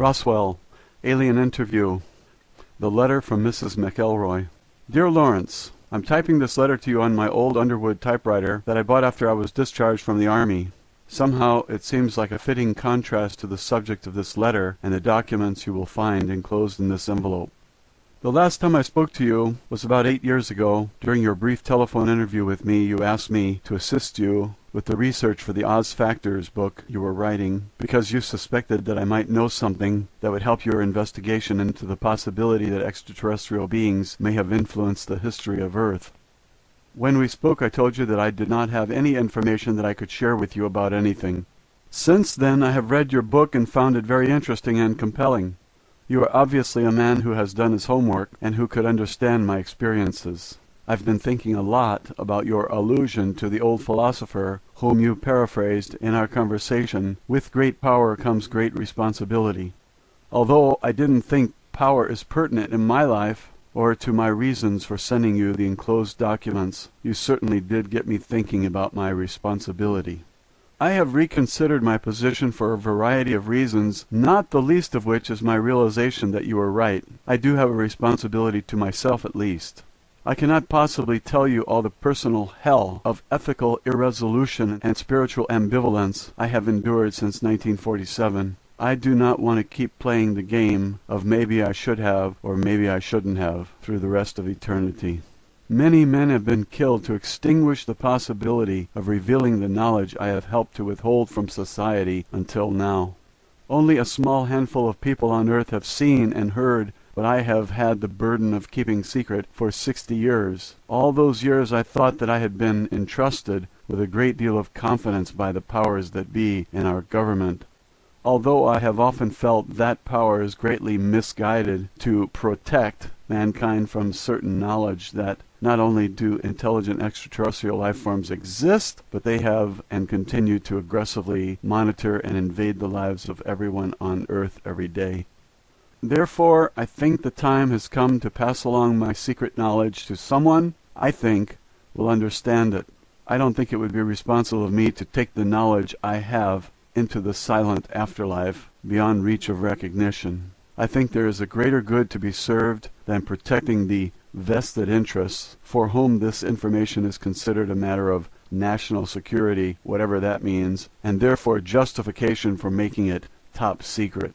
Roswell, Alien Interview. The letter from Mrs. McElroy. Dear Lawrence, I'm typing this letter to you on my old Underwood typewriter that I bought after I was discharged from the Army. Somehow it seems like a fitting contrast to the subject of this letter and the documents you will find enclosed in this envelope. The last time I spoke to you was about 8 years ago. During your brief telephone interview with me, you asked me to assist you with the research for the Oz Factors book you were writing, because you suspected that I might know something that would help your investigation into the possibility that extraterrestrial beings may have influenced the history of Earth. When we spoke, I told you that I did not have any information that I could share with you about anything. Since then, I have read your book and found it very interesting and compelling. You are obviously a man who has done his homework and who could understand my experiences. I've been thinking a lot about your allusion to the old philosopher whom you paraphrased in our conversation, "With great power comes great responsibility." Although I didn't think power is pertinent in my life or to my reasons for sending you the enclosed documents, you certainly did get me thinking about my responsibility. I have reconsidered my position for a variety of reasons, not the least of which is my realization that you are right. I do have a responsibility to myself at least. I cannot possibly tell you all the personal hell of ethical irresolution and spiritual ambivalence I have endured since 1947. I do not want to keep playing the game of maybe I should have or maybe I shouldn't have through the rest of eternity. Many men have been killed to extinguish the possibility of revealing the knowledge I have helped to withhold from society until now. Only a small handful of people on earth have seen and heard what I have had the burden of keeping secret for 60 years. All those years I thought that I had been entrusted with a great deal of confidence by the powers that be in our government. Although I have often felt that power is greatly misguided to protect mankind from certain knowledge that not only do intelligent extraterrestrial life forms exist, but they have and continue to aggressively monitor and invade the lives of everyone on Earth every day. Therefore, I think the time has come to pass along my secret knowledge to someone I think will understand it. I don't think it would be responsible of me to take the knowledge I have into the silent afterlife beyond reach of recognition. I think there is a greater good to be served than protecting the vested interests for whom this information is considered a matter of national security, whatever that means, and therefore justification for making it top secret.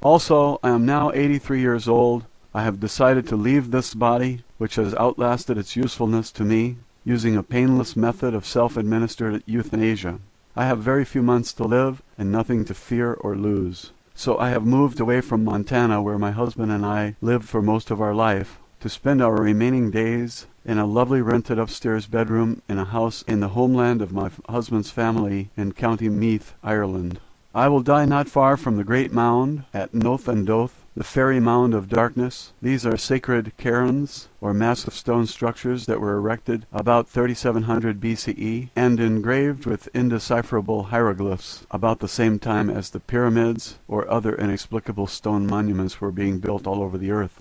Also, I am now 83 years old. I have decided to leave this body, which has outlasted its usefulness to me, using a painless method of self-administered euthanasia. I have very few months to live and nothing to fear or lose. So I have moved away from Montana, where my husband and I lived for most of our life, to spend our remaining days in a lovely rented upstairs bedroom in a house in the homeland of my husband's family in County Meath, Ireland. I will die not far from the Great Mound at Noth and Doth, the Fairy Mound of Darkness. These are sacred cairns, or massive stone structures that were erected about 3700 BCE and engraved with indecipherable hieroglyphs about the same time as the pyramids or other inexplicable stone monuments were being built all over the earth.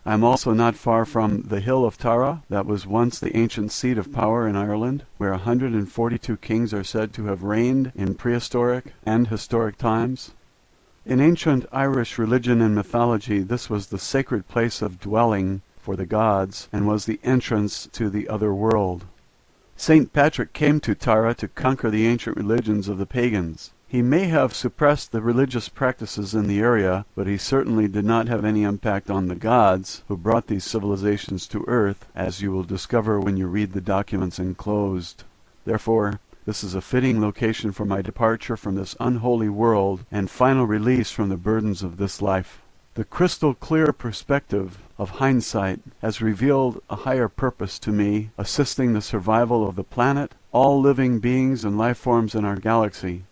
I am also not far from the hill of Tara, that was once the ancient seat of power in Ireland, where 142 kings are said to have reigned in prehistoric and historic times. In ancient Irish religion and mythology, this was the sacred place of dwelling for the gods and was the entrance to the other world. St. Patrick came to Tara to conquer the ancient religions of the pagans. He may have suppressed the religious practices in the area, but he certainly did not have any impact on the gods who brought these civilizations to Earth, as you will discover when you read the documents enclosed. Therefore, this is a fitting location for my departure from this unholy world and final release from the burdens of this life. The crystal clear perspective of hindsight has revealed a higher purpose to me, assisting the survival of the planet, all living beings and life forms in our galaxy.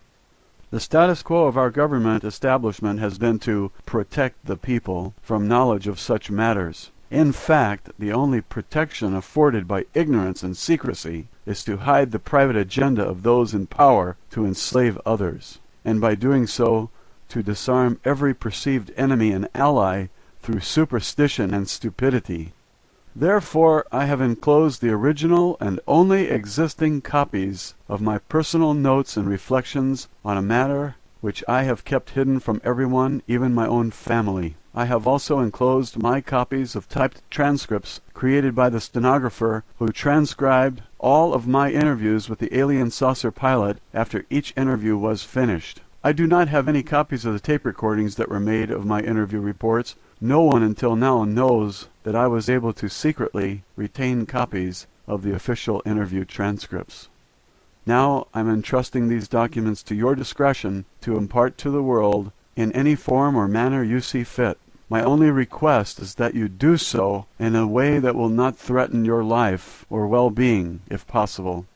The status quo of our government establishment has been to protect the people from knowledge of such matters. In fact, the only protection afforded by ignorance and secrecy is to hide the private agenda of those in power to enslave others, and by doing so, to disarm every perceived enemy and ally through superstition and stupidity. Therefore, I have enclosed the original and only existing copies of my personal notes and reflections on a matter which I have kept hidden from everyone, even my own family. I have also enclosed my copies of typed transcripts created by the stenographer who transcribed all of my interviews with the alien saucer pilot after each interview was finished. I do not have any copies of the tape recordings that were made of my interview reports. No one until now knows that I was able to secretly retain copies of the official interview transcripts. Now I'm entrusting these documents to your discretion to impart to the world in any form or manner you see fit. My only request is that you do so in a way that will not threaten your life or well-being, if possible.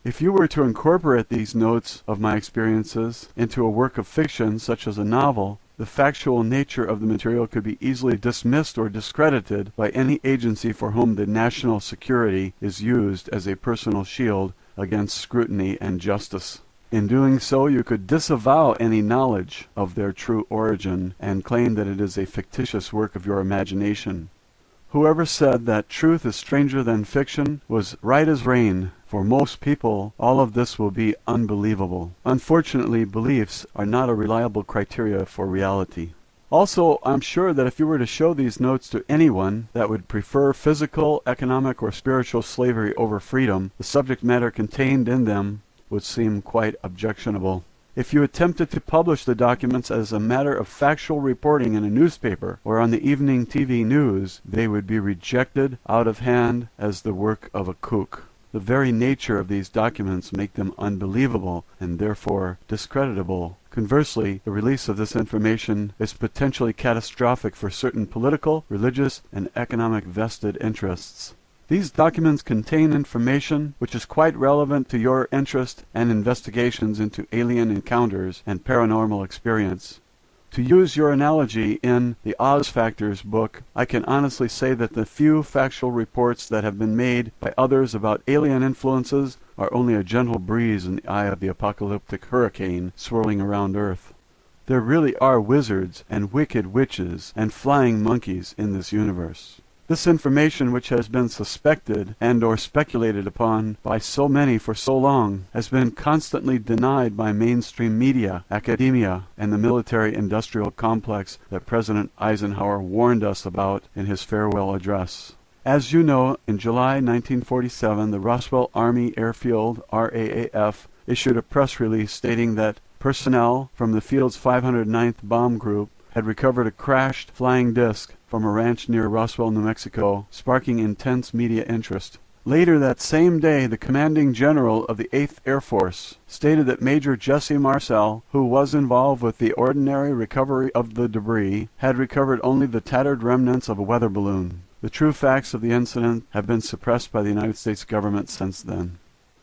If you were to incorporate these notes of my experiences into a work of fiction, such as a novel, the factual nature of the material could be easily dismissed or discredited by any agency for whom the national security is used as a personal shield against scrutiny and justice. In doing so, you could disavow any knowledge of their true origin and claim that it is a fictitious work of your imagination. Whoever said that truth is stranger than fiction was right as rain. For most people, all of this will be unbelievable. Unfortunately, beliefs are not a reliable criteria for reality. Also, I'm sure that if you were to show these notes to anyone that would prefer physical, economic, or spiritual slavery over freedom, the subject matter contained in them would seem quite objectionable. If you attempted to publish the documents as a matter of factual reporting in a newspaper or on the evening TV news, they would be rejected out of hand as the work of a kook. The very nature of these documents make them unbelievable and therefore discreditable. Conversely, the release of this information is potentially catastrophic for certain political, religious, and economic vested interests. These documents contain information which is quite relevant to your interest and investigations into alien encounters and paranormal experience. To use your analogy in the Oz Factors book, I can honestly say that the few factual reports that have been made by others about alien influences are only a gentle breeze in the eye of the apocalyptic hurricane swirling around Earth. There really are wizards and wicked witches and flying monkeys in this universe. This information, which has been suspected and or speculated upon by so many for so long, has been constantly denied by mainstream media, academia, and the military-industrial complex that President Eisenhower warned us about in his farewell address. As you know, in July 1947, the Roswell Army Airfield, RAAF, issued a press release stating that personnel from the field's 509th Bomb Group had recovered a crashed flying disc from a ranch near Roswell, New Mexico, sparking intense media interest. Later that same day, the commanding general of the 8th Air Force stated that Major Jesse Marcel, who was involved with the ordinary recovery of the debris, had recovered only the tattered remnants of a weather balloon. The true facts of the incident have been suppressed by the United States government since then.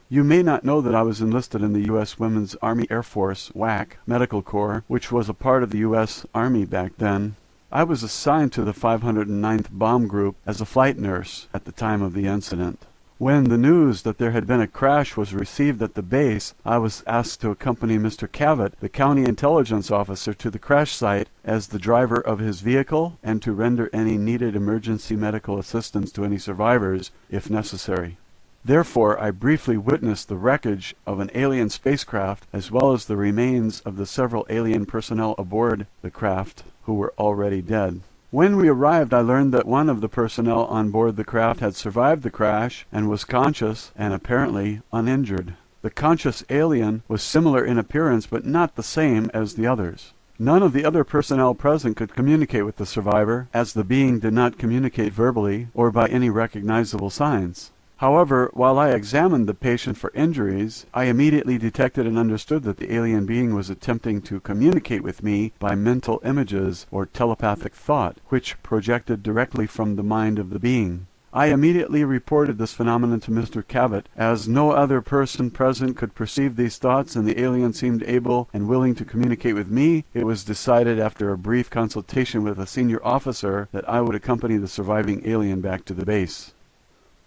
You may not know that I was enlisted in the U.S. Women's Army Air Force, WAC, Medical Corps, which was a part of the U.S. Army back then. I was assigned to the 509th Bomb Group as a flight nurse at the time of the incident. When the news that there had been a crash was received at the base, I was asked to accompany Mr. Cavett, the county intelligence officer, to the crash site as the driver of his vehicle and to render any needed emergency medical assistance to any survivors, if necessary. Therefore, I briefly witnessed the wreckage of an alien spacecraft as well as the remains of the several alien personnel aboard the craft who were already dead. When we arrived, I learned that one of the personnel on board the craft had survived the crash and was conscious and apparently uninjured. The conscious alien was similar in appearance but not the same as the others. None of the other personnel present could communicate with the survivor, as the being did not communicate verbally or by any recognizable signs. However, while I examined the patient for injuries, I immediately detected and understood that the alien being was attempting to communicate with me by mental images or telepathic thought, which projected directly from the mind of the being. I immediately reported this phenomenon to Mr. Cavett, as no other person present could perceive these thoughts and the alien seemed able and willing to communicate with me. It was decided after a brief consultation with a senior officer that I would accompany the surviving alien back to the base.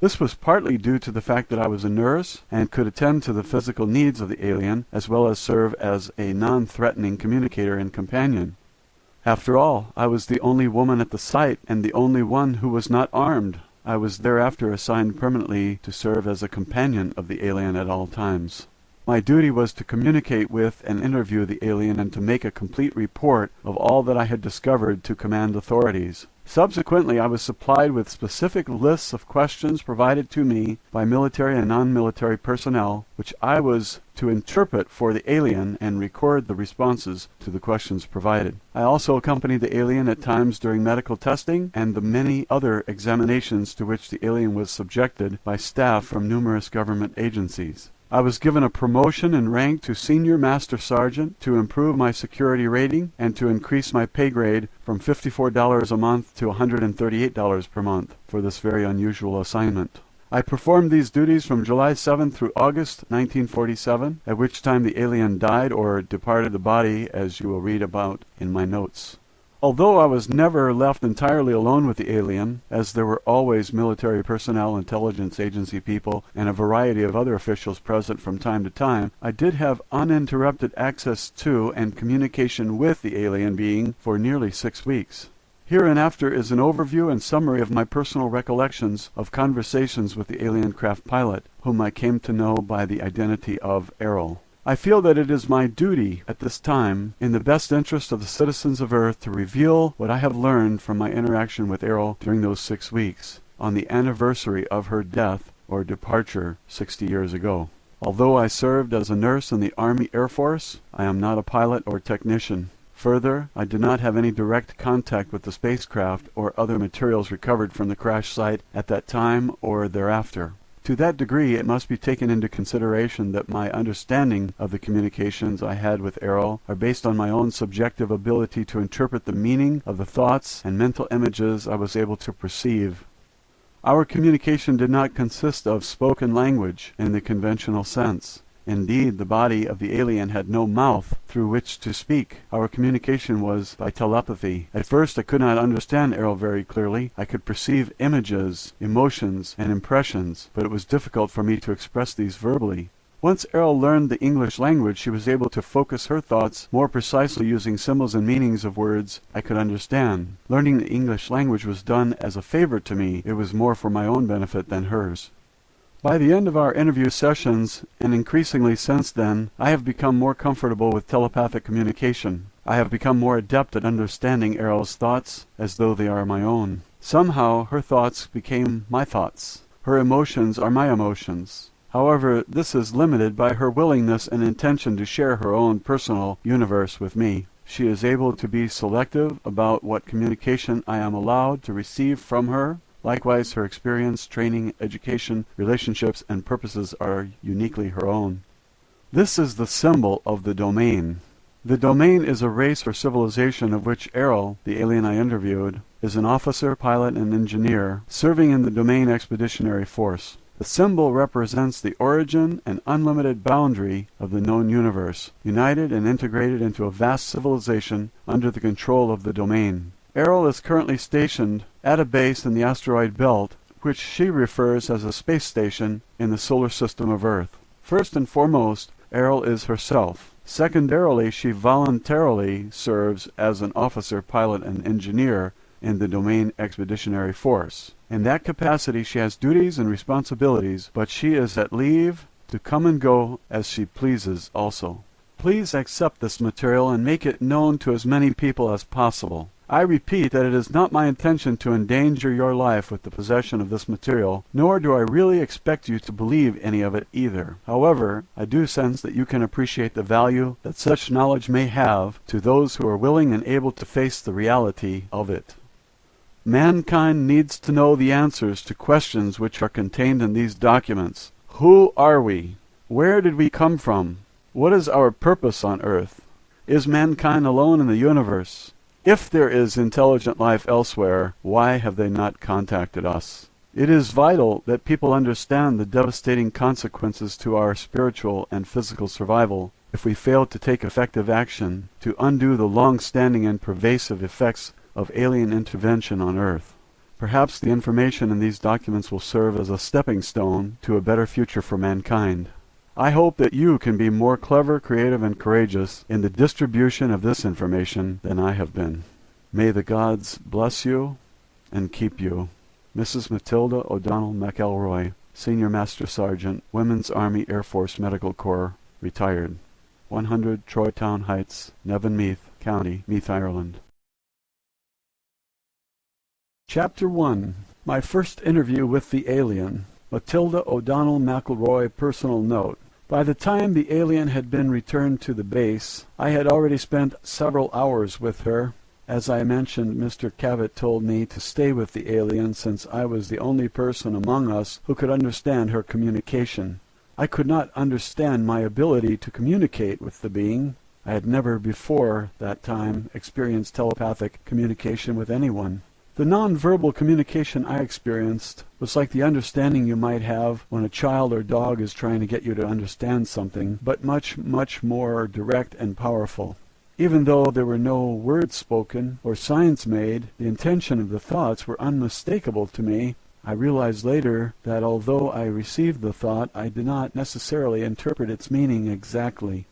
This was partly due to the fact that I was a nurse and could attend to the physical needs of the alien, as well as serve as a non-threatening communicator and companion. After all, I was the only woman at the site and the only one who was not armed. I was thereafter assigned permanently to serve as a companion of the alien at all times. My duty was to communicate with and interview the alien and to make a complete report of all that I had discovered to command authorities. Subsequently, I was supplied with specific lists of questions provided to me by military and non-military personnel, which I was to interpret for the alien and record the responses to the questions provided. I also accompanied the alien at times during medical testing and the many other examinations to which the alien was subjected by staff from numerous government agencies. I was given a promotion in rank to Senior Master Sergeant to improve my security rating and to increase my pay grade from $54 a month to $138 per month for this very unusual assignment. I performed these duties from July 7 through August 1947, at which time the alien died or departed the body, as you will read about in my notes. Although I was never left entirely alone with the alien, as there were always military personnel, intelligence agency people, and a variety of other officials present from time to time, I did have uninterrupted access to and communication with the alien being for nearly 6 weeks. Hereinafter is an overview and summary of my personal recollections of conversations with the alien craft pilot, whom I came to know by the identity of Errol. I feel that it is my duty at this time, in the best interest of the citizens of Earth, to reveal what I have learned from my interaction with Errol during those 6 weeks, on the anniversary of her death or departure 60 years ago. Although I served as a nurse in the Army Air Force, I am not a pilot or technician. Further, I did not have any direct contact with the spacecraft or other materials recovered from the crash site at that time or thereafter. To that degree, it must be taken into consideration that my understanding of the communications I had with Errol are based on my own subjective ability to interpret the meaning of the thoughts and mental images I was able to perceive. Our communication did not consist of spoken language in the conventional sense. Indeed, the body of the alien had no mouth through which to speak. Our communication was by telepathy. At first I could not understand Errol very clearly. I could perceive images, emotions, and impressions, but it was difficult for me to express these verbally. Once Errol learned the English language, she was able to focus her thoughts more precisely using symbols and meanings of words I could understand. Learning the English language was done as a favor to me. It was more for my own benefit than hers. By the end of our interview sessions, and increasingly since then, I have become more comfortable with telepathic communication. I have become more adept at understanding Errol's thoughts as though they are my own. Somehow her thoughts became my thoughts. Her emotions are my emotions. However, this is limited by her willingness and intention to share her own personal universe with me. She is able to be selective about what communication I am allowed to receive from her. Likewise, her experience, training, education, relationships, and purposes are uniquely her own. This is the symbol of the domain. The domain is a race or civilization of which Errol, the alien I interviewed, is an officer, pilot, and engineer serving in the Domain Expeditionary Force. The symbol represents the origin and unlimited boundary of the known universe, united and integrated into a vast civilization under the control of the domain. Errol is currently stationed at a base in the asteroid belt, which she refers as a space station in the solar system of Earth. First and foremost, Errol is herself. Secondarily, she voluntarily serves as an officer, pilot, and engineer in the Domain Expeditionary Force. In that capacity, she has duties and responsibilities, but she is at leave to come and go as she pleases also. Please accept this material and make it known to as many people as possible. I repeat that it is not my intention to endanger your life with the possession of this material, nor do I really expect you to believe any of it either. However, I do sense that you can appreciate the value that such knowledge may have to those who are willing and able to face the reality of it. Mankind needs to know the answers to questions which are contained in these documents. Who are we? Where did we come from? What is our purpose on Earth? Is mankind alone in the universe? If there is intelligent life elsewhere, why have they not contacted us? It is vital that people understand the devastating consequences to our spiritual and physical survival if we fail to take effective action to undo the long-standing and pervasive effects of alien intervention on Earth. Perhaps the information in these documents will serve as a stepping stone to a better future for mankind. I hope that you can be more clever, creative, and courageous in the distribution of this information than I have been. May the gods bless you and keep you. Mrs. Matilda O'Donnell McElroy, Senior Master Sergeant, Women's Army Air Force Medical Corps, Retired. 100 Troytown Heights, Nevenmeath County, Meath, Ireland. Chapter 1. My first interview with the alien. Matilda O'Donnell McElroy personal note. By the time the alien had been returned to the base, I had already spent several hours with her. As I mentioned, Mr. Cavett told me to stay with the alien since I was the only person among us who could understand her communication. I could not understand my ability to communicate with the being. I had never before that time experienced telepathic communication with anyone. The non-verbal communication I experienced was like the understanding you might have when a child or dog is trying to get you to understand something, but much, much more direct and powerful. Even though there were no words spoken or signs made, the intention of the thoughts were unmistakable to me. I realized later that although I received the thought, I did not necessarily interpret its meaning exactly.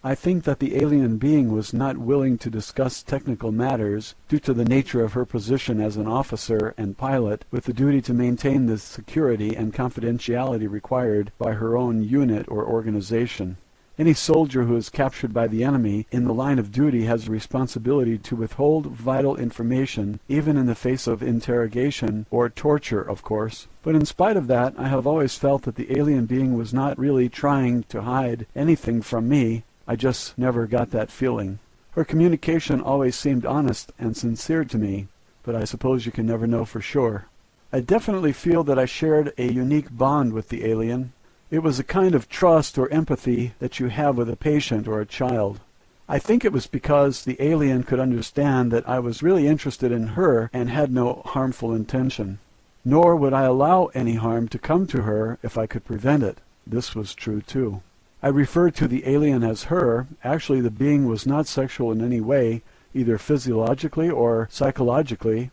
I think that the alien being was not willing to discuss technical matters due to the nature of her position as an officer and pilot with the duty to maintain the security and confidentiality required by her own unit or organization. Any soldier who is captured by the enemy in the line of duty has a responsibility to withhold vital information, even in the face of interrogation or torture, of course. But in spite of that, I have always felt that the alien being was not really trying to hide anything from me. I just never got that feeling. Her communication always seemed honest and sincere to me, but I suppose you can never know for sure. I definitely feel that I shared a unique bond with the alien. It was a kind of trust or empathy that you have with a patient or a child. I think it was because the alien could understand that I was really interested in her and had no harmful intention. Nor would I allow any harm to come to her if I could prevent it. This was true too. I refer to the alien as her. Actually, the being was not sexual in any way, either physiologically or psychologically.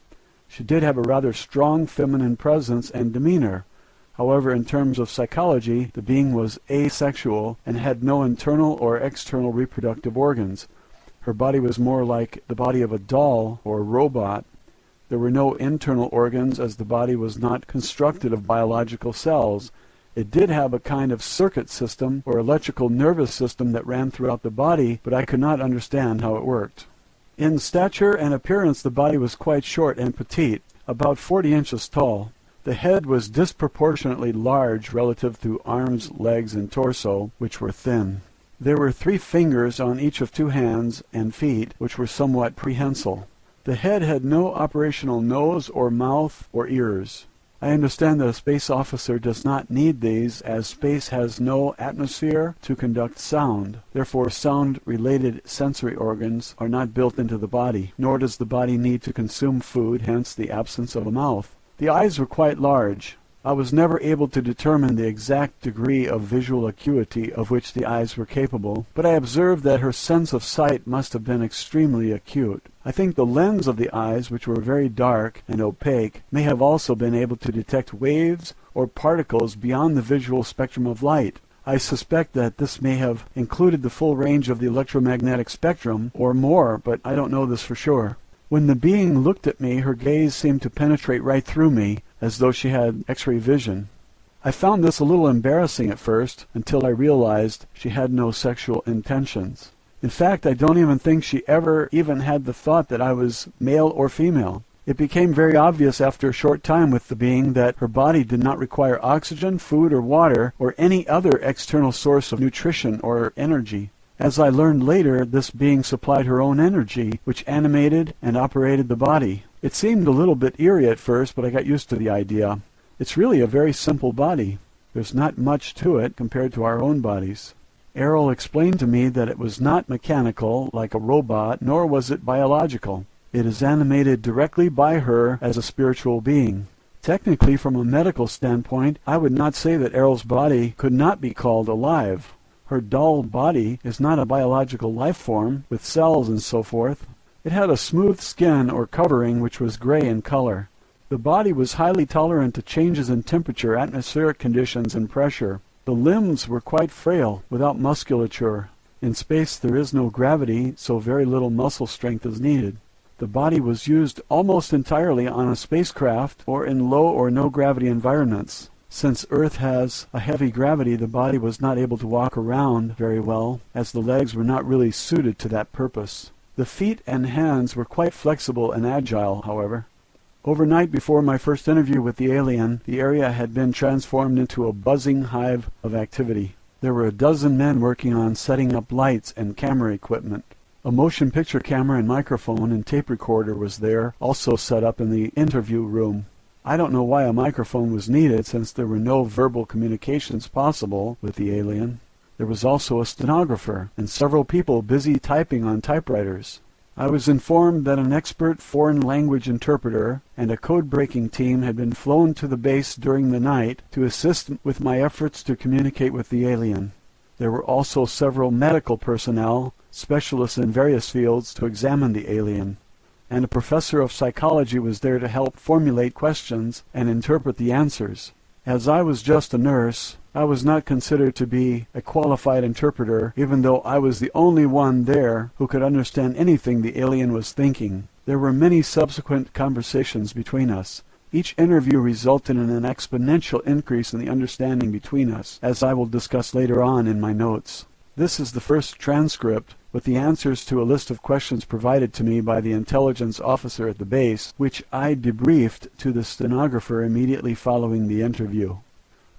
She did have a rather strong feminine presence and demeanor. However, in terms of psychology, the being was asexual and had no internal or external reproductive organs. Her body was more like the body of a doll or robot. There were no internal organs as the body was not constructed of biological cells. It did have a kind of circuit system or electrical nervous system that ran throughout the body, but I could not understand how it worked. In stature and appearance, the body was quite short and petite, about 40 inches tall. The head was disproportionately large relative to arms, legs, and torso, which were thin. There were 3 fingers on each of 2 hands and feet, which were somewhat prehensile. The head had no operational nose or mouth or ears. I understand that a space officer does not need these, as space has no atmosphere to conduct sound. Therefore, sound-related sensory organs are not built into the body, nor does the body need to consume food, hence the absence of a mouth. The eyes were quite large. I was never able to determine the exact degree of visual acuity of which the eyes were capable, but I observed that her sense of sight must have been extremely acute. I think the lens of the eyes, which were very dark and opaque, may have also been able to detect waves or particles beyond the visual spectrum of light. I suspect that this may have included the full range of the electromagnetic spectrum, or more, but I don't know this for sure. When the being looked at me, her gaze seemed to penetrate right through me, as though she had X-ray vision. I found this a little embarrassing at first, until I realized she had no sexual intentions. In fact, I don't even think she ever even had the thought that I was male or female. It became very obvious after a short time with the being that her body did not require oxygen, food, or water, or any other external source of nutrition or energy. As I learned later, this being supplied her own energy, which animated and operated the body. It seemed a little bit eerie at first, but I got used to the idea. It's really a very simple body. There's not much to it compared to our own bodies. Errol explained to me that it was not mechanical, like a robot, nor was it biological. It is animated directly by her as a spiritual being. Technically, from a medical standpoint, I would not say that Errol's body could not be called alive. Her dull body is not a biological life form, with cells and so forth. It had a smooth skin or covering which was gray in color. The body was highly tolerant to changes in temperature, atmospheric conditions, and pressure. The limbs were quite frail, without musculature. In space there is no gravity, so very little muscle strength is needed. The body was used almost entirely on a spacecraft or in low or no gravity environments. Since Earth has a heavy gravity, the body was not able to walk around very well, as the legs were not really suited to that purpose. The feet and hands were quite flexible and agile, however. Overnight before my first interview with the alien, the area had been transformed into a buzzing hive of activity. There were a dozen men working on setting up lights and camera equipment. A motion picture camera and microphone and tape recorder was there, also set up in the interview room. I don't know why a microphone was needed, since there were no verbal communications possible with the alien. There was also a stenographer and several people busy typing on typewriters. I was informed that an expert foreign language interpreter and a code-breaking team had been flown to the base during the night to assist with my efforts to communicate with the alien. There were also several medical personnel, specialists in various fields, to examine the alien. And a professor of psychology was there to help formulate questions and interpret the answers. As I was just a nurse, I was not considered to be a qualified interpreter, even though I was the only one there who could understand anything the alien was thinking. There were many subsequent conversations between us. Each interview resulted in an exponential increase in the understanding between us, as I will discuss later on in my notes. This is the first transcript, with the answers to a list of questions provided to me by the intelligence officer at the base, which I debriefed to the stenographer immediately following the interview.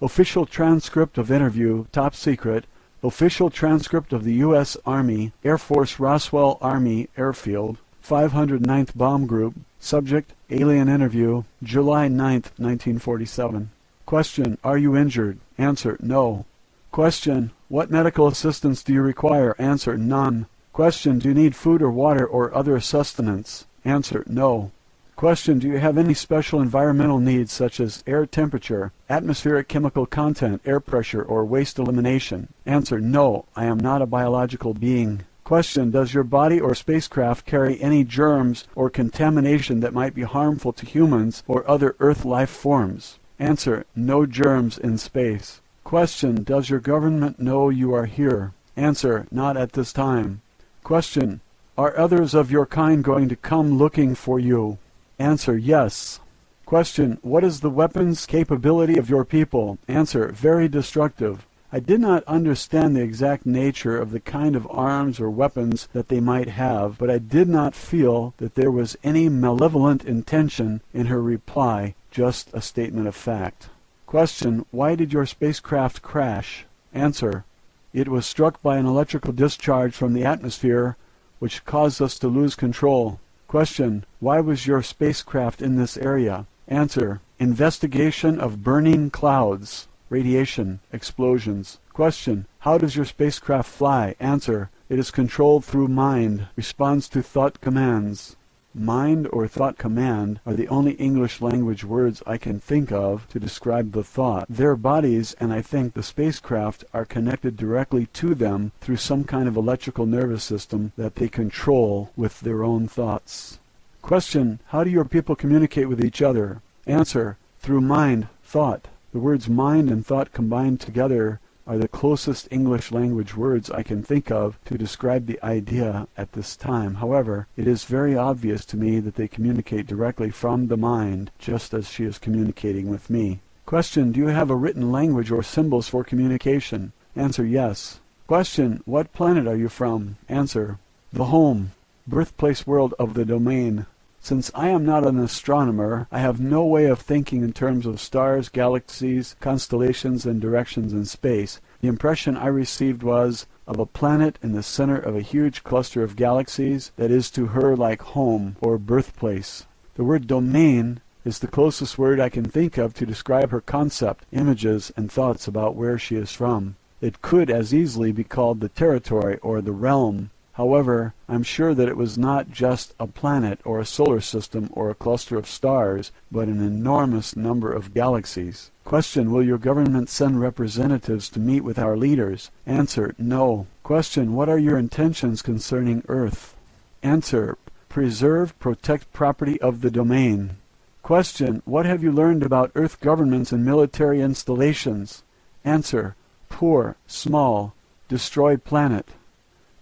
Official transcript of interview, top secret. Official transcript of the U.S. Army, Air Force Roswell Army Airfield, 509th Bomb Group. Subject, alien interview, July 9th, 1947. Question, are you injured? Answer, no. Question, what medical assistance do you require? Answer, none. Question, do you need food or water or other sustenance? Answer, no. Question, do you have any special environmental needs such as air temperature, atmospheric chemical content, air pressure, or waste elimination? Answer, no, I am not a biological being. Question, does your body or spacecraft carry any germs or contamination that might be harmful to humans or other Earth life forms? Answer, no germs in space. Question, does your government know you are here? Answer, not at this time. Question, are others of your kind going to come looking for you? Answer, yes. Question, what is the weapons capability of your people? Answer, very destructive. I did not understand the exact nature of the kind of arms or weapons that they might have, but I did not feel that there was any malevolent intention in her reply, just a statement of fact. Question, why did your spacecraft crash? Answer, it was struck by an electrical discharge from the atmosphere, which caused us to lose control. Question, why was your spacecraft in this area? Answer, investigation of burning clouds. Radiation, explosions. Question, how does your spacecraft fly? Answer, it is controlled through mind, responds to thought commands. Mind or thought command are the only English language words I can think of to describe the thought. Their bodies, and I think the spacecraft, are connected directly to them through some kind of electrical nervous system that they control with their own thoughts. Question, how do your people communicate with each other? Answer, through mind, thought. The words mind and thought combined together are the closest English language words I can think of to describe the idea at this time. However, it is very obvious to me that they communicate directly from the mind, just as she is communicating with me. Question, do you have a written language or symbols for communication? Answer, yes. Question, what planet are you from? Answer, the home, birthplace world of the domain. Since I am not an astronomer, I have no way of thinking in terms of stars, galaxies, constellations, and directions in space. The impression I received was of a planet in the center of a huge cluster of galaxies that is to her like home or birthplace. The word domain is the closest word I can think of to describe her concept, images, and thoughts about where she is from. It could as easily be called the territory or the realm. However, I'm sure that it was not just a planet or a solar system or a cluster of stars, but an enormous number of galaxies. Question, will your government send representatives to meet with our leaders? Answer, no. Question, what are your intentions concerning Earth? Answer, preserve, protect property of the domain. Question, what have you learned about Earth governments and military installations? Answer, poor, small, destroy planet.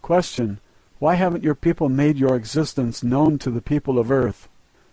Question, why haven't your people made your existence known to the people of Earth?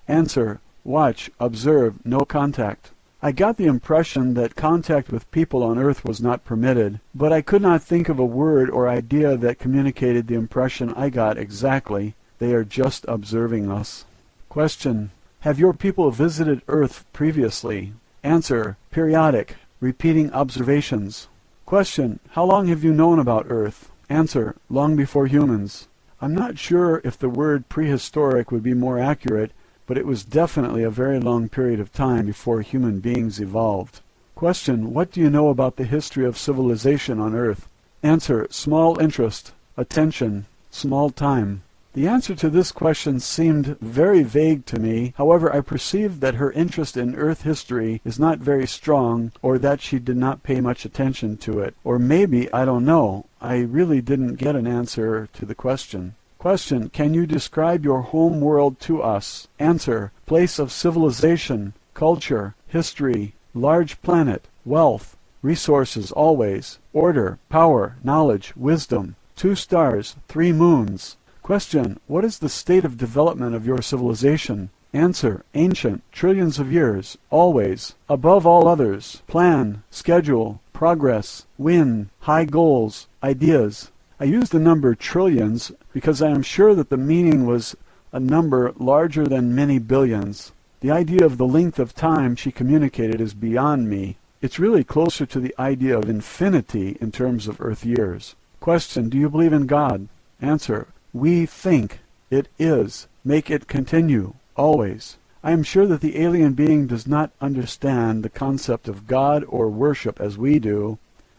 Answer, watch, observe, no contact. I got the impression that contact with people on Earth was not permitted, but I could not think of a word or idea that communicated the impression I got exactly. They are just observing us. Question: have your people visited Earth previously? Answer: periodic, repeating observations. Question: how long have you known about Earth? Answer: long before humans. I'm not sure if the word prehistoric would be more accurate, but it was definitely a very long period of time before human beings evolved. Question: what do you know about the history of civilization on Earth? Answer: small interest, attention, small time. The answer to this question seemed very vague to me. However, I perceived that her interest in Earth history is not very strong, or that she did not pay much attention to it. Or maybe, I don't know, I really didn't get an answer to the question. Question: can you describe your home world to us? Answer: place of civilization, culture, history, large planet, wealth, resources always, order, power, knowledge, wisdom, 2 stars, 3 moons. Question: what is the state of development of your civilization? Answer: ancient, trillions of years, always, above all others, plan, schedule, progress, win, high goals, ideas. I use the number trillions because I am sure that the meaning was a number larger than many billions. The idea of the length of time she communicated is beyond me. It's really closer to the idea of infinity in terms of Earth years. Question: do you believe in God? Answer: we think. It is. Make it continue. Always. I am sure that the alien being does not understand the concept of God or worship as we do.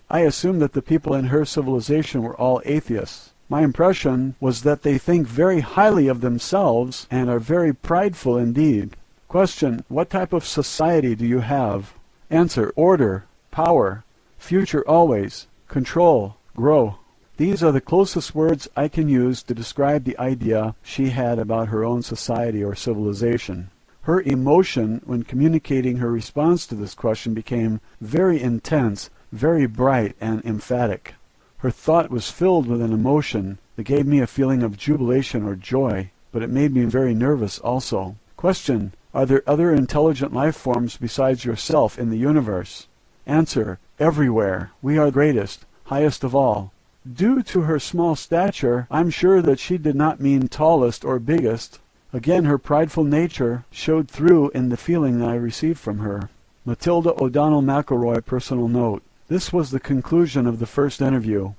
I assume that the people in her civilization were all atheists. My impression was that they think very highly of themselves and are very prideful indeed. Question: what type of society do you have? Answer: order, power, future always, control, grow. These are the closest words I can use to describe the idea she had about her own society or civilization. Her emotion when communicating her response to this question became very intense, very bright and emphatic. Her thought was filled with an emotion that gave me a feeling of jubilation or joy, but it made me very nervous also. Question: are there other intelligent life forms besides yourself in the universe? Answer: everywhere. We are greatest, highest of all. Due to her small stature, I'm sure that she did not mean tallest or biggest. Again, her prideful nature showed through in the feeling that I received from her. Matilda O'Donnell McElroy, personal note. This was the conclusion of the first interview.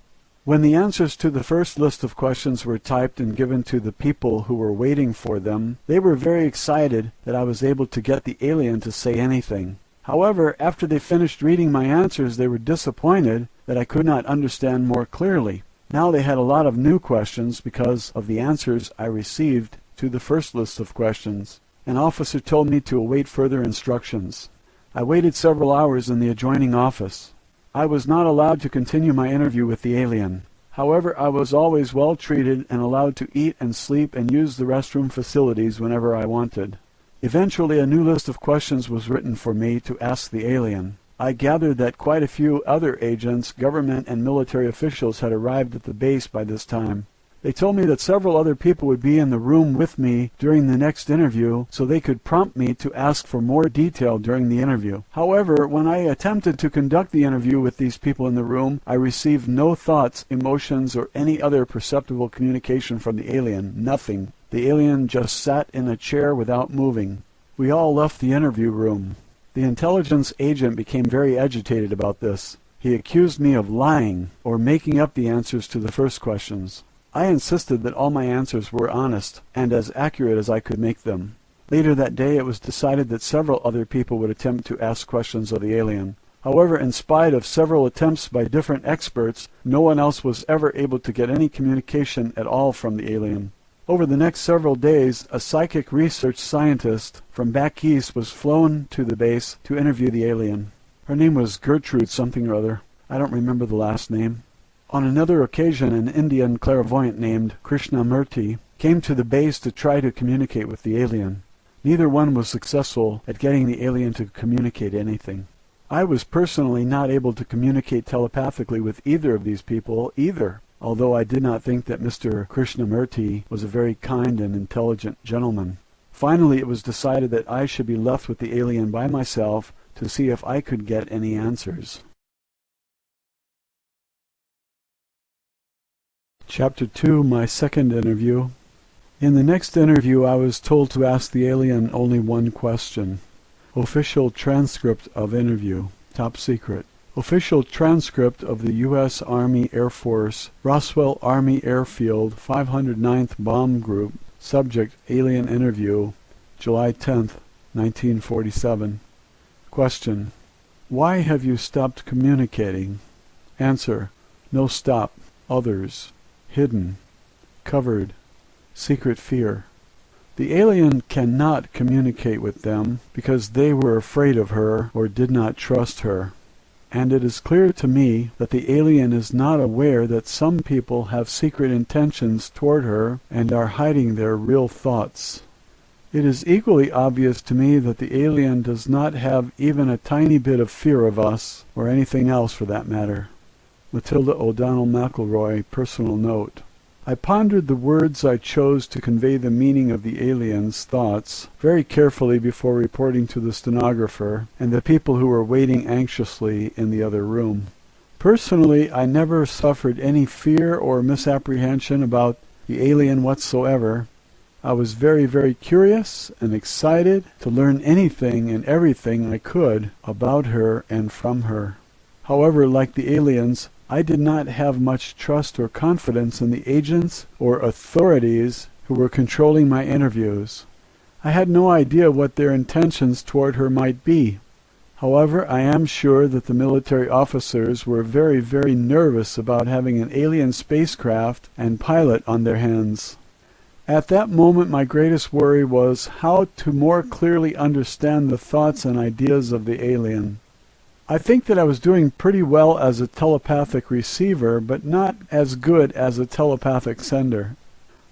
When the answers to the first list of questions were typed and given to the people who were waiting for them, they were very excited that I was able to get the alien to say anything. However, after they finished reading my answers, they were disappointed that I could not understand more clearly. Now they had a lot of new questions because of the answers I received to the first list of questions. An officer told me to await further instructions. I waited several hours in the adjoining office. I was not allowed to continue my interview with the alien. However, I was always well treated and allowed to eat and sleep and use the restroom facilities whenever I wanted. Eventually, a new list of questions was written for me to ask the alien. I gathered that quite a few other agents, government and military officials had arrived at the base by this time. They told me that several other people would be in the room with me during the next interview, so they could prompt me to ask for more detail during the interview. However, when I attempted to conduct the interview with these people in the room, I received no thoughts, emotions, or any other perceptible communication from the alien. Nothing. The alien just sat in a chair without moving. We all left the interview room. The intelligence agent became very agitated about this. He accused me of lying or making up the answers to the first questions. I insisted that all my answers were honest and as accurate as I could make them. Later that day it was decided that several other people would attempt to ask questions of the alien. However, in spite of several attempts by different experts, no one else was ever able to get any communication at all from the alien. Over the next several days, a psychic research scientist from back east was flown to the base to interview the alien. Her name was Gertrude something or other. I don't remember the last name. On another occasion, an Indian clairvoyant named Krishnamurti came to the base to try to communicate with the alien. Neither one was successful at getting the alien to communicate anything. I was personally not able to communicate telepathically with either of these people either, although I did not think that Mr. Krishnamurti was a very kind and intelligent gentleman. Finally, it was decided that I should be left with the alien by myself to see if I could get any answers. Chapter 2, my second interview. In the next interview, I was told to ask the alien only one question. Official transcript of interview. Top secret. Official transcript of the U.S. Army Air Force, Roswell Army Airfield, 509th Bomb Group. Subject, alien interview, July 10th, 1947. Question. Why have you stopped communicating? Answer. No stop. Others. Hidden. Covered. Secret fear. The alien cannot communicate with them because they were afraid of her or did not trust her. And it is clear to me that the alien is not aware that some people have secret intentions toward her and are hiding their real thoughts. It is equally obvious to me that the alien does not have even a tiny bit of fear of us, or anything else for that matter. Matilda O'Donnell McElroy, personal note. I pondered the words I chose to convey the meaning of the alien's thoughts very carefully before reporting to the stenographer and the people who were waiting anxiously in the other room. Personally, I never suffered any fear or misapprehension about the alien whatsoever. I was very, very curious and excited to learn anything and everything I could about her and from her. However, like the aliens, I did not have much trust or confidence in the agents or authorities who were controlling my interviews. I had no idea what their intentions toward her might be. However, I am sure that the military officers were very, very nervous about having an alien spacecraft and pilot on their hands. At that moment, my greatest worry was how to more clearly understand the thoughts and ideas of the alien. I think that I was doing pretty well as a telepathic receiver, but not as good as a telepathic sender.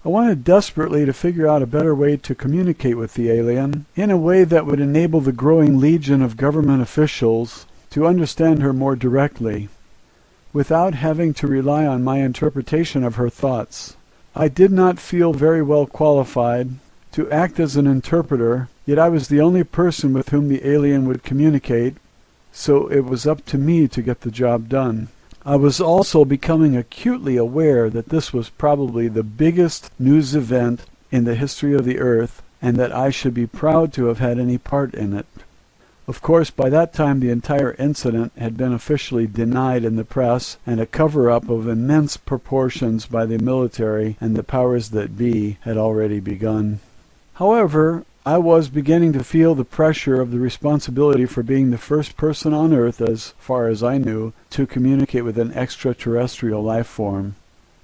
I wanted desperately to figure out a better way to communicate with the alien, in a way that would enable the growing legion of government officials to understand her more directly, without having to rely on my interpretation of her thoughts. I did not feel very well qualified to act as an interpreter, yet I was the only person with whom the alien would communicate, so it was up to me to get the job done. I was also becoming acutely aware that this was probably the biggest news event in the history of the Earth, and that I should be proud to have had any part in it. Of course, by that time the entire incident had been officially denied in the press, and a cover-up of immense proportions by the military and the powers that be had already begun. However, I was beginning to feel the pressure of the responsibility for being the first person on Earth, as far as I knew, to communicate with an extraterrestrial life form.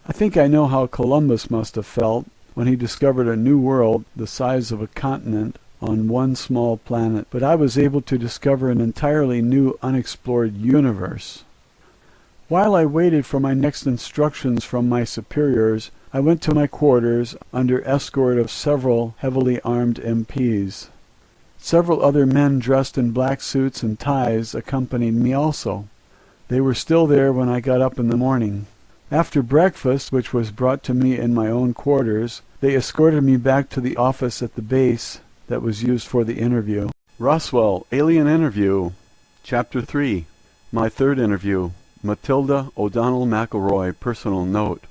I think I know how Columbus must have felt when he discovered a new world the size of a continent on one small planet, but I was able to discover an entirely new unexplored universe. While I waited for my next instructions from my superiors, I went to my quarters under escort of several heavily armed MPs. Several other men dressed in black suits and ties accompanied me also. They were still there when I got up in the morning. After breakfast, which was brought to me in my own quarters, they escorted me back to the office at the base that was used for the interview. Roswell, Alien Interview, Chapter 3, My Third Interview, Matilda O'Donnell McElroy, Personal Note.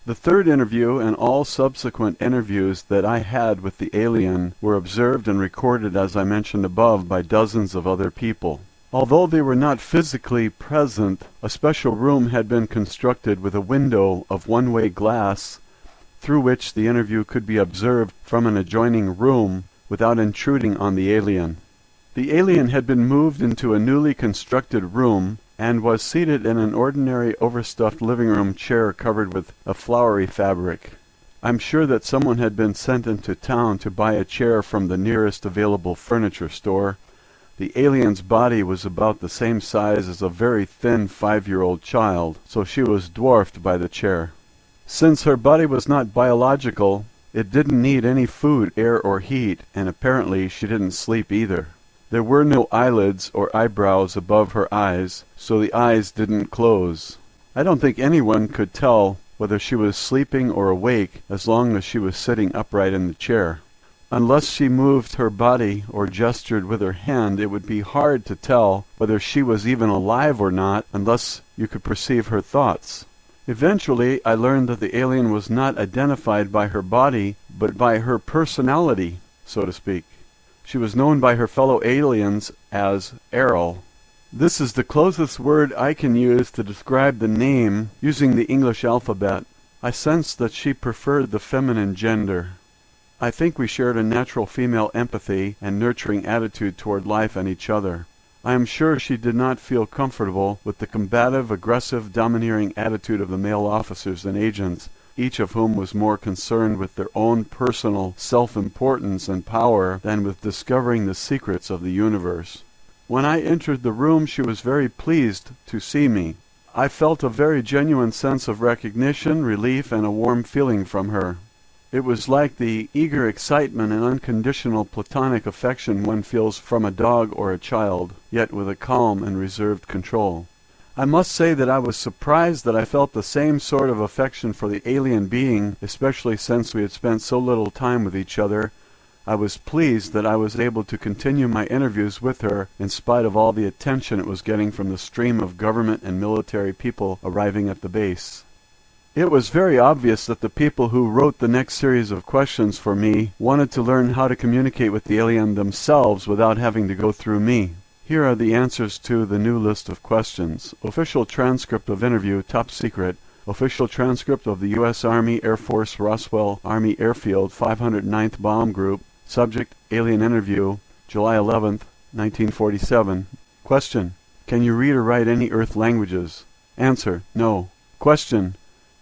The third interview and all subsequent interviews that I had with the alien were observed and recorded, as I mentioned above, by dozens of other people. Although they were not physically present, a special room had been constructed with a window of one-way glass through which the interview could be observed from an adjoining room without intruding on the alien. The alien had been moved into a newly constructed room and was seated in an ordinary overstuffed living room chair covered with a flowery fabric. I'm sure that someone had been sent into town to buy a chair from the nearest available furniture store. The alien's body was about the same size as a very thin 5-year-old child, so she was dwarfed by the chair. Since her body was not biological, it didn't need any food, air, or heat, and apparently she didn't sleep either. There were no eyelids or eyebrows above her eyes, so the eyes didn't close. I don't think anyone could tell whether she was sleeping or awake as long as she was sitting upright in the chair. Unless she moved her body or gestured with her hand, it would be hard to tell whether she was even alive or not unless you could perceive her thoughts. Eventually, I learned that the alien was not identified by her body, but by her personality, so to speak. She was known by her fellow aliens as Errol. This is the closest word I can use to describe the name using the English alphabet. I sensed that she preferred the feminine gender. I think we shared a natural female empathy and nurturing attitude toward life and each other. I am sure she did not feel comfortable with the combative, aggressive, domineering attitude of the male officers and agents, each of whom was more concerned with their own personal self-importance and power than with discovering the secrets of the universe. When I entered the room, she was very pleased to see me. I felt a very genuine sense of recognition, relief, and a warm feeling from her. It was like the eager excitement and unconditional platonic affection one feels from a dog or a child, yet with a calm and reserved control. I must say that I was surprised that I felt the same sort of affection for the alien being, especially since we had spent so little time with each other. I was pleased that I was able to continue my interviews with her in spite of all the attention it was getting from the stream of government and military people arriving at the base. It was very obvious that the people who wrote the next series of questions for me wanted to learn how to communicate with the alien themselves without having to go through me. Here are the answers to the new list of questions. Official transcript of interview, top secret. Official transcript of the U.S. Army Air Force Roswell Army Airfield 509th Bomb Group. Subject, alien interview, July 11th, 1947. Question, can you read or write any Earth languages? Answer, no. Question,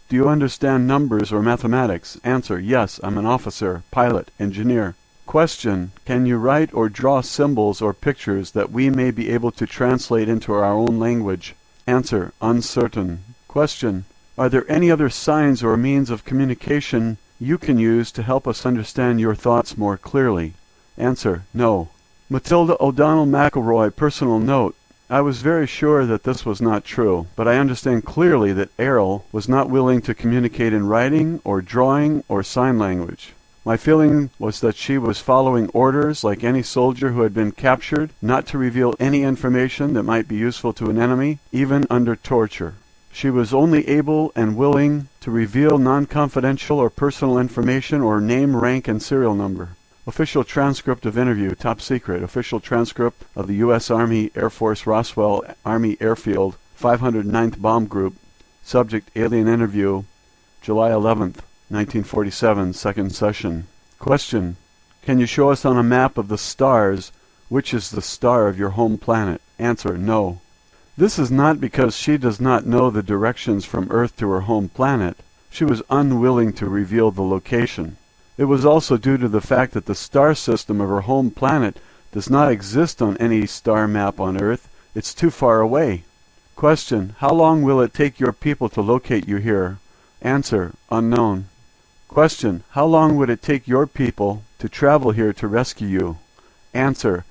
do you understand numbers or mathematics? Answer, yes, I'm an officer, pilot, engineer. Question, can you write or draw symbols or pictures that we may be able to translate into our own language? Answer, uncertain. Question, are there any other signs or means of communication you can use to help us understand your thoughts more clearly? Answer, no. Matilda O'Donnell McElroy, personal note. I was very sure that this was not true, but I understand clearly that Errol was not willing to communicate in writing or drawing or sign language. My feeling was that she was following orders like any soldier who had been captured, not to reveal any information that might be useful to an enemy, even under torture. She was only able and willing to reveal non-confidential or personal information or name, rank, and serial number. Official transcript of interview, top secret. Official transcript of the U.S. Army Air Force Roswell Army Airfield 509th Bomb Group. Subject, alien interview, July 11th, 1947, second session. Question, can you show us on a map of the stars which is the star of your home planet? Answer, no. This is not because she does not know the directions from Earth to her home planet. She was unwilling to reveal the location. It was also due to the fact that the star system of her home planet does not exist on any star map on Earth. It's too far away. Question, how long will it take your people to locate you here? Answer, unknown. Question, how long would it take your people to travel here to rescue you? Answer,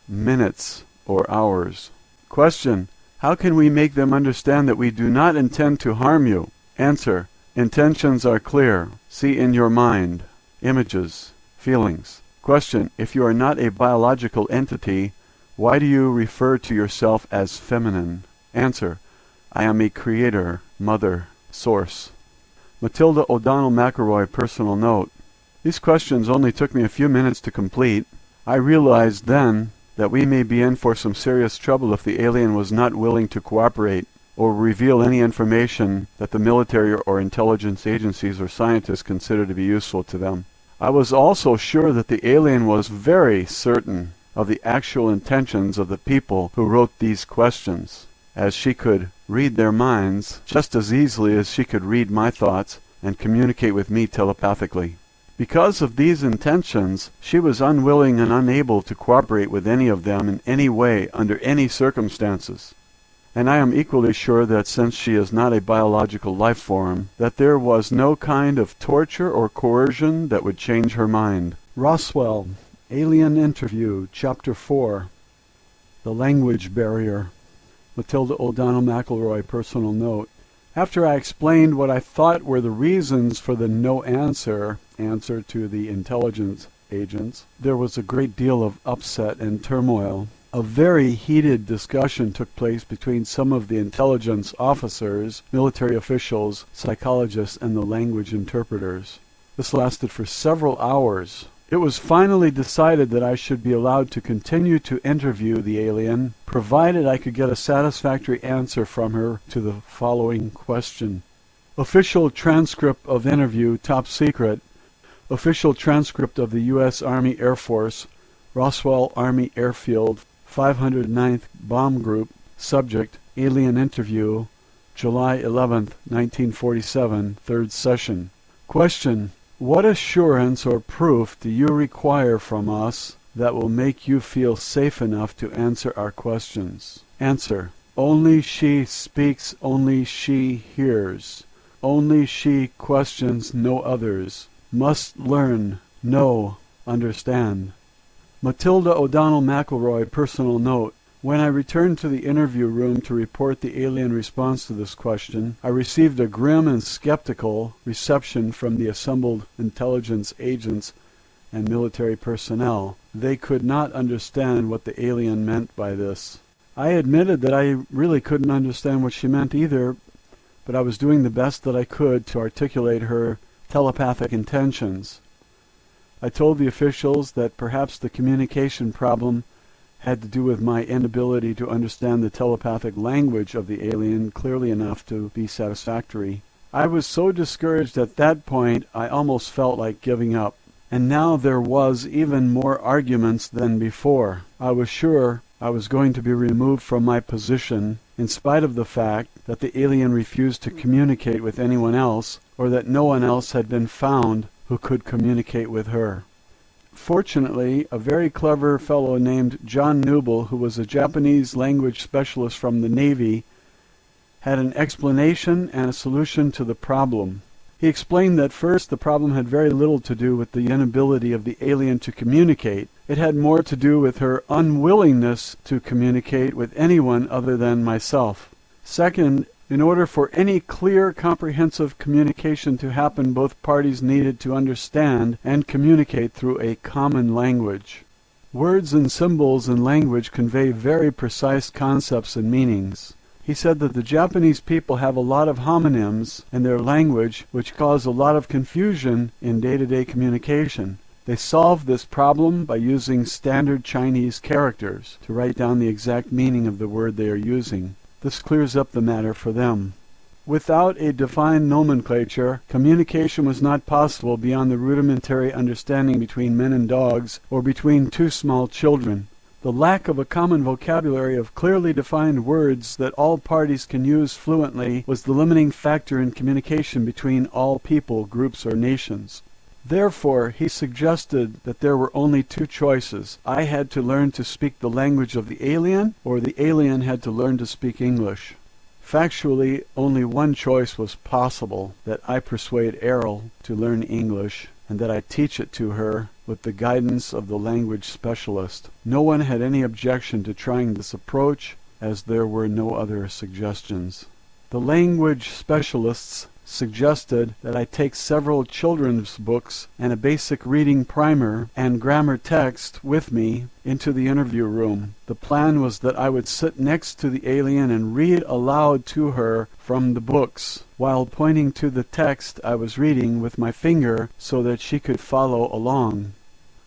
minutes or hours. Question, how can we make them understand that we do not intend to harm you? Answer, intentions are clear. See in your mind. Images, feelings. Question, if you are not a biological entity, why do you refer to yourself as feminine? Answer, I am a creator, mother, source. Matilda O'Donnell McElroy, personal note. These questions only took me a few minutes to complete. I realized then that we may be in for some serious trouble if the alien was not willing to cooperate or reveal any information that the military or intelligence agencies or scientists consider to be useful to them. I was also sure that the alien was very certain of the actual intentions of the people who wrote these questions, as she could read their minds just as easily as she could read my thoughts and communicate with me telepathically. Because of these intentions, she was unwilling and unable to cooperate with any of them in any way under any circumstances. And I am equally sure that since she is not a biological life form, that there was no kind of torture or coercion that would change her mind. Roswell, Alien Interview, Chapter 4. The Language Barrier. Matilda O'Donnell McElroy, personal note. After I explained what I thought were the reasons for the no answer to the intelligence agents. There was a great deal of upset and turmoil. A very heated discussion took place between some of the intelligence officers, military officials, psychologists, and the language interpreters. This lasted for several hours. It was finally decided that I should be allowed to continue to interview the alien, provided I could get a satisfactory answer from her to the following question. Official transcript of interview, top secret. Official transcript of the U.S. Army Air Force, Roswell Army Airfield, 509th Bomb Group. Subject, alien interview, July 11th, 1947, third session. Question. What assurance or proof do you require from us that will make you feel safe enough to answer our questions? Answer. Only she speaks, only she hears. Only she questions, no others. Must learn, know, understand. Matilda O'Donnell McElroy, personal note. When I returned to the interview room to report the alien response to this question, I received a grim and skeptical reception from the assembled intelligence agents and military personnel. They could not understand what the alien meant by this. I admitted that I really couldn't understand what she meant either, but I was doing the best that I could to articulate her telepathic intentions. I told the officials that perhaps the communication problem had to do with my inability to understand the telepathic language of the alien clearly enough to be satisfactory. I was so discouraged at that point I almost felt like giving up. And now there was even more arguments than before. I was sure I was going to be removed from my position in spite of the fact that the alien refused to communicate with anyone else, or that no one else had been found who could communicate with her. Fortunately, a very clever fellow named John Newble, who was a Japanese language specialist from the Navy, had an explanation and a solution to the problem. He explained that first, the problem had very little to do with the inability of the alien to communicate. It had more to do with her unwillingness to communicate with anyone other than myself. Second, in order for any clear, comprehensive communication to happen, both parties needed to understand and communicate through a common language. Words and symbols in language convey very precise concepts and meanings. He said that the Japanese people have a lot of homonyms in their language which cause a lot of confusion in day-to-day communication. They solve this problem by using standard Chinese characters to write down the exact meaning of the word they are using. This clears up the matter for them. Without a defined nomenclature, communication was not possible beyond the rudimentary understanding between men and dogs or between two small children. The lack of a common vocabulary of clearly defined words that all parties can use fluently was the limiting factor in communication between all people, groups, or nations. Therefore, he suggested that there were only two choices. I had to learn to speak the language of the alien, or the alien had to learn to speak English. Factually, only one choice was possible, that I persuade Errol to learn English, and that I teach it to her with the guidance of the language specialist. No one had any objection to trying this approach, as there were no other suggestions. The language specialists suggested that I take several children's books and a basic reading primer and grammar text with me into the interview room. The plan was that I would sit next to the alien and read aloud to her from the books, while pointing to the text I was reading with my finger so that she could follow along.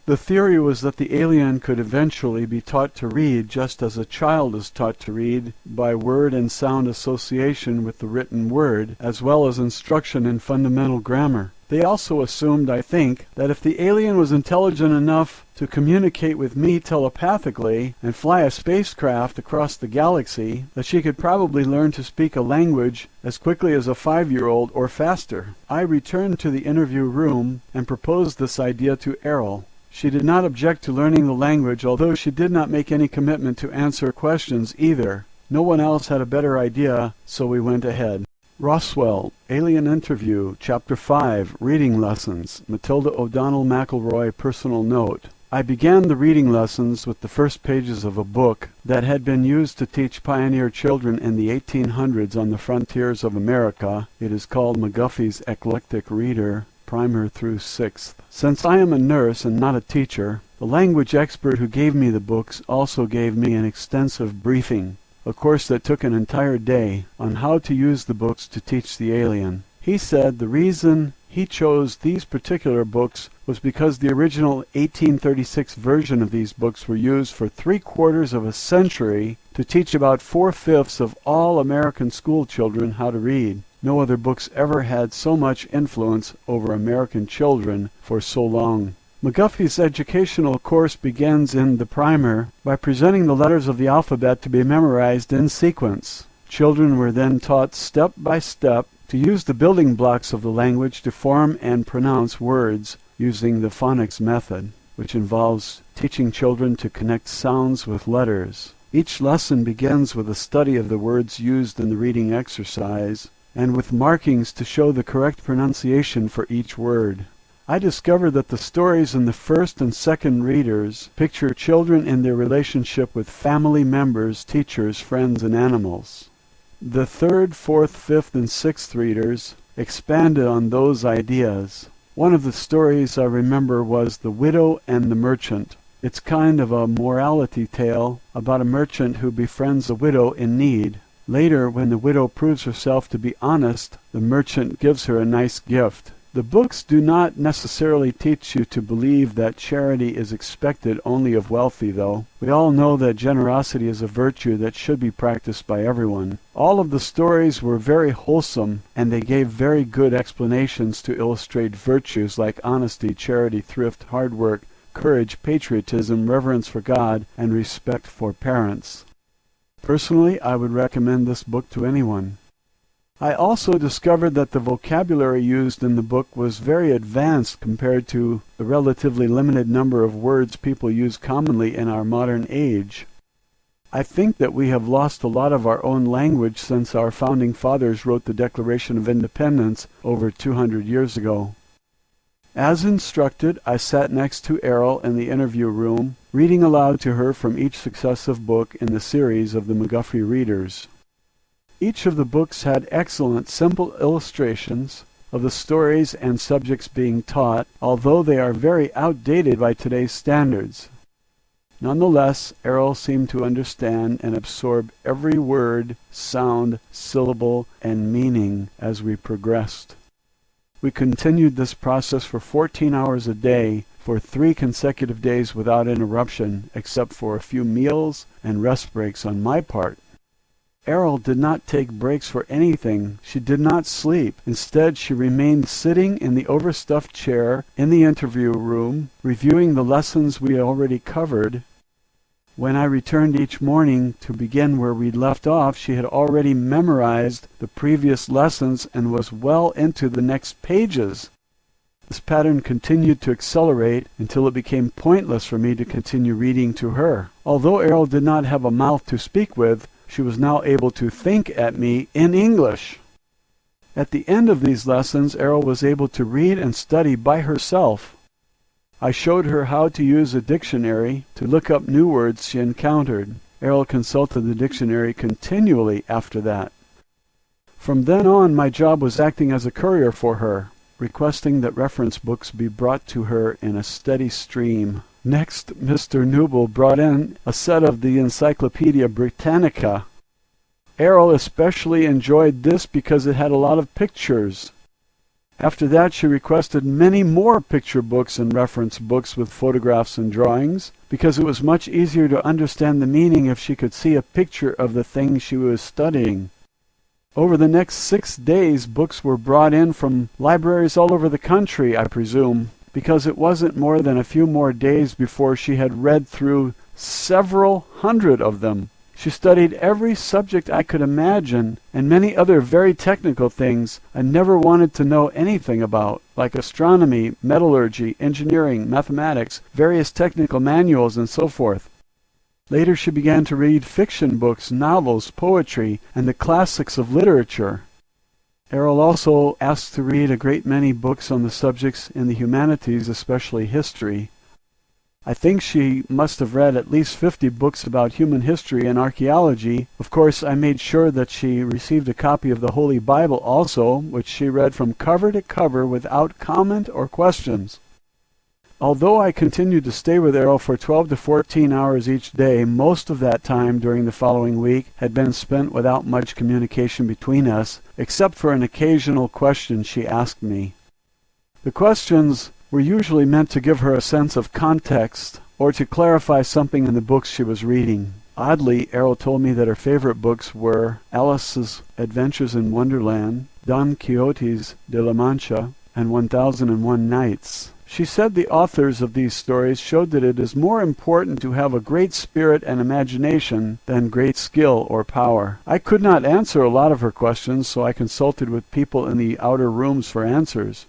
The theory was that the alien could eventually be taught to read just as a child is taught to read, by word and sound association with the written word, as well as instruction in fundamental grammar. They also assumed, I think, that if the alien was intelligent enough to communicate with me telepathically and fly a spacecraft across the galaxy, that she could probably learn to speak a language as quickly as a 5-year-old or faster. I returned to the interview room and proposed this idea to Errol. She did not object to learning the language, although she did not make any commitment to answer questions either. No one else had a better idea, so we went ahead. Roswell, Alien Interview, Chapter 5, Reading Lessons, Matilda O'Donnell McElroy, Personal Note. I began the reading lessons with the first pages of a book that had been used to teach pioneer children in the 1800s on the frontiers of America. It is called McGuffey's Eclectic Reader. primer through 6th. Since I am a nurse and not a teacher, the language expert who gave me the books also gave me an extensive briefing, a course that took an entire day, on how to use the books to teach the alien. He said the reason he chose these particular books was because the original 1836 version of these books were used for 3/4 of a century to teach about 4/5 of all American school children how to read. No other books ever had so much influence over American children for so long. McGuffey's educational course begins in the primer by presenting the letters of the alphabet to be memorized in sequence. Children were then taught step by step to use the building blocks of the language to form and pronounce words using the phonics method, which involves teaching children to connect sounds with letters. Each lesson begins with a study of the words used in the reading exercise and with markings to show the correct pronunciation for each word. I discovered that the stories in the first and second readers picture children in their relationship with family members, teachers, friends, and animals. The third, fourth, fifth, and sixth readers expanded on those ideas. One of the stories I remember was The Widow and the Merchant. It's kind of a morality tale about a merchant who befriends a widow in need. Later, when the widow proves herself to be honest, the merchant gives her a nice gift. The books do not necessarily teach you to believe that charity is expected only of wealthy, though. We all know that generosity is a virtue that should be practiced by everyone. All of the stories were very wholesome, and they gave very good explanations to illustrate virtues like honesty, charity, thrift, hard work, courage, patriotism, reverence for God, and respect for parents. Personally, I would recommend this book to anyone. I also discovered that the vocabulary used in the book was very advanced compared to the relatively limited number of words people use commonly in our modern age. I think that we have lost a lot of our own language since our founding fathers wrote the Declaration of Independence over 200 years ago. As instructed, I sat next to Errol in the interview room, reading aloud to her from each successive book in the series of the McGuffey Readers. Each of the books had excellent, simple illustrations of the stories and subjects being taught, although they are very outdated by today's standards. Nonetheless, Errol seemed to understand and absorb every word, sound, syllable, and meaning as we progressed. We continued this process for 14 hours a day for 3 consecutive days without interruption, except for a few meals and rest breaks on my part. Errol did not take breaks for anything. She did not sleep. Instead, she remained sitting in the overstuffed chair in the interview room, reviewing the lessons we already covered. When I returned each morning to begin where we'd left off, she had already memorized the previous lessons and was well into the next pages. This pattern continued to accelerate until it became pointless for me to continue reading to her. Although Errol did not have a mouth to speak with, she was now able to think at me in English. At the end of these lessons, Errol was able to read and study by herself. I showed her how to use a dictionary to look up new words she encountered. Errol consulted the dictionary continually after that. From then on, my job was acting as a courier for her, requesting that reference books be brought to her in a steady stream. Next, Mr. Newble brought in a set of the Encyclopedia Britannica. Errol especially enjoyed this because it had a lot of pictures. After that, she requested many more picture books and reference books with photographs and drawings, because it was much easier to understand the meaning if she could see a picture of the thing she was studying. Over the next 6 days, books were brought in from libraries all over the country, I presume, because it wasn't more than a few more days before she had read through several hundred of them. She studied every subject I could imagine, and many other very technical things I never wanted to know anything about, like astronomy, metallurgy, engineering, mathematics, various technical manuals, and so forth. Later she began to read fiction books, novels, poetry, and the classics of literature. Errol also asked to read a great many books on the subjects in the humanities, especially history. I think she must have read at least 50 books about human history and archaeology. Of course, I made sure that she received a copy of the Holy Bible also, which she read from cover to cover without comment or questions. Although I continued to stay with Errol for 12 to 14 hours each day, most of that time during the following week had been spent without much communication between us, except for an occasional question she asked me. The questions were usually meant to give her a sense of context or to clarify something in the books she was reading. Oddly, Errol told me that her favorite books were Alice's Adventures in Wonderland, Don Quixote's de la Mancha, and 1001 Nights. She said the authors of these stories showed that it is more important to have a great spirit and imagination than great skill or power. I could not answer a lot of her questions, so I consulted with people in the outer rooms for answers.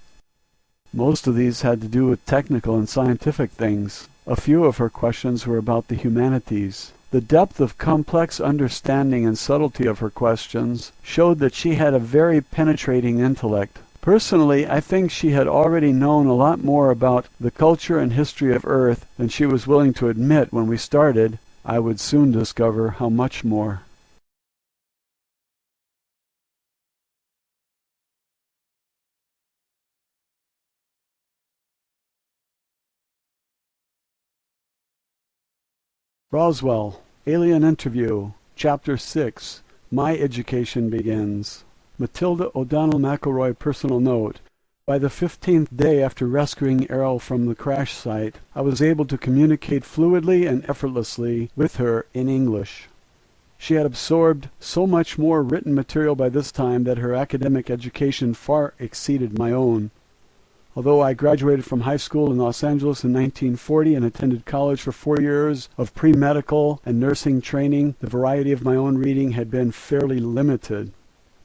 Most of these had to do with technical and scientific things. A few of her questions were about the humanities. The depth of complex understanding and subtlety of her questions showed that she had a very penetrating intellect. Personally, I think she had already known a lot more about the culture and history of Earth than she was willing to admit when we started. I would soon discover how much more. Roswell, Alien Interview, Chapter 6, My Education Begins. Matilda O'Donnell McElroy personal note. By the 15th day after rescuing Errol from the crash site, I was able to communicate fluidly and effortlessly with her in English. She had absorbed so much more written material by this time that her academic education far exceeded my own. Although I graduated from high school in Los Angeles in 1940 and attended college for 4 years of pre-medical and nursing training, the variety of my own reading had been fairly limited.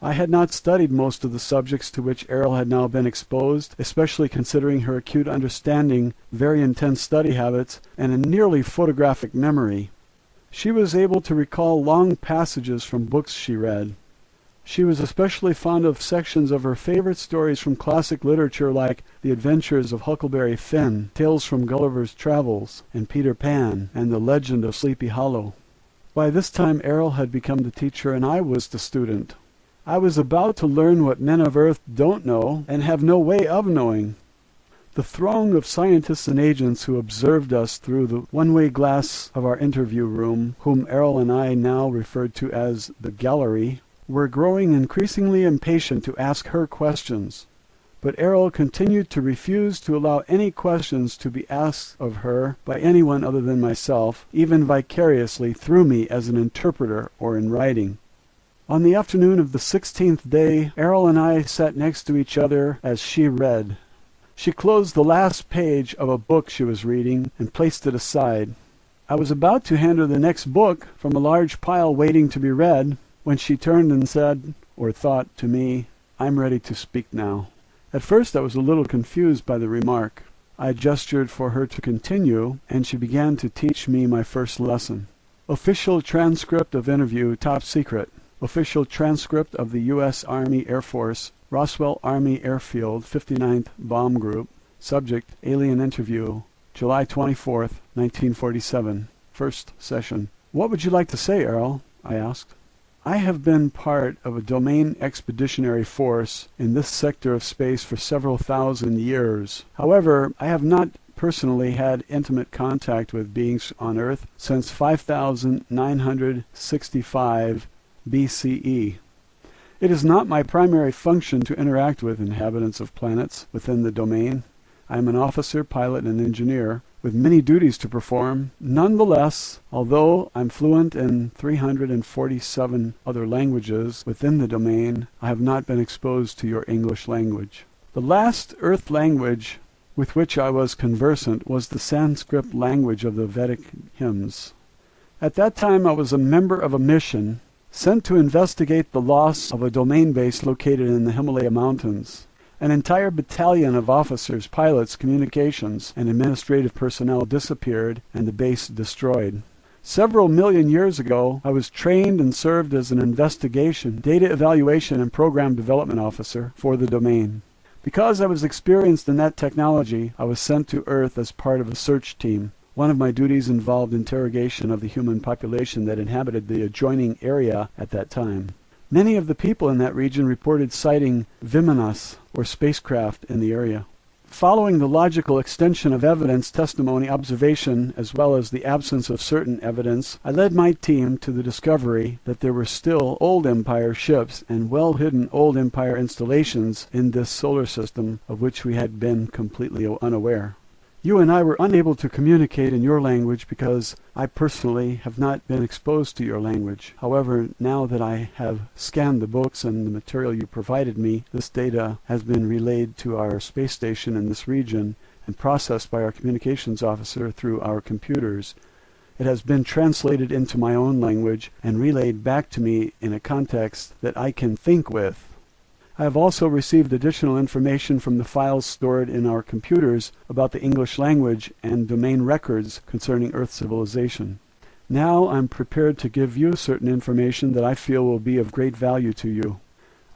I had not studied most of the subjects to which Errol had now been exposed, especially considering her acute understanding, very intense study habits, and a nearly photographic memory. She was able to recall long passages from books she read. She was especially fond of sections of her favorite stories from classic literature like The Adventures of Huckleberry Finn, Tales from Gulliver's Travels, and Peter Pan, and The Legend of Sleepy Hollow. By this time Errol had become the teacher and I was the student. I was about to learn what men of Earth don't know and have no way of knowing. The throng of scientists and agents who observed us through the one-way glass of our interview room, whom Errol and I now referred to as the gallery, were growing increasingly impatient to ask her questions. But Errol continued to refuse to allow any questions to be asked of her by anyone other than myself, even vicariously through me as an interpreter or in writing. On the afternoon of the 16th day, Errol and I sat next to each other as she read. She closed the last page of a book she was reading and placed it aside. I was about to hand her the next book from a large pile waiting to be read, when she turned and said, or thought to me, "I'm ready to speak now." At first I was a little confused by the remark. I gestured for her to continue, and she began to teach me my first lesson. Official transcript of interview, top secret. Official transcript of the U.S. Army Air Force, Roswell Army Airfield, 59th Bomb Group. Subject, alien interview, July 24th, 1947. First session. "What would you like to say, Errol?" I asked. "I have been part of a domain expeditionary force in this sector of space for several thousand years. However, I have not personally had intimate contact with beings on Earth since 5965 BCE. It is not my primary function to interact with inhabitants of planets within the domain. I am an officer, pilot, and engineer, with many duties to perform. Nonetheless, although I'm fluent in 347 other languages within the domain, I have not been exposed to your English language. The last Earth language with which I was conversant was the Sanskrit language of the Vedic hymns. At that time I was a member of a mission sent to investigate the loss of a domain base located in the Himalaya Mountains. An entire battalion of officers, pilots, communications, and administrative personnel disappeared and the base destroyed. Several million years ago, I was trained and served as an investigation, data evaluation, and program development officer for the domain. Because I was experienced in that technology, I was sent to Earth as part of a search team. One of my duties involved interrogation of the human population that inhabited the adjoining area at that time. Many of the people in that region reported sighting Vimanas, or spacecraft, in the area. Following the logical extension of evidence, testimony, observation, as well as the absence of certain evidence, I led my team to the discovery that there were still old Empire ships and well-hidden old Empire installations in this solar system of which we had been completely unaware. You and I were unable to communicate in your language because I personally have not been exposed to your language. However, now that I have scanned the books and the material you provided me, this data has been relayed to our space station in this region and processed by our communications officer through our computers. It has been translated into my own language and relayed back to me in a context that I can think with. I have also received additional information from the files stored in our computers about the English language and domain records concerning Earth civilization. Now I'm prepared to give you certain information that I feel will be of great value to you.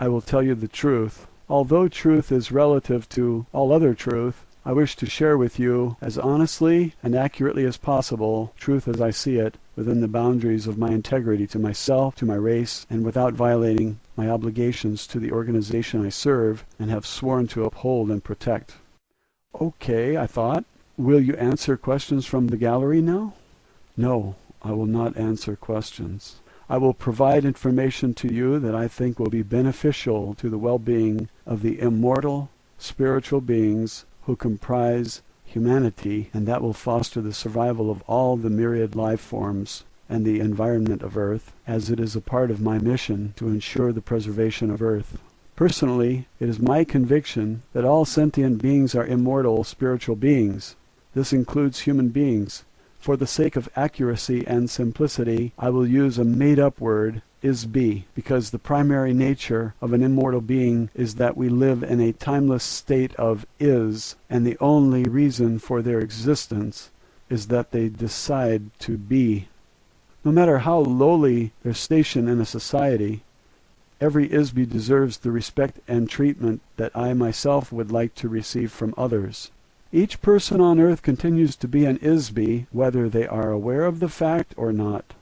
I will tell you the truth. Although truth is relative to all other truth, I wish to share with you, as honestly and accurately as possible, truth as I see it, within the boundaries of my integrity to myself, to my race, and without violating my obligations to the organization I serve and have sworn to uphold and protect. Okay, I thought. Will you answer questions from the gallery now? No, I will not answer questions. I will provide information to you that I think will be beneficial to the well-being of the immortal spiritual beings who comprise humanity, and that will foster the survival of all the myriad life forms and the environment of Earth, as it is a part of my mission to ensure the preservation of Earth. Personally, it is my conviction that all sentient beings are immortal spiritual beings. This includes human beings. For the sake of accuracy and simplicity, I will use a made-up word, is-be, because the primary nature of an immortal being is that we live in a timeless state of is, and the only reason for their existence is that they decide to be. No matter how lowly their station in a society, every is-be deserves the respect and treatment that I myself would like to receive from others. Each person on Earth continues to be an is-be, whether they are aware of the fact or not.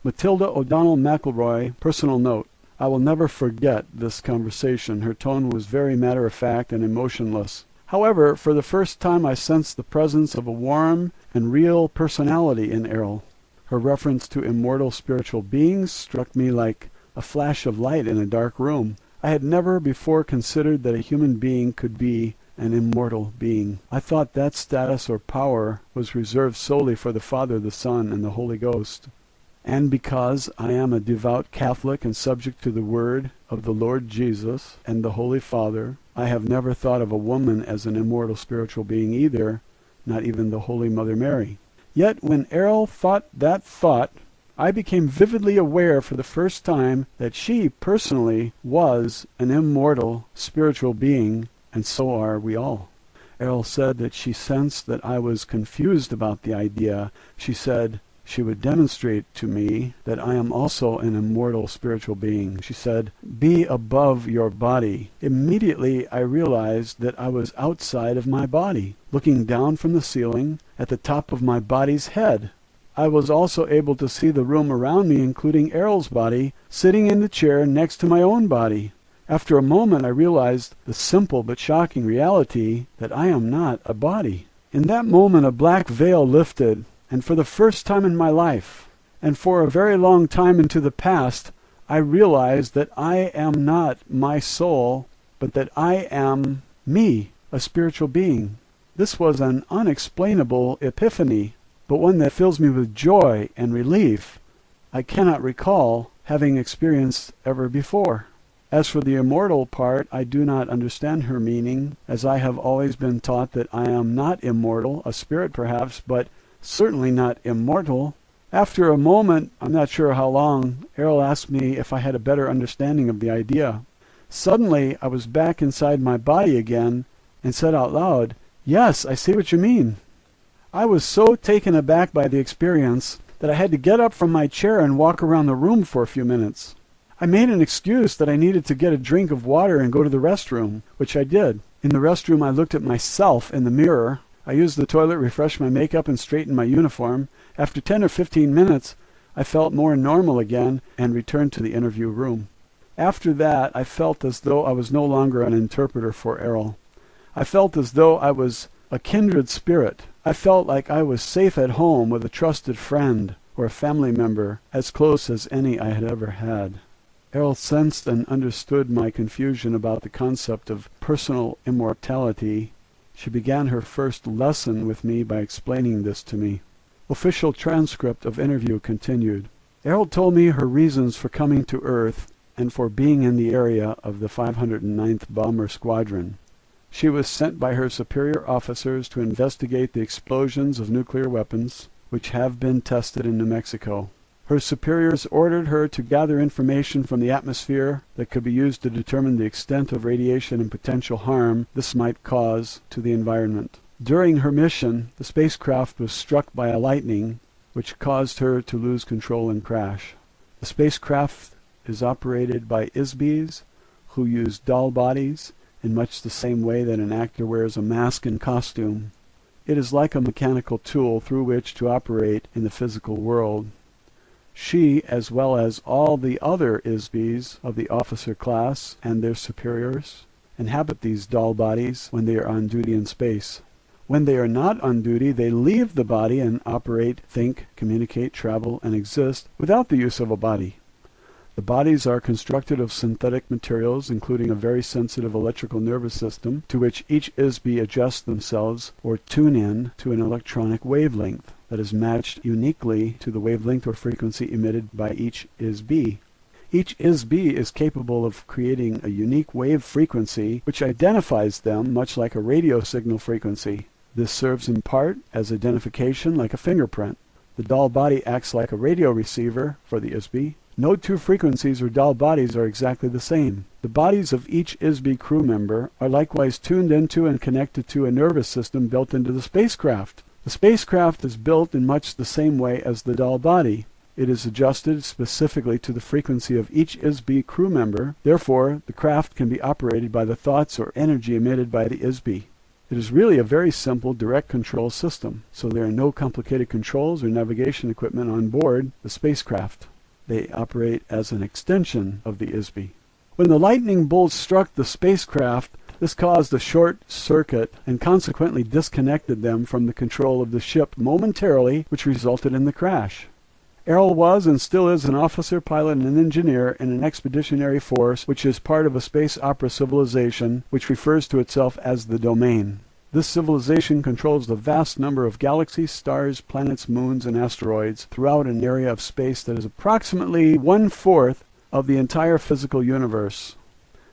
Matilda O'Donnell McElroy, personal note. I will never forget this conversation. Her tone was very matter-of-fact and emotionless. However, for the first time I sensed the presence of a warm and real personality in Errol. Her reference to immortal spiritual beings struck me like a flash of light in a dark room. I had never before considered that a human being could be an immortal being. I thought that status or power was reserved solely for the Father, the Son, and the Holy Ghost. And because I am a devout Catholic and subject to the word of the Lord Jesus and the Holy Father, I have never thought of a woman as an immortal spiritual being either, not even the Holy Mother Mary. Yet when Errol thought that thought, I became vividly aware for the first time that she personally was an immortal spiritual being, and so are we all. Errol said that she sensed that I was confused about the idea. She said she would demonstrate to me that I am also an immortal spiritual being. She said, "Be above your body." Immediately I realized that I was outside of my body, looking down from the ceiling at the top of my body's head. I was also able to see the room around me, including Errol's body, sitting in the chair next to my own body. After a moment I realized the simple but shocking reality that I am not a body. In that moment a black veil lifted, and for the first time in my life, and for a very long time into the past, I realized that I am not my soul, but that I am me, a spiritual being. This was an unexplainable epiphany, but one that fills me with joy and relief I cannot recall having experienced ever before. As for the immortal part, I do not understand her meaning, as I have always been taught that I am not immortal, a spirit perhaps, but certainly not immortal. After a moment, I'm not sure how long, Errol asked me if I had a better understanding of the idea. Suddenly, I was back inside my body again and said out loud, "Yes, I see what you mean." I was so taken aback by the experience that I had to get up from my chair and walk around the room for a few minutes. I made an excuse that I needed to get a drink of water and go to the restroom, which I did. In the restroom, I looked at myself in the mirror. I used the toilet, refreshed my makeup, and straightened my uniform. After 10 or 15 minutes, I felt more normal again and returned to the interview room. After that, I felt as though I was no longer an interpreter for Errol. I felt as though I was a kindred spirit. I felt like I was safe at home with a trusted friend or a family member, as close as any I had ever had. Errol sensed and understood my confusion about the concept of personal immortality. She began her first lesson with me by explaining this to me. Official transcript of interview continued. Errol told me her reasons for coming to Earth and for being in the area of the 509th Bomber Squadron. She was sent by her superior officers to investigate the explosions of nuclear weapons, which have been tested in New Mexico. Her superiors ordered her to gather information from the atmosphere that could be used to determine the extent of radiation and potential harm this might cause to the environment. During her mission, the spacecraft was struck by a lightning, which caused her to lose control and crash. The spacecraft is operated by ISBs, who use doll bodies in much the same way that an actor wears a mask and costume. It is like a mechanical tool through which to operate in the physical world. She, as well as all the other ISBs of the officer class and their superiors, inhabit these doll bodies when they are on duty in space. When they are not on duty, they leave the body and operate, think, communicate, travel, and exist without the use of a body. The bodies are constructed of synthetic materials, including a very sensitive electrical nervous system, to which each ISB adjusts themselves or tune in to an electronic wavelength that is matched uniquely to the wavelength or frequency emitted by each ISB. Each ISB is capable of creating a unique wave frequency which identifies them much like a radio signal frequency. This serves in part as identification like a fingerprint. The doll body acts like a radio receiver for the ISB. No two frequencies or doll bodies are exactly the same. The bodies of each ISB crew member are likewise tuned into and connected to a nervous system built into the spacecraft. The spacecraft is built in much the same way as the doll body. It is adjusted specifically to the frequency of each ISB crew member. Therefore, the craft can be operated by the thoughts or energy emitted by the ISB. It is really a very simple direct control system, so there are no complicated controls or navigation equipment on board the spacecraft. They operate as an extension of the ISB. When the lightning bolt struck the spacecraft, this caused a short circuit and consequently disconnected them from the control of the ship momentarily, which resulted in the crash. Errol was and still is an officer, pilot, and engineer in an expeditionary force which is part of a space opera civilization which refers to itself as the Domain. This civilization controls the vast number of galaxies, stars, planets, moons, and asteroids throughout an area of space that is approximately 1/4 of the entire physical universe.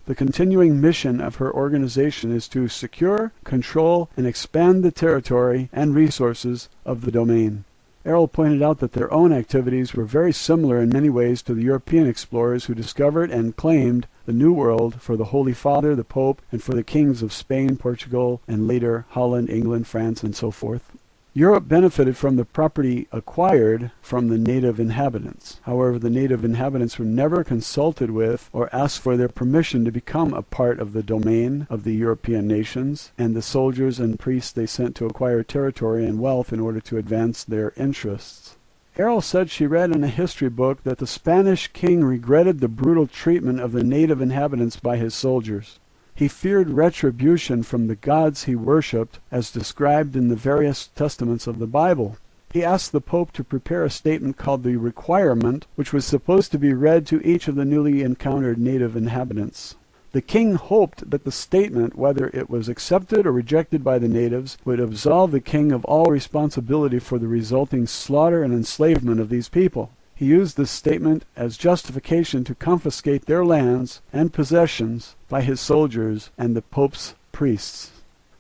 The continuing mission of her organization is to secure, control, and expand the territory and resources of the Domain. Errol pointed out that their own activities were very similar in many ways to the European explorers who discovered and claimed the New World for the Holy Father, the Pope, and for the kings of Spain, Portugal, and later Holland, England, France, and so forth. Europe benefited from the property acquired from the native inhabitants. However, the native inhabitants were never consulted with or asked for their permission to become a part of the domain of the European nations, and the soldiers and priests they sent to acquire territory and wealth in order to advance their interests. Errol said she read in a history book that the Spanish king regretted the brutal treatment of the native inhabitants by his soldiers. He feared retribution from the gods he worshipped, as described in the various testaments of the Bible. He asked the Pope to prepare a statement called the Requirement, which was supposed to be read to each of the newly encountered native inhabitants. The king hoped that the statement, whether it was accepted or rejected by the natives, would absolve the king of all responsibility for the resulting slaughter and enslavement of these people. He used this statement as justification to confiscate their lands and possessions by his soldiers and the Pope's priests.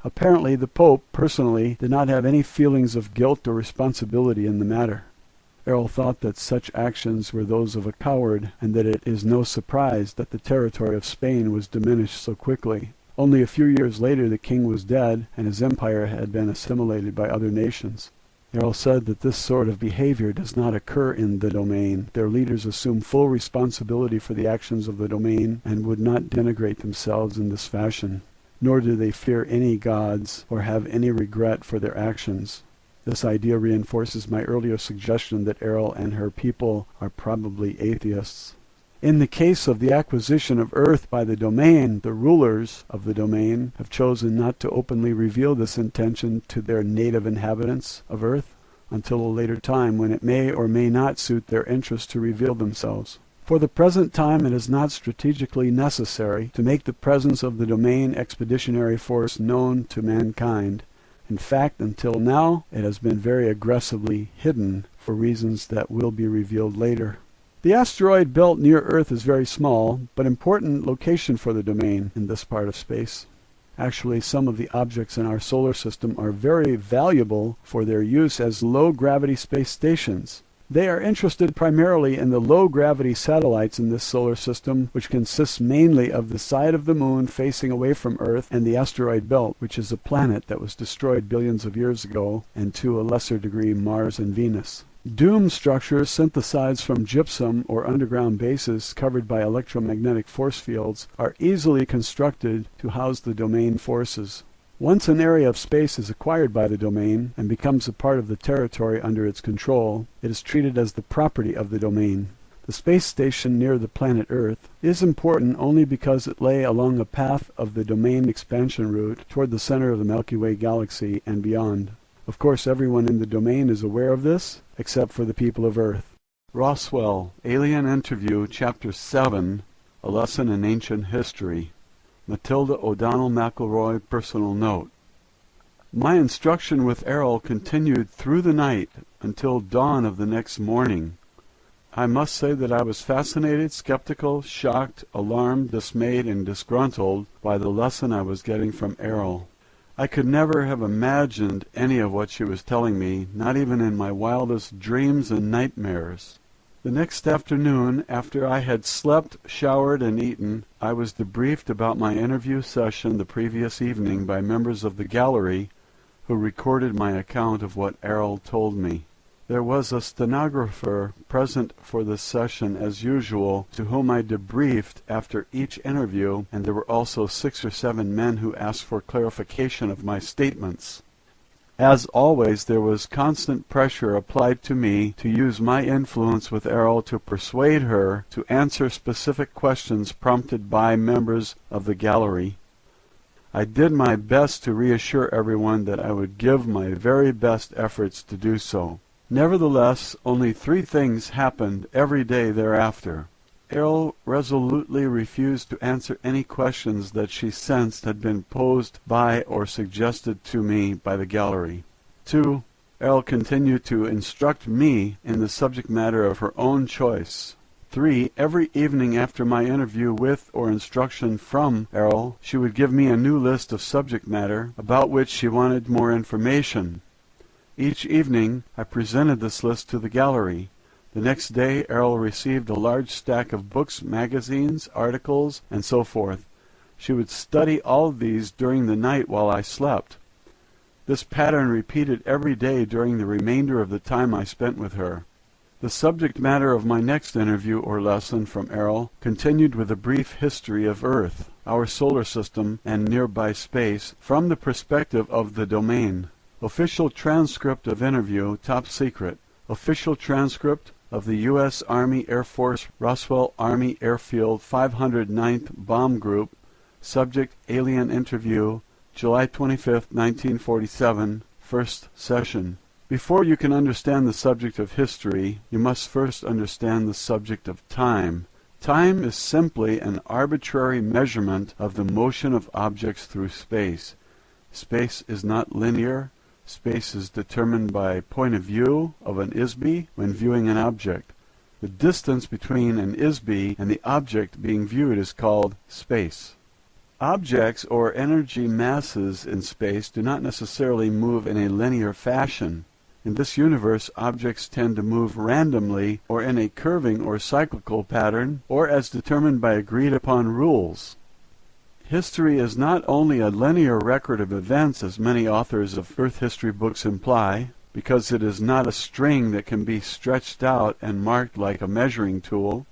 Apparently, the Pope, personally, did not have any feelings of guilt or responsibility in the matter. Errol thought that such actions were those of a coward, and that it is no surprise that the territory of Spain was diminished so quickly. Only a few years later the king was dead, and his empire had been assimilated by other nations. Errol said that this sort of behavior does not occur in the domain. Their leaders assume full responsibility for the actions of the domain and would not denigrate themselves in this fashion. nor do they fear any gods or have any regret for their actions. This idea reinforces my earlier suggestion that Errol and her people are probably atheists. In the case of the acquisition of Earth by the domain, the rulers of the domain have chosen not to openly reveal this intention to their native inhabitants of Earth until a later time when it may or may not suit their interest to reveal themselves. For the present time, it is not strategically necessary to make the presence of the domain expeditionary force known to mankind. In fact, until now, it has been very aggressively hidden for reasons that will be revealed later. The asteroid belt near Earth is very small, but important location for the domain in this part of space. Actually, some of the objects in our solar system are very valuable for their use as low-gravity space stations. They are interested primarily in the low-gravity satellites in this solar system, which consists mainly of the side of the moon facing away from Earth and the asteroid belt, which is a planet that was destroyed billions of years ago, and to a lesser degree Mars and Venus. Dome structures synthesized from gypsum or underground bases covered by electromagnetic force fields are easily constructed to house the domain forces. Once an area of space is acquired by the domain and becomes a part of the territory under its control, it is treated as the property of the domain. The space station near the planet Earth is important only because it lay along a path of the domain expansion route toward the center of the Milky Way galaxy and beyond. Of course, everyone in the domain is aware of this, except for the people of Earth. Roswell, Alien Interview, Chapter 7, A Lesson in Ancient History. Matilda O'Donnell McElroy, Personal Note. My instruction with Errol continued through the night until dawn of the next morning. I must say that I was fascinated, skeptical, shocked, alarmed, dismayed, and disgruntled by the lesson I was getting from Errol. I could never have imagined any of what she was telling me, not even in my wildest dreams and nightmares. The next afternoon, after I had slept, showered, and eaten, I was debriefed about my interview session the previous evening by members of the gallery who recorded my account of what Errol told me. There was a stenographer present for this session as usual, to whom I debriefed after each interview, and there were also 6 or 7 men who asked for clarification of my statements. As always, there was constant pressure applied to me to use my influence with Errol to persuade her to answer specific questions prompted by members of the gallery. I did my best to reassure everyone that I would give my very best efforts to do so. Nevertheless, only 3 things happened every day thereafter. Errol resolutely refused to answer any questions that she sensed had been posed by or suggested to me by the gallery. 2. Errol continued to instruct me in the subject matter of her own choice. 3. Every evening after my interview with or instruction from Errol, she would give me a new list of subject matter about which she wanted more information. Each evening I presented this list to the gallery. The next day Errol received a large stack of books, magazines, articles, and so forth. She would study all of these during the night while I slept. This pattern repeated every day during the remainder of the time I spent with her. The subject matter of my next interview or lesson from Errol continued with a brief history of Earth, our solar system, and nearby space from the perspective of the domain. Official transcript of interview, top secret. Official transcript of the U.S. Army Air Force Roswell Army Airfield 509th Bomb Group. Subject, alien interview, July 25, 1947, first session. Before you can understand the subject of history, you must first understand the subject of time. Time is simply an arbitrary measurement of the motion of objects through space. Space is not linear. Space is determined by point of view of an ISB when viewing an object. The distance between an ISB and the object being viewed is called space. Objects or energy masses in space do not necessarily move in a linear fashion. In this universe, objects tend to move randomly or in a curving or cyclical pattern, or as determined by agreed-upon rules. History is not only a linear record of events, as many authors of Earth history books imply, because it is not a string that can be stretched out and marked like a measuring tool.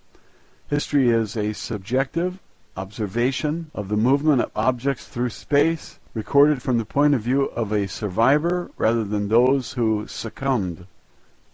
History is a subjective, observation of the movement of objects through space, recorded from the point of view of a survivor rather than those who succumbed.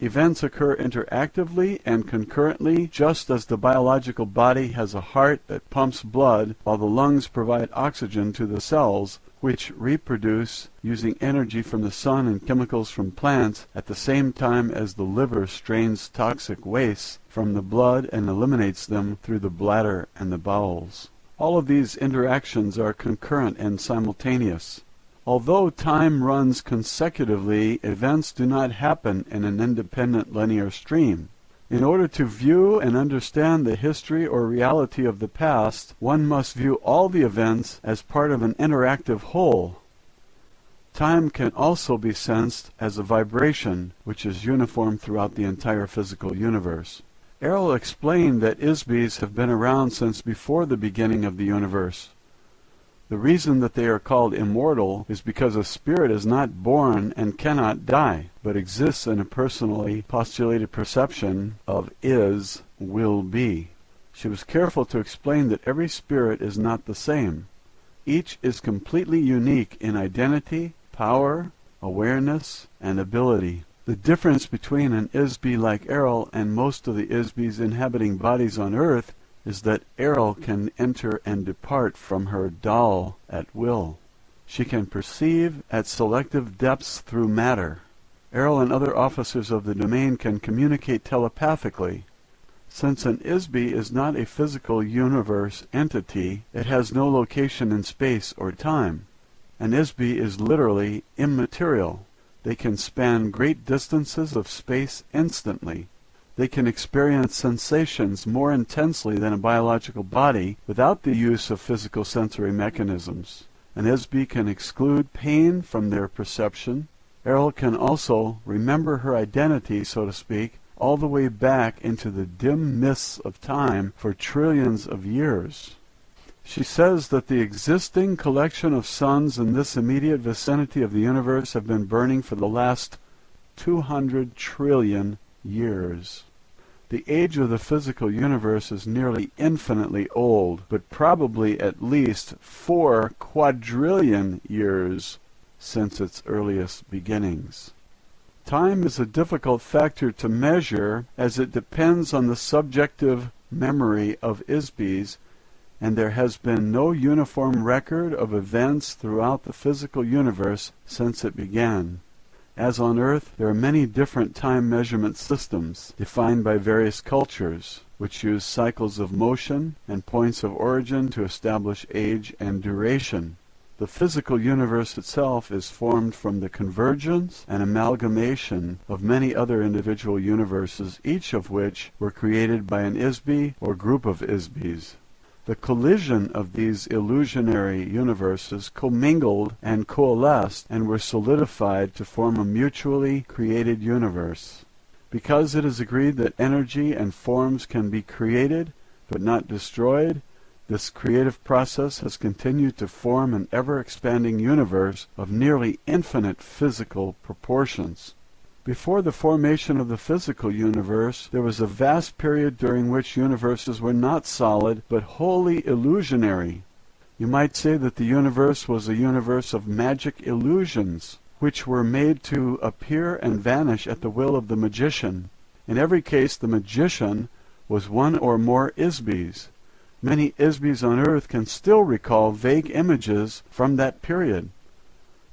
Events occur interactively and concurrently, just as the biological body has a heart that pumps blood while the lungs provide oxygen to the cells, which reproduce using energy from the sun and chemicals from plants at the same time as the liver strains toxic wastes from the blood and eliminates them through the bladder and the bowels. All of these interactions are concurrent and simultaneous. Although time runs consecutively, events do not happen in an independent linear stream. In order to view and understand the history or reality of the past, one must view all the events as part of an interactive whole. Time can also be sensed as a vibration, which is uniform throughout the entire physical universe. Errol explained that ISBs have been around since before the beginning of the universe. The reason that they are called immortal is because a spirit is not born and cannot die, but exists in a personally postulated perception of is, will be. She was careful to explain that every spirit is not the same. Each is completely unique in identity, power, awareness, and ability. The difference between an ISB like Errol and most of the ISBs inhabiting bodies on Earth is that Errol can enter and depart from her doll at will. She can perceive at selective depths through matter. Errol and other officers of the domain can communicate telepathically. Since an ISB is not a physical universe entity, it has no location in space or time. An ISB is literally immaterial. They can span great distances of space instantly. They can experience sensations more intensely than a biological body without the use of physical sensory mechanisms. An ISB can exclude pain from their perception. Errol can also remember her identity, so to speak, all the way back into the dim mists of time for trillions of years. She says that the existing collection of suns in this immediate vicinity of the universe have been burning for the last 200 trillion years. The age of the physical universe is nearly infinitely old, but probably at least 4 quadrillion years since its earliest beginnings. Time is a difficult factor to measure as it depends on the subjective memory of ISBs, and there has been no uniform record of events throughout the physical universe since it began. As on Earth, there are many different time measurement systems defined by various cultures, which use cycles of motion and points of origin to establish age and duration. The physical universe itself is formed from the convergence and amalgamation of many other individual universes, each of which were created by an ISB or group of ISBs. The collision of these illusionary universes commingled and coalesced and were solidified to form a mutually created universe. Because it is agreed that energy and forms can be created but not destroyed, this creative process has continued to form an ever-expanding universe of nearly infinite physical proportions. Before the formation of the physical universe, there was a vast period during which universes were not solid, but wholly illusionary. You might say that the universe was a universe of magic illusions, which were made to appear and vanish at the will of the magician. In every case, the magician was one or more ISBs. Many ISBs on Earth can still recall vague images from that period.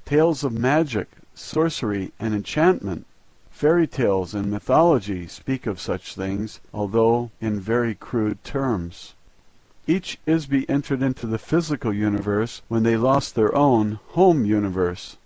Tales of magic, sorcery, and enchantment, fairy tales and mythology speak of such things, although in very crude terms. Each ISB entered into the physical universe when they lost their own home universe.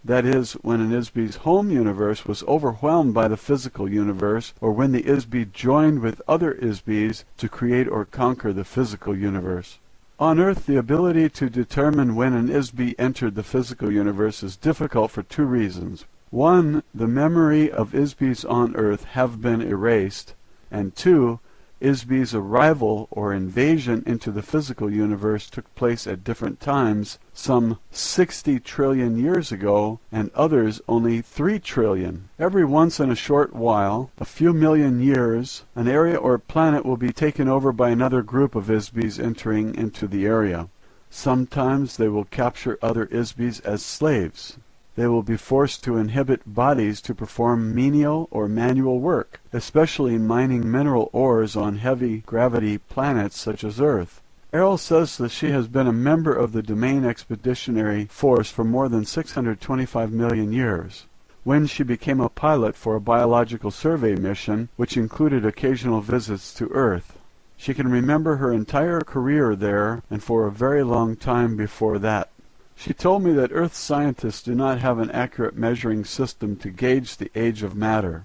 That is, when an ISB's home universe was overwhelmed by the physical universe, or when the ISB joined with other ISBs to create or conquer the physical universe. On Earth, the ability to determine when an ISB entered the physical universe is difficult for 2 reasons. 1, the memory of ISBs on Earth have been erased, and 2, ISB's arrival or invasion into the physical universe took place at different times, some 60 trillion years ago, and others only 3 trillion. Every once in a short while, a few million years, an area or planet will be taken over by another group of ISBs entering into the area. Sometimes they will capture other ISBs as slaves. They will be forced to inhabit bodies to perform menial or manual work, especially mining mineral ores on heavy gravity planets such as Earth. Errol says that she has been a member of the Domain Expeditionary Force for more than 625 million years. When she became a pilot for a biological survey mission, which included occasional visits to Earth. She can remember her entire career there and for a very long time before that. She told me that Earth scientists do not have an accurate measuring system to gauge the age of matter.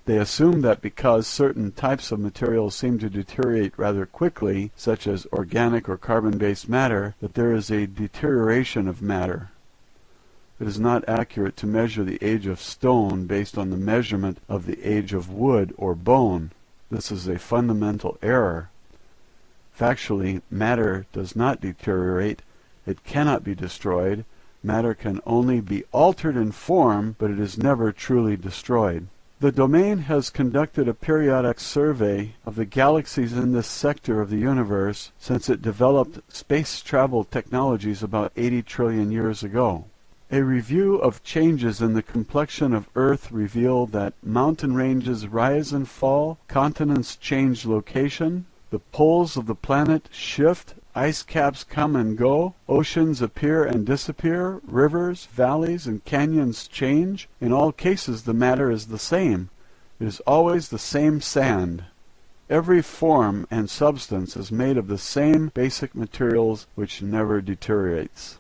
They assume that because certain types of materials seem to deteriorate rather quickly, such as organic or carbon-based matter, that there is a deterioration of matter. It is not accurate to measure the age of stone based on the measurement of the age of wood or bone. This is a fundamental error. Factually, matter does not deteriorate. It cannot be destroyed. Matter can only be altered in form, but it is never truly destroyed. The Domain has conducted a periodic survey of the galaxies in this sector of the universe since it developed space travel technologies about 80 trillion years ago. A review of changes in the complexion of Earth revealed that mountain ranges rise and fall, continents change location, the poles of the planet shift, ice caps come and go, oceans appear and disappear, rivers, valleys, and canyons change. In all cases the matter is the same. It is always the same sand. Every form and substance is made of the same basic materials which never deteriorates.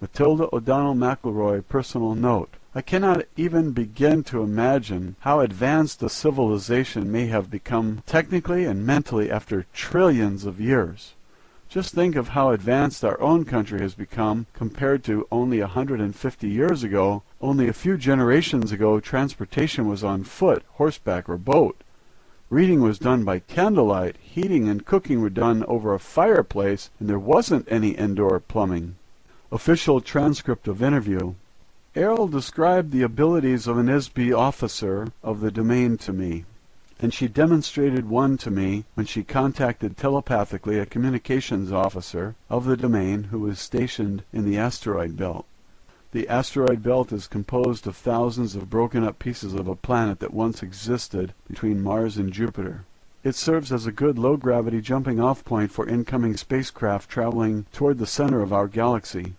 Matilda O'Donnell McElroy, personal note. I cannot even begin to imagine how advanced a civilization may have become technically and mentally after trillions of years. Just think of how advanced our own country has become compared to only 150 years ago. Only a few generations ago, transportation was on foot, horseback, or boat. Reading was done by candlelight. Heating and cooking were done over a fireplace, and there wasn't any indoor plumbing. Official transcript of interview. Errol described the abilities of an ISB officer of the Domain to me, and she demonstrated one to me when she contacted telepathically a communications officer of the Domain who was stationed in the asteroid belt. The asteroid belt is composed of thousands of broken-up pieces of a planet that once existed between Mars and Jupiter. It serves as a good low-gravity jumping-off point for incoming spacecraft traveling toward the center of our galaxy.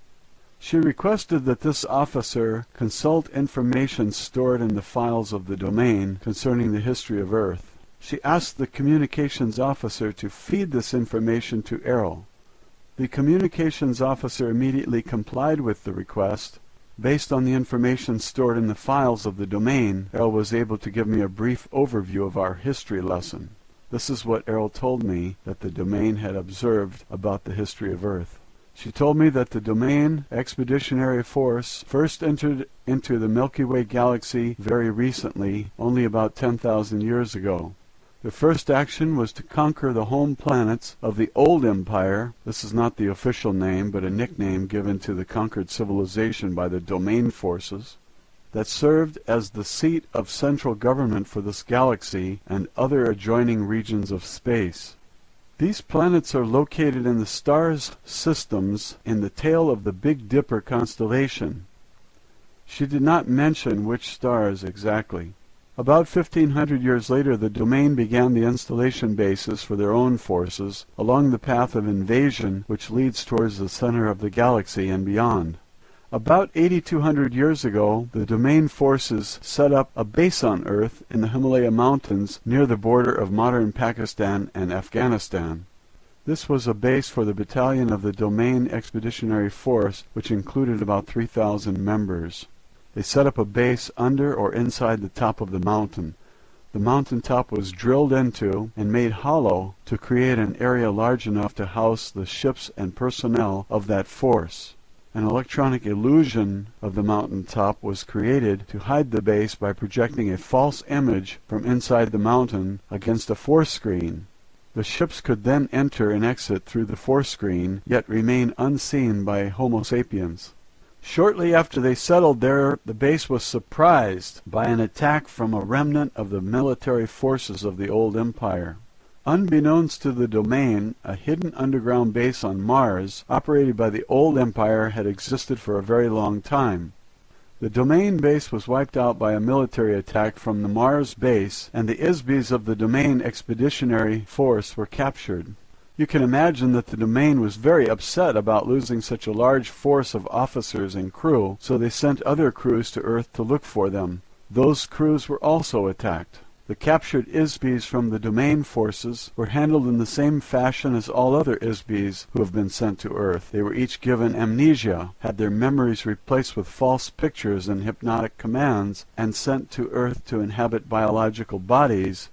She requested that this officer consult information stored in the files of the Domain concerning the history of Earth. She asked the communications officer to feed this information to Errol. The communications officer immediately complied with the request. Based on the information stored in the files of the Domain, Errol was able to give me a brief overview of our history lesson. This is what Errol told me that the Domain had observed about the history of Earth. She told me that the Domain Expeditionary Force first entered into the Milky Way galaxy very recently, only about 10,000 years ago. Their first action was to conquer the home planets of the Old Empire. This is not the official name, but a nickname given to the conquered civilization by the Domain forces, that served as the seat of central government for this galaxy and other adjoining regions of space. These planets are located in the stars systems in the tail of the Big Dipper constellation. She did not mention which stars exactly. About 1,500 years later, the Domain began the installation bases for their own forces along the path of invasion which leads towards the center of the galaxy and beyond. About 8,200 years ago, the Domain forces set up a base on Earth in the Himalaya Mountains near the border of modern Pakistan and Afghanistan. This was a base for the battalion of the Domain Expeditionary Force, which included about 3,000 members. They set up a base under or inside the top of the mountain. The mountain top was drilled into and made hollow to create an area large enough to house the ships and personnel of that force. An electronic illusion of the mountaintop was created to hide the base by projecting a false image from inside the mountain against a force screen. The ships could then enter and exit through the force screen, yet remain unseen by Homo sapiens. Shortly after they settled there, the base was surprised by an attack from a remnant of the military forces of the old empire. Unbeknownst to the domain, a hidden underground base on Mars, operated by the old empire, had existed for a very long time. The domain base was wiped out by a military attack from the Mars base, and the ISBs of the domain expeditionary force were captured. You can imagine that the domain was very upset about losing such a large force of officers and crew, so they sent other crews to Earth to look for them. Those crews were also attacked. The captured ISBs from the domain forces were handled in the same fashion as all other ISBs who have been sent to Earth. They were each given amnesia, had their memories replaced with false pictures and hypnotic commands, and sent to Earth to inhabit biological bodies.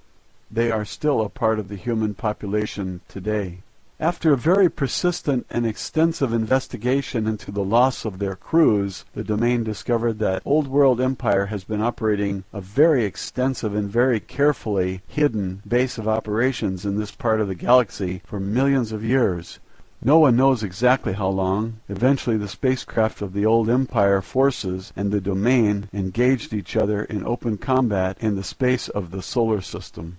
They are still a part of the human population today. After a very persistent and extensive investigation into the loss of their crews, the domain discovered that Old World Empire has been operating a very extensive and very carefully hidden base of operations in this part of the galaxy for millions of years. No one knows exactly how long. Eventually the spacecraft of the old empire forces and the domain engaged each other in open combat in the space of the solar system.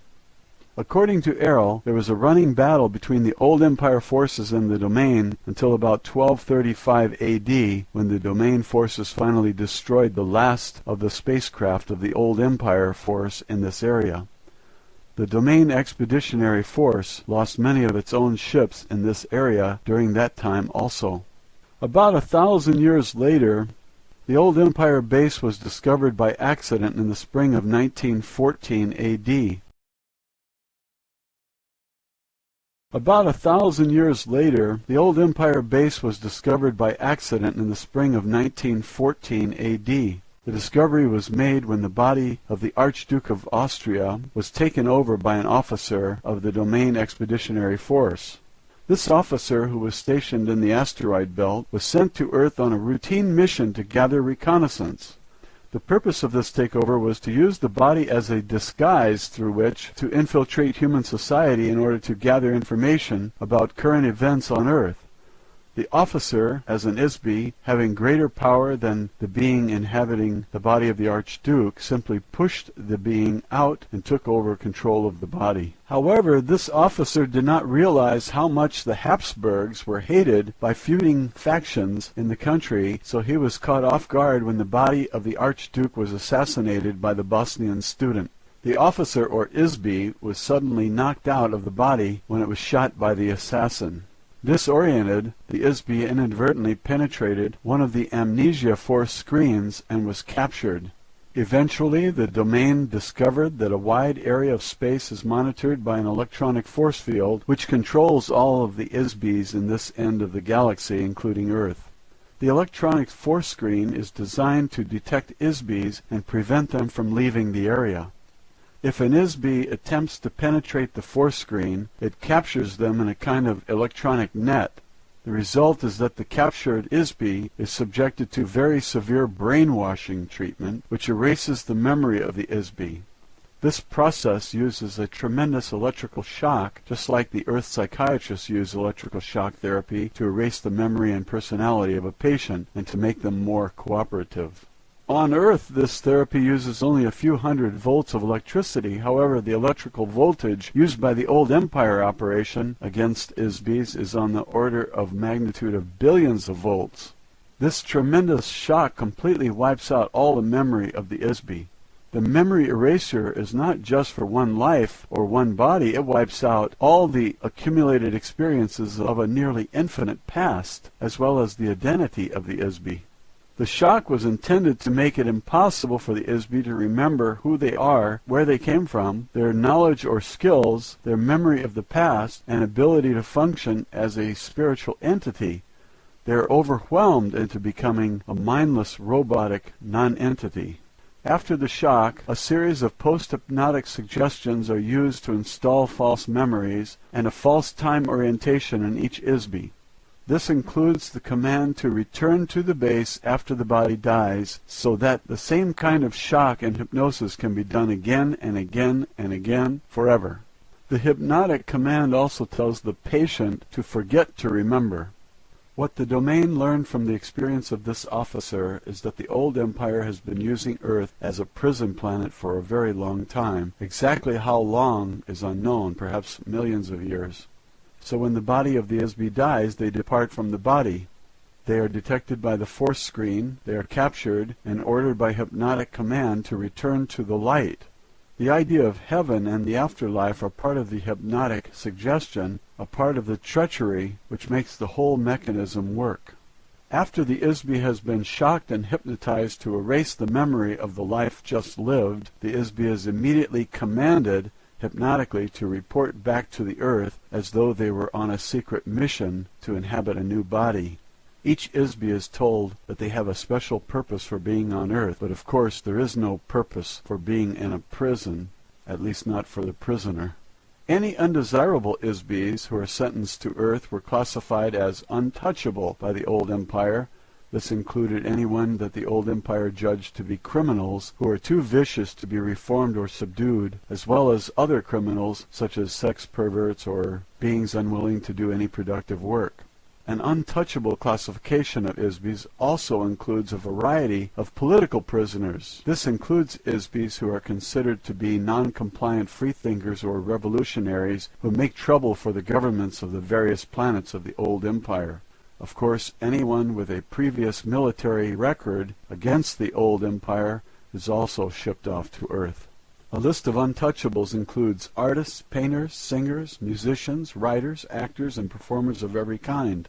According to Errol, there was a running battle between the old empire forces and the domain until about 1235 AD, when the domain forces finally destroyed the last of the spacecraft of the old empire force in this area. The domain expeditionary force lost many of its own ships in this area during that time also. About 1,000 years later, the old empire base was discovered by accident in the spring of 1914 AD. About 1,000 years later, the old empire base was discovered by accident in the spring of 1914 AD. The discovery was made when the body of the Archduke of Austria was taken over by an officer of the domain expeditionary force. This officer, who was stationed in the asteroid belt, was sent to Earth on a routine mission to gather reconnaissance. The purpose of this takeover was to use the body as a disguise through which to infiltrate human society in order to gather information about current events on Earth. The officer, as an ISB, having greater power than the being inhabiting the body of the Archduke, simply pushed the being out and took over control of the body. However, this officer did not realize how much the Habsburgs were hated by feuding factions in the country, so he was caught off guard when the body of the Archduke was assassinated by the Bosnian student. The officer, or ISB, was suddenly knocked out of the body when it was shot by the assassin. Disoriented, the ISB inadvertently penetrated one of the amnesia force screens and was captured. Eventually, the domain discovered that a wide area of space is monitored by an electronic force field which controls all of the ISBs in this end of the galaxy, including Earth. The electronic force screen is designed to detect ISBs and prevent them from leaving the area. If an ISB attempts to penetrate the force screen, it captures them in a kind of electronic net. The result is that the captured ISB is subjected to very severe brainwashing treatment, which erases the memory of the ISB. This process uses a tremendous electrical shock, just like the Earth psychiatrists use electrical shock therapy to erase the memory and personality of a patient and to make them more cooperative. On Earth, this therapy uses only a few hundred volts of electricity. However, the electrical voltage used by the old empire operation against ISBs is on the order of magnitude of billions of volts. This tremendous shock completely wipes out all the memory of the ISB. The memory erasure is not just for one life or one body. It wipes out all the accumulated experiences of a nearly infinite past, as well as the identity of the ISB. The shock was intended to make it impossible for the ISB to remember who they are, where they came from, their knowledge or skills, their memory of the past, and ability to function as a spiritual entity. They are overwhelmed into becoming a mindless, robotic non-entity. After the shock, a series of post-hypnotic suggestions are used to install false memories and a false time orientation in each ISB. This includes the command to return to the base after the body dies, so that the same kind of shock and hypnosis can be done again and again and again forever. The hypnotic command also tells the patient to forget to remember. What the domain learned from the experience of this officer is that the old empire has been using Earth as a prison planet for a very long time. Exactly how long is unknown, perhaps millions of years. So when the body of the ISB dies, they depart from the body. They are detected by the force screen, they are captured, and ordered by hypnotic command to return to the light. The idea of heaven and the afterlife are part of the hypnotic suggestion, a part of the treachery which makes the whole mechanism work. After the ISB has been shocked and hypnotized to erase the memory of the life just lived, the ISB is immediately commanded hypnotically to report back to the Earth as though they were on a secret mission to inhabit a new body. Each ISB is told that they have a special purpose for being on Earth, but of course there is no purpose for being in a prison, at least not for the prisoner. Any undesirable ISBs who are sentenced to Earth were classified as untouchable by the old empire. This included anyone that the old empire judged to be criminals who are too vicious to be reformed or subdued, as well as other criminals such as sex perverts or beings unwilling to do any productive work. An untouchable classification of ISBs also includes a variety of political prisoners. This includes ISBs who are considered to be non-compliant freethinkers or revolutionaries who make trouble for the governments of the various planets of the old empire. Of course, anyone with a previous military record against the old empire is also shipped off to Earth. A list of untouchables includes artists, painters, singers, musicians, writers, actors, and performers of every kind.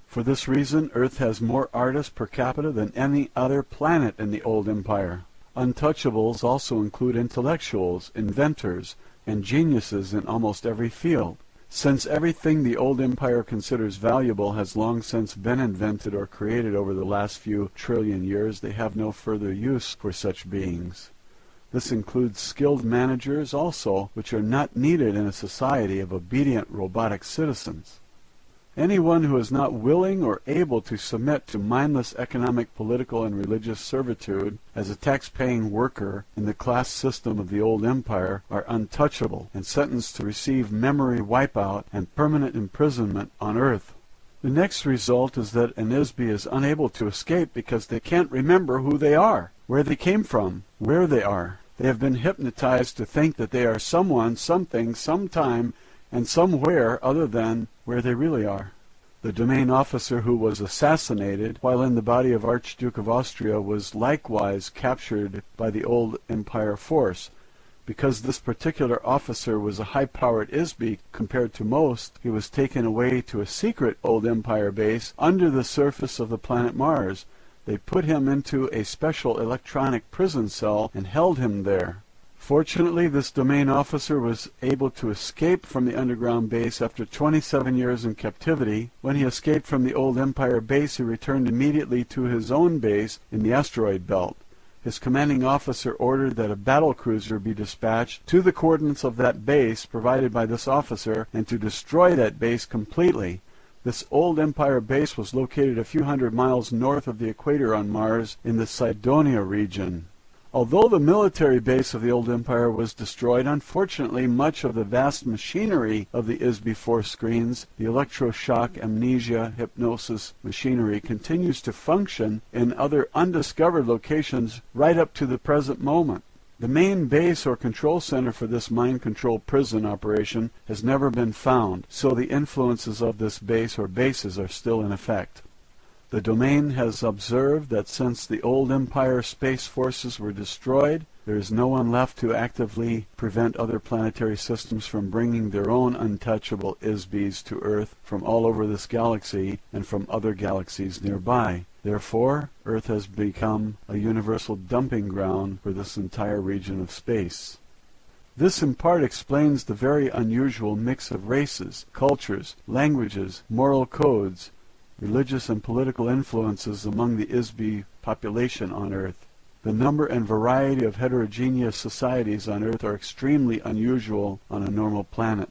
For this reason, Earth has more artists per capita than any other planet in the old empire. Untouchables also include intellectuals, inventors, and geniuses in almost every field. Since everything the old empire considers valuable has long since been invented or created over the last few trillion years, they have no further use for such beings. This includes skilled managers also, which are not needed in a society of obedient robotic citizens. Anyone who is not willing or able to submit to mindless economic, political, and religious servitude as a tax-paying worker in the class system of the old empire are untouchable and sentenced to receive memory wipeout and permanent imprisonment on Earth. The next result is that an ISB is unable to escape because they can't remember who they are, where they came from, where they are. They have been hypnotized to think that they are someone, something, sometime, and somewhere other than where they really are. The domain officer who was assassinated while in the body of Archduke of Austria was likewise captured by the old empire force. Because this particular officer was a high-powered ISB compared to most, he was taken away to a secret old empire base under the surface of the planet Mars. They put him into a special electronic prison cell and held him there. Fortunately, this domain officer was able to escape from the underground base after 27 years in captivity. When he escaped from the old empire base, he returned immediately to his own base in the asteroid belt. His commanding officer ordered that a battle cruiser be dispatched to the coordinates of that base provided by this officer and to destroy that base completely. This old empire base was located a few hundred miles north of the equator on Mars in the Cydonia region. Although the military base of the old empire was destroyed, unfortunately much of the vast machinery of the ISB force screens, the electroshock, amnesia, hypnosis machinery, continues to function in other undiscovered locations right up to the present moment. The main base or control center for this mind-control prison operation has never been found, so the influences of this base or bases are still in effect. The domain has observed that since the old empire space forces were destroyed, there is no one left to actively prevent other planetary systems from bringing their own untouchable ISBs to Earth from all over this galaxy and from other galaxies nearby. Therefore, Earth has become a universal dumping ground for this entire region of space. This in part explains the very unusual mix of races, cultures, languages, moral codes, religious and political influences among the ISB population on Earth. The number and variety of heterogeneous societies on Earth are extremely unusual on a normal planet.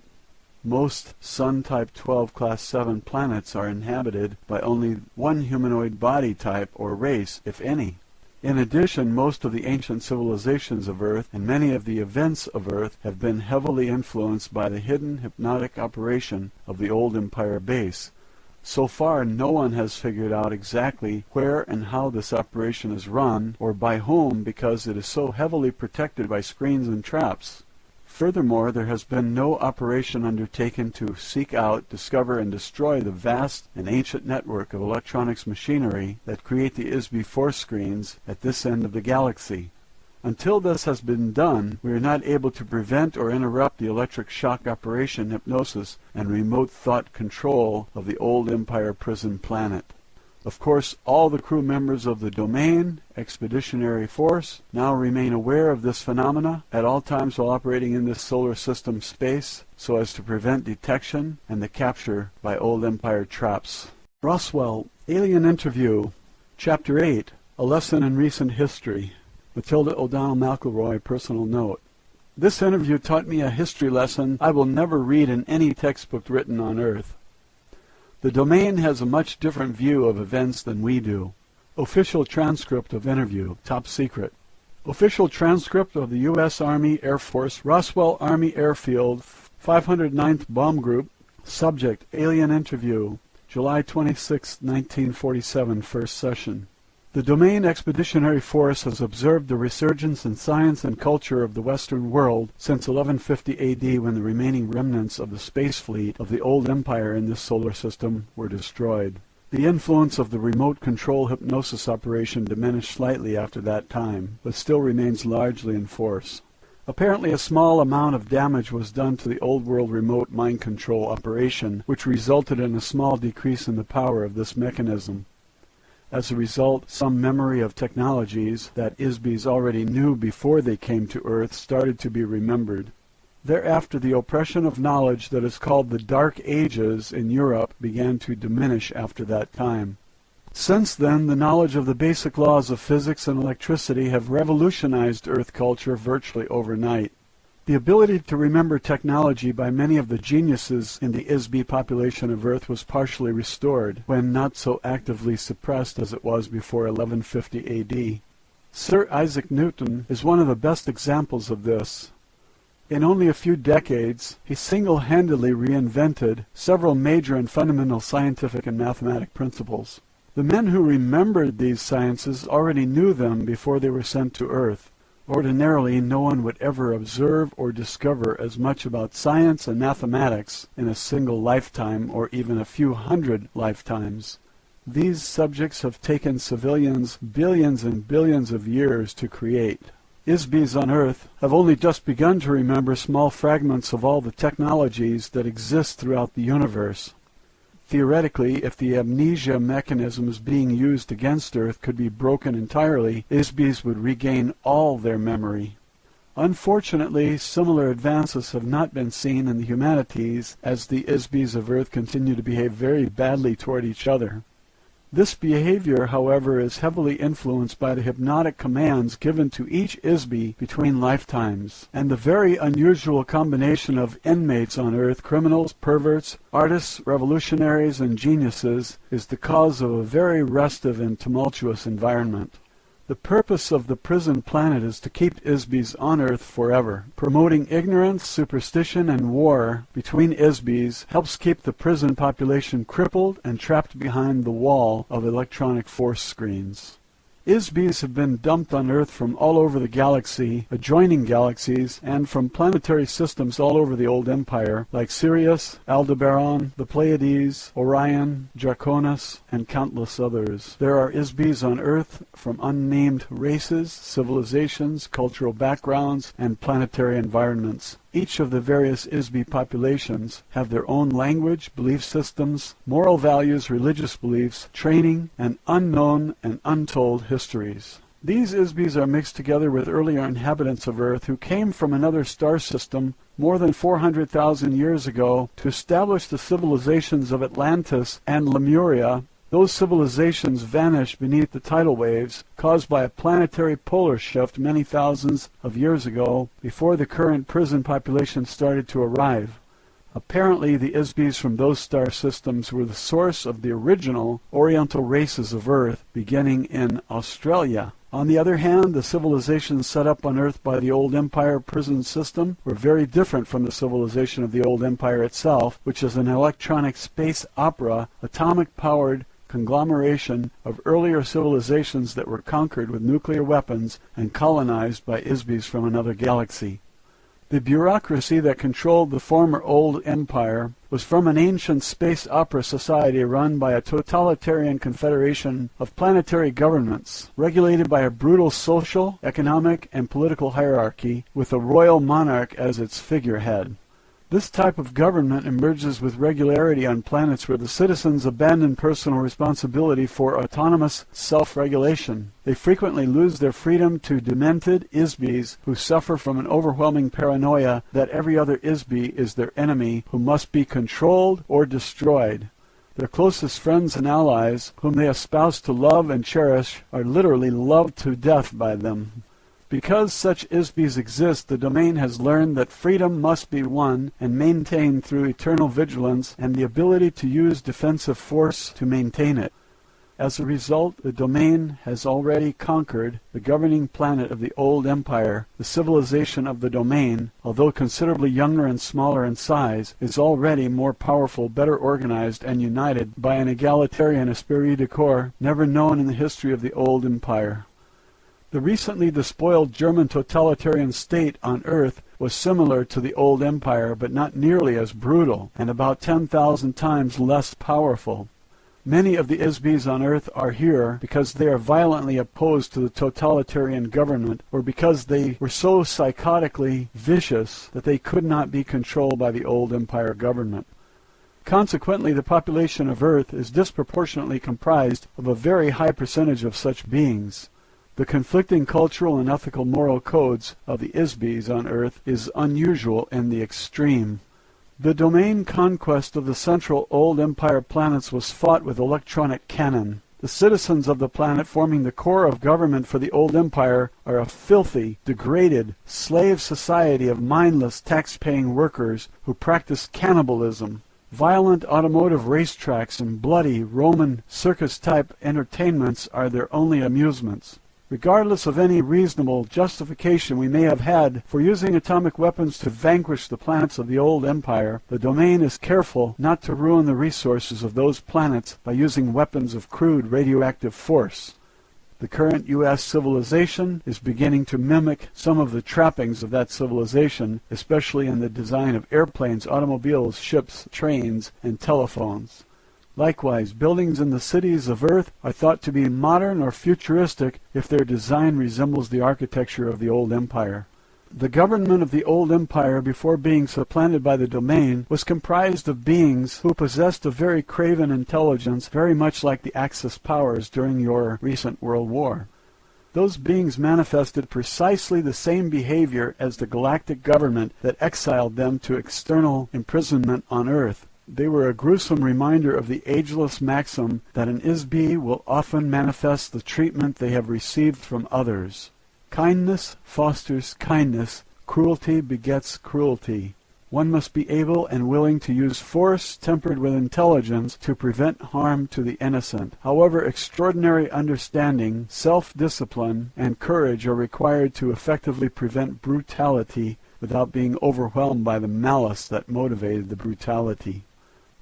Most Sun-type 12 Class 7 planets are inhabited by only one humanoid body type or race, if any. In addition, most of the ancient civilizations of Earth and many of the events of Earth have been heavily influenced by the hidden hypnotic operation of the old Empire base. So far, no one has figured out exactly where and how this operation is run, or by whom, because it is so heavily protected by screens and traps. Furthermore, there has been no operation undertaken to seek out, discover, and destroy the vast and ancient network of electronics machinery that create the ISB force screens at this end of the galaxy. Until this has been done, we are not able to prevent or interrupt the electric shock operation, hypnosis, and remote thought control of the old Empire prison planet. Of course, all the crew members of the Domain Expeditionary Force now remain aware of this phenomena at all times while operating in this solar system space, so as to prevent detection and the capture by old Empire traps. Roswell, Alien Interview, Chapter 8, A Lesson in Recent History. Matilda O'Donnell McElroy, personal note. This interview taught me a history lesson I will never read in any textbook written on Earth. The Domain has a much different view of events than we do. Official transcript of interview, top secret. Official transcript of the U.S. Army Air Force, Roswell Army Airfield, 509th Bomb Group. Subject, Alien Interview, July 26, 1947, first session. The Domain Expeditionary Force has observed the resurgence in science and culture of the Western world since 1150 AD, when the remaining remnants of the space fleet of the old empire in this solar system were destroyed. The influence of the remote control hypnosis operation diminished slightly after that time, but still remains largely in force. Apparently a small amount of damage was done to the old world remote mind control operation, which resulted in a small decrease in the power of this mechanism. As a result, some memory of technologies that ISBs already knew before they came to Earth started to be remembered. Thereafter, the oppression of knowledge that is called the Dark Ages in Europe began to diminish after that time. Since then, the knowledge of the basic laws of physics and electricity have revolutionized Earth culture virtually overnight. The ability to remember technology by many of the geniuses in the ISB population of Earth was partially restored, when not so actively suppressed as it was before 1150 AD. Sir Isaac Newton is one of the best examples of this. In only a few decades, he single-handedly reinvented several major and fundamental scientific and mathematic principles. The men who remembered these sciences already knew them before they were sent to Earth. Ordinarily, no one would ever observe or discover as much about science and mathematics in a single lifetime or even a few hundred lifetimes. These subjects have taken civilians billions and billions of years to create. ISBs on Earth have only just begun to remember small fragments of all the technologies that exist throughout the universe. Theoretically, if the amnesia mechanisms being used against Earth could be broken entirely, ISBs would regain all their memory. Unfortunately, similar advances have not been seen in the humanities, as the ISBs of Earth continue to behave very badly toward each other. This behavior, however, is heavily influenced by the hypnotic commands given to each ISB between lifetimes, and the very unusual combination of inmates on Earth, criminals, perverts, artists, revolutionaries, and geniuses, is the cause of a very restive and tumultuous environment. The purpose of the prison planet is to keep ISBs on Earth forever. Promoting ignorance, superstition, and war between ISBs helps keep the prison population crippled and trapped behind the wall of electronic force screens. ISBs have been dumped on Earth from all over the galaxy, adjoining galaxies, and from planetary systems all over the old empire, like Sirius, Aldebaran, the Pleiades, Orion, Draconis, and countless others. There are ISBs on Earth from unnamed races, civilizations, cultural backgrounds, and planetary environments. Each of the various ISB populations have their own language, belief systems, moral values, religious beliefs, training, and unknown and untold histories. These ISBs are mixed together with earlier inhabitants of Earth who came from another star system more than 400,000 years ago to establish the civilizations of Atlantis and Lemuria. Those civilizations vanished beneath the tidal waves caused by a planetary polar shift many thousands of years ago, before the current prison population started to arrive. Apparently, the Isbis from those star systems were the source of the original Oriental races of Earth, beginning in Australia. On the other hand, the civilizations set up on Earth by the old Empire prison system were very different from the civilization of the old Empire itself, which is an electronic space opera, atomic-powered conglomeration of earlier civilizations that were conquered with nuclear weapons and colonized by Isbis from another galaxy. The bureaucracy that controlled the former old empire was from an ancient space opera society run by a totalitarian confederation of planetary governments, regulated by a brutal social, economic, and political hierarchy, with a royal monarch as its figurehead. This type of government emerges with regularity on planets where the citizens abandon personal responsibility for autonomous self-regulation. They frequently lose their freedom to demented Isbis who suffer from an overwhelming paranoia that every other Isbi is their enemy who must be controlled or destroyed. Their closest friends and allies, whom they espouse to love and cherish, are literally loved to death by them. Because such Isbis exist, the domain has learned that freedom must be won and maintained through eternal vigilance and the ability to use defensive force to maintain it. As a result, the domain has already conquered the governing planet of the old empire. The civilization of the domain, although considerably younger and smaller in size, is already more powerful, better organized, and united by an egalitarian esprit de corps never known in the history of the old empire. The recently despoiled German totalitarian state on Earth was similar to the old empire, but not nearly as brutal, and about 10,000 times less powerful. Many of the Isbis on Earth are here because they are violently opposed to the totalitarian government, or because they were so psychotically vicious that they could not be controlled by the old empire government. Consequently, the population of Earth is disproportionately comprised of a very high percentage of such beings. The conflicting cultural and ethical moral codes of the Isbis on Earth is unusual in the extreme. The domain conquest of the central old empire planets was fought with electronic cannon. The citizens of the planet forming the core of government for the old empire are a filthy, degraded, slave society of mindless tax-paying workers who practice cannibalism. Violent automotive racetracks and bloody Roman circus-type entertainments are their only amusements. Regardless of any reasonable justification we may have had for using atomic weapons to vanquish the planets of the old empire, the domain is careful not to ruin the resources of those planets by using weapons of crude radioactive force. The current U.S. civilization is beginning to mimic some of the trappings of that civilization, especially in the design of airplanes, automobiles, ships, trains, and telephones. Likewise, buildings in the cities of Earth are thought to be modern or futuristic if their design resembles the architecture of the old empire. The government of the old empire, before being supplanted by the domain, was comprised of beings who possessed a very craven intelligence, very much like the Axis powers during your recent World War. Those beings manifested precisely the same behavior as the galactic government that exiled them to external imprisonment on Earth. They were a gruesome reminder of the ageless maxim that an Isbi will often manifest the treatment they have received from others. Kindness fosters kindness, cruelty begets cruelty. One must be able and willing to use force tempered with intelligence to prevent harm to the innocent. However, extraordinary understanding, self-discipline, and courage are required to effectively prevent brutality without being overwhelmed by the malice that motivated the brutality.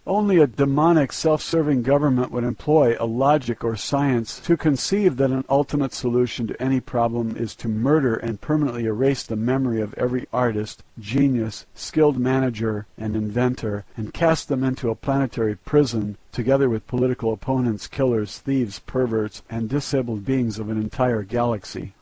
Only a demonic, self-serving government would employ a logic or science to conceive that an ultimate solution to any problem is to murder and permanently erase the memory of every artist, genius, skilled manager, and inventor, and cast them into a planetary prison, together with political opponents, killers, thieves, perverts, and disabled beings of an entire galaxy.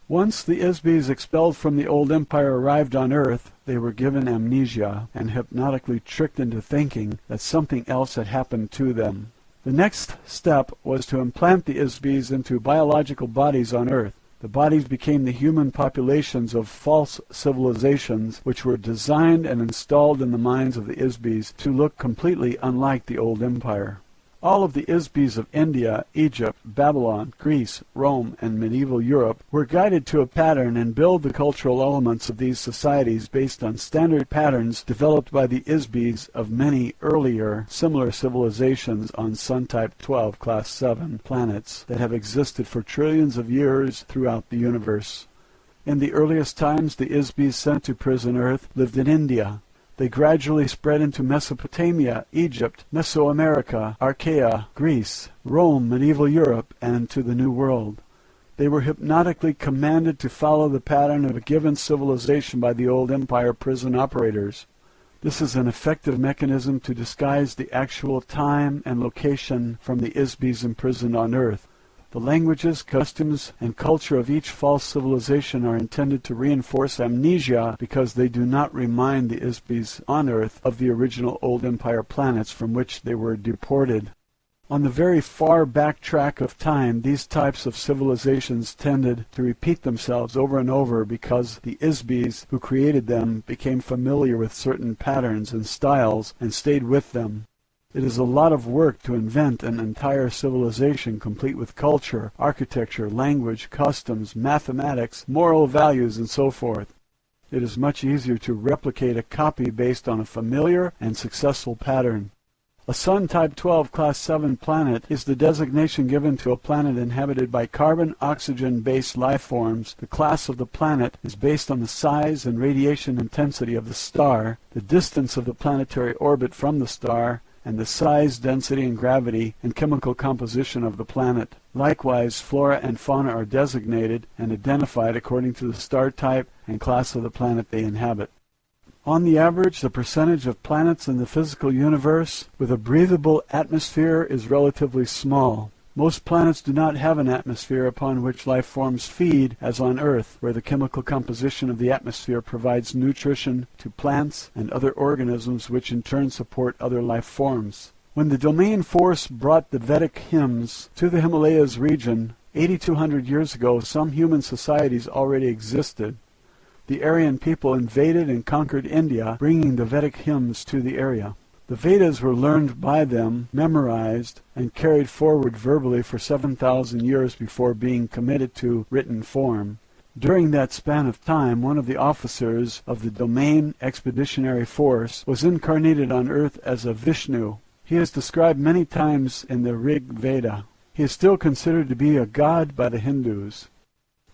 Once the Isbis expelled from the old empire arrived on Earth, they were given amnesia and hypnotically tricked into thinking that something else had happened to them. The next step was to implant the Isbis into biological bodies on Earth. The bodies became the human populations of false civilizations which were designed and installed in the minds of the Isbis to look completely unlike the old empire. All of the Isbis of India, Egypt, Babylon, Greece, Rome, and medieval Europe were guided to a pattern and build the cultural elements of these societies based on standard patterns developed by the Isbis of many earlier similar civilizations on Sun-type 12 Class 7 planets that have existed for trillions of years throughout the universe. In the earliest times, the Isbis sent to prison Earth lived in India. They gradually spread into Mesopotamia, Egypt, Mesoamerica, Archaea, Greece, Rome, medieval Europe, and to the New World. They were hypnotically commanded to follow the pattern of a given civilization by the old empire prison operators. This is an effective mechanism to disguise the actual time and location from the Isbis imprisoned on Earth. The languages, customs, and culture of each false civilization are intended to reinforce amnesia because they do not remind the Isbis on Earth of the original Old Empire planets from which they were deported. On the very far back track of time, these types of civilizations tended to repeat themselves over and over because the Isbis who created them became familiar with certain patterns and styles and stayed with them. It is a lot of work to invent an entire civilization complete with culture, architecture, language, customs, mathematics, moral values, and so forth. It is much easier to replicate a copy based on a familiar and successful pattern. A Sun-type 12 Class 7 planet is the designation given to a planet inhabited by carbon-oxygen-based life forms. The class of the planet is based on the size and radiation intensity of the star, the distance of the planetary orbit from the star, and the size, density, and gravity and chemical composition of the planet. Likewise, flora and fauna are designated and identified according to the star type and class of the planet they inhabit. On the average, the percentage of planets in the physical universe with a breathable atmosphere is relatively small. Most planets do not have an atmosphere upon which life forms feed, as on Earth, where the chemical composition of the atmosphere provides nutrition to plants and other organisms which in turn support other life forms. When the domain force brought the Vedic hymns to the Himalayas region 8,200 years ago, some human societies already existed. The Aryan people invaded and conquered India, bringing the Vedic hymns to the area. The Vedas were learned by them, memorized, and carried forward verbally for 7,000 years before being committed to written form. During that span of time, one of the officers of the Domain Expeditionary Force was incarnated on Earth as a Vishnu. He is described many times in the Rig Veda. He is still considered to be a god by the Hindus.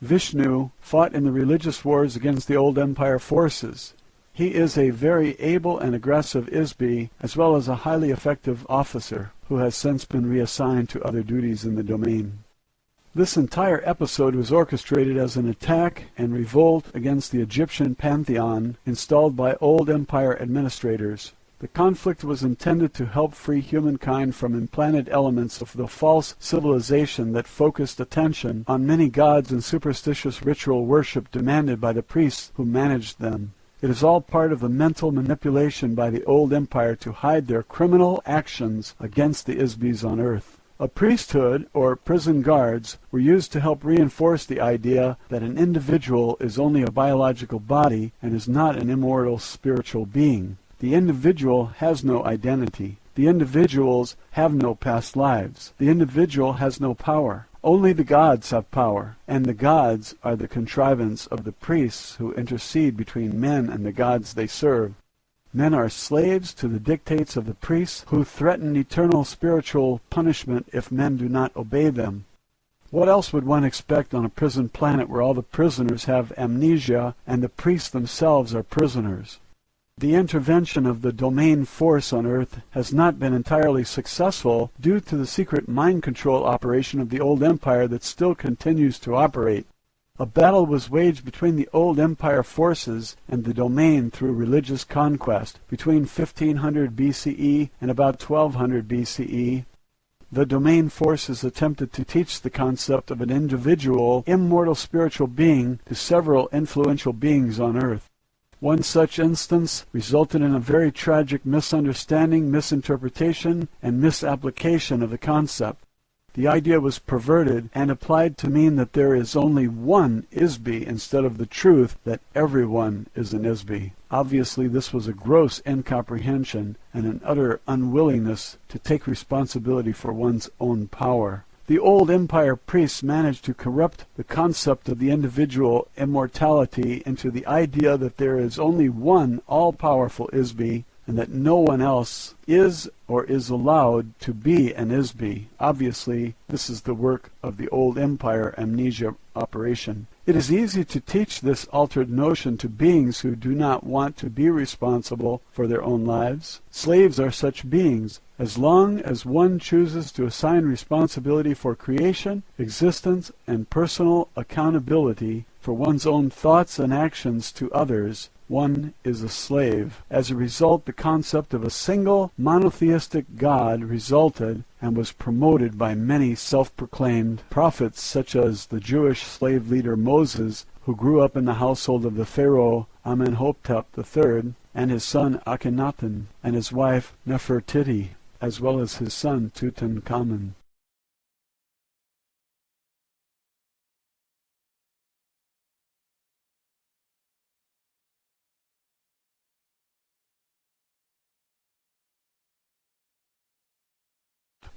Vishnu fought in the religious wars against the Old Empire forces. He is a very able and aggressive Isbi, as well as a highly effective officer, who has since been reassigned to other duties in the domain. This entire episode was orchestrated as an attack and revolt against the Egyptian pantheon installed by Old Empire administrators. The conflict was intended to help free humankind from implanted elements of the false civilization that focused attention on many gods and superstitious ritual worship demanded by the priests who managed them. It is all part of the mental manipulation by the Old Empire to hide their criminal actions against the Isbis on Earth. A priesthood, or prison guards, were used to help reinforce the idea that an individual is only a biological body and is not an immortal spiritual being. The individual has no identity. The individuals have no past lives. The individual has no power. Only the gods have power, and the gods are the contrivance of the priests who intercede between men and the gods they serve. Men are slaves to the dictates of the priests who threaten eternal spiritual punishment if men do not obey them. What else would one expect on a prison planet where all the prisoners have amnesia and the priests themselves are prisoners? The intervention of the domain force on Earth has not been entirely successful due to the secret mind control operation of the Old Empire that still continues to operate. A battle was waged between the Old Empire forces and the domain through religious conquest between 1500 BCE and about 1200 BCE. The domain forces attempted to teach the concept of an individual, immortal spiritual being to several influential beings on Earth. One such instance resulted in a very tragic misunderstanding, misinterpretation, and misapplication of the concept. The idea was perverted and applied to mean that there is only one Isby instead of the truth that everyone is an Isby. Obviously, this was a gross incomprehension and an utter unwillingness to take responsibility for one's own power. The old empire priests managed to corrupt the concept of the individual immortality into the idea that there is only one all-powerful Isby, and that no one else is or is allowed to be an Isby. Obviously, this is the work of the old empire amnesia operation. It is easy to teach this altered notion to beings who do not want to be responsible for their own lives. Slaves are such beings. As long as one chooses to assign responsibility for creation, existence, and personal accountability for one's own thoughts and actions to others, one is a slave. As a result, the concept of a single monotheistic God resulted and was promoted by many self-proclaimed prophets, such as the Jewish slave leader Moses, who grew up in the household of the Pharaoh Amenhotep III, and his son Akhenaten, and his wife Nefertiti, as well as his son Tutankhamun.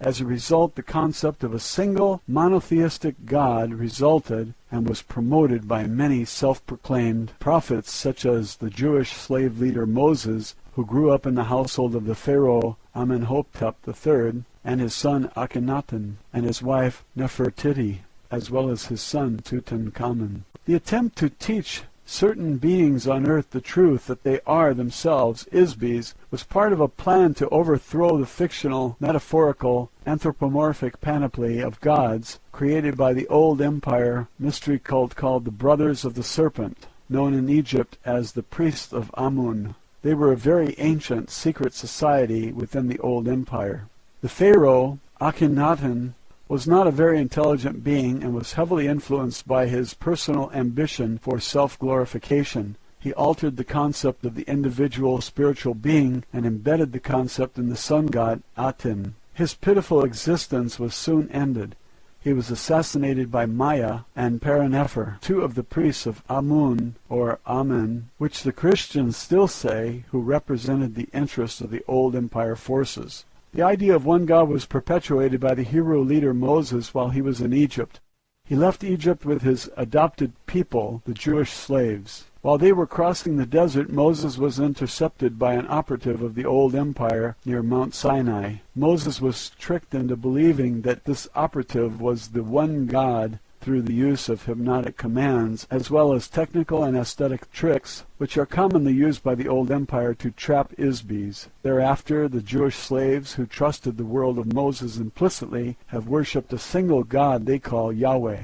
As a result, the concept of a single monotheistic God resulted and was promoted by many self-proclaimed prophets, such as the Jewish slave leader Moses, who grew up in the household of the Pharaoh Amenhotep III, and his son Akhenaten, and his wife Nefertiti, as well as his son Tutankhamun. The attempt to teach certain beings on earth the truth that they are themselves Isbys was part of a plan to overthrow the fictional, metaphorical, anthropomorphic panoply of gods created by the old empire mystery cult called the Brothers of the Serpent, known in Egypt as the Priests of Amun. They were a very ancient secret society within the old empire. The pharaoh, Akhenaten, was not a very intelligent being and was heavily influenced by his personal ambition for self-glorification. He altered the concept of the individual spiritual being and embedded the concept in the sun god Aten. His pitiful existence was soon ended. He was assassinated by Maya and Paranefer, two of the priests of Amun, or Amen, which the Christians still say, who represented the interests of the old empire forces. The idea of one God was perpetuated by the Hebrew leader Moses while he was in Egypt. He left Egypt with his adopted people, the Jewish slaves. While they were crossing the desert, Moses was intercepted by an operative of the old empire near Mount Sinai. Moses was tricked into believing that this operative was the one God through the use of hypnotic commands, as well as technical and aesthetic tricks, which are commonly used by the old empire to trap Isbys. Thereafter, the Jewish slaves who trusted the world of Moses implicitly have worshipped a single God they call Yahweh.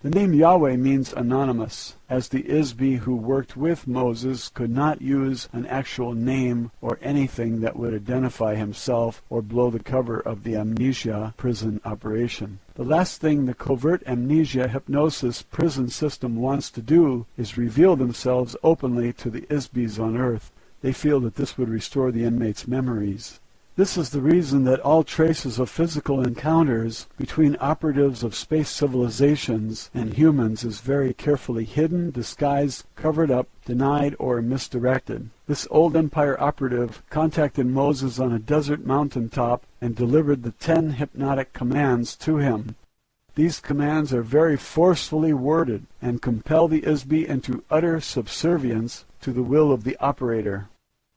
The name Yahweh means anonymous, as the Isby who worked with Moses could not use an actual name or anything that would identify himself or blow the cover of the amnesia prison operation. The last thing the covert amnesia hypnosis prison system wants to do is reveal themselves openly to the Isbys on Earth. They feel that this would restore the inmates' memories. This is the reason that all traces of physical encounters between operatives of space civilizations and humans is very carefully hidden, disguised, covered up, denied, or misdirected. This old empire operative contacted Moses on a desert mountaintop and delivered the 10 hypnotic commands to him. These commands are very forcefully worded and compel the Isby into utter subservience to the will of the operator.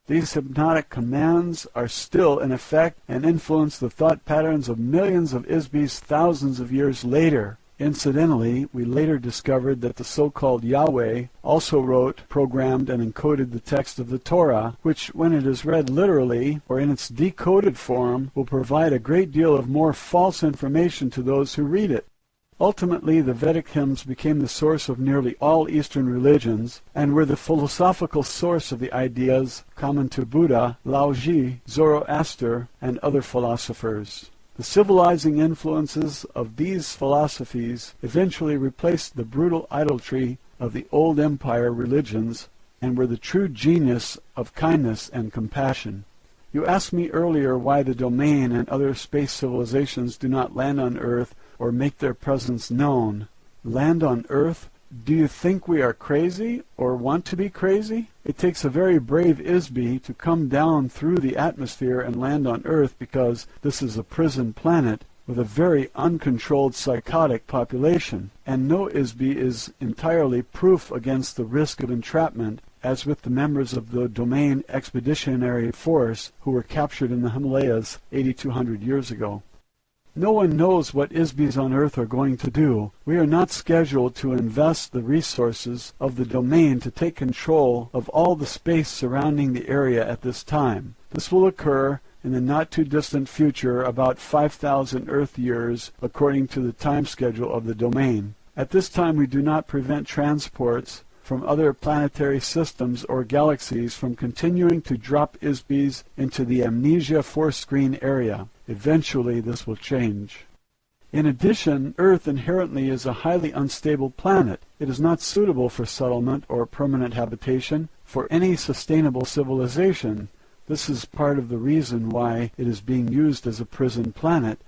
These hypnotic commands are still in effect and influence the thought patterns of millions of Isbys thousands of years later. Incidentally, we later discovered that the so-called Yahweh also wrote, programmed, and encoded the text of the Torah, which, when it is read literally or in its decoded form, will provide a great deal of more false information to those who read it. Ultimately, the Vedic hymns became the source of nearly all Eastern religions and were the philosophical source of the ideas common to Buddha, Laozi, Zoroaster, and other philosophers. The civilizing influences of these philosophies eventually replaced the brutal idolatry of the old empire religions and were the true genius of kindness and compassion. You asked me earlier why the domain and other space civilizations do not land on Earth or make their presence known. Land on Earth? Do you think we are crazy or want to be crazy? It takes a very brave ISB to come down through the atmosphere and land on Earth because this is a prison planet with a very uncontrolled psychotic population, and no ISB is entirely proof against the risk of entrapment, as with the members of the Domain Expeditionary Force who were captured in the Himalayas 8,200 years ago. No one knows what ISBs on Earth are going to do. We are not scheduled to invest the resources of the domain to take control of all the space surrounding the area at this time. This will occur in the not-too-distant future, about 5,000 Earth years, according to the time schedule of the domain. At this time, we do not prevent transports from other planetary systems or galaxies from continuing to drop ISBs into the amnesia force screen area. Eventually, this will change. In addition, Earth inherently is a highly unstable planet. It is not suitable for settlement or permanent habitation for any sustainable civilization. This is part of the reason why it is being used as a prison planet.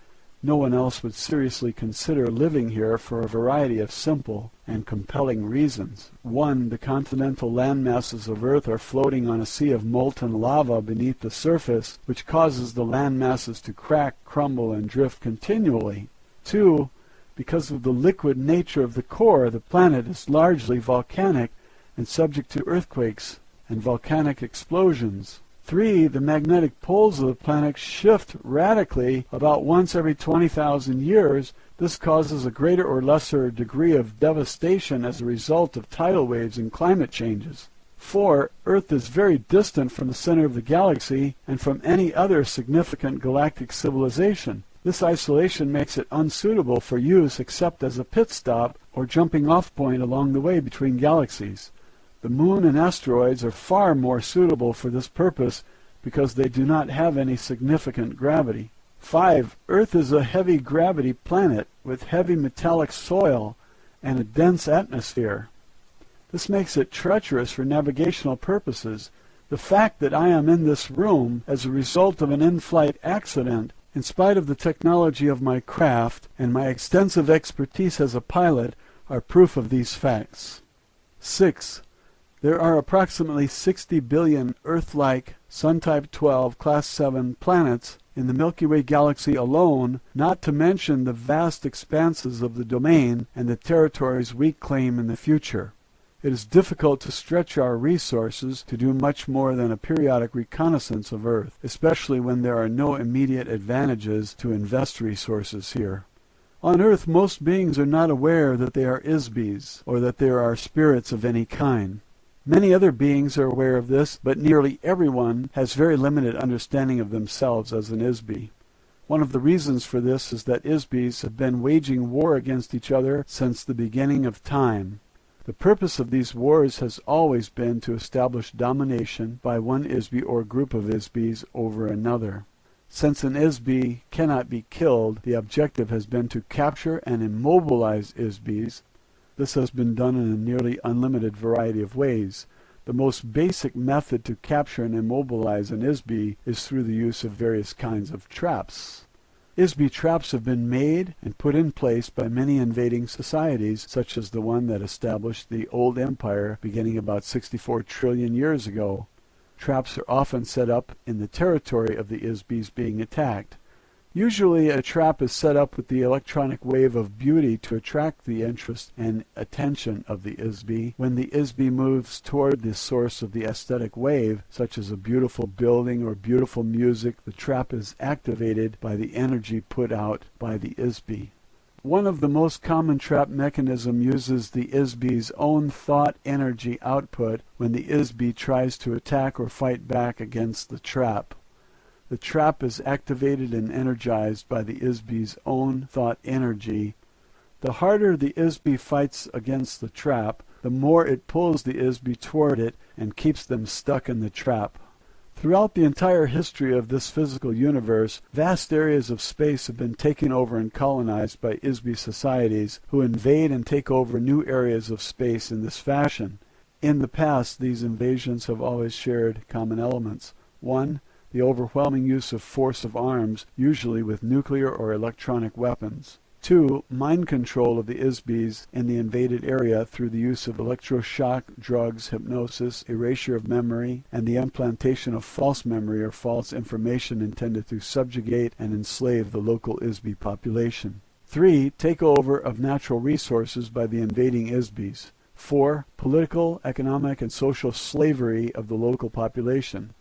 No one else would seriously consider living here for a variety of simple and compelling reasons. 1. The continental landmasses of Earth are floating on a sea of molten lava beneath the surface, which causes the landmasses to crack, crumble, and drift continually. 2. Because of the liquid nature of the core, the planet is largely volcanic and subject to earthquakes and volcanic explosions. 3. The magnetic poles of the planet shift radically about once every 20,000 years. This causes a greater or lesser degree of devastation as a result of tidal waves and climate changes. 4. Earth is very distant from the center of the galaxy and from any other significant galactic civilization. This isolation makes it unsuitable for use except as a pit stop or jumping off point along the way between galaxies. The moon and asteroids are far more suitable for this purpose because they do not have any significant gravity. 5. Earth is a heavy gravity planet with heavy metallic soil and a dense atmosphere. This makes it treacherous for navigational purposes. The fact that I am in this room as a result of an in-flight accident, in spite of the technology of my craft and my extensive expertise as a pilot, are proof of these facts. 6. There are approximately 60 billion Earth-like Sun-type 12 Class 7 planets in the Milky Way galaxy alone, not to mention the vast expanses of the domain and the territories we claim in the future. It is difficult to stretch our resources to do much more than a periodic reconnaissance of Earth, especially when there are no immediate advantages to invest resources here. On Earth, most beings are not aware that they are ISBs, or that there are spirits of any kind. Many other beings are aware of this, but nearly everyone has very limited understanding of themselves as an ISB. One of the reasons for this is that ISBs have been waging war against each other since the beginning of time. The purpose of these wars has always been to establish domination by one ISB or group of ISBs over another. Since an ISB cannot be killed, the objective has been to capture and immobilize ISBs. This has been done in a nearly unlimited variety of ways. The most basic method to capture and immobilize an ISB is through the use of various kinds of traps. ISB traps have been made and put in place by many invading societies, such as the one that established the old empire beginning about 64 trillion years ago. Traps are often set up in the territory of the ISBs being attacked. Usually a trap is set up with the electronic wave of beauty to attract the interest and attention of the ISB. When the ISB moves toward the source of the aesthetic wave, such as a beautiful building or beautiful music, the trap is activated by the energy put out by the ISB. One of the most common trap mechanisms uses the ISB's own thought energy output when the ISB tries to attack or fight back against the trap. The trap is activated and energized by the ISB's own thought energy. The harder the ISB fights against the trap, the more it pulls the ISB toward it and keeps them stuck in the trap. Throughout the entire history of this physical universe, vast areas of space have been taken over and colonized by ISB societies who invade and take over new areas of space in this fashion. In the past, these invasions have always shared common elements. 1. the overwhelming use of force of arms, usually with nuclear or electronic weapons. 2. Mind control of the ISBs in the invaded area through the use of electroshock, drugs, hypnosis, erasure of memory, and the implantation of false memory or false information intended to subjugate and enslave the local ISB population. 3. Takeover of natural resources by the invading ISBs. 4. Political, economic, and social slavery of the local population.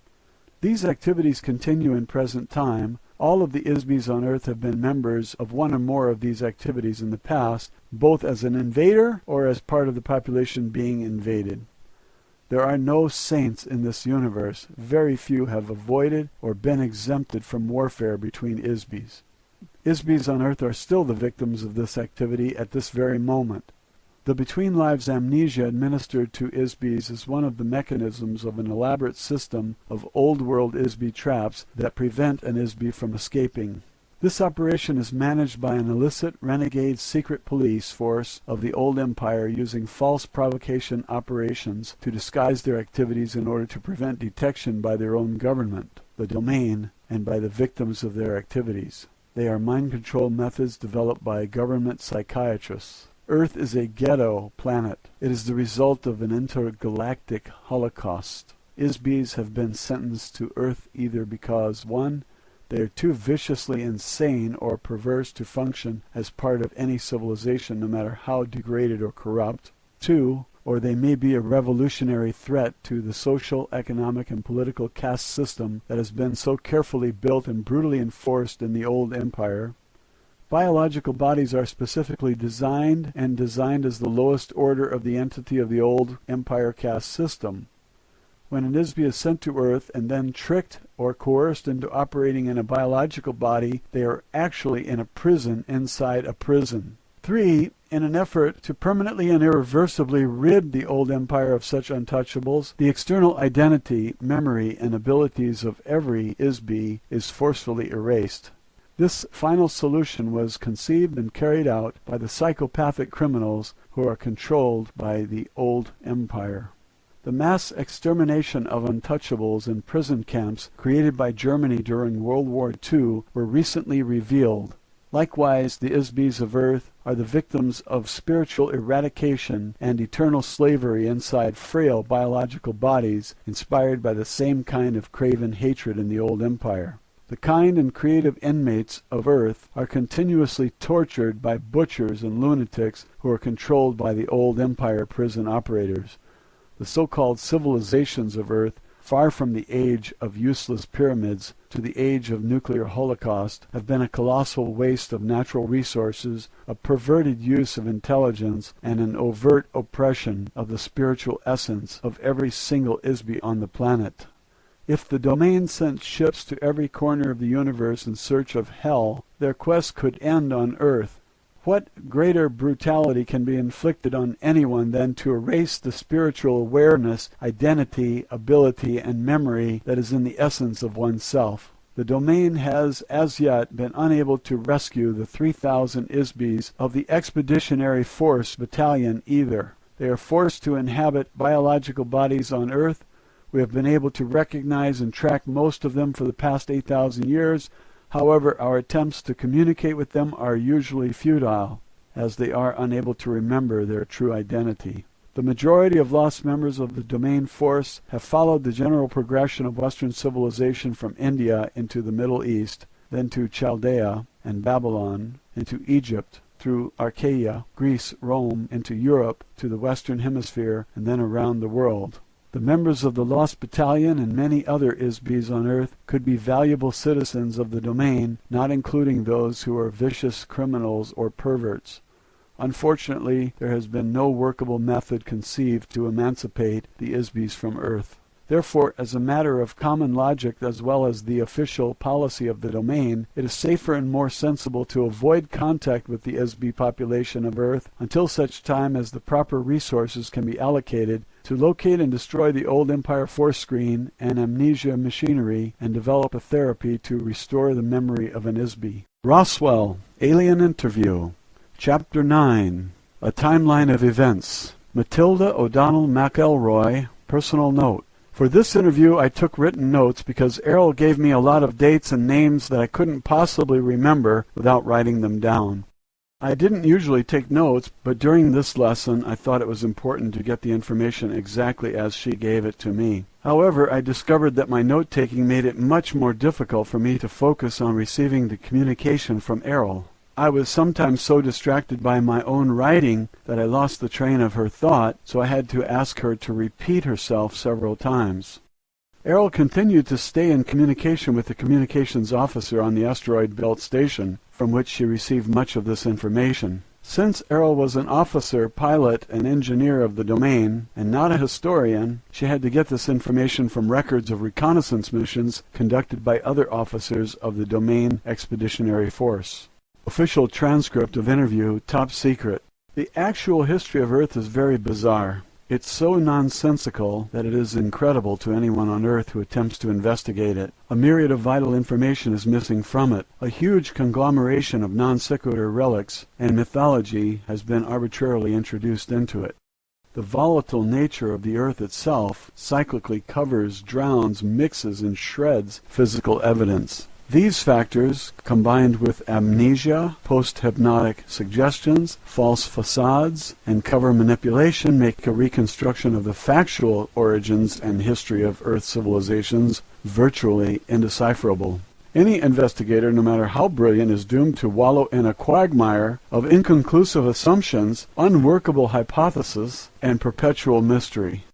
These activities continue in present time. All of the ISBs on Earth have been members of one or more of these activities in the past, both as an invader or as part of the population being invaded. There are no saints in this universe. Very few have avoided or been exempted from warfare between ISBs. ISBs on Earth are still the victims of this activity at this very moment. The between lives amnesia administered to ISBs is one of the mechanisms of an elaborate system of old world ISB traps that prevent an ISB from escaping. This operation is managed by an illicit renegade secret police force of the old empire using false provocation operations to disguise their activities in order to prevent detection by their own government, the domain, and by the victims of their activities. They are mind control methods developed by government psychiatrists. Earth is a ghetto planet. It is the result of an intergalactic holocaust. ISBs have been sentenced to Earth either because 1. They are too viciously insane or perverse to function as part of any civilization no matter how degraded or corrupt. 2. Or they may be a revolutionary threat to the social, economic, and political caste system that has been so carefully built and brutally enforced in the old empire. Biological bodies are specifically designed as the lowest order of the entity of the old empire caste system. When an ISB is sent to Earth and then tricked or coerced into operating in a biological body, they are actually in a prison inside a prison. 3. In an effort to permanently and irreversibly rid the old empire of such untouchables, the external identity, memory, and abilities of every ISB is forcefully erased. This final solution was conceived and carried out by the psychopathic criminals who are controlled by the old empire. The mass extermination of untouchables in prison camps created by Germany during World War II were recently revealed. Likewise, the ISBs of Earth are the victims of spiritual eradication and eternal slavery inside frail biological bodies inspired by the same kind of craven hatred in the old empire. The kind and creative inmates of Earth are continuously tortured by butchers and lunatics who are controlled by the old empire prison operators. The so-called civilizations of Earth, far from the age of useless pyramids to the age of nuclear holocaust, have been a colossal waste of natural resources, a perverted use of intelligence, and an overt oppression of the spiritual essence of every single ISB on the planet. If the domain sent ships to every corner of the universe in search of hell, their quest could end on Earth. What greater brutality can be inflicted on anyone than to erase the spiritual awareness, identity, ability, and memory that is in the essence of oneself? The domain has as yet been unable to rescue the 3,000 ISBs of the Expeditionary Force Battalion either. They are forced to inhabit biological bodies on Earth. We have been able to recognize and track most of them for the past 8,000 years. However, our attempts to communicate with them are usually futile, as they are unable to remember their true identity. The majority of lost members of the domain force have followed the general progression of Western civilization from India into the Middle East, then to Chaldea and Babylon, into Egypt, through Achaia, Greece, Rome, into Europe, to the Western Hemisphere, and then around the world. The members of the Lost Battalion and many other ISBs on Earth could be valuable citizens of the domain, not including those who are vicious criminals or perverts. Unfortunately, there has been no workable method conceived to emancipate the ISBs from Earth. Therefore, as a matter of common logic as well as the official policy of the domain, it is safer and more sensible to avoid contact with the ISB population of Earth until such time as the proper resources can be allocated to locate and destroy the old empire force screen and amnesia machinery and develop a therapy to restore the memory of an ISB. Roswell, Alien Interview. Chapter 9. A Timeline of Events. Matilda O'Donnell McElroy, personal note. For this interview, I took written notes because Errol gave me a lot of dates and names that I couldn't possibly remember without writing them down. I didn't usually take notes, but during this lesson I thought it was important to get the information exactly as she gave it to me. However, I discovered that my note-taking made it much more difficult for me to focus on receiving the communication from Errol. I was sometimes so distracted by my own writing that I lost the train of her thought, so I had to ask her to repeat herself several times. Errol continued to stay in communication with the communications officer on the asteroid belt station, from which she received much of this information. Since Errol was an officer, pilot, and engineer of the domain, and not a historian, she had to get this information from records of reconnaissance missions conducted by other officers of the Domain Expeditionary Force. Official transcript of interview, top secret. The actual history of Earth is very bizarre. It's so nonsensical that it is incredible to anyone on Earth who attempts to investigate it. A myriad of vital information is missing from it. A huge conglomeration of non sequitur relics and mythology has been arbitrarily introduced into it. The volatile nature of the Earth itself cyclically covers, drowns, mixes, and shreds physical evidence. These factors, combined with amnesia, post-hypnotic suggestions, false facades, and cover manipulation, make a reconstruction of the factual origins and history of Earth civilizations virtually indecipherable. Any investigator, no matter how brilliant, is doomed to wallow in a quagmire of inconclusive assumptions, unworkable hypotheses, and perpetual mystery.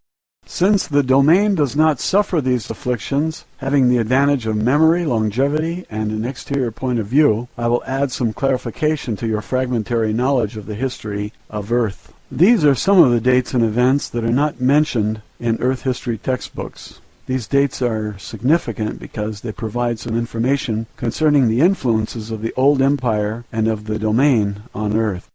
Since the domain does not suffer these afflictions, having the advantage of memory, longevity, and an exterior point of view, I will add some clarification to your fragmentary knowledge of the history of Earth. These are some of the dates and events that are not mentioned in Earth history textbooks. These dates are significant because they provide some information concerning the influences of the old empire and of the domain on Earth.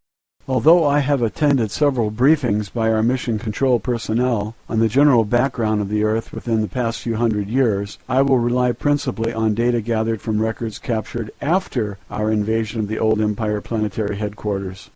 Although I have attended several briefings by our mission control personnel on the general background of the Earth within the past few hundred years, I will rely principally on data gathered from records captured after our invasion of the old Empire planetary headquarters.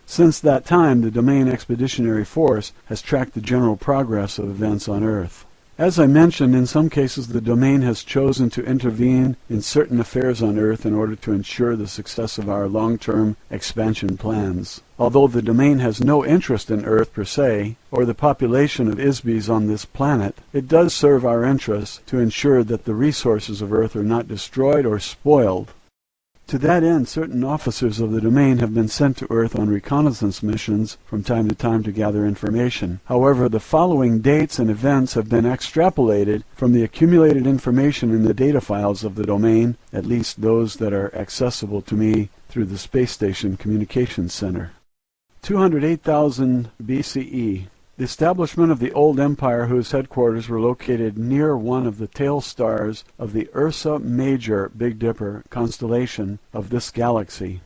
Since that time, the Domain Expeditionary Force has tracked the general progress of events on Earth. As I mentioned, in some cases the domain has chosen to intervene in certain affairs on Earth in order to ensure the success of our long-term expansion plans. Although the domain has no interest in Earth per se, or the population of Isbys on this planet, it does serve our interests to ensure that the resources of Earth are not destroyed or spoiled. To that end, certain officers of the domain have been sent to Earth on reconnaissance missions from time to time to gather information. However, the following dates and events have been extrapolated from the accumulated information in the data files of the domain, at least those that are accessible to me through the Space Station Communications Center. 208,000 BCE. The establishment of the old empire, whose headquarters were located near one of the tail stars of the Ursa Major Big Dipper constellation of this galaxy.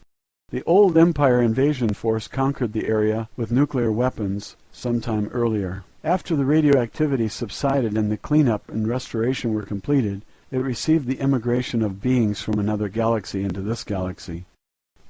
The old empire invasion force conquered the area with nuclear weapons sometime earlier. After the radioactivity subsided and the cleanup and restoration were completed, it received the immigration of beings from another galaxy into this galaxy.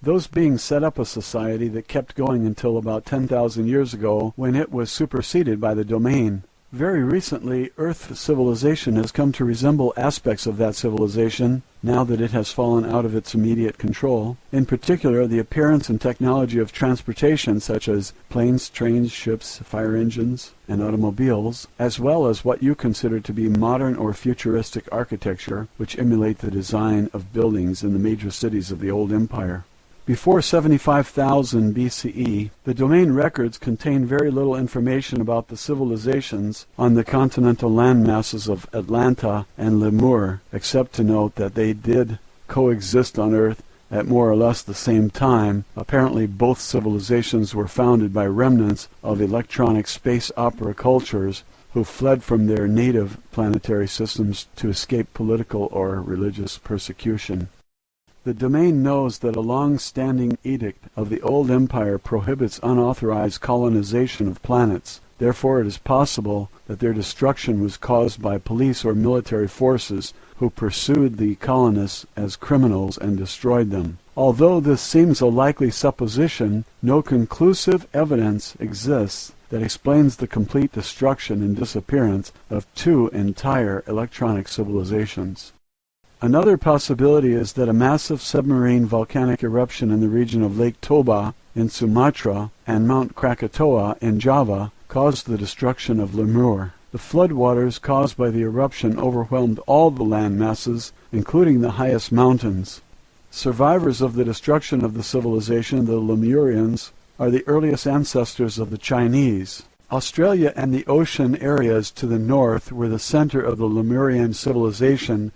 Those beings set up a society that kept going until about 10,000 years ago, when it was superseded by the domain. Very recently, Earth civilization has come to resemble aspects of that civilization, now that it has fallen out of its immediate control. In particular, the appearance and technology of transportation such as planes, trains, ships, fire engines, and automobiles, as well as what you consider to be modern or futuristic architecture, which emulate the design of buildings in the major cities of the old empire. Before 75,000 BCE, the domain records contain very little information about the civilizations on the continental landmasses of Atlanta and Lemur, except to note that they did coexist on Earth at more or less the same time. Apparently both civilizations were founded by remnants of electronic space opera cultures who fled from their native planetary systems to escape political or religious persecution. The domain knows that a long-standing edict of the old empire prohibits unauthorized colonization of planets. Therefore, it is possible that their destruction was caused by police or military forces who pursued the colonists as criminals and destroyed them. Although this seems a likely supposition, no conclusive evidence exists that explains the complete destruction and disappearance of two entire electronic civilizations. Another possibility is that a massive submarine volcanic eruption in the region of Lake Toba in Sumatra and Mount Krakatoa in Java caused the destruction of Lemur. The floodwaters caused by the eruption overwhelmed all the land masses, including the highest mountains. Survivors of the destruction of the civilization, the Lemurians, are the earliest ancestors of the Chinese. Australia and the ocean areas to the north were the center of the Lemurian civilization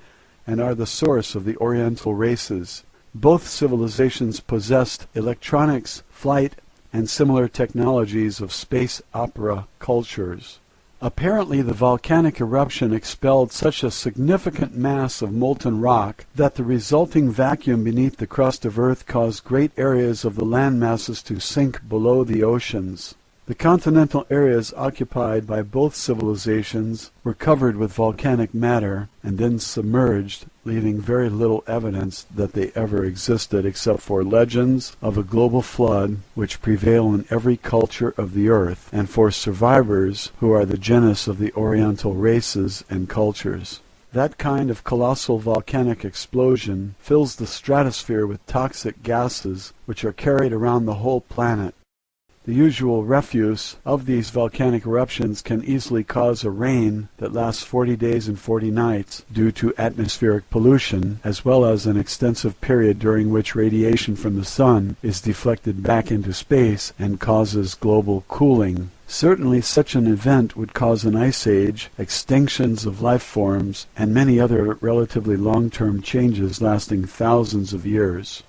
and are the source of the Oriental races. Both civilizations possessed electronics, flight, and similar technologies of space opera cultures. Apparently, the volcanic eruption expelled such a significant mass of molten rock that the resulting vacuum beneath the crust of Earth caused great areas of the land masses to sink below the oceans. The continental areas occupied by both civilizations were covered with volcanic matter and then submerged, leaving very little evidence that they ever existed except for legends of a global flood which prevail in every culture of the earth, and for survivors who are the genus of the Oriental races and cultures. That kind of colossal volcanic explosion fills the stratosphere with toxic gases which are carried around the whole planet. The usual refuse of these volcanic eruptions can easily cause a rain that lasts 40 days and 40 nights due to atmospheric pollution, as well as an extensive period during which radiation from the sun is deflected back into space and causes global cooling. Certainly such an event would cause an ice age, extinctions of life forms, and many other relatively long-term changes lasting thousands of years.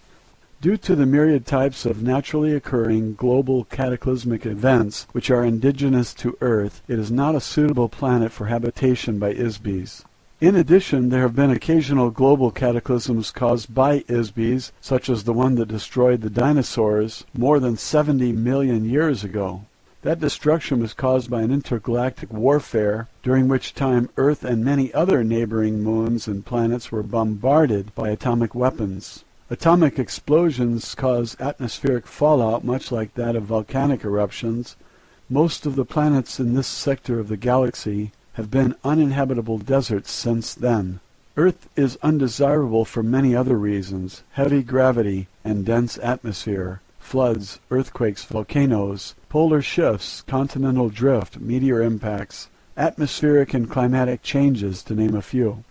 Due to the myriad types of naturally occurring global cataclysmic events which are indigenous to Earth, it is not a suitable planet for habitation by ISBs. In addition, there have been occasional global cataclysms caused by ISBs, such as the one that destroyed the dinosaurs more than 70 million years ago. That destruction was caused by an intergalactic warfare, during which time Earth and many other neighboring moons and planets were bombarded by atomic weapons. Atomic explosions cause atmospheric fallout much like that of volcanic eruptions. Most of the planets in this sector of the galaxy have been uninhabitable deserts since then. Earth is undesirable for many other reasons: heavy gravity and dense atmosphere, floods, earthquakes, volcanoes, polar shifts, continental drift, meteor impacts, atmospheric and climatic changes, to name a few.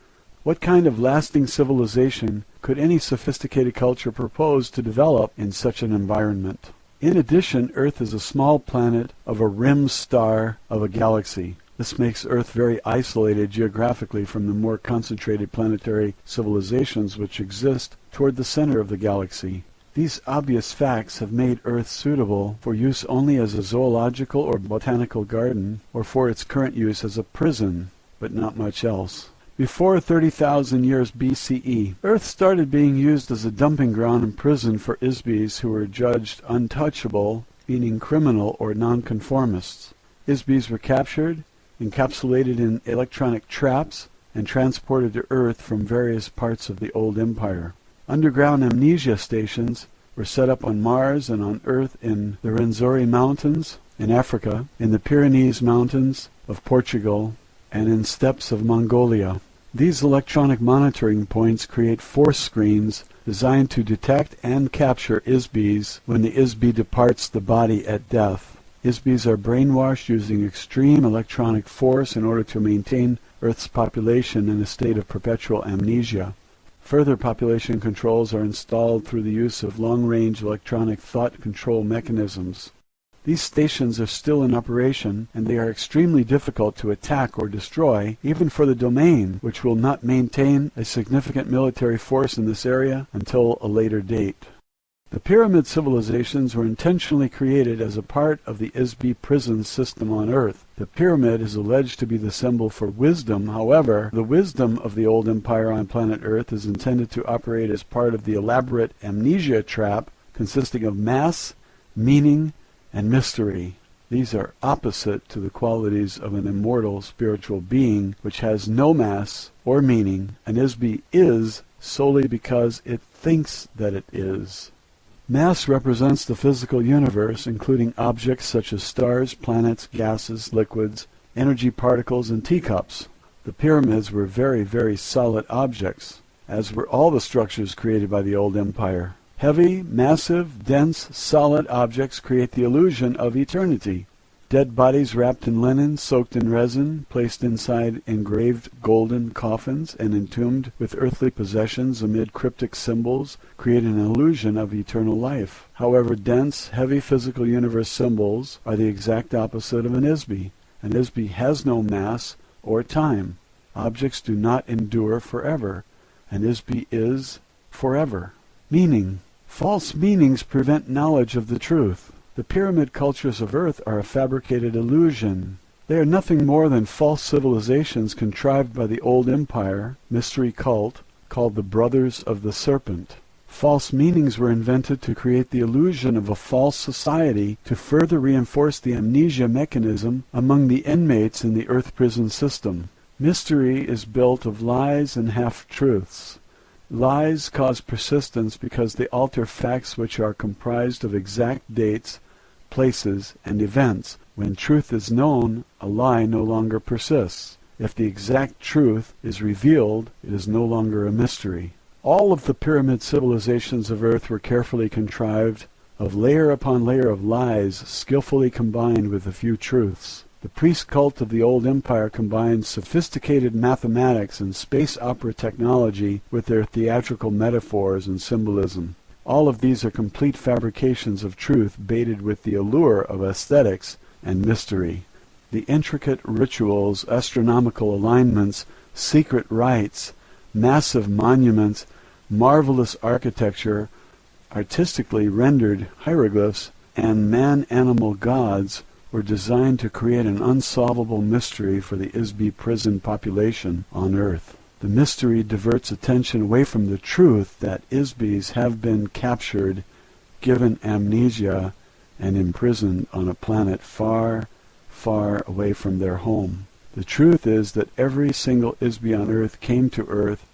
What kind of lasting civilization could any sophisticated culture propose to develop in such an environment? In addition, Earth is a small planet of a rim star of a galaxy. This makes Earth very isolated geographically from the more concentrated planetary civilizations which exist toward the center of the galaxy. These obvious facts have made Earth suitable for use only as a zoological or botanical garden, or for its current use as a prison, but not much else. Before 30,000 years BCE, Earth started being used as a dumping ground and prison for ISBs who were judged untouchable, meaning criminal or nonconformists. ISBs were captured, encapsulated in electronic traps, and transported to Earth from various parts of the old empire. Underground amnesia stations were set up on Mars and on Earth in the Rwenzori Mountains in Africa, in the Pyrenees Mountains of Portugal, and in steppes of Mongolia. These electronic monitoring points create force screens designed to detect and capture ISBs when the ISB departs the body at death. ISBs are brainwashed using extreme electronic force in order to maintain Earth's population in a state of perpetual amnesia. Further population controls are installed through the use of long-range electronic thought control mechanisms. These stations are still in operation, and they are extremely difficult to attack or destroy, even for the domain, which will not maintain a significant military force in this area until a later date. The pyramid civilizations were intentionally created as a part of the ISB prison system on Earth. The pyramid is alleged to be the symbol for wisdom. However, the wisdom of the old empire on planet Earth is intended to operate as part of the elaborate amnesia trap consisting of mass, meaning, and mystery. These are opposite to the qualities of an immortal spiritual being which has no mass or meaning. An ISB is solely because it thinks that it is. Mass represents the physical universe, including objects such as stars, planets, gases, liquids, energy particles, and teacups. The pyramids were very, very solid objects, as were all the structures created by the old empire. Heavy, massive, dense, solid objects create the illusion of eternity. Dead bodies wrapped in linen, soaked in resin, placed inside engraved golden coffins, and entombed with earthly possessions amid cryptic symbols create an illusion of eternal life. However, dense, heavy physical universe symbols are the exact opposite of an ISBE. An ISBE has no mass or time. Objects do not endure forever. An ISBE is forever. Meaning. False meanings prevent knowledge of the truth. The pyramid cultures of Earth are a fabricated illusion. They are nothing more than false civilizations contrived by the old empire, mystery cult, called the Brothers of the Serpent. False meanings were invented to create the illusion of a false society to further reinforce the amnesia mechanism among the inmates in the Earth prison system. Mystery is built of lies and half-truths. Lies cause persistence because they alter facts which are comprised of exact dates, places, and events. When truth is known, a lie no longer persists. If the exact truth is revealed, it is no longer a mystery. All of the pyramid civilizations of Earth were carefully contrived of layer upon layer of lies skillfully combined with a few truths. The priest cult of the old empire combined sophisticated mathematics and space opera technology with their theatrical metaphors and symbolism. All of these are complete fabrications of truth baited with the allure of aesthetics and mystery. The intricate rituals, astronomical alignments, secret rites, massive monuments, marvelous architecture, artistically rendered hieroglyphs, and man-animal gods were designed to create an unsolvable mystery for the ISBE prison population on Earth. The mystery diverts attention away from the truth that ISBEs have been captured, given amnesia, and imprisoned on a planet far, far away from their home. The truth is that every single ISBE on Earth came to Earth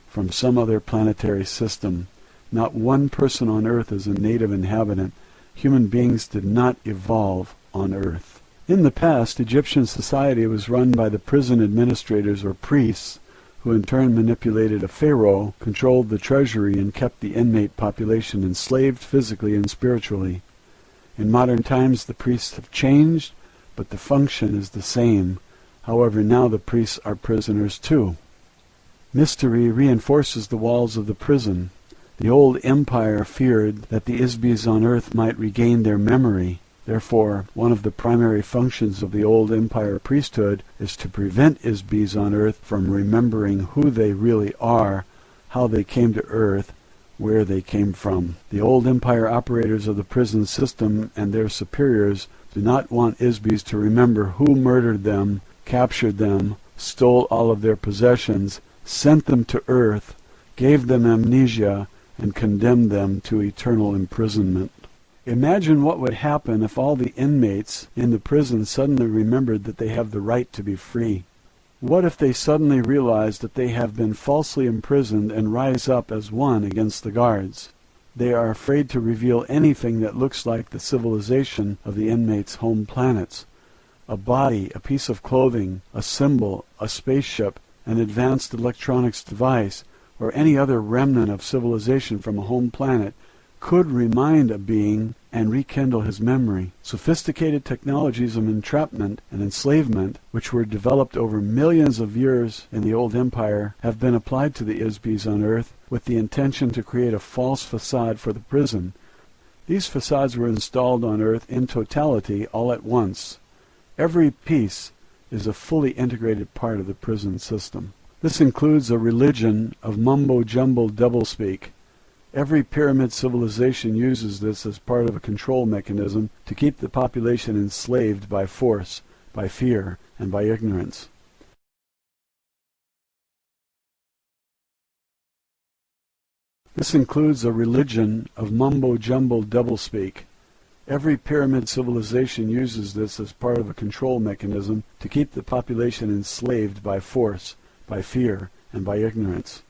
from some other planetary system. Not one person on Earth is a native inhabitant. Human beings did not evolve on Earth. In the past, Egyptian society was run by the prison administrators or priests, who in turn manipulated a pharaoh, controlled the treasury, and kept the inmate population enslaved physically and spiritually. In modern times, the priests have changed, but the function is the same. However, now the priests are prisoners too. Mystery reinforces the walls of the prison. The old empire feared that the ISBEs on Earth might regain their memory. Therefore, one of the primary functions of the old empire priesthood is to prevent ISBEs on Earth from remembering who they really are, how they came to Earth, where they came from. The old empire operators of the prison system and their superiors do not want ISBEs to remember who murdered them, captured them, stole all of their possessions, sent them to Earth, gave them amnesia, and condemned them to eternal imprisonment. Imagine what would happen if all the inmates in the prison suddenly remembered that they have the right to be free. What if they suddenly realize that they have been falsely imprisoned and rise up as one against the guards? They are afraid to reveal anything that looks like the civilization of the inmates' home planets. A body, a piece of clothing, a symbol, a spaceship, an advanced electronics device, or any other remnant of civilization from a home planet could remind a being and rekindle his memory. Sophisticated technologies of entrapment and enslavement, which were developed over millions of years in the old empire, have been applied to the ISBEs on Earth with the intention to create a false facade for the prison. These facades were installed on Earth in totality all at once. Every piece is a fully integrated part of the prison system. This includes a religion of mumbo-jumbo doublespeak. Every pyramid civilization uses this as part of a control mechanism to keep the population enslaved by force, by fear, and by ignorance. This includes a religion of mumbo-jumbo doublespeak. Every pyramid civilization uses this as part of a control mechanism to keep the population enslaved by force, by fear, and by ignorance.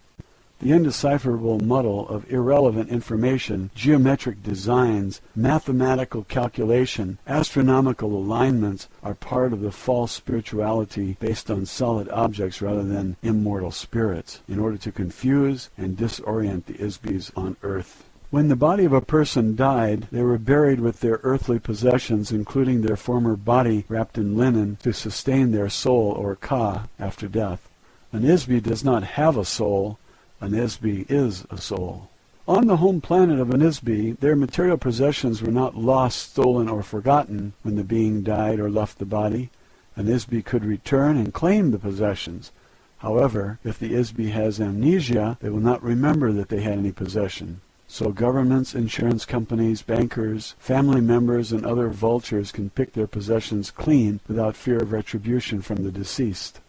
The indecipherable muddle of irrelevant information, geometric designs, mathematical calculation, astronomical alignments are part of the false spirituality based on solid objects rather than immortal spirits, in order to confuse and disorient the Isbis on earth. When the body of a person died, they were buried with their earthly possessions, including their former body wrapped in linen, to sustain their soul, or ka, after death. An Isbi does not have a soul. An Isbi is a soul. On the home planet of an Isbi, their material possessions were not lost, stolen, or forgotten when the being died or left the body. An Isbi could return and claim the possessions. However, if the Isbi has amnesia, they will not remember that they had any possession. So governments, insurance companies, bankers, family members, and other vultures can pick their possessions clean without fear of retribution from the deceased.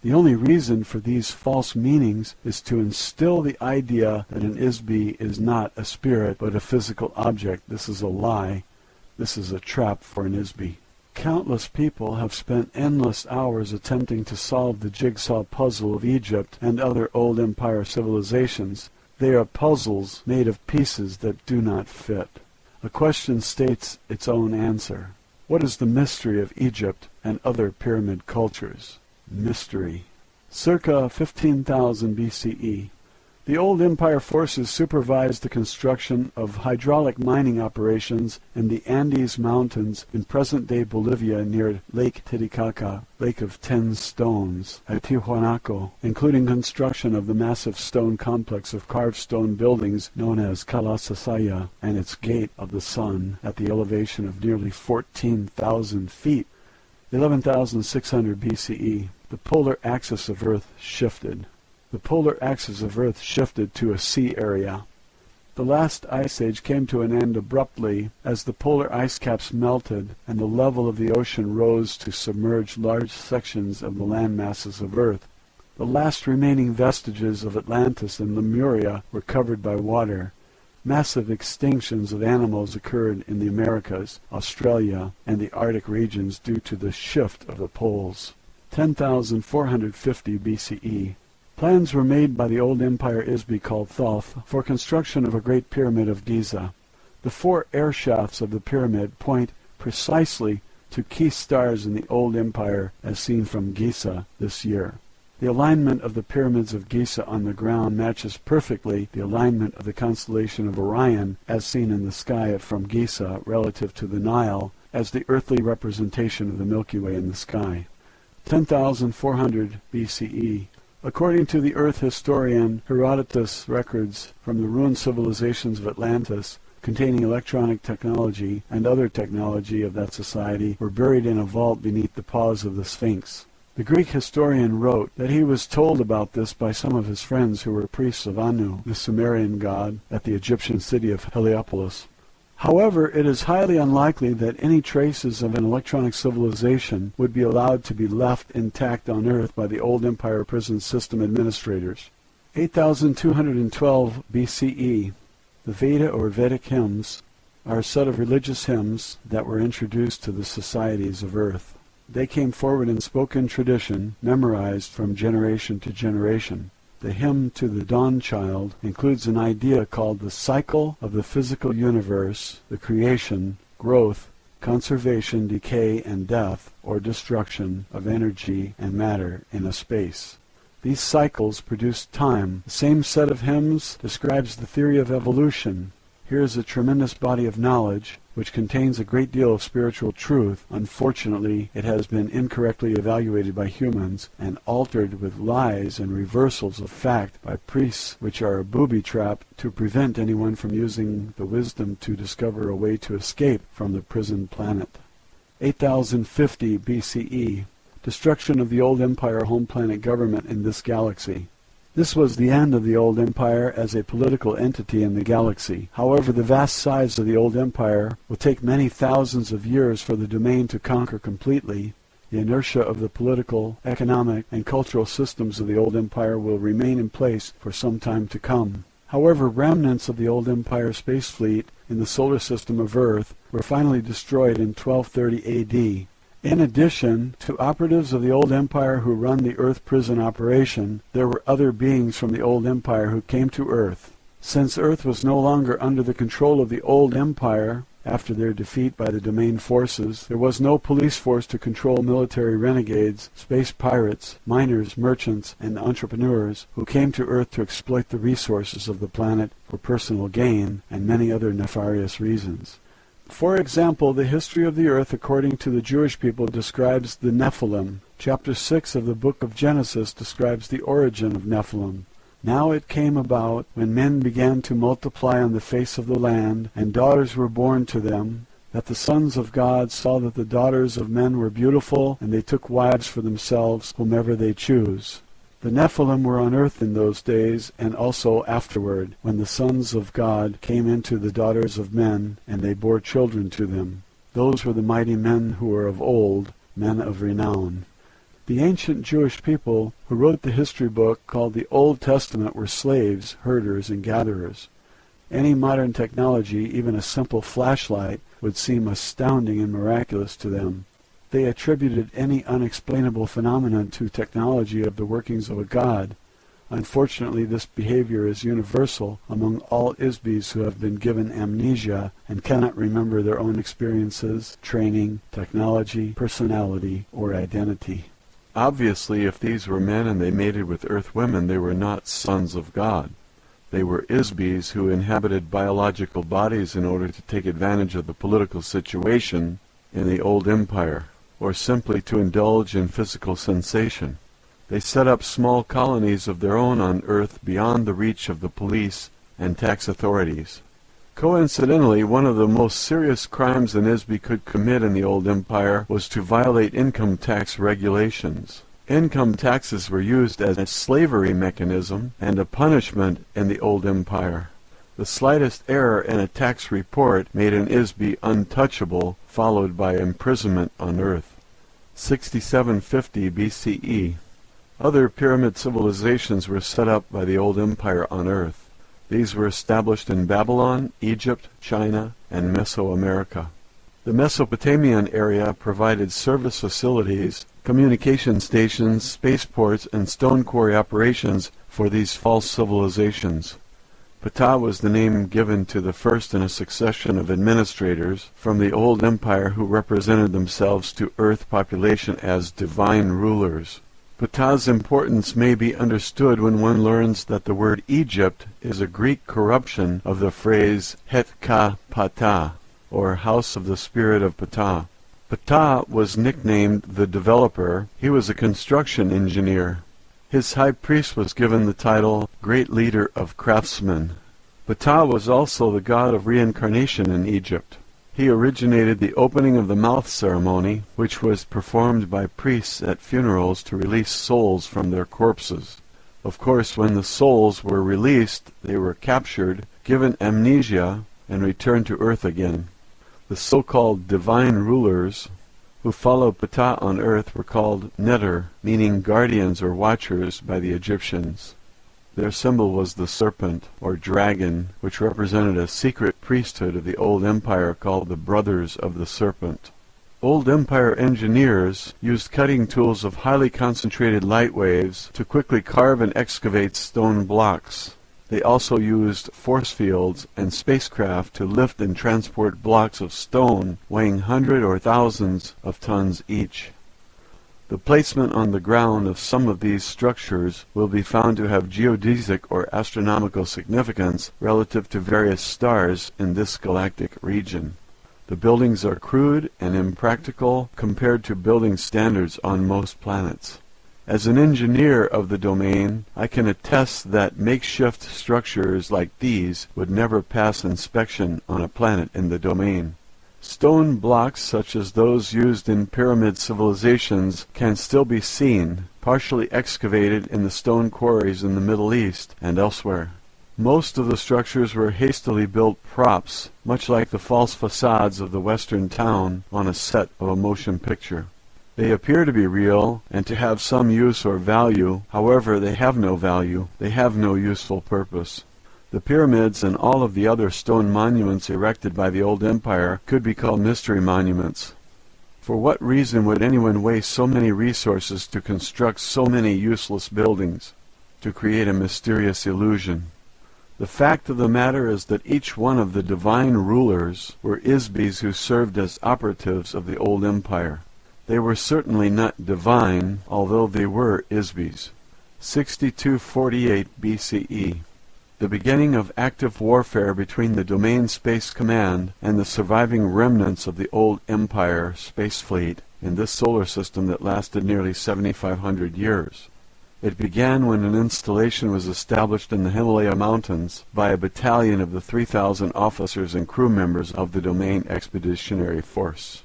The only reason for these false meanings is to instill the idea that an Isbi is not a spirit but a physical object. This is a lie. This is a trap for an Isbi. Countless people have spent endless hours attempting to solve the jigsaw puzzle of Egypt and other old empire civilizations. They are puzzles made of pieces that do not fit. A question states its own answer. What is the mystery of Egypt and other pyramid cultures? Mystery. Circa 15,000 BCE. The old empire forces supervised the construction of hydraulic mining operations in the Andes Mountains in present-day Bolivia near Lake Titicaca, Lake of 10 Stones, at Tiwanaku, including construction of the massive stone complex of carved stone buildings known as Kalasasaya and its Gate of the Sun at the elevation of nearly 14,000 feet. 11,600 BCE. The polar axis of Earth shifted. The polar axis of Earth shifted to a sea area. The last ice age came to an end abruptly as the polar ice caps melted and the level of the ocean rose to submerge large sections of the land masses of Earth. The last remaining vestiges of Atlantis and Lemuria were covered by water. Massive extinctions of animals occurred in the Americas, Australia, and the Arctic regions due to the shift of the poles. 10,450 BCE. Plans were made by the old empire Isbi called Thoth for construction of a great pyramid of Giza. The 4 air shafts of the pyramid point precisely to key stars in the old empire as seen from Giza this year. The alignment of the pyramids of Giza on the ground matches perfectly the alignment of the constellation of Orion as seen in the sky from Giza relative to the Nile as the earthly representation of the Milky Way in the sky. 10,400 BCE. According to the Earth historian Herodotus, records from the ruined civilizations of Atlantis containing electronic technology and other technology of that society were buried in a vault beneath the paws of the Sphinx. The Greek historian wrote that he was told about this by some of his friends who were priests of Anu, the Sumerian god, at the Egyptian city of Heliopolis. However, it is highly unlikely that any traces of an electronic civilization would be allowed to be left intact on Earth by the old empire prison system administrators. 8,212 BCE. The Veda or Vedic hymns are a set of religious hymns that were introduced to the societies of Earth. They came forward in spoken tradition, memorized from generation to generation. The hymn to the dawn child includes an idea called the cycle of the physical universe, the creation, growth, conservation, decay, and death, or destruction of energy and matter in a space. These cycles produce time. The same set of hymns describes the theory of evolution. Here is a tremendous body of knowledge which contains a great deal of spiritual truth. Unfortunately, it has been incorrectly evaluated by humans and altered with lies and reversals of fact by priests, which are a booby trap to prevent anyone from using the wisdom to discover a way to escape from the prison planet. 8050 BCE. Destruction of the old empire home planet government in this galaxy. This was the end of the old empire as a political entity in the galaxy. However, the vast size of the old empire will take many thousands of years for the domain to conquer completely. The inertia of the political, economic, and cultural systems of the old empire will remain in place for some time to come. However, remnants of the old empire space fleet in the solar system of Earth were finally destroyed in 1230 AD. In addition to operatives of the old empire who run the Earth prison operation, there were other beings from the old empire who came to Earth. Since Earth was no longer under the control of the old empire, after their defeat by the domain forces, there was no police force to control military renegades, space pirates, miners, merchants, and entrepreneurs who came to Earth to exploit the resources of the planet for personal gain and many other nefarious reasons. For example, the history of the earth according to the Jewish people describes the Nephilim. Chapter 6 of the book of Genesis describes the origin of Nephilim. Now it came about, when men began to multiply on the face of the land, and daughters were born to them, that the sons of God saw that the daughters of men were beautiful, and they took wives for themselves, whomever they choose. The Nephilim were on earth in those days, and also afterward, when the sons of God came into the daughters of men, and they bore children to them. Those were the mighty men who were of old, men of renown. The ancient Jewish people who wrote the history book called the Old Testament were slaves, herders, and gatherers. Any modern technology, even a simple flashlight, would seem astounding and miraculous to them. They attributed any unexplainable phenomenon to technology of the workings of a god. Unfortunately, this behavior is universal among all ISBs who have been given amnesia and cannot remember their own experiences, training, technology, personality, or identity. Obviously, if these were men and they mated with earth women, they were not sons of God. They were ISBs who inhabited biological bodies in order to take advantage of the political situation in the old empire, or simply to indulge in physical sensation. They set up small colonies of their own on Earth beyond the reach of the police and tax authorities. Coincidentally, one of the most serious crimes an ISB could commit in the old empire was to violate income tax regulations. Income taxes were used as a slavery mechanism and a punishment in the old empire. The slightest error in a tax report made an ISB untouchable, followed by imprisonment on Earth. 6750 BCE. Other pyramid civilizations were set up by the old empire on Earth. These were established in Babylon, Egypt, China, and Mesoamerica. The Mesopotamian area provided service facilities, communication stations, spaceports, and stone quarry operations for these false civilizations. Ptah was the name given to the first in a succession of administrators from the old empire who represented themselves to Earth population as divine rulers. Ptah's importance may be understood when one learns that the word Egypt is a Greek corruption of the phrase Het-ka Ptah, or House of the Spirit of Ptah. Ptah was nicknamed the Developer. He was a construction engineer. His high priest was given the title Great Leader of Craftsmen. Ptah was also the god of reincarnation in Egypt. He originated the opening of the mouth ceremony, which was performed by priests at funerals to release souls from their corpses. Of course, when the souls were released, they were captured, given amnesia, and returned to Earth again. The so-called divine rulers who followed Ptah on Earth were called Neter, meaning guardians or watchers by the Egyptians. Their symbol was the serpent, or dragon, which represented a secret priesthood of the old empire called the Brothers of the Serpent. Old empire engineers used cutting tools of highly concentrated light waves to quickly carve and excavate stone blocks. They also used force fields and spacecraft to lift and transport blocks of stone weighing hundreds or thousands of tons each. The placement on the ground of some of these structures will be found to have geodesic or astronomical significance relative to various stars in this galactic region. The buildings are crude and impractical compared to building standards on most planets. As an engineer of the domain, I can attest that makeshift structures like these would never pass inspection on a planet in the domain. Stone blocks such as those used in pyramid civilizations can still be seen, partially excavated in the stone quarries in the Middle East and elsewhere. Most of the structures were hastily built props, much like the false facades of the Western town on a set of a motion picture. They appear to be real and to have some use or value. However, they have no value. They have no useful purpose. The pyramids and all of the other stone monuments erected by the old empire could be called mystery monuments. For what reason would anyone waste so many resources to construct so many useless buildings, to create a mysterious illusion? The fact of the matter is that each one of the divine rulers were Isbis who served as operatives of the old empire. They were certainly not divine, although they were Isbis. 6248 BCE. The beginning of active warfare between the Domain Space Command and the surviving remnants of the old Empire space fleet in this solar system that lasted nearly 7,500 years. It began when an installation was established in the Himalaya Mountains by a battalion of the 3,000 officers and crew members of the Domain Expeditionary Force.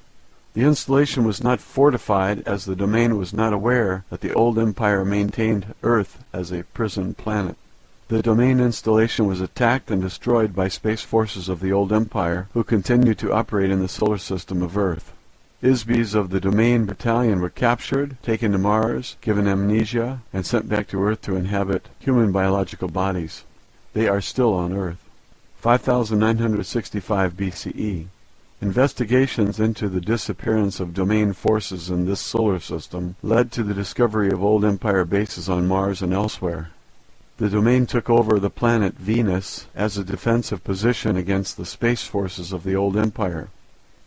The installation was not fortified, as the Domain was not aware that the old Empire maintained Earth as a prison planet. The Domain installation was attacked and destroyed by space forces of the old Empire, who continued to operate in the solar system of Earth. Isbis of the Domain Battalion were captured, taken to Mars, given amnesia, and sent back to Earth to inhabit human biological bodies. They are still on Earth. 5965 BCE. Investigations into the disappearance of Domain forces in this solar system led to the discovery of old Empire bases on Mars and elsewhere. The Domain took over the planet Venus as a defensive position against the space forces of the old Empire.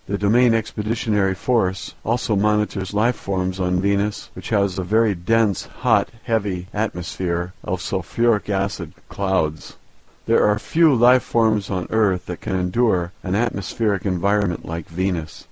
The Domain Expeditionary Force also monitors life forms on Venus, which has a very dense, hot, heavy atmosphere of sulfuric acid clouds. There are few life forms on Earth that can endure an atmospheric environment like Venus.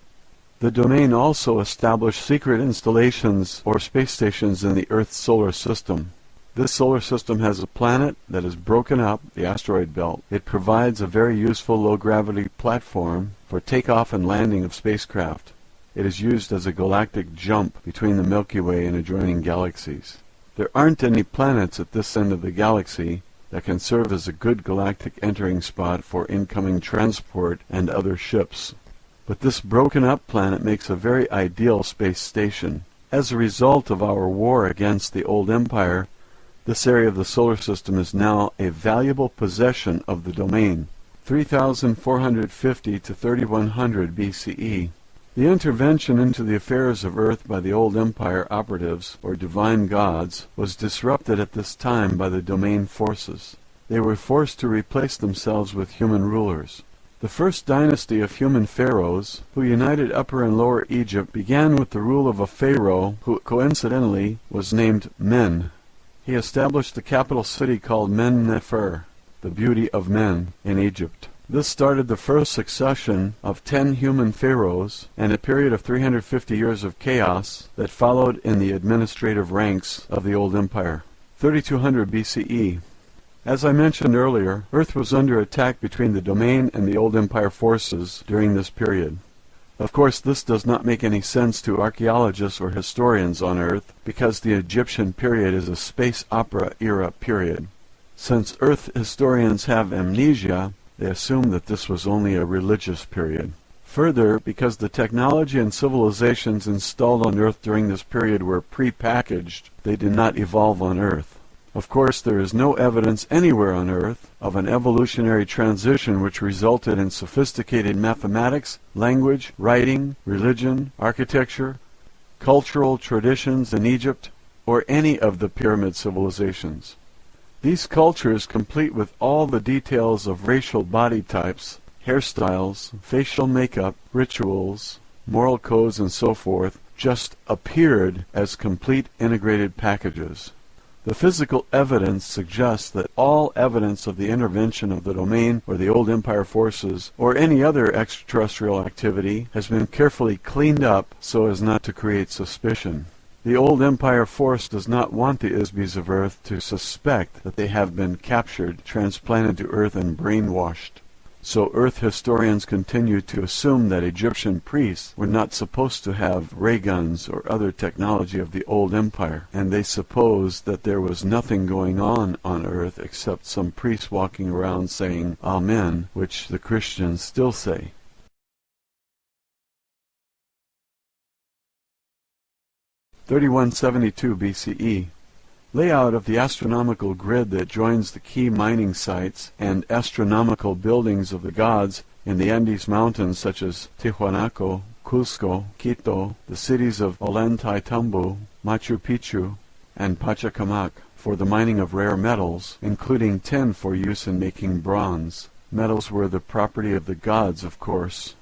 The Domain also established secret installations or space stations in the Earth's solar system. This solar system has a planet that is broken up, the asteroid belt. It provides a very useful low-gravity platform for takeoff and landing of spacecraft. It is used as a galactic jump between the Milky Way and adjoining galaxies. There aren't any planets at this end of the galaxy that can serve as a good galactic entering spot for incoming transport and other ships. But this broken-up planet makes a very ideal space station. As a result of our war against the old Empire, this area of the solar system is now a valuable possession of the Domain. 3450 to 3100 BCE. The intervention into the affairs of Earth by the old Empire operatives, or divine gods, was disrupted at this time by the Domain forces. They were forced to replace themselves with human rulers. The first dynasty of human pharaohs, who united Upper and Lower Egypt, began with the rule of a pharaoh who coincidentally was named Men. He established the capital city called Men-Nefer, the beauty of men, in Egypt. This started the first succession of 10 human pharaohs and a period of 350 years of chaos that followed in the administrative ranks of the old empire. 3200 BCE. As I mentioned earlier, Earth was under attack between the Domain and the old empire forces during this period. Of course, this does not make any sense to archaeologists or historians on Earth, because the Egyptian period is a space opera era period. Since Earth historians have amnesia, they assume that this was only a religious period. Further, because the technology and civilizations installed on Earth during this period were pre-packaged, they did not evolve on Earth. Of course, there is no evidence anywhere on Earth of an evolutionary transition which resulted in sophisticated mathematics, language, writing, religion, architecture, cultural traditions in Egypt, or any of the pyramid civilizations. These cultures, complete with all the details of racial body types, hairstyles, facial makeup, rituals, moral codes, and so forth, just appeared as complete integrated packages. The physical evidence suggests that all evidence of the intervention of the Domain or the old empire forces or any other extraterrestrial activity has been carefully cleaned up so as not to create suspicion. The old empire force does not want the Isbis of Earth to suspect that they have been captured, transplanted to Earth, and brainwashed. So Earth historians continue to assume that Egyptian priests were not supposed to have ray guns or other technology of the old empire, and they suppose that there was nothing going on Earth except some priests walking around saying Amen, which the Christians still say. (3172 BCE). Layout of the astronomical grid that joins the key mining sites and astronomical buildings of the gods in the Andes Mountains, such as Tiwanaku, Cusco, Quito, the cities of Ollantaytambo, Machu Picchu, and Pachacamac for the mining of rare metals, including tin for use in making bronze. Metals were the property of the gods, of course.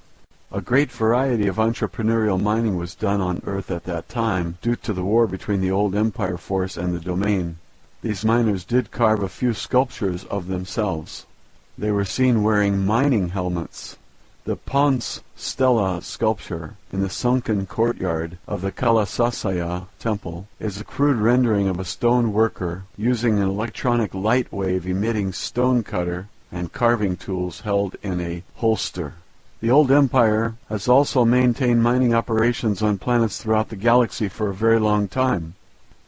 A great variety of entrepreneurial mining was done on Earth at that time, due to the war between the old Empire force and the Domain. These miners did carve a few sculptures of themselves. They were seen wearing mining helmets. The Ponce Stela sculpture in the sunken courtyard of the Kalasasaya temple is a crude rendering of a stone worker using an electronic light wave emitting stone cutter and carving tools held in a holster. The old empire has also maintained mining operations on planets throughout the galaxy for a very long time.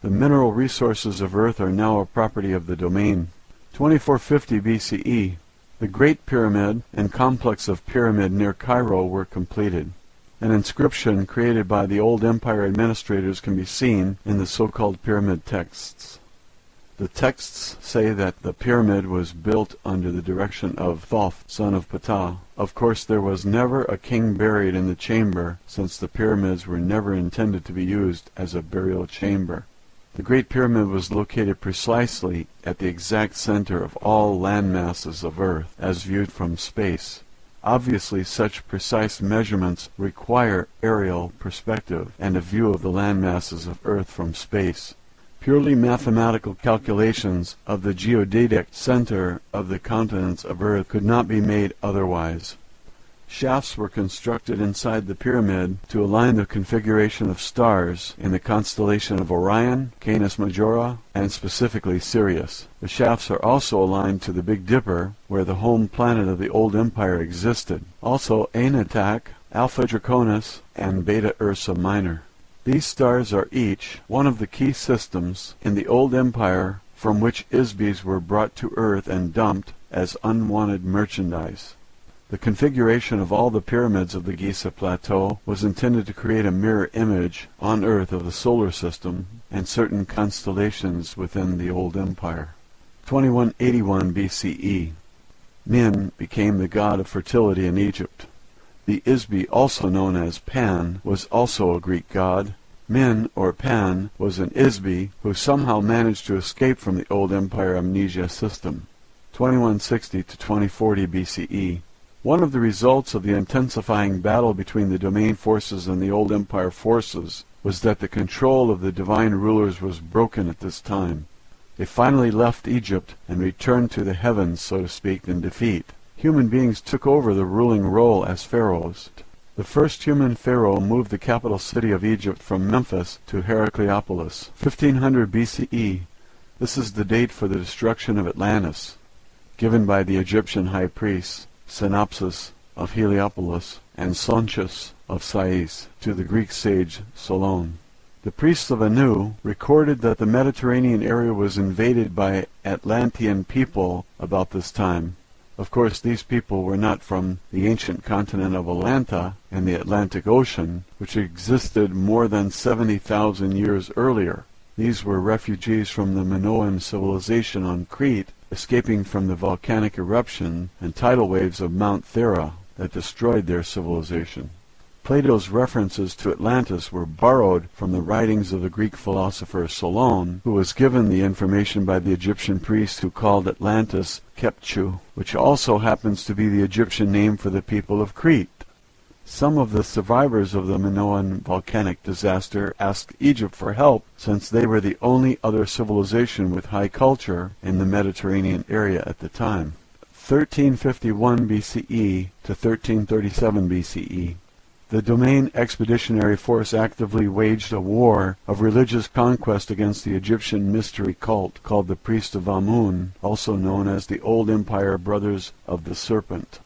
The mineral resources of Earth are now a property of the Domain. 2450 BCE. The Great Pyramid and complex of Pyramid near Cairo were completed. An inscription created by the old empire administrators can be seen in the so-called pyramid texts. The texts say that the pyramid was built under the direction of Thoth, son of Ptah. Of course, there was never a king buried in the chamber, since the pyramids were never intended to be used as a burial chamber. The Great Pyramid was located precisely at the exact center of all land masses of Earth, as viewed from space. Obviously, such precise measurements require aerial perspective and a view of the land masses of Earth from space. Purely mathematical calculations of the geodetic center of the continents of Earth could not be made otherwise. Shafts were constructed inside the pyramid to align the configuration of stars in the constellation of Orion, Canis Majora, and specifically Sirius. The shafts are also aligned to the Big Dipper, where the home planet of the old empire existed. Also Aenatak, Alpha Draconis, and Beta Ursa Minor. These stars are each one of the key systems in the old empire from which Isbis were brought to Earth and dumped as unwanted merchandise. The configuration of all the pyramids of the Giza Plateau was intended to create a mirror image on Earth of the solar system and certain constellations within the old empire. 2181 BCE. Min became the god of fertility in Egypt. The Isbi, also known as Pan, was also a Greek god. Min, or Pan, was an Isbi who somehow managed to escape from the old empire amnesia system. 2160 to 2040 BCE. One of the results of the intensifying battle between the Domain forces and the old empire forces was that the control of the divine rulers was broken at this time. They finally left Egypt and returned to the heavens, so to speak, in defeat. Human beings took over the ruling role as pharaohs. The first human pharaoh moved the capital city of Egypt from Memphis to Heracleopolis, 1500 BCE. This is the date for the destruction of Atlantis, given by the Egyptian high priests Synopsis of Heliopolis and Sonchus of Sais to the Greek sage Solon. The priests of Anu recorded that the Mediterranean area was invaded by Atlantean people about this time. Of course, these people were not from the ancient continent of Atlanta and the Atlantic Ocean, which existed more than 70,000 years earlier. These were refugees from the Minoan civilization on Crete, escaping from the volcanic eruption and tidal waves of Mount Thera that destroyed their civilization. Plato's references to Atlantis were borrowed from the writings of the Greek philosopher Solon, who was given the information by the Egyptian priest who called Atlantis Kepchu, which also happens to be the Egyptian name for the people of Crete. Some of the survivors of the Minoan volcanic disaster asked Egypt for help, since they were the only other civilization with high culture in the Mediterranean area at the time. 1351 BCE to 1337 BCE. The Domain Expeditionary Force actively waged a war of religious conquest against the Egyptian mystery cult called the Priest of Amun, also known as the Old Empire Brothers of the Serpent.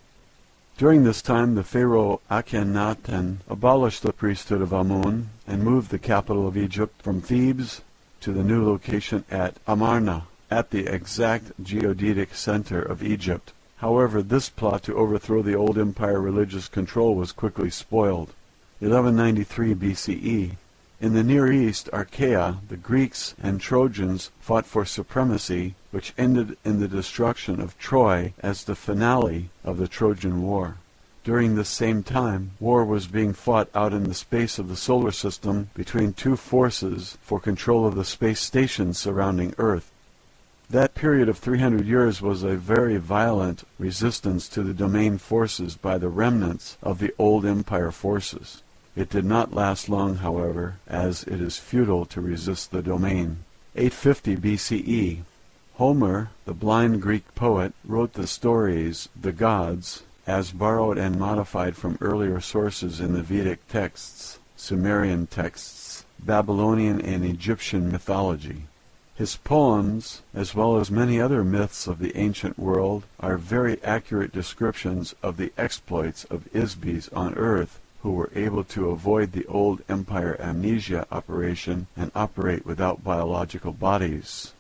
During this time, the pharaoh Akhenaten abolished the priesthood of Amun and moved the capital of Egypt from Thebes to the new location at Amarna, at the exact geodetic center of Egypt. However, this plot to overthrow the old empire religious control was quickly spoiled. 1193 BCE. In the Near East, Achaea, the Greeks and Trojans fought for supremacy, which ended in the destruction of Troy as the finale of the Trojan War. During this same time, war was being fought out in the space of the solar system between two forces for control of the space stations surrounding Earth. That period of 300 years was a very violent resistance to the domain forces by the remnants of the old empire forces. It did not last long, however, as it is futile to resist the domain. 850 BCE. Homer, the blind Greek poet, wrote the stories, the gods, as borrowed and modified from earlier sources in the Vedic texts, Sumerian texts, Babylonian and Egyptian mythology. His poems, as well as many other myths of the ancient world, are very accurate descriptions of the exploits of Isbis on Earth, who were able to avoid the old empire amnesia operation and operate without biological bodies.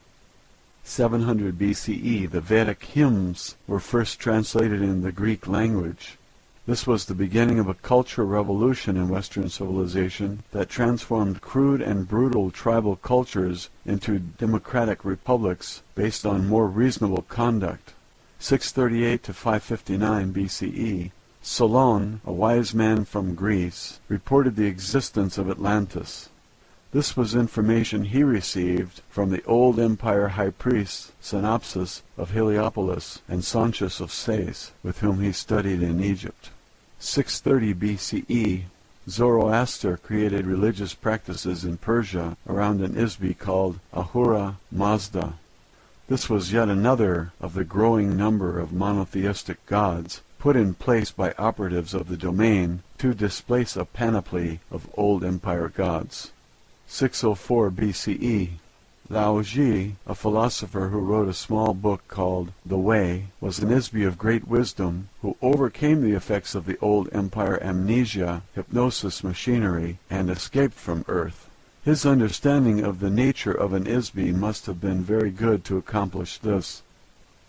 700 BCE, the Vedic hymns were first translated in the Greek language. This was the beginning of a cultural revolution in Western civilization that transformed crude and brutal tribal cultures into democratic republics based on more reasonable conduct. 638 to 559 BCE, Solon, a wise man from Greece, reported the existence of Atlantis. This was information he received from the old empire high priests Synopsis of Heliopolis and Sontius of Sais, with whom he studied in Egypt. 630 BCE, Zoroaster created religious practices in Persia around an Isbi called Ahura Mazda. This was yet another of the growing number of monotheistic gods put in place by operatives of the domain to displace a panoply of old empire gods. 604 BCE, Lao Ji, a philosopher who wrote a small book called The Way, was an Isbi of great wisdom who overcame the effects of the old empire amnesia, hypnosis machinery, and escaped from Earth. His understanding of the nature of an Isbi must have been very good to accomplish this.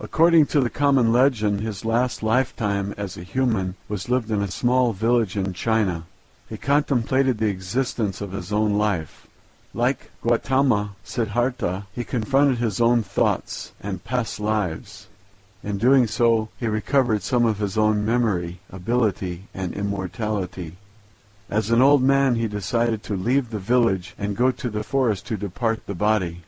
According to the common legend, his last lifetime as a human was lived in a small village in China. He contemplated the existence of his own life. Like Gautama Siddhartha, he confronted his own thoughts and past lives. In doing so, he recovered some of his own memory, ability, and immortality. As an old man, he decided to leave the village and go to the forest to depart the body.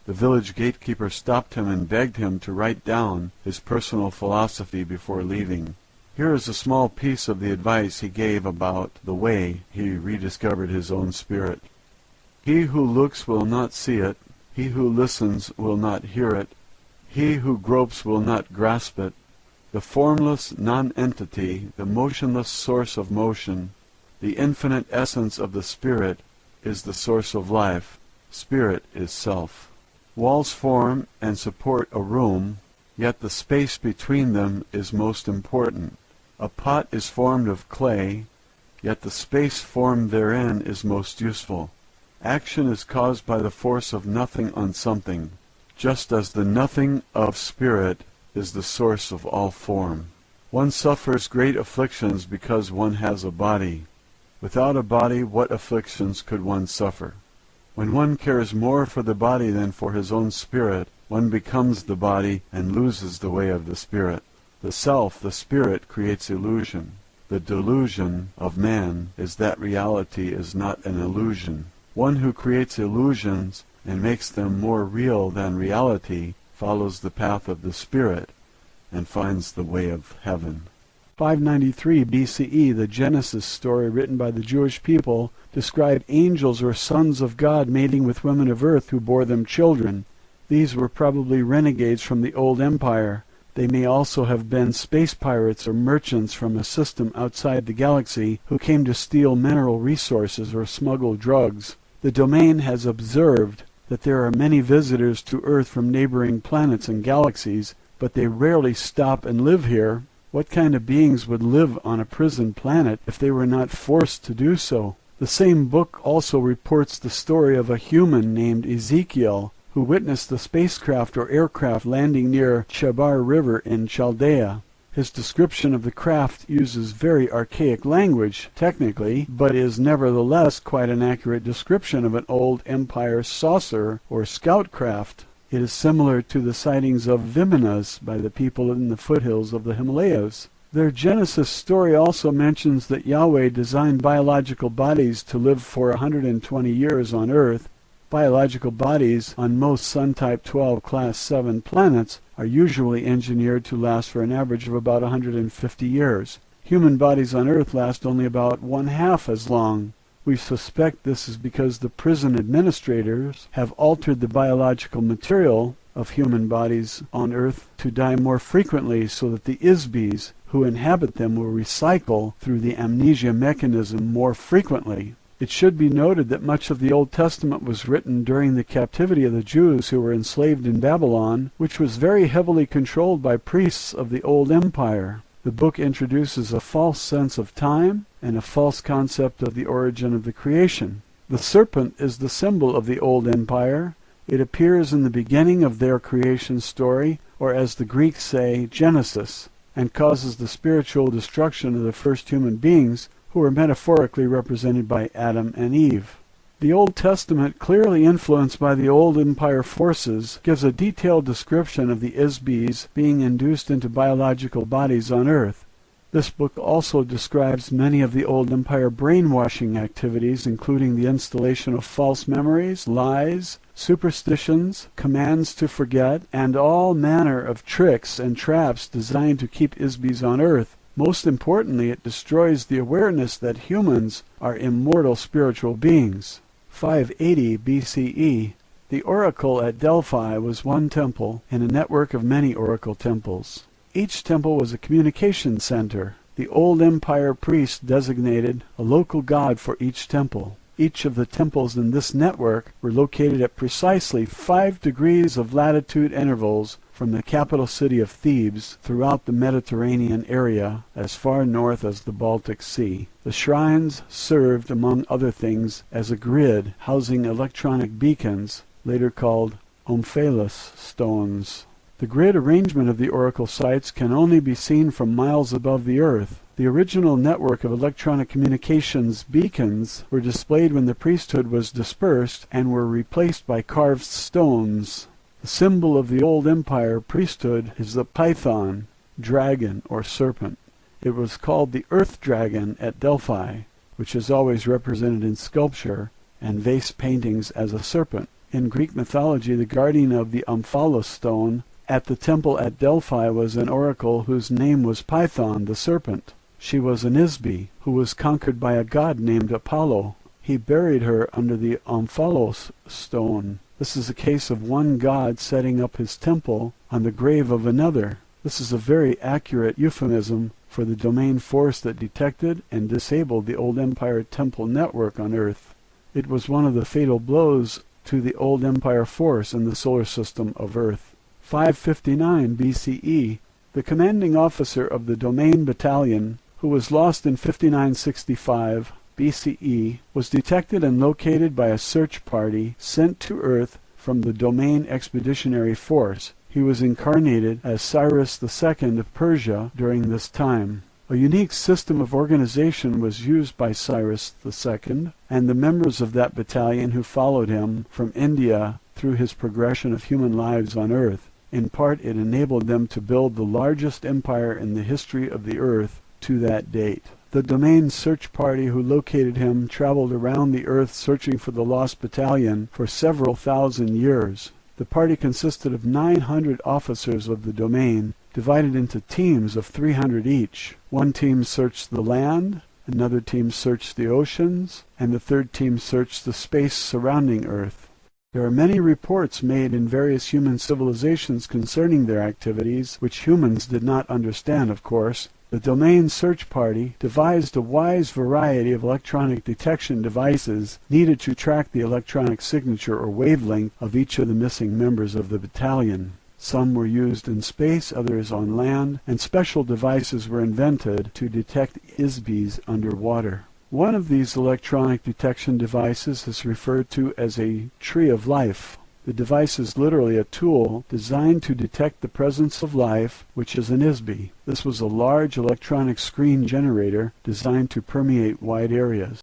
The village gatekeeper stopped him and begged him to write down his personal philosophy before leaving. Here is a small piece of the advice he gave about the way he rediscovered his own spirit. He who looks will not see it. He who listens will not hear it. He who gropes will not grasp it. The formless non-entity, the motionless source of motion, the infinite essence of the spirit, is the source of life. Spirit is self. Walls form and support a room, yet the space between them is most important. A pot is formed of clay, yet the space formed therein is most useful. Action is caused by the force of nothing on something, just as the nothing of spirit is the source of all form. One suffers great afflictions because one has a body. Without a body, what afflictions could one suffer? When one cares more for the body than for his own spirit, one becomes the body and loses the way of the spirit. The self, the spirit, creates illusion. The delusion of man is that reality is not an illusion. One who creates illusions and makes them more real than reality follows the path of the spirit and finds the way of heaven. 593 BCE, the Genesis story written by the Jewish people, described angels or sons of God mating with women of earth who bore them children. These were probably renegades from the old empire. They may also have been space pirates or merchants from a system outside the galaxy who came to steal mineral resources or smuggle drugs. The domain has observed that there are many visitors to Earth from neighboring planets and galaxies, but they rarely stop and live here. What kind of beings would live on a prison planet if they were not forced to do so? The same book also reports the story of a human named Ezekiel, who witnessed the spacecraft or aircraft landing near Chabar River in Chaldea. His description of the craft uses very archaic language, technically, but is nevertheless quite an accurate description of an old empire saucer or scout craft. It is similar to the sightings of Vimanas by the people in the foothills of the Himalayas. Their Genesis story also mentions that Yahweh designed biological bodies to live for 120 years on Earth. Biological bodies on most Sun-type 12 Class 7 planets are usually engineered to last for an average of about 150 years. Human bodies on Earth last only about one-half as long. We suspect this is because the prison administrators have altered the biological material of human bodies on Earth to die more frequently so that the Isbis who inhabit them will recycle through the amnesia mechanism more frequently. It should be noted that much of the Old Testament was written during the captivity of the Jews who were enslaved in Babylon, which was very heavily controlled by priests of the Old Empire. The book introduces a false sense of time and a false concept of the origin of the creation. The serpent is the symbol of the Old Empire. It appears in the beginning of their creation story, or as the Greeks say, Genesis, and causes the spiritual destruction of the first human beings, who are metaphorically represented by Adam and Eve. The Old Testament, clearly influenced by the Old Empire forces, gives a detailed description of the Isbis being induced into biological bodies on Earth. This book also describes many of the Old Empire brainwashing activities, including the installation of false memories, lies, superstitions, commands to forget, and all manner of tricks and traps designed to keep Isbis on Earth. Most importantly, it destroys the awareness that humans are immortal spiritual beings. 580 BCE. The oracle at Delphi was one temple in a network of many oracle temples. Each temple was a communication center. The Old Empire priests designated a local god for each temple. Each of the temples in this network were located at precisely 5 degrees of latitude intervals from the capital city of Thebes throughout the Mediterranean area as far north as the Baltic Sea. The shrines served, among other things, as a grid housing electronic beacons, later called omphalos stones. The grid arrangement of the oracle sites can only be seen from miles above the Earth. The original network of electronic communications beacons were displayed when the priesthood was dispersed and were replaced by carved stones. The symbol of the Old Empire priesthood is the python, dragon, or serpent. It was called the earth dragon at Delphi, which is always represented in sculpture and vase paintings as a serpent. In Greek mythology, the guardian of the omphalos stone at the temple at Delphi was an oracle whose name was Python, the serpent. She was an Isbi, who was conquered by a god named Apollo. He buried her under the omphalos stone. This is a case of one god setting up his temple on the grave of another. This is a very accurate euphemism for the domain force that detected and disabled the Old Empire temple network on Earth. It was one of the fatal blows to the Old Empire force in the solar system of Earth. 559 BCE, the commanding officer of the Domain Battalion, who was lost in 5965 BCE, was detected and located by a search party sent to Earth from the Domain Expeditionary Force. He was incarnated as Cyrus II of Persia during this time. A unique system of organization was used by Cyrus II and the members of that battalion who followed him from India through his progression of human lives on Earth. In part, it enabled them to build the largest empire in the history of the Earth to that date. The Domain search party who located him traveled around the Earth searching for the lost battalion for several thousand years. The party consisted of 900 officers of the Domain, divided into teams of 300 each. One team searched the land, another team searched the oceans, and the third team searched the space surrounding Earth. There are many reports made in various human civilizations concerning their activities, which humans did not understand, of course. The Domain Search Party devised a wide variety of electronic detection devices needed to track the electronic signature or wavelength of each of the missing members of the battalion. Some were used in space, others on land, and special devices were invented to detect Isbis underwater. One of these electronic detection devices is referred to as a tree of life. The device is literally a tool designed to detect the presence of life, which is an Isbi. This was a large electronic screen generator designed to permeate wide areas.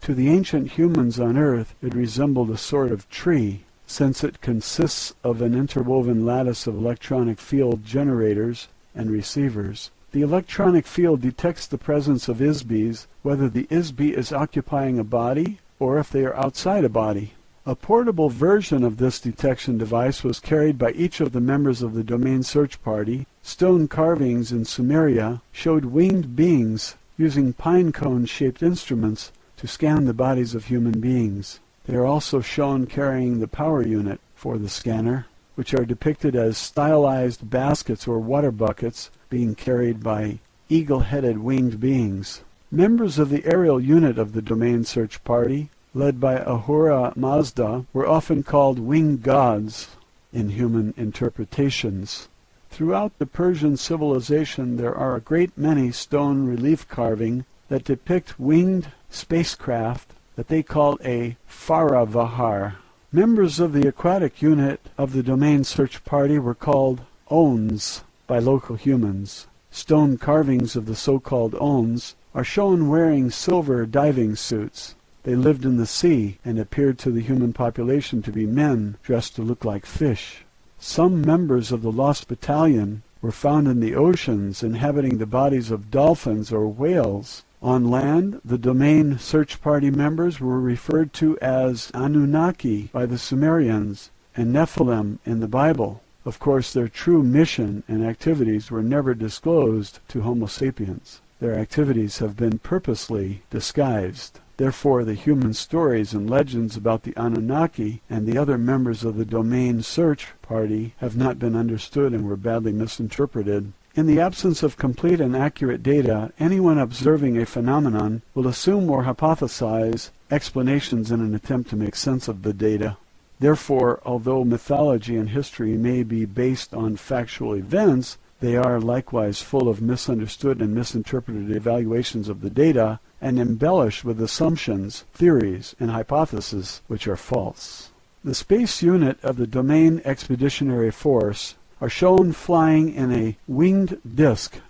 To the ancient humans on Earth, it resembled a sort of tree, since it consists of an interwoven lattice of electronic field generators and receivers. The electronic field detects the presence of ISBs, whether the ISB is occupying a body or if they are outside a body. A portable version of this detection device was carried by each of the members of the domain search party. Stone carvings in Sumeria showed winged beings using pine cone-shaped instruments to scan the bodies of human beings. They are also shown carrying the power unit for the scanner, which are depicted as stylized baskets or water buckets being carried by eagle-headed winged beings. Members of the aerial unit of the domain search party, led by Ahura Mazda, were often called winged gods in human interpretations. Throughout the Persian civilization there are a great many stone relief carving that depict winged spacecraft that they called a Faravahar. Members of the aquatic unit of the domain search party were called Ons by local humans. Stone carvings of the so-called Ons are shown wearing silver diving suits. They lived in the sea and appeared to the human population to be men dressed to look like fish. Some members of the Lost Battalion were found in the oceans inhabiting the bodies of dolphins or whales. On land, the domain search party members were referred to as Anunnaki by the Sumerians and Nephilim in the Bible. Of course, their true mission and activities were never disclosed to Homo sapiens. Their activities have been purposely disguised. Therefore, the human stories and legends about the Anunnaki and the other members of the domain search party have not been understood and were badly misinterpreted. In the absence of complete and accurate data, anyone observing a phenomenon will assume or hypothesize explanations in an attempt to make sense of the data. Therefore, although mythology and history may be based on factual events, they are likewise full of misunderstood and misinterpreted evaluations of the data and embellished with assumptions, theories, and hypotheses which are false. The space unit of the Domain Expeditionary Force are shown flying in a winged disk.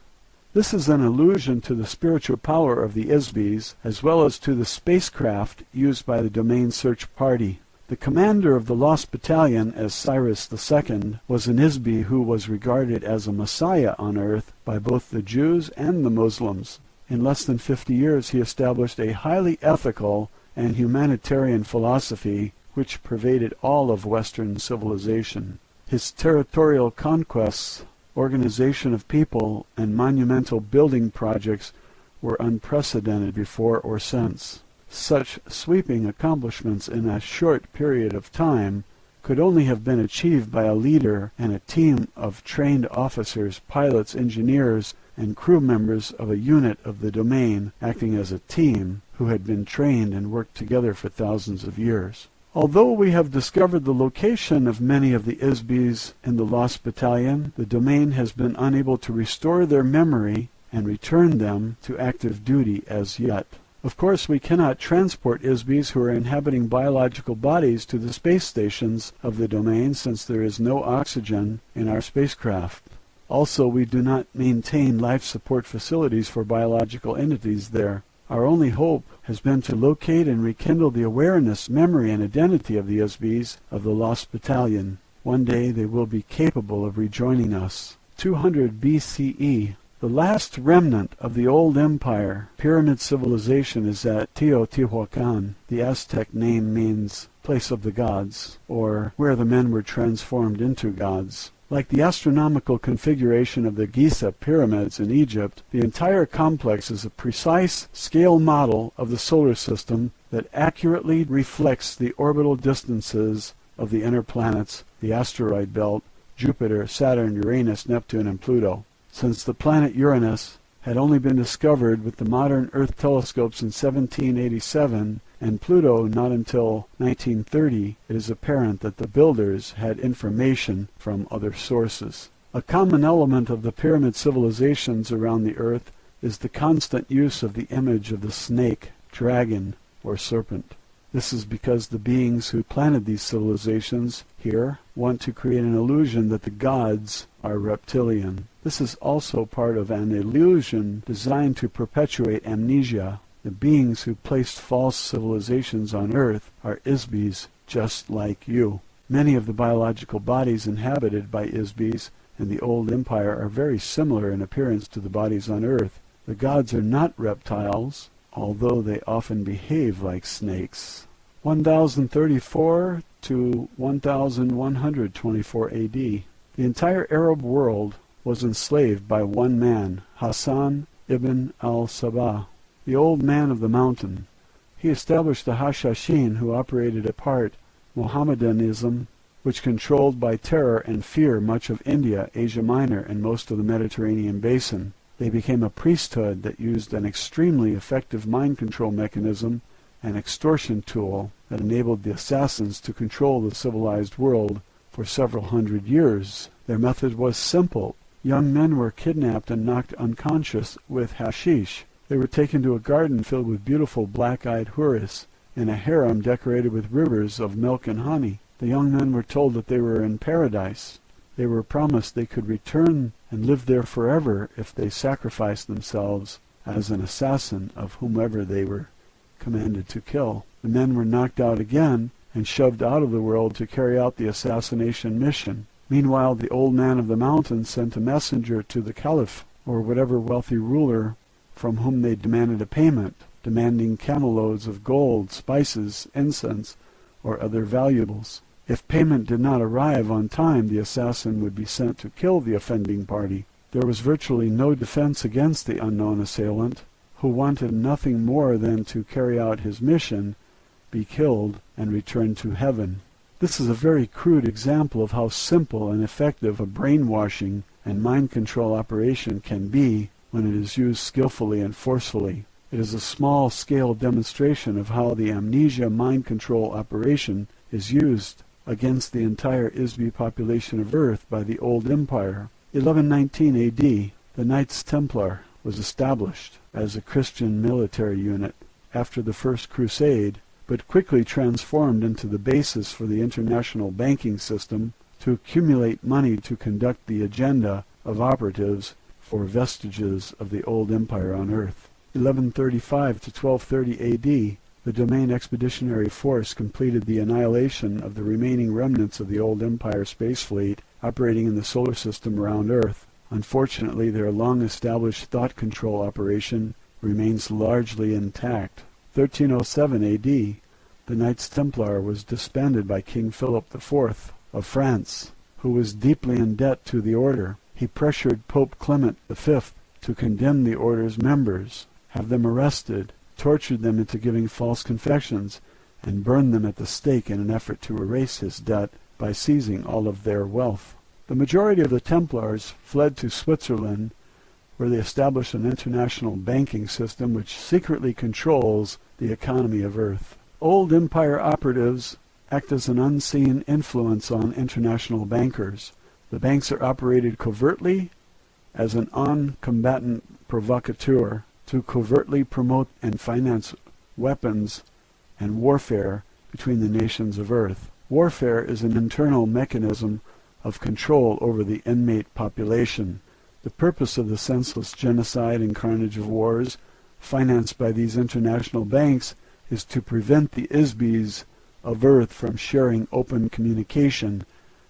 This is an allusion to the spiritual power of the ISBs as well as to the spacecraft used by the Domain Search Party. The commander of the Lost Battalion, as Cyrus II, was an ISB who was regarded as a messiah on Earth by both the Jews and the Muslims. In less than 50 years he established a highly ethical and humanitarian philosophy which pervaded all of Western civilization. His territorial conquests, organization of people, and monumental building projects were unprecedented before or since. Such sweeping accomplishments in a short period of time could only have been achieved by a leader and a team of trained officers, pilots, engineers, and crew members of a unit of the domain acting as a team who had been trained and worked together for thousands of years. Although we have discovered the location of many of the ISBs in the Lost Battalion, the domain has been unable to restore their memory and return them to active duty as yet. Of course, we cannot transport ISBs who are inhabiting biological bodies to the space stations of the domain since there is no oxygen in our spacecraft. Also, we do not maintain life support facilities for biological entities there. Our only hope has been to locate and rekindle the awareness, memory, and identity of the ISBs of the Lost Battalion. One day they will be capable of rejoining us. 200 BCE. The last remnant of the old empire, pyramid civilization, is at Teotihuacan. The Aztec name means place of the gods, or where the men were transformed into gods. Like the astronomical configuration of the Giza pyramids in Egypt, the entire complex is a precise scale model of the solar system that accurately reflects the orbital distances of the inner planets, the asteroid belt, Jupiter, Saturn, Uranus, Neptune, and Pluto. Since the planet Uranus had only been discovered with the modern Earth telescopes in 1787, and Pluto not until 1930, it is apparent that the builders had information from other sources. A common element of the pyramid civilizations around the Earth is the constant use of the image of the snake, dragon, or serpent. This is because the beings who planted these civilizations here want to create an illusion that the gods are reptilian. This is also part of an illusion designed to perpetuate amnesia. The beings who placed false civilizations on Earth are ISBs just like you. Many of the biological bodies inhabited by ISBs and the Old Empire are very similar in appearance to the bodies on Earth. The gods are not reptiles, although they often behave like snakes. 1034 to 1124 AD. The entire Arab world was enslaved by one man, Hassan ibn al-Sabah, the old man of the mountain. He established the Hashashin, who operated apart Mohammedanism, which controlled by terror and fear much of India, Asia Minor, and most of the Mediterranean basin. They became a priesthood that used an extremely effective mind control mechanism, an extortion tool that enabled the assassins to control the civilized world for several hundred years. Their method was simple. Young men were kidnapped and knocked unconscious with hashish. They were taken to a garden filled with beautiful black-eyed houris, in a harem decorated with rivers of milk and honey. The young men were told that they were in paradise. They were promised they could return and live there forever if they sacrificed themselves as an assassin of whomever they were commanded to kill. The men were knocked out again and shoved out of the world to carry out the assassination mission. Meanwhile, the old man of the mountain sent a messenger to the caliph, or whatever wealthy ruler from whom they demanded a payment, demanding camel loads of gold, spices, incense, or other valuables. If payment did not arrive on time, the assassin would be sent to kill the offending party. There was virtually no defense against the unknown assailant, who wanted nothing more than to carry out his mission, be killed, and return to heaven. This is a very crude example of how simple and effective a brainwashing and mind control operation can be when it is used skillfully and forcefully. It is a small-scale demonstration of how the amnesia mind control operation is used against the entire Isbi population of Earth by the Old Empire. 1119 AD, the Knights Templar was established as a Christian military unit after the First Crusade, but quickly transformed into the basis for the international banking system to accumulate money to conduct the agenda of operatives for vestiges of the Old Empire on Earth. 1135 to 1230 AD, the Domain Expeditionary Force completed the annihilation of the remaining remnants of the Old Empire space fleet operating in the solar system around Earth. Unfortunately, their long-established thought control operation remains largely intact. 1307 AD, the Knights Templar was disbanded by King Philip IV of France, who was deeply in debt to the order. He pressured Pope Clement V to condemn the order's members, have them arrested, tortured them into giving false confessions, and burned them at the stake in an effort to erase his debt by seizing all of their wealth. The majority of the Templars fled to Switzerland, where they established an international banking system which secretly controls the economy of Earth. Old Empire operatives act as an unseen influence on international bankers. The banks are operated covertly as an on-combatant provocateur to covertly promote and finance weapons and warfare between the nations of Earth. Warfare is an internal mechanism of control over the inmate population. The purpose of the senseless genocide and carnage of wars financed by these international banks is to prevent the Isbis of Earth from sharing open communication,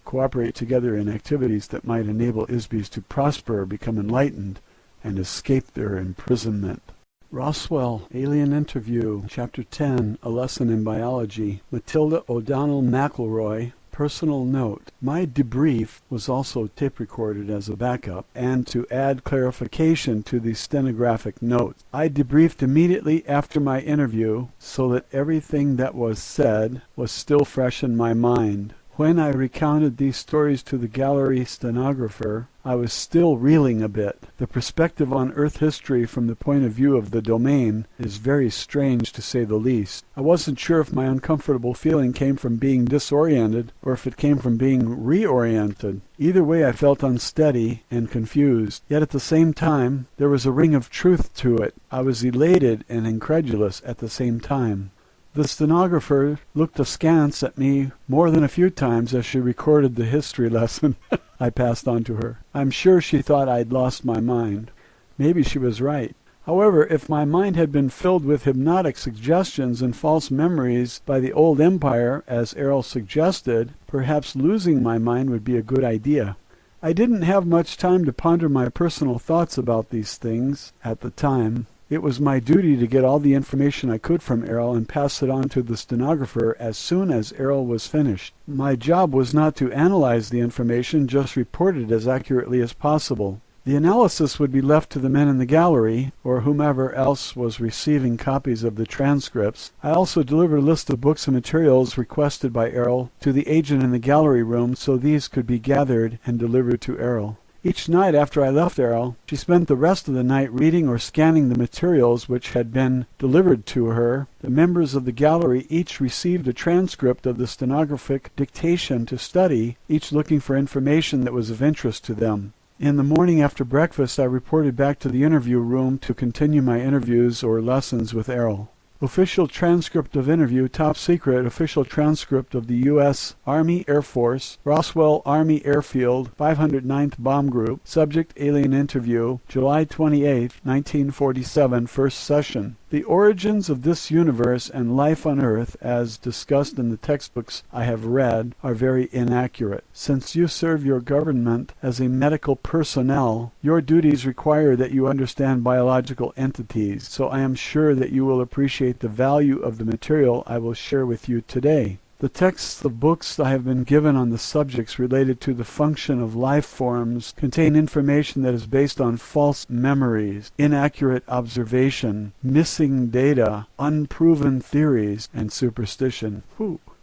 cooperate together in activities that might enable Isbis to prosper, become enlightened, and escape their imprisonment. Roswell, Alien Interview, Chapter 10, A Lesson in Biology. Matilda O'Donnell McElroy. Personal note: my debrief was also tape recorded as a backup, and to add clarification to the stenographic notes. I debriefed immediately after my interview so that everything that was said was still fresh in my mind. When I recounted these stories to the gallery stenographer, I was still reeling a bit. The perspective on Earth history from the point of view of the domain is very strange, to say the least. I wasn't sure if my uncomfortable feeling came from being disoriented or if it came from being reoriented. Either way, I felt unsteady and confused. Yet at the same time, there was a ring of truth to it. I was elated and incredulous at the same time. The stenographer looked askance at me more than a few times as she recorded the history lesson I passed on to her. I'm sure she thought I'd lost my mind. Maybe she was right. However, if my mind had been filled with hypnotic suggestions and false memories by the Old Empire, as Errol suggested, perhaps losing my mind would be a good idea. I didn't have much time to ponder my personal thoughts about these things at the time. It was my duty to get all the information I could from Errol and pass it on to the stenographer as soon as Errol was finished. My job was not to analyze the information, just report it as accurately as possible. The analysis would be left to the men in the gallery, or whomever else was receiving copies of the transcripts. I also delivered a list of books and materials requested by Errol to the agent in the gallery room, so these could be gathered and delivered to Errol. Each night after I left Errol, she spent the rest of the night reading or scanning the materials which had been delivered to her. The members of the gallery each received a transcript of the stenographic dictation to study, each looking for information that was of interest to them. In the morning after breakfast, I reported back to the interview room to continue my interviews or lessons with Errol. Official transcript of interview, top secret, official transcript of the U.S. Army Air Force, Roswell Army Airfield, 509th Bomb Group, subject alien interview, July 28, 1947, first session. The origins of this universe and life on Earth, as discussed in the textbooks I have read, are very inaccurate. Since you serve your government as a medical personnel, your duties require that you understand biological entities, so I am sure that you will appreciate the value of the material I will share with you today. The texts of books I have been given on the subjects related to the function of life forms contain information that is based on false memories, inaccurate observation, missing data, unproven theories, and superstition.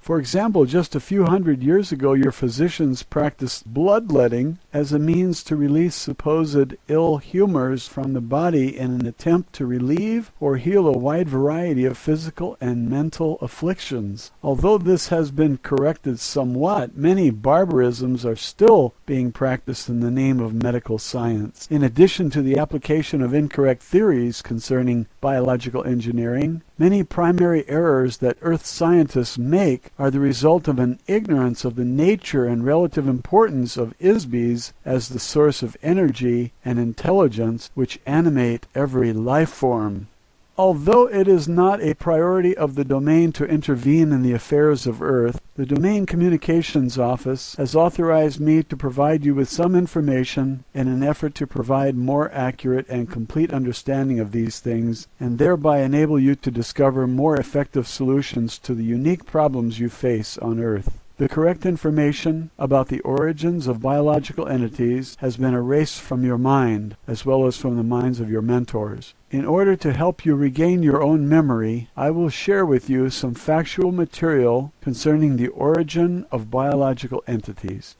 For example, just a few hundred years ago, your physicians practiced bloodletting as a means to release supposed ill humors from the body in an attempt to relieve or heal a wide variety of physical and mental afflictions. Although this has been corrected somewhat, many barbarisms are still being practiced in the name of medical science. In addition to the application of incorrect theories concerning biological engineering, many primary errors that Earth scientists make are the result of an ignorance of the nature and relative importance of ISBs as the source of energy and intelligence which animate every life form. Although it is not a priority of the domain to intervene in the affairs of Earth, the Domain Communications Office has authorized me to provide you with some information in an effort to provide more accurate and complete understanding of these things, and thereby enable you to discover more effective solutions to the unique problems you face on Earth. The correct information about the origins of biological entities has been erased from your mind, as well as from the minds of your mentors. In order to help you regain your own memory, I will share with you some factual material concerning the origin of biological entities.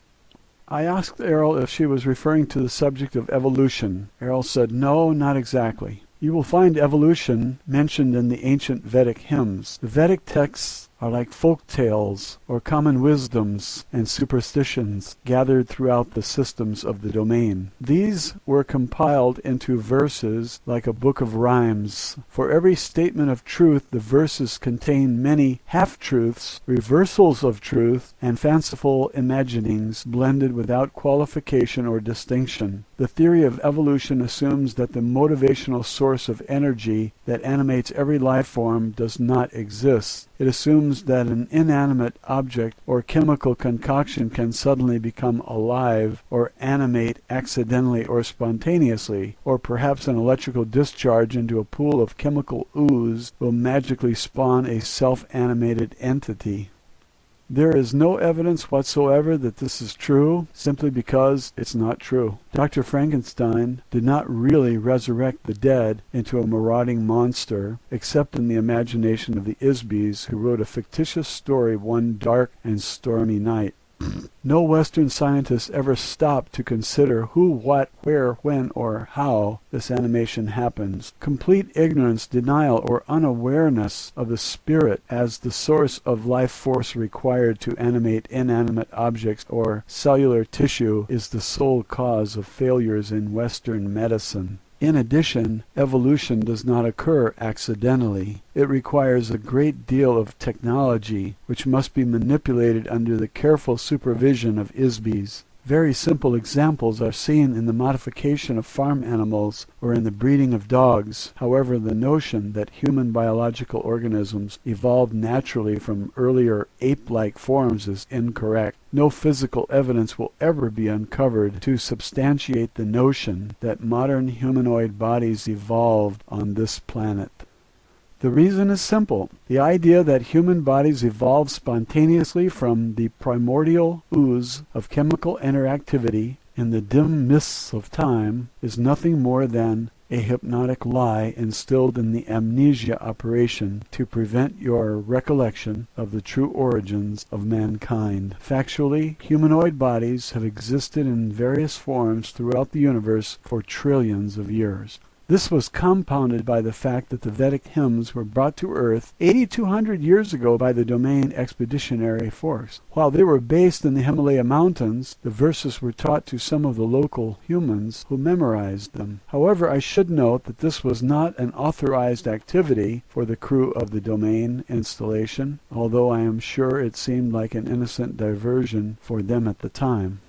I asked Errol if she was referring to the subject of evolution. Errol said, "No, not exactly. You will find evolution mentioned in the ancient Vedic hymns. The Vedic texts are like folk tales or common wisdoms and superstitions gathered throughout the systems of the domain. These were compiled into verses like a book of rhymes. For every statement of truth, the verses contain many half-truths, reversals of truth, and fanciful imaginings blended without qualification or distinction. The theory of evolution assumes that the motivational source of energy that animates every life form does not exist. It assumes that an inanimate object or chemical concoction can suddenly become alive or animate accidentally or spontaneously, or perhaps an electrical discharge into a pool of chemical ooze will magically spawn a self-animated entity. There is no evidence whatsoever that this is true, simply because it's not true. Dr. Frankenstein did not really resurrect the dead into a marauding monster, except in the imagination of the Isbys, who wrote a fictitious story one dark and stormy night. No Western scientist ever stopped to consider who, what, where, when, or how this animation happens. Complete ignorance, denial, or unawareness of the spirit as the source of life force required to animate inanimate objects or cellular tissue is the sole cause of failures in Western medicine. In addition, evolution does not occur accidentally. It requires a great deal of technology, which must be manipulated under the careful supervision of ISBs. Very simple examples are seen in the modification of farm animals or in the breeding of dogs. However, the notion that human biological organisms evolved naturally from earlier ape-like forms is incorrect. No physical evidence will ever be uncovered to substantiate the notion that modern humanoid bodies evolved on this planet. The reason is simple. The idea that human bodies evolved spontaneously from the primordial ooze of chemical interactivity in the dim mists of time is nothing more than a hypnotic lie instilled in the amnesia operation to prevent your recollection of the true origins of mankind. Factually, humanoid bodies have existed in various forms throughout the universe for trillions of years. This was compounded by the fact that the Vedic hymns were brought to Earth 8,200 years ago by the Domain Expeditionary Force. While they were based in the Himalaya mountains, the verses were taught to some of the local humans who memorized them. However, I should note that this was not an authorized activity for the crew of the Domain installation, although I am sure it seemed like an innocent diversion for them at the time.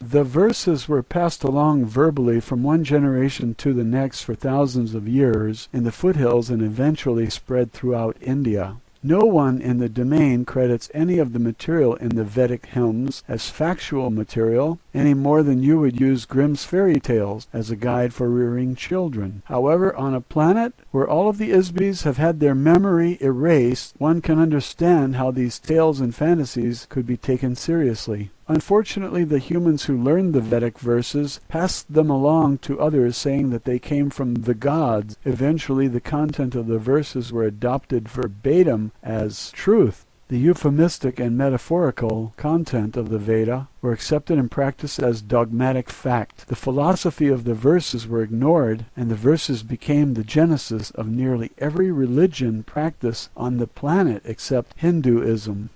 The verses were passed along verbally from one generation to the next for thousands of years in the foothills and eventually spread throughout India. No one in the domain credits any of the material in the Vedic hymns as factual material any more than you would use Grimm's fairy tales as a guide for rearing children. However, on a planet where all of the Isbis have had their memory erased, one can understand how these tales and fantasies could be taken seriously. Unfortunately, the humans who learned the Vedic verses passed them along to others, saying that they came from the gods. Eventually, the content of the verses were adopted verbatim as truth. The euphemistic and metaphorical content of the Veda were accepted and practiced as dogmatic fact. The philosophy of the verses were ignored, and the verses became the genesis of nearly every religion practiced on the planet except Hinduism.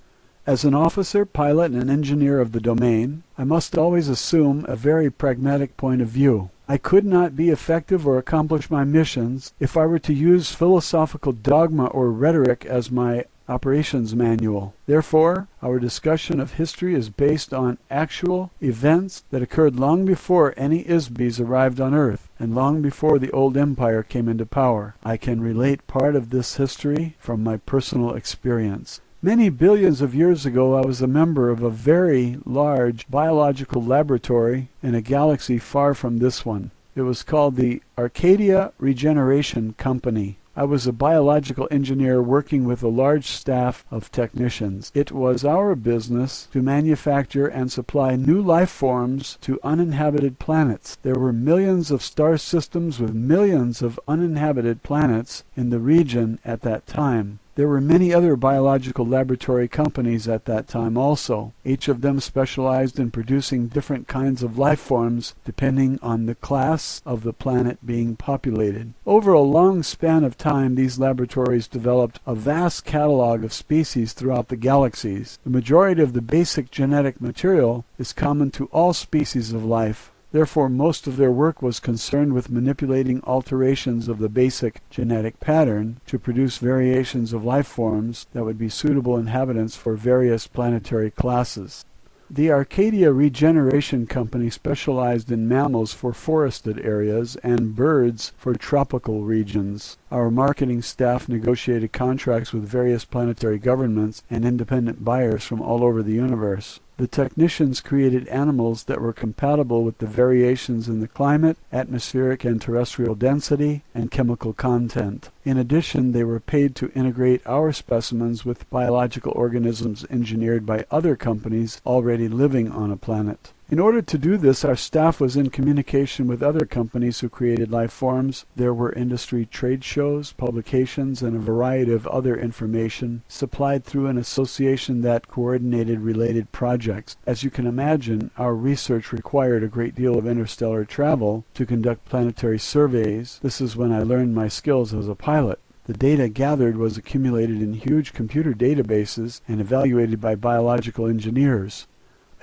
As an officer, pilot, and engineer of the domain, I must always assume a very pragmatic point of view. I could not be effective or accomplish my missions if I were to use philosophical dogma or rhetoric as my operations manual. Therefore, our discussion of history is based on actual events that occurred long before any Isbis arrived on Earth, and long before the old empire came into power. I can relate part of this history from my personal experience. Many billions of years ago, I was a member of a very large biological laboratory in a galaxy far from this one. It was called the Arcadia Regeneration Company. I was a biological engineer working with a large staff of technicians. It was our business to manufacture and supply new life forms to uninhabited planets. There were millions of star systems with millions of uninhabited planets in the region at that time. There were many other biological laboratory companies at that time also. Each of them specialized in producing different kinds of life forms depending on the class of the planet being populated. Over a long span of time, these laboratories developed a vast catalog of species throughout the galaxies. The majority of the basic genetic material is common to all species of life. Therefore, most of their work was concerned with manipulating alterations of the basic genetic pattern to produce variations of life forms that would be suitable inhabitants for various planetary classes. The Arcadia Regeneration Company specialized in mammals for forested areas and birds for tropical regions. Our marketing staff negotiated contracts with various planetary governments and independent buyers from all over the universe. The technicians created animals that were compatible with the variations in the climate, atmospheric and terrestrial density, and chemical content. In addition, they were paid to integrate our specimens with biological organisms engineered by other companies already living on a planet. In order to do this, our staff was in communication with other companies who created life forms. There were industry trade shows, publications, and a variety of other information supplied through an association that coordinated related projects. As you can imagine, our research required a great deal of interstellar travel to conduct planetary surveys. This is when I learned my skills as a pilot. The data gathered was accumulated in huge computer databases and evaluated by biological engineers.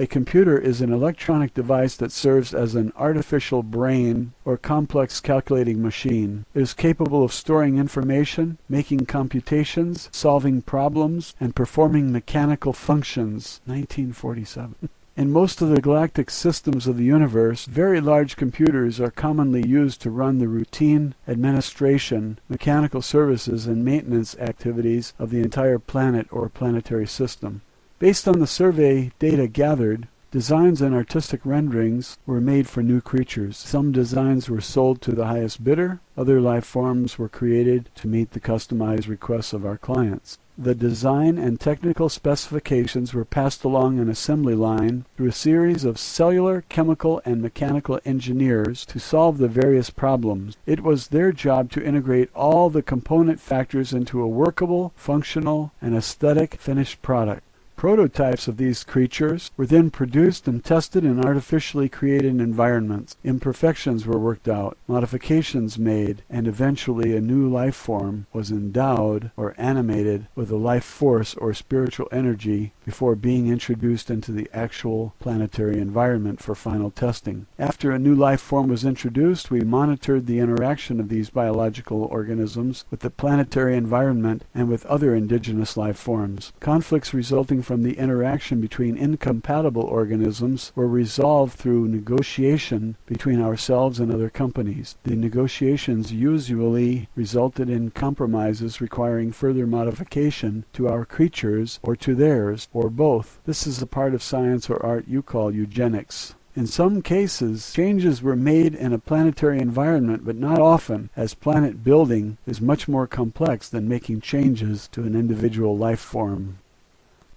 A computer is an electronic device that serves as an artificial brain or complex calculating machine. It is capable of storing information, making computations, solving problems, and performing mechanical functions. 1947. In most of the galactic systems of the universe, very large computers are commonly used to run the routine administration, mechanical services, and maintenance activities of the entire planet or planetary system. Based on the survey data gathered, designs and artistic renderings were made for new creatures. Some designs were sold to the highest bidder. Other life forms were created to meet the customized requests of our clients. The design and technical specifications were passed along an assembly line through a series of cellular, chemical, and mechanical engineers to solve the various problems. It was their job to integrate all the component factors into a workable, functional, and aesthetic finished product. Prototypes of these creatures were then produced and tested in artificially created environments. Imperfections were worked out, modifications made, and eventually a new life form was endowed or animated with a life force or spiritual energy before being introduced into the actual planetary environment for final testing. After a new life form was introduced, we monitored the interaction of these biological organisms with the planetary environment and with other indigenous life forms. Conflicts resulting from the interaction between incompatible organisms were resolved through negotiation between ourselves and other companies. The negotiations usually resulted in compromises requiring further modification to our creatures or to theirs, or both. This is a part of science or art you call eugenics. In some cases, changes were made in a planetary environment, but not often, as planet building is much more complex than making changes to an individual life form.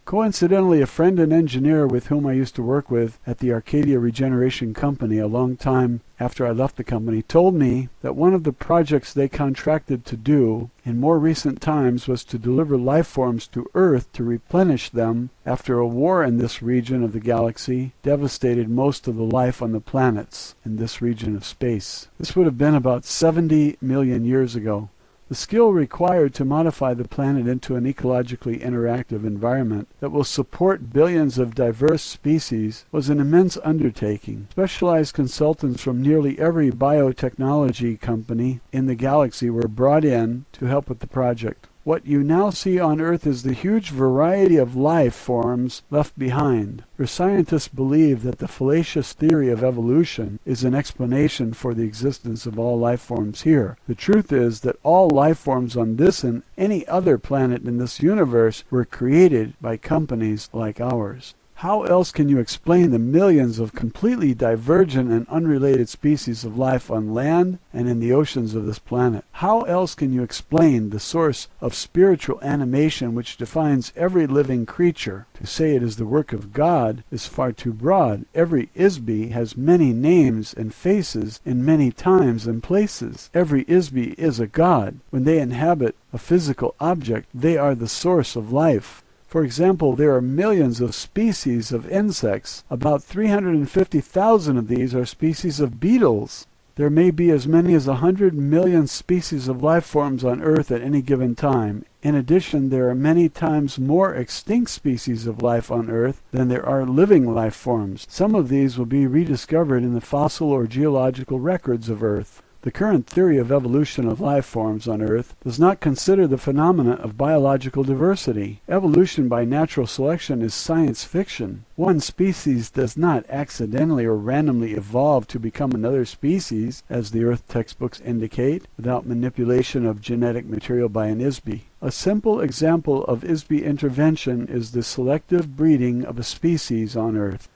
Coincidentally, a friend and engineer with whom I used to work with at the Arcadia Regeneration Company a long time after I left the company told me that one of the projects they contracted to do in more recent times was to deliver life forms to Earth to replenish them after a war in this region of the galaxy devastated most of the life on the planets in this region of space. This would have been about 70 million years ago. The skill required to modify the planet into an ecologically interactive environment that will support billions of diverse species was an immense undertaking. Specialized consultants from nearly every biotechnology company in the galaxy were brought in to help with the project. What you now see on Earth is the huge variety of life forms left behind. For scientists believe that the fallacious theory of evolution is an explanation for the existence of all life forms here. The truth is that all life forms on this and any other planet in this universe were created by companies like ours. How else can you explain the millions of completely divergent and unrelated species of life on land and in the oceans of this planet? How else can you explain the source of spiritual animation which defines every living creature? To say it is the work of God is far too broad. Every Isby has many names and faces in many times and places. Every Isby is a god. When they inhabit a physical object, they are the source of life. For example, there are millions of species of insects. About 350,000 of these are species of beetles. There may be as many as 100 million species of life forms on Earth at any given time. In addition, there are many times more extinct species of life on Earth than there are living life forms. Some of these will be rediscovered in the fossil or geological records of Earth. The current theory of evolution of life forms on Earth does not consider the phenomena of biological diversity. Evolution by natural selection is science fiction. One species does not accidentally or randomly evolve to become another species, as the Earth textbooks indicate, without manipulation of genetic material by an Isby. A simple example of Isby intervention is the selective breeding of a species on Earth.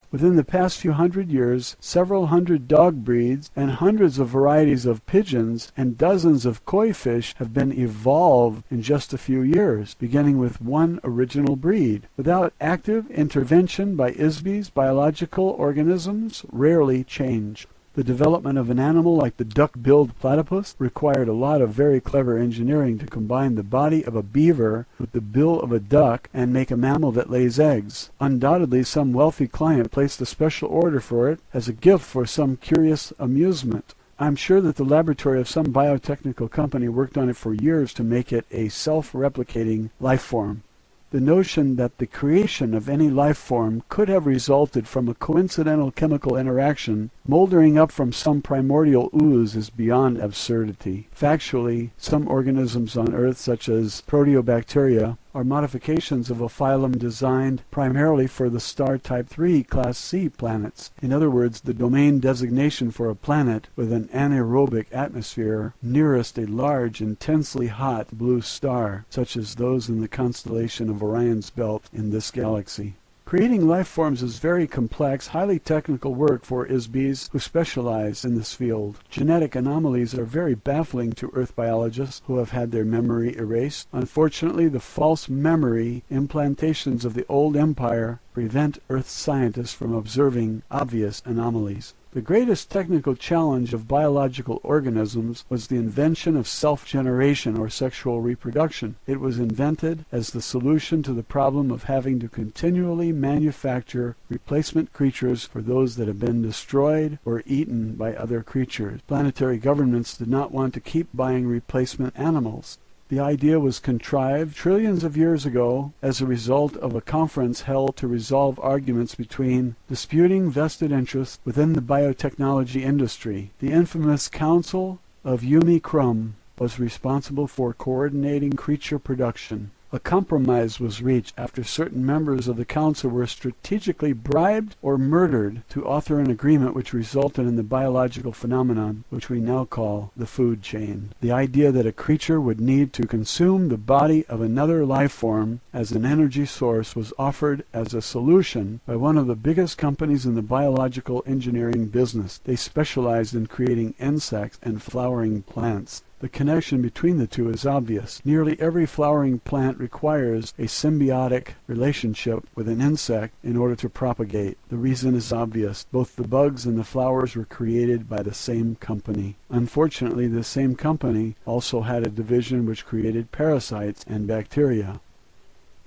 Within the past few hundred years, several hundred dog breeds and hundreds of varieties of pigeons and dozens of koi fish have been evolved in just a few years, beginning with one original breed. Without active intervention by Isbys, biological organisms rarely change. The development of an animal like the duck-billed platypus required a lot of very clever engineering to combine the body of a beaver with the bill of a duck and make a mammal that lays eggs. Undoubtedly, some wealthy client placed a special order for it as a gift for some curious amusement. I'm sure that the laboratory of some biotechnical company worked on it for years to make it a self-replicating life form. The notion that the creation of any life form could have resulted from a coincidental chemical interaction moldering up from some primordial ooze is beyond absurdity. Factually, some organisms on Earth, such as proteobacteria, are modifications of a phylum designed primarily for the star Type 3 Class C planets. In other words, the domain designation for a planet with an anaerobic atmosphere nearest a large, intensely hot blue star, such as those in the constellation of Orion's belt in this galaxy. Creating life forms is very complex, highly technical work for ISBs who specialize in this field. Genetic anomalies are very baffling to Earth biologists who have had their memory erased. Unfortunately, the false memory implantations of the old empire prevent Earth scientists from observing obvious anomalies. The greatest technical challenge of biological organisms was the invention of self-generation or sexual reproduction. It was invented as the solution to the problem of having to continually manufacture replacement creatures for those that have been destroyed or eaten by other creatures. Planetary governments did not want to keep buying replacement animals. The idea was contrived trillions of years ago as a result of a conference held to resolve arguments between disputing vested interests within the biotechnology industry. The infamous Council of Yumi Krum was responsible for coordinating creature production. A compromise was reached after certain members of the council were strategically bribed or murdered to author an agreement which resulted in the biological phenomenon which we now call the food chain. The idea that a creature would need to consume the body of another life form as an energy source was offered as a solution by one of the biggest companies in the biological engineering business. They specialized in creating insects and flowering plants. The connection between the two is obvious. Nearly every flowering plant requires a symbiotic relationship with an insect in order to propagate. The reason is obvious. Both the bugs and the flowers were created by the same company. Unfortunately, the same company also had a division which created parasites and bacteria.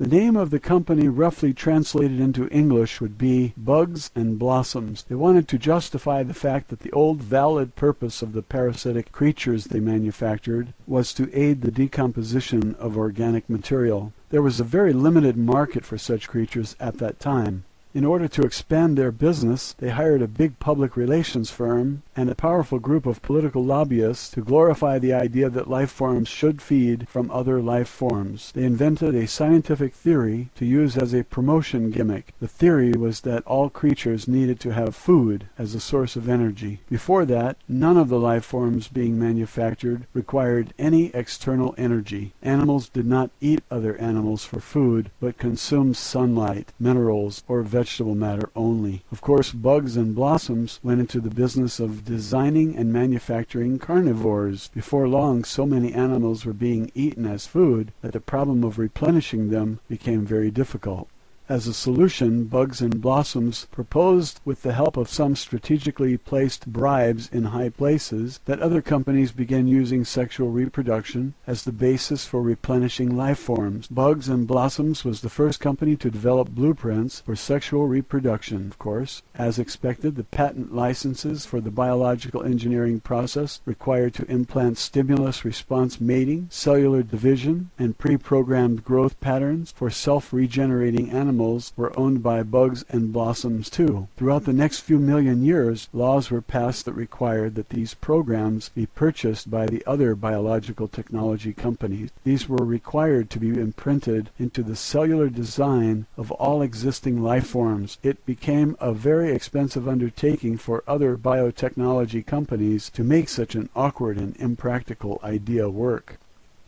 The name of the company, roughly translated into English, would be Bugs and Blossoms. They wanted to justify the fact that the old valid purpose of the parasitic creatures they manufactured was to aid the decomposition of organic material. There was a very limited market for such creatures at that time. In order to expand their business, they hired a big public relations firm and a powerful group of political lobbyists to glorify the idea that life forms should feed from other life forms. They invented a scientific theory to use as a promotion gimmick. The theory was that all creatures needed to have food as a source of energy. Before that, none of the life forms being manufactured required any external energy. Animals did not eat other animals for food, but consumed sunlight, minerals, or vegetable matter only. Of course, Bugs and Blossoms went into the business of designing and manufacturing carnivores. Before long, so many animals were being eaten as food that the problem of replenishing them became very difficult. As a solution, Bugs and Blossoms proposed, with the help of some strategically placed bribes in high places, that other companies begin using sexual reproduction as the basis for replenishing life forms. Bugs and Blossoms was the first company to develop blueprints for sexual reproduction, of course. As expected, the patent licenses for the biological engineering process required to implant stimulus-response mating, cellular division, and pre-programmed growth patterns for self-regenerating animals were owned by Bugs and Blossoms too. Throughout the next few million years, laws were passed that required that these programs be purchased by the other biological technology companies. These were required to be imprinted into the cellular design of all existing life forms. It became a very expensive undertaking for other biotechnology companies to make such an awkward and impractical idea work.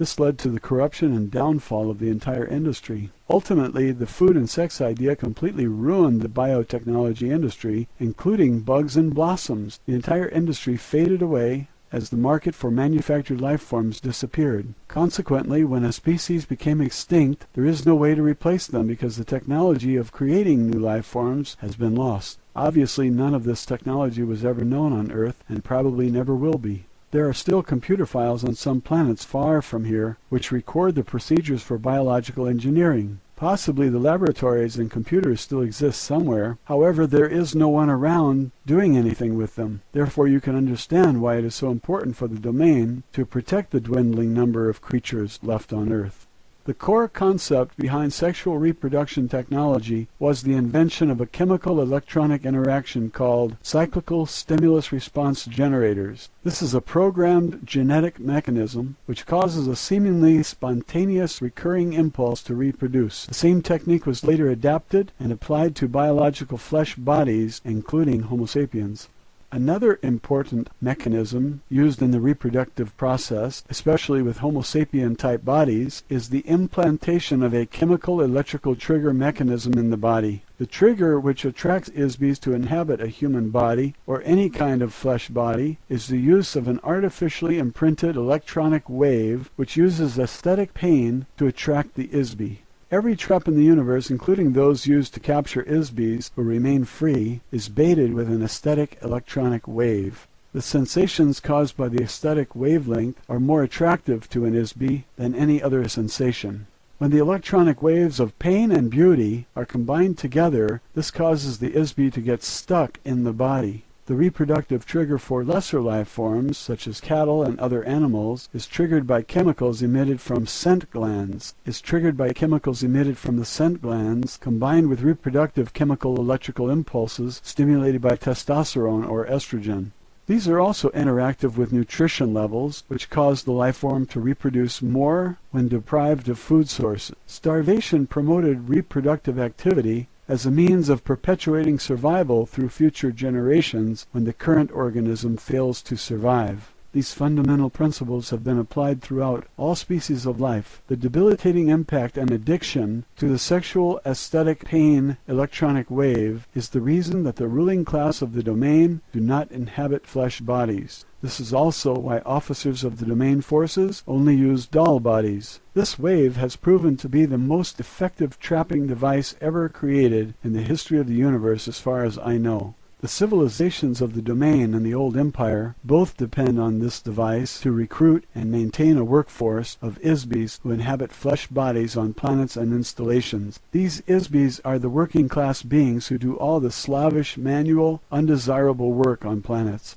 This led to the corruption and downfall of the entire industry. Ultimately, the food and sex idea completely ruined the biotechnology industry, including Bugs and Blossoms. The entire industry faded away as the market for manufactured life forms disappeared. Consequently, when a species became extinct, there is no way to replace them because the technology of creating new life forms has been lost. Obviously, none of this technology was ever known on Earth and probably never will be. There are still computer files on some planets far from here which record the procedures for biological engineering. Possibly the laboratories and computers still exist somewhere. However, there is no one around doing anything with them. Therefore, you can understand why it is so important for the domain to protect the dwindling number of creatures left on Earth. The core concept behind sexual reproduction technology was the invention of a chemical-electronic interaction called cyclical stimulus response generators. This is a programmed genetic mechanism which causes a seemingly spontaneous recurring impulse to reproduce. The same technique was later adapted and applied to biological flesh bodies, including Homo sapiens. Another important mechanism used in the reproductive process, especially with Homo sapien-type bodies, is the implantation of a chemical-electrical trigger mechanism in the body. The trigger which attracts ISBs to inhabit a human body, or any kind of flesh body, is the use of an artificially imprinted electronic wave which uses aesthetic pain to attract the ISB. Every trap in the universe, including those used to capture ISBs who remain free, is baited with an aesthetic electronic wave. The sensations caused by the aesthetic wavelength are more attractive to an ISB than any other sensation. When the electronic waves of pain and beauty are combined together, this causes the ISB to get stuck in the body. The reproductive trigger for lesser life forms, such as cattle and other animals, is triggered by chemicals emitted from scent glands. The scent glands, combined with reproductive chemical electrical impulses stimulated by testosterone or estrogen. These are also interactive with nutrition levels, which cause the life form to reproduce more when deprived of food sources. Starvation promoted reproductive activity as a means of perpetuating survival through future generations when the current organism fails to survive. These fundamental principles have been applied throughout all species of life. The debilitating impact and addiction to the sexual aesthetic pain electronic wave is the reason that the ruling class of the domain do not inhabit flesh bodies. This is also why officers of the domain forces only use doll bodies. This wave has proven to be the most effective trapping device ever created in the history of the universe as far as I know. The civilizations of the domain and the old empire both depend on this device to recruit and maintain a workforce of ISBs who inhabit flesh bodies on planets and installations. These ISBs are the working class beings who do all the slavish, manual, undesirable work on planets.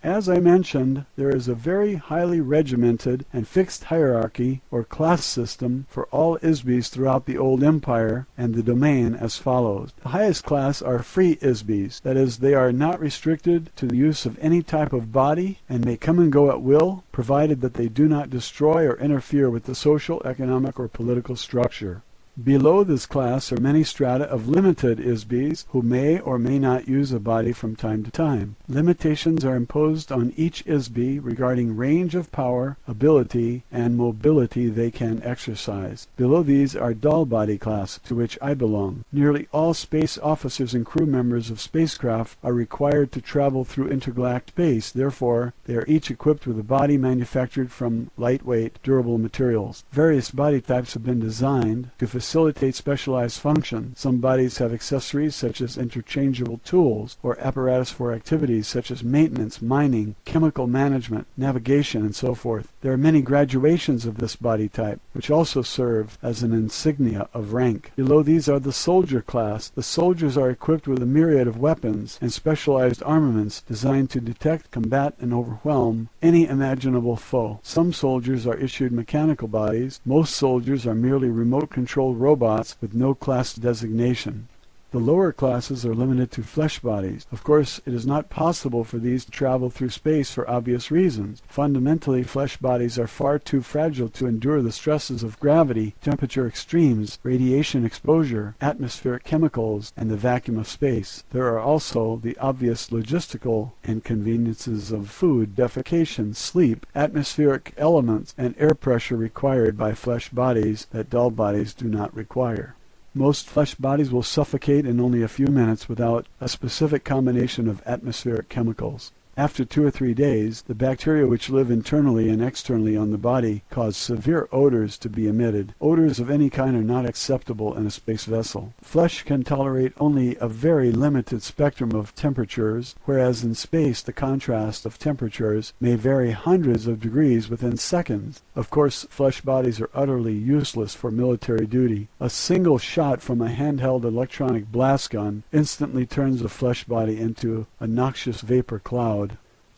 As I mentioned, there is a very highly regimented and fixed hierarchy or class system for all ISBs throughout the old empire and the domain as follows. The highest class are free ISBs, that is, they are not restricted to the use of any type of body and may come and go at will, provided that they do not destroy or interfere with the social, economic, or political structure. Below this class are many strata of limited ISBs who may or may not use a body from time to time. Limitations are imposed on each ISB regarding range of power, ability, and mobility they can exercise. Below these are doll body class, to which I belong. Nearly all space officers and crew members of spacecraft are required to travel through intergalactic space. Therefore, they are each equipped with a body manufactured from lightweight, durable materials. Various body types have been designed to facilitate specialized functions. Some bodies have accessories such as interchangeable tools or apparatus for activities such as maintenance, mining, chemical management, navigation, and so forth. There are many graduations of this body type, which also serve as an insignia of rank. Below these are the soldier class. The soldiers are equipped with a myriad of weapons and specialized armaments designed to detect, combat, and overwhelm any imaginable foe. Some soldiers are issued mechanical bodies. Most soldiers are merely remote-controlled robots with no class designation. The lower classes are limited to flesh bodies. Of course, it is not possible for these to travel through space for obvious reasons. Fundamentally, flesh bodies are far too fragile to endure the stresses of gravity, temperature extremes, radiation exposure, atmospheric chemicals, and the vacuum of space. There are also the obvious logistical inconveniences of food, defecation, sleep, atmospheric elements, and air pressure required by flesh bodies that doll bodies do not require. Most flesh bodies will suffocate in only a few minutes without a specific combination of atmospheric chemicals. After 2 or 3 days, the bacteria which live internally and externally on the body cause severe odors to be emitted. Odors of any kind are not acceptable in a space vessel. Flesh can tolerate only a very limited spectrum of temperatures, whereas in space the contrast of temperatures may vary hundreds of degrees within seconds. Of course, flesh bodies are utterly useless for military duty. A single shot from a handheld electronic blast gun instantly turns a flesh body into a noxious vapor cloud.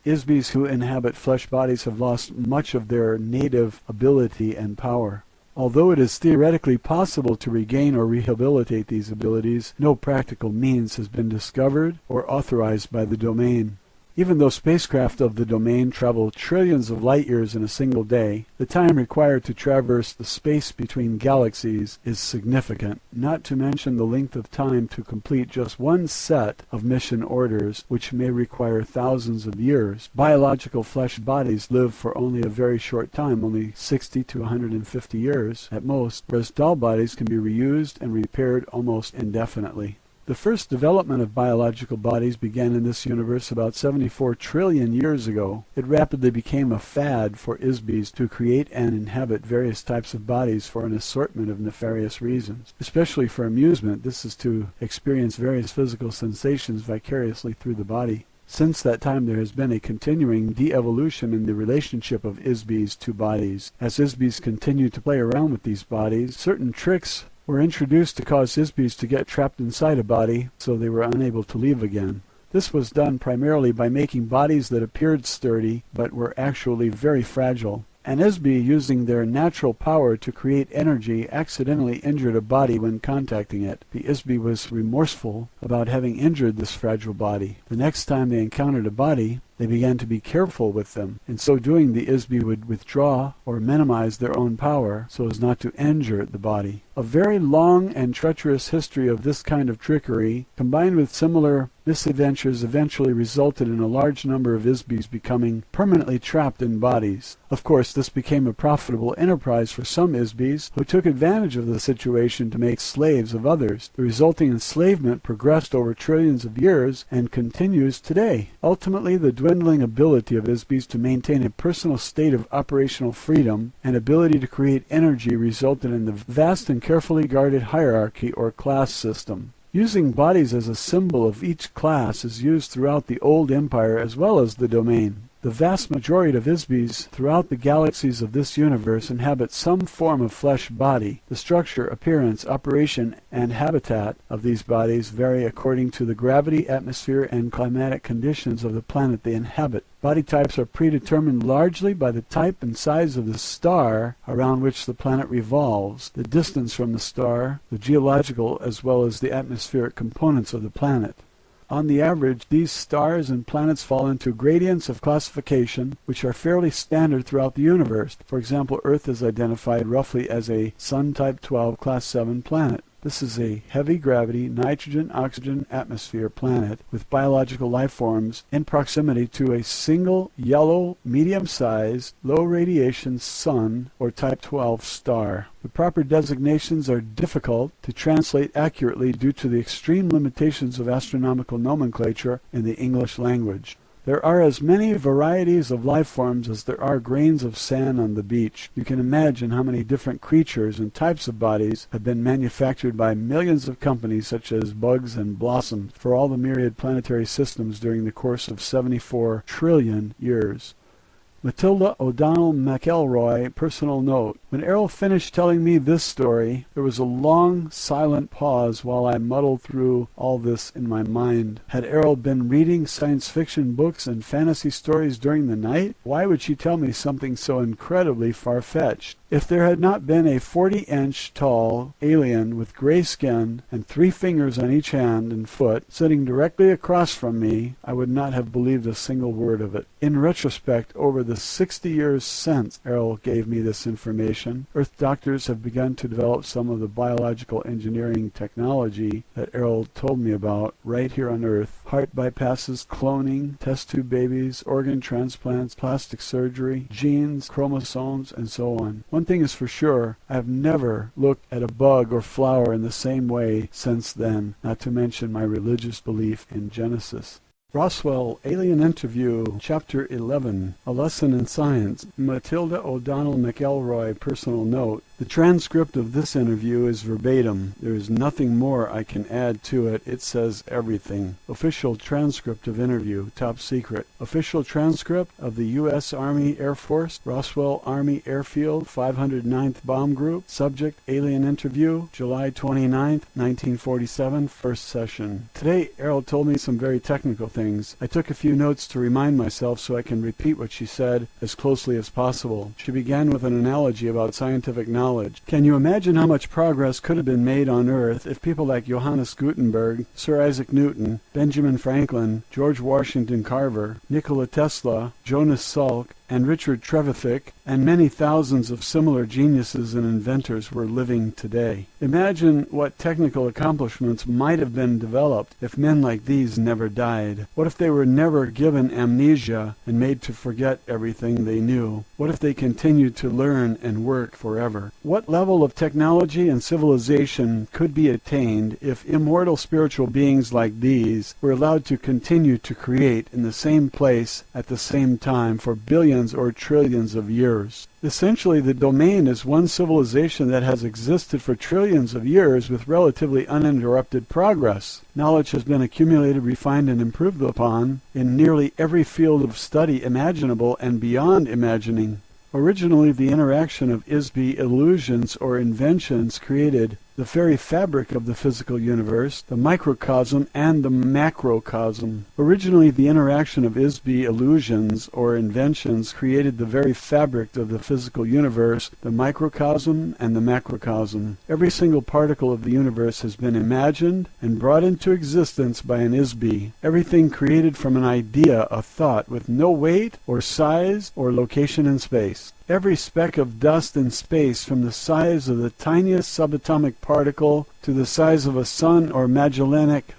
ISBs who inhabit flesh bodies have lost much of their native ability and power. Although it is theoretically possible to regain or rehabilitate these abilities, no practical means has been discovered or authorized by the domain. Even though spacecraft of the domain travel trillions of light years in a single day, the time required to traverse the space between galaxies is significant, not to mention the length of time to complete just one set of mission orders, which may require thousands of years. Biological flesh bodies live for only a very short time, only 60 to 150 years at most, whereas doll bodies can be reused and repaired almost indefinitely. The first development of biological bodies began in this universe about 74 trillion years ago. It rapidly became a fad for ISBs to create and inhabit various types of bodies for an assortment of nefarious reasons. Especially for amusement, this is to experience various physical sensations vicariously through the body. Since that time there has been a continuing de-evolution in the relationship of ISBs to bodies. As ISBs continue to play around with these bodies, certain tricks were introduced to cause ISBs to get trapped inside a body so they were unable to leave again. This was done primarily by making bodies that appeared sturdy but were actually very fragile. An ISB, using their natural power to create energy, accidentally injured a body when contacting it. The ISB was remorseful about having injured this fragile body. The next time they encountered a body, they began to be careful with them. In so doing, the ISB would withdraw or minimize their own power so as not to injure the body. A very long and treacherous history of this kind of trickery, combined with similar misadventures, eventually resulted in a large number of ISBs becoming permanently trapped in bodies. Of course, this became a profitable enterprise for some ISBs who took advantage of the situation to make slaves of others. The resulting enslavement progressed over trillions of years and continues today. Ultimately, the dwindling ability of ISBs to maintain a personal state of operational freedom and ability to create energy resulted in the vast and carefully guarded hierarchy or class system. Using bodies as a symbol of each class is used throughout the old empire as well as the domain. The vast majority of ISBs throughout the galaxies of this universe inhabit some form of flesh body. The structure, appearance, operation, and habitat of these bodies vary according to the gravity, atmosphere, and climatic conditions of the planet they inhabit. Body types are predetermined largely by the type and size of the star around which the planet revolves, the distance from the star, the geological as well as the atmospheric components of the planet. On the average, these stars and planets fall into gradients of classification which are fairly standard throughout the universe. For example, Earth is identified roughly as a Sun Type 12 Class 7 planet. This is a heavy gravity, nitrogen-oxygen atmosphere planet with biological life forms in proximity to a single yellow, medium-sized, low-radiation sun or Type 12 star. The proper designations are difficult to translate accurately due to the extreme limitations of astronomical nomenclature in the English language. There are as many varieties of life forms as there are grains of sand on the beach. You can imagine how many different creatures and types of bodies have been manufactured by millions of companies such as bugs and blossoms for all the myriad planetary systems during the course of 74 trillion years. Matilda O'Donnell McElroy, personal note. When Errol finished telling me this story, there was a long, silent pause while I muddled through all this in my mind. Had Errol been reading science fiction books and fantasy stories during the night? Why would she tell me something so incredibly far-fetched? If there had not been a 40-inch tall alien with gray skin and 3 fingers on each hand and foot sitting directly across from me, I would not have believed a single word of it. In retrospect, over the 60 years since Errol gave me this information, Earth doctors have begun to develop some of the biological engineering technology that Errol told me about right here on Earth. Heart bypasses, cloning, test tube babies, organ transplants, plastic surgery, genes, chromosomes, and so on. One thing is for sure, I have never looked at a bug or flower in the same way since then, not to mention my religious belief in Genesis. Roswell, Alien Interview, Chapter 11, A Lesson in Science. Matilda O'Donnell McElroy, personal note. The transcript of this interview is verbatim. There is nothing more I can add to it. It says everything. Official transcript of interview, top secret. Official transcript of the U.S. Army Air Force, Roswell Army Airfield, 509th Bomb Group. Subject, Alien Interview, July 29th, 1947, first session. Today, Errol told me some very technical things. I took a few notes to remind myself so I can repeat what she said as closely as possible. She began with an analogy about scientific knowledge knowledge. Can you imagine how much progress could have been made on Earth if people like Johannes Gutenberg, Sir Isaac Newton, Benjamin Franklin, George Washington Carver, Nikola Tesla, Jonas Salk, and Richard Trevithick, and many thousands of similar geniuses and inventors were living today? Imagine what technical accomplishments might have been developed if men like these never died. What if they were never given amnesia and made to forget everything they knew? What if they continued to learn and work forever? What level of technology and civilization could be attained if immortal spiritual beings like these were allowed to continue to create in the same place at the same time for billions or trillions of years? Essentially, the domain is one civilization that has existed for trillions of years with relatively uninterrupted progress. Knowledge has been accumulated, refined, and improved upon in nearly every field of study imaginable and beyond imagining. Originally, the interaction of ISB illusions or inventions created the very fabric of the physical universe, the microcosm and the macrocosm. Originally, the interaction of ISB illusions or inventions created the very fabric of the physical universe, the microcosm and the macrocosm. Every single particle of the universe has been imagined and brought into existence by an ISB. Everything created from an idea, a thought, with no weight or size or location in space. Every speck of dust in space, from the size of the tiniest subatomic particle to the size of a sun or Magellanic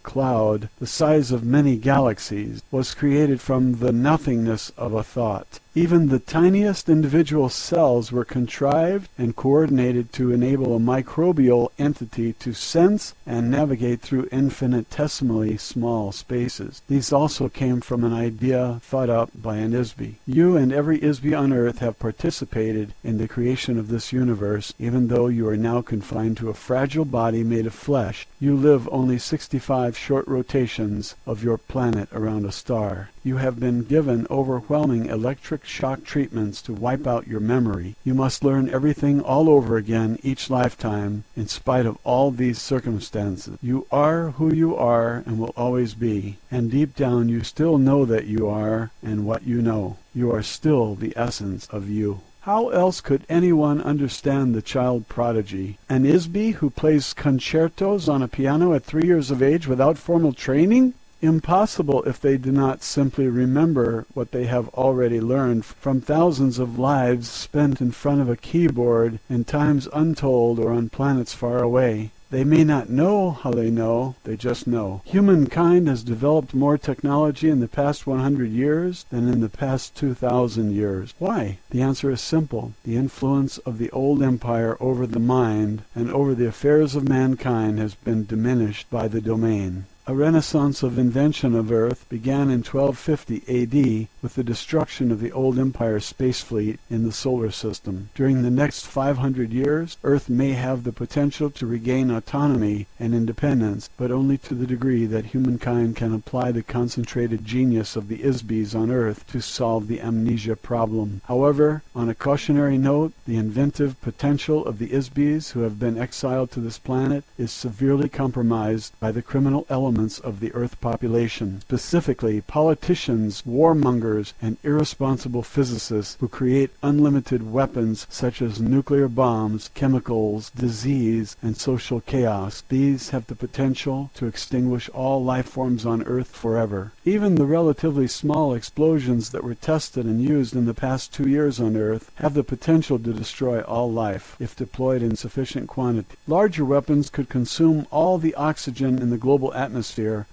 cloud, the size of many galaxies, was created from the nothingness of a thought. Even the tiniest individual cells were contrived and coordinated to enable a microbial entity to sense and navigate through infinitesimally small spaces. These also came from an idea thought up by an ISB. You and every ISB on Earth have participated in the creation of this universe, even though you are now confined to a fragile body made of flesh. You live only 65 short rotations of your planet around a star. You have been given overwhelming electric shock treatments to wipe out your memory. You must learn everything all over again each lifetime, in spite of all these circumstances. You are who you are and will always be, and deep down you still know that you are and what you know. You are still the essence of you. How else could anyone understand the child prodigy? An ISB who plays concertos on a piano at 3 years of age without formal training? Impossible if they do not simply remember what they have already learned from thousands of lives spent in front of a keyboard in times untold or on planets far away. They may not know how they know, they just know. Humankind has developed more technology in the past 100 years than in the past 2,000 years. Why? The answer is simple. The influence of the old empire over the mind and over the affairs of mankind has been diminished by the domain. A renaissance of invention of Earth began in 1250 A.D. with the destruction of the old Empire space fleet in the solar system. During the next 500 years, Earth may have the potential to regain autonomy and independence, but only to the degree that humankind can apply the concentrated genius of the ISBs on Earth to solve the amnesia problem. However, on a cautionary note, the inventive potential of the ISBs who have been exiled to this planet is severely compromised by the criminal elements of the Earth population, specifically politicians, warmongers, and irresponsible physicists who create unlimited weapons such as nuclear bombs, chemicals, disease, and social chaos. These have the potential to extinguish all life forms on Earth forever. Even the relatively small explosions that were tested and used in the past 2 years on Earth have the potential to destroy all life, if deployed in sufficient quantity. Larger weapons could consume all the oxygen in the global atmosphere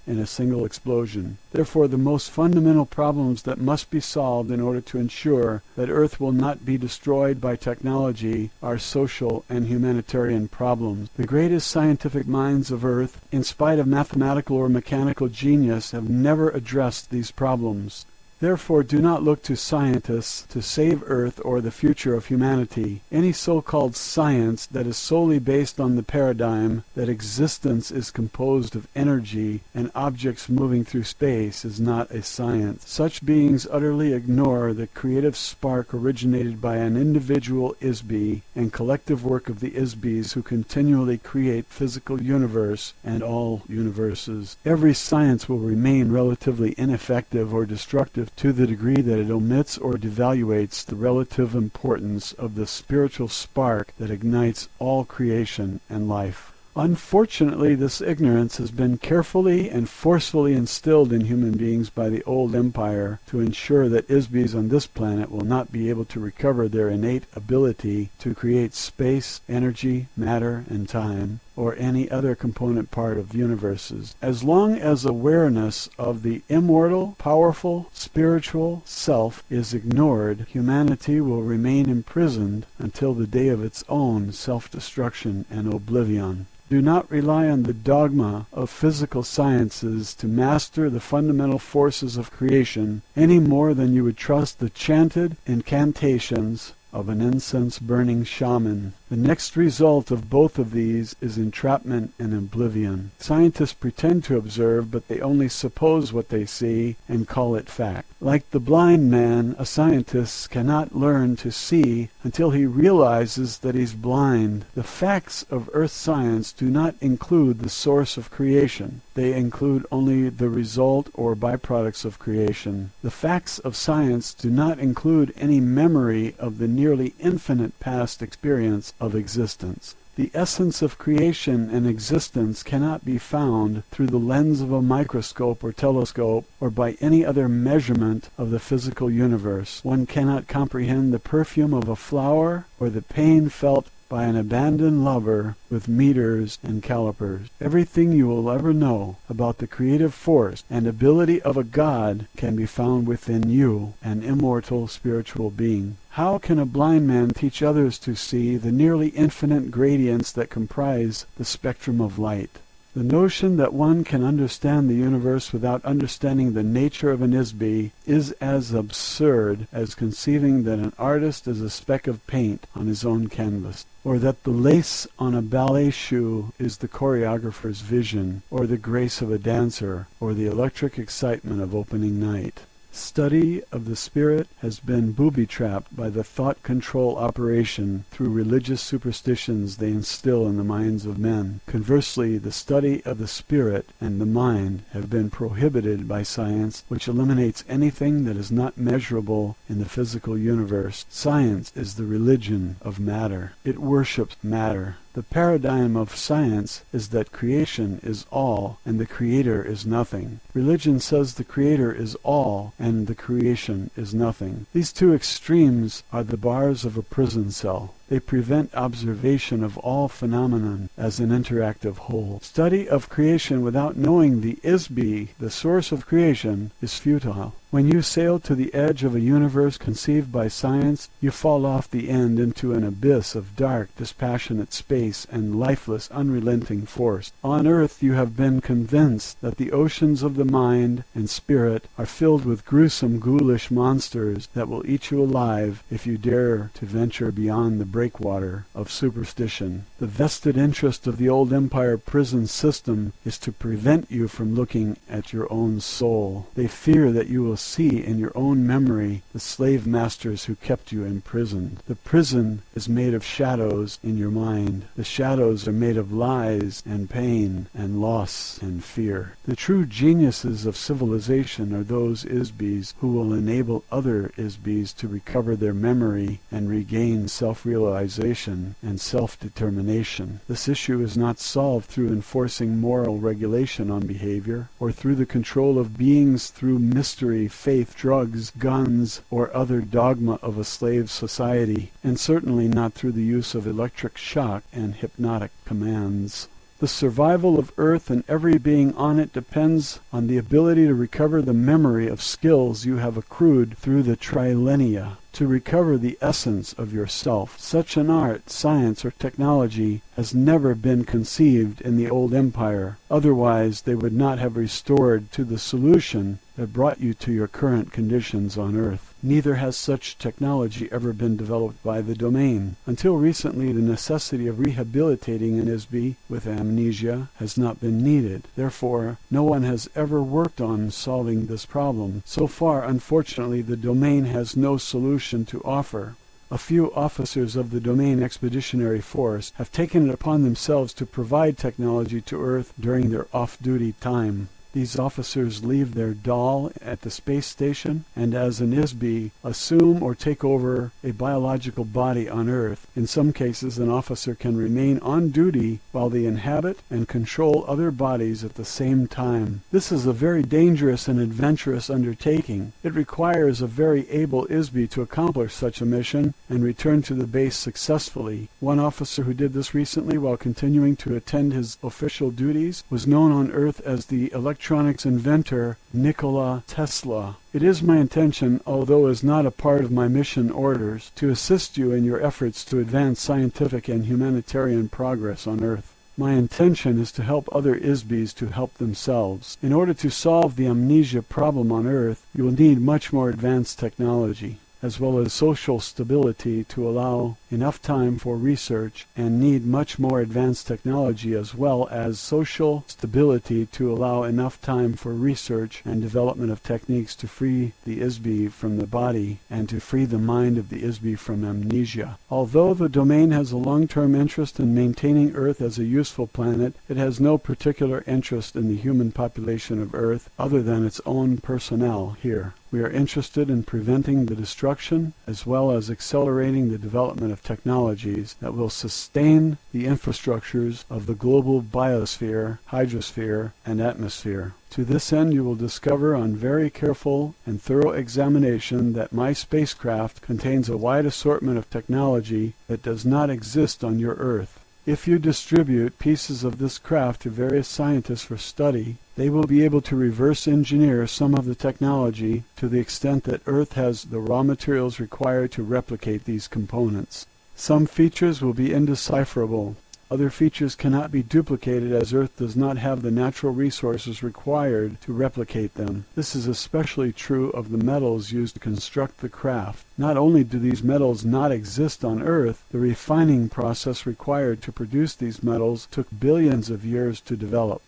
in a single explosion. Therefore, the most fundamental problems that must be solved in order to ensure that Earth will not be destroyed by technology are social and humanitarian problems. The greatest scientific minds of Earth, in spite of mathematical or mechanical genius, have never addressed these problems. Therefore, do not look to scientists to save Earth or the future of humanity. Any so-called science that is solely based on the paradigm that existence is composed of energy and objects moving through space is not a science. Such beings utterly ignore the creative spark originated by an individual ISB and collective work of the ISBs who continually create physical universe and all universes. Every science will remain relatively ineffective or destructive perspective to the degree that it omits or devaluates the relative importance of the spiritual spark that ignites all creation and life. Unfortunately, this ignorance has been carefully and forcefully instilled in human beings by the old empire to ensure that Isbis on this planet will not be able to recover their innate ability to create space, energy, matter, and time, or any other component part of universes. As long as awareness of the immortal, powerful, spiritual self is ignored, humanity will remain imprisoned until the day of its own self-destruction and oblivion. Do not rely on the dogma of physical sciences to master the fundamental forces of creation any more than you would trust the chanted incantations of an incense-burning shaman. The next result of both of these is entrapment and oblivion. Scientists pretend to observe, but they only suppose what they see and call it fact. Like the blind man, a scientist cannot learn to see until he realizes that he's blind. The facts of earth science do not include the source of creation. They include only the result or byproducts of creation. The facts of science do not include any memory of the nearly infinite past experience of existence. The essence of creation and existence cannot be found through the lens of a microscope or telescope or by any other measurement of the physical universe. One cannot comprehend the perfume of a flower or the pain felt by an abandoned lover with meters and calipers. Everything you will ever know about the creative force and ability of a God can be found within you, an immortal spiritual being. How can a blind man teach others to see the nearly infinite gradients that comprise the spectrum of light? The notion that one can understand the universe without understanding the nature of an Isbi is as absurd as conceiving that an artist is a speck of paint on his own canvas, or that the lace on a ballet shoe is the choreographer's vision, or the grace of a dancer, or the electric excitement of opening night. Study of the spirit has been booby-trapped by the thought control operation through religious superstitions they instill in the minds of men. Conversely, the study of the spirit and the mind have been prohibited by science, which eliminates anything that is not measurable in the physical universe. Science is the religion of matter. It worships matter. The paradigm of science is that creation is all and the creator is nothing. Religion says the creator is all and the creation is nothing. These two extremes are the bars of a prison cell. They prevent observation of all phenomenon as an interactive whole. Study of creation without knowing the Isbi, the source of creation, is futile. When you sail to the edge of a universe conceived by science, you fall off the end into an abyss of dark, dispassionate space and lifeless, unrelenting force. On earth you have been convinced that the oceans of the mind and spirit are filled with gruesome, ghoulish monsters that will eat you alive if you dare to venture beyond the breakwater of superstition. The vested interest of the old empire prison system is to prevent you from looking at your own soul. They fear that you will see in your own memory the slave masters who kept you imprisoned. The prison is made of shadows in your mind. The shadows are made of lies and pain and loss and fear. The true geniuses of civilization are those Isbis who will enable other Isbis to recover their memory and regain self-realization and self-determination. This issue is not solved through enforcing moral regulation on behavior or through the control of beings through mystery, faith, drugs, guns, or other dogma of a slave society, and certainly not through the use of electric shock and hypnotic commands. The survival of Earth and every being on it depends on the ability to recover the memory of skills you have accrued through the trilenia, to recover the essence of yourself. Such an art, science, or technology has never been conceived in the old empire. Otherwise, they would not have restored to the solution that brought you to your current conditions on Earth. Neither has such technology ever been developed by the domain. Until recently, the necessity of rehabilitating an Isbi with amnesia has not been needed. Therefore, no one has ever worked on solving this problem. So far, unfortunately, the domain has no solution to offer. A few officers of the Domain Expeditionary Force have taken it upon themselves to provide technology to Earth during their off-duty time. These officers leave their doll at the space station and as an ISB assume or take over a biological body on Earth. In some cases, an officer can remain on duty while they inhabit and control other bodies at the same time. This is a very dangerous and adventurous undertaking. It requires a very able ISB to accomplish such a mission and return to the base successfully. One officer who did this recently while continuing to attend his official duties was known on Earth as the electronics inventor Nikola Tesla. It is my intention, although as not a part of my mission orders, to assist you in your efforts to advance scientific and humanitarian progress on Earth. My intention is to help other ISBs to help themselves. In order to solve the amnesia problem on Earth, you will need much more advanced technology, as well as social stability to allow enough time for research, and need much more advanced technology as well as social stability to allow enough time for research and development of techniques to free the ISB from the body and to free the mind of the ISB from amnesia. Although the domain has a long-term interest in maintaining Earth as a useful planet, it has no particular interest in the human population of Earth other than its own personnel here. We are interested in preventing the destruction as well as accelerating the development of technologies that will sustain the infrastructures of the global biosphere, hydrosphere, and atmosphere. To this end, you will discover on very careful and thorough examination that my spacecraft contains a wide assortment of technology that does not exist on your Earth. If you distribute pieces of this craft to various scientists for study, they will be able to reverse engineer some of the technology to the extent that Earth has the raw materials required to replicate these components. Some features will be indecipherable. Other features cannot be duplicated as Earth does not have the natural resources required to replicate them. This is especially true of the metals used to construct the craft. Not only do these metals not exist on Earth, the refining process required to produce these metals took billions of years to develop.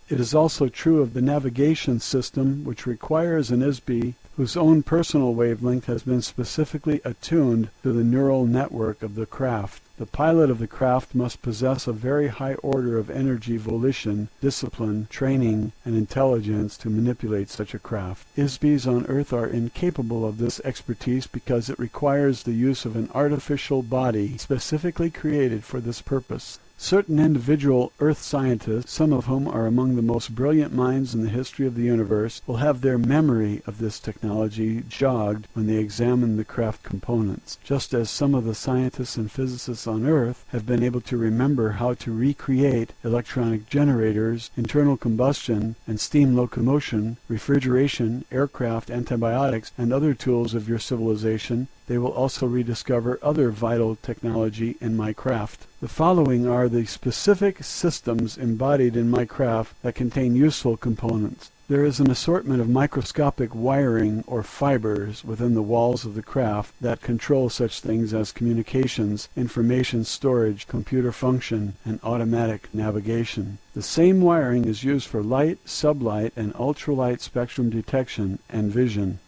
It is also true of the navigation system, which requires an ISB whose own personal wavelength has been specifically attuned to the neural network of the craft. The pilot of the craft must possess a very high order of energy, volition, discipline, training, and intelligence to manipulate such a craft. ISBs on Earth are incapable of this expertise because it requires the use of an artificial body specifically created for this purpose. Certain individual Earth scientists, some of whom are among the most brilliant minds in the history of the universe, will have their memory of this technology jogged when they examine the craft components, just as some of the scientists and physicists on Earth have been able to remember how to recreate electronic generators, internal combustion, and steam locomotion, refrigeration, aircraft, antibiotics, and other tools of your civilization. They will also rediscover other vital technology in my craft. The following are the specific systems embodied in my craft that contain useful components. There is an assortment of microscopic wiring or fibers within the walls of the craft that control such things as communications, information storage, computer function, and automatic navigation. The same wiring is used for light, sublight, and ultralight spectrum detection and vision.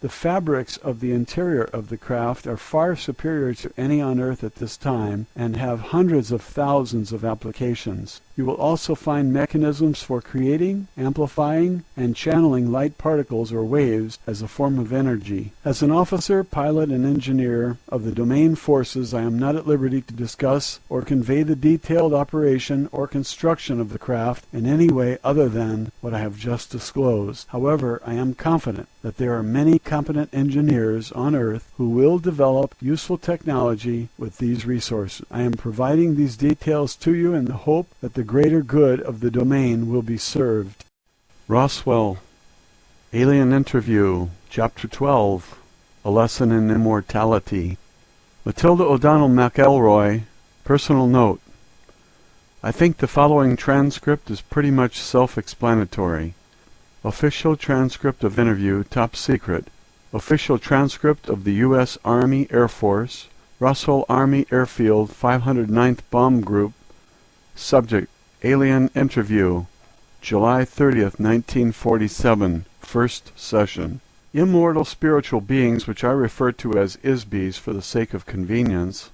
The fabrics of the interior of the craft are far superior to any on Earth at this time and have hundreds of thousands of applications. You will also find mechanisms for creating, amplifying, and channeling light particles or waves as a form of energy. As an officer, pilot, and engineer of the domain forces, I am not at liberty to discuss or convey the detailed operation or construction of the craft in any way other than what I have just disclosed. However, I am confident that there are many competent engineers on Earth who will develop useful technology with these resources. I am providing these details to you in the hope that the greater good of the domain will be served. Roswell, Alien Interview, Chapter 12, A Lesson in Immortality. Matilda O'Donnell McElroy, Personal Note. I think the following transcript is pretty much self-explanatory. Official transcript of interview, top secret. Official transcript of the U.S. Army Air Force, Roswell Army Airfield, 509th Bomb Group. Subject, Alien Interview, July 30th, 1947, first session. Immortal spiritual beings, which I refer to as ISBs for the sake of convenience,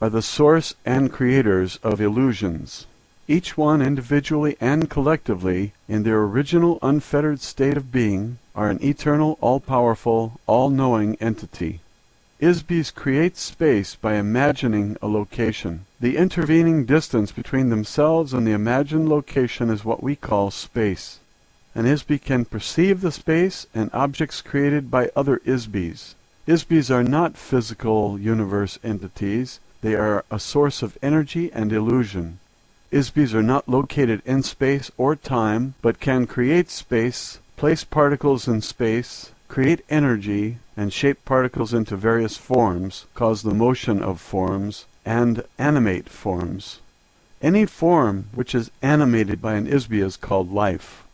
are the source and creators of illusions. each one individually and collectively, in their original unfettered state of being, are an eternal, all-powerful, all-knowing entity. ISBs create space by imagining a location. The intervening distance between themselves and the imagined location is what we call space. An ISB can perceive the space and objects created by other ISBs. ISBs are not physical universe entities. They are a source of energy and illusion. ISBs are not located in space or time, but can create space, place particles in space, create energy, and shape particles into various forms, cause the motion of forms, and animate forms. Any form which is animated by an ISB is called life.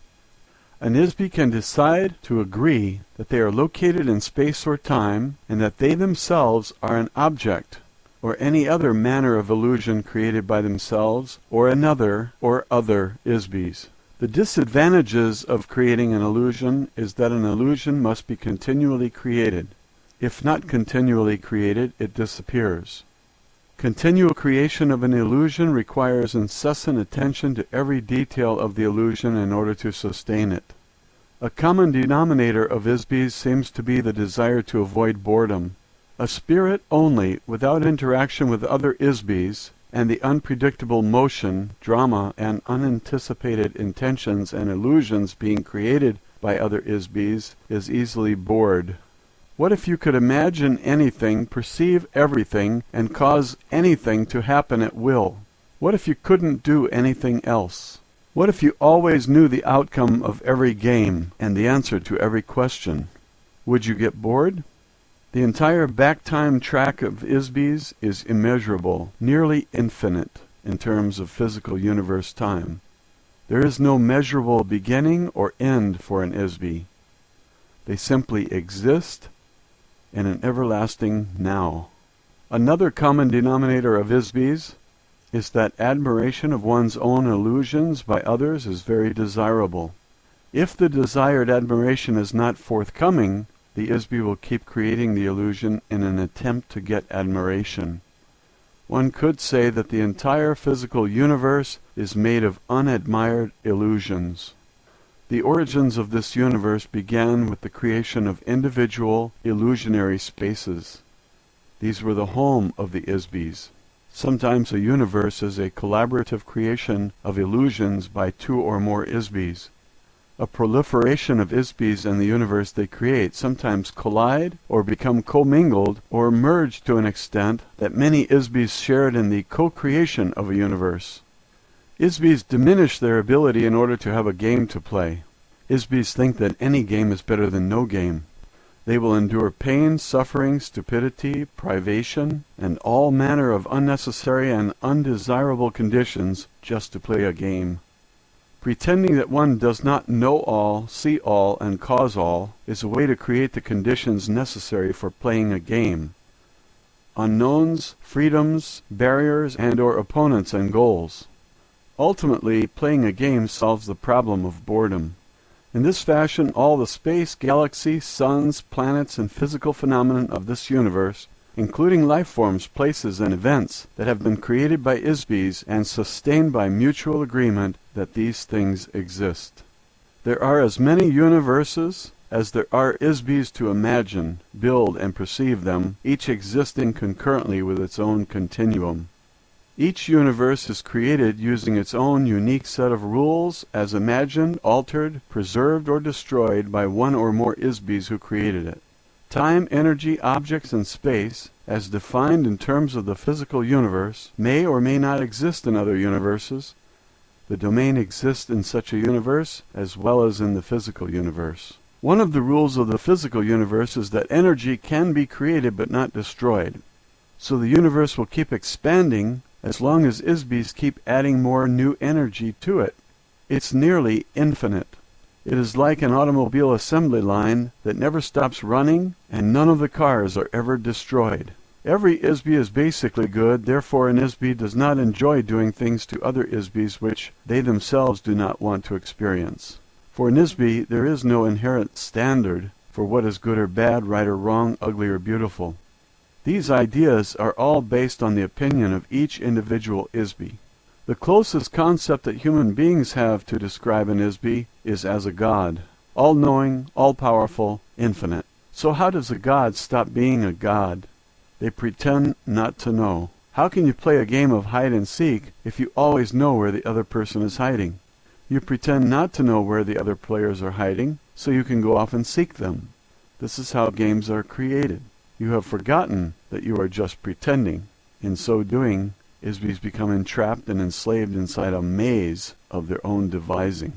An ISB can decide to agree that they are located in space or time, and that they themselves are an object, or any other manner of illusion created by themselves, or another, or other ISBs. The disadvantages of creating an illusion is that an illusion must be continually created. If not continually created, it disappears. Continual creation of an illusion requires incessant attention to every detail of the illusion in order to sustain it. A common denominator of ISBs seems to be the desire to avoid boredom. A spirit only, without interaction with other ISBs, and the unpredictable motion, drama, and unanticipated intentions and illusions being created by other ISBs, is easily bored. What if you could imagine anything, perceive everything, and cause anything to happen at will? What if you couldn't do anything else? What if you always knew the outcome of every game and the answer to every question? Would you get bored? The entire back-time track of ISBs is immeasurable, nearly infinite, in terms of physical universe time. There is no measurable beginning or end for an ISB. They simply exist in an everlasting now. Another common denominator of ISBs is that admiration of one's own illusions by others is very desirable. If the desired admiration is not forthcoming, the ISB will keep creating the illusion in an attempt to get admiration. One could say that the entire physical universe is made of unadmired illusions. The origins of this universe began with the creation of individual illusionary spaces. These were the home of the ISBs. Sometimes a universe is a collaborative creation of illusions by two or more ISBs. A proliferation of ISBs in the universe they create sometimes collide or become commingled or merge to an extent that many ISBs shared in the co-creation of a universe. ISBs diminish their ability in order to have a game to play. ISBs think that any game is better than no game. They will endure pain, suffering, stupidity, privation, and all manner of unnecessary and undesirable conditions just to play a game. Pretending that one does not know all, see all, and cause all is a way to create the conditions necessary for playing a game. Unknowns, freedoms, barriers, and/or opponents and goals. Ultimately, playing a game solves the problem of boredom. In this fashion, all the space, galaxy, suns, planets, and physical phenomena of this universe, including life forms, places, and events that have been created by ISBs and sustained by mutual agreement that these things exist. There are as many universes as there are ISBs to imagine, build, and perceive them, each existing concurrently with its own continuum. Each universe is created using its own unique set of rules as imagined, altered, preserved, or destroyed by one or more ISBs who created it. Time, energy, objects, and space, as defined in terms of the physical universe, may or may not exist in other universes. The domain exists in such a universe as well as in the physical universe. One of the rules of the physical universe is that energy can be created but not destroyed. So the universe will keep expanding as long as ISBs keep adding more new energy to it. It's nearly infinite. It is like an automobile assembly line that never stops running, and none of the cars are ever destroyed. Every ISB is basically good, therefore an ISB does not enjoy doing things to other ISBs which they themselves do not want to experience. For an ISB, there is no inherent standard for what is good or bad, right or wrong, ugly or beautiful. These ideas are all based on the opinion of each individual ISB. The closest concept that human beings have to describe an ISBE is as a god, all-knowing, all-powerful, infinite. So how does a god stop being a god? They pretend not to know. How can you play a game of hide-and-seek if you always know where the other person is hiding? You pretend not to know where the other players are hiding, so you can go off and seek them. This is how games are created. You have forgotten that you are just pretending. In so doing, ISBEs become entrapped and enslaved inside a maze of their own devising.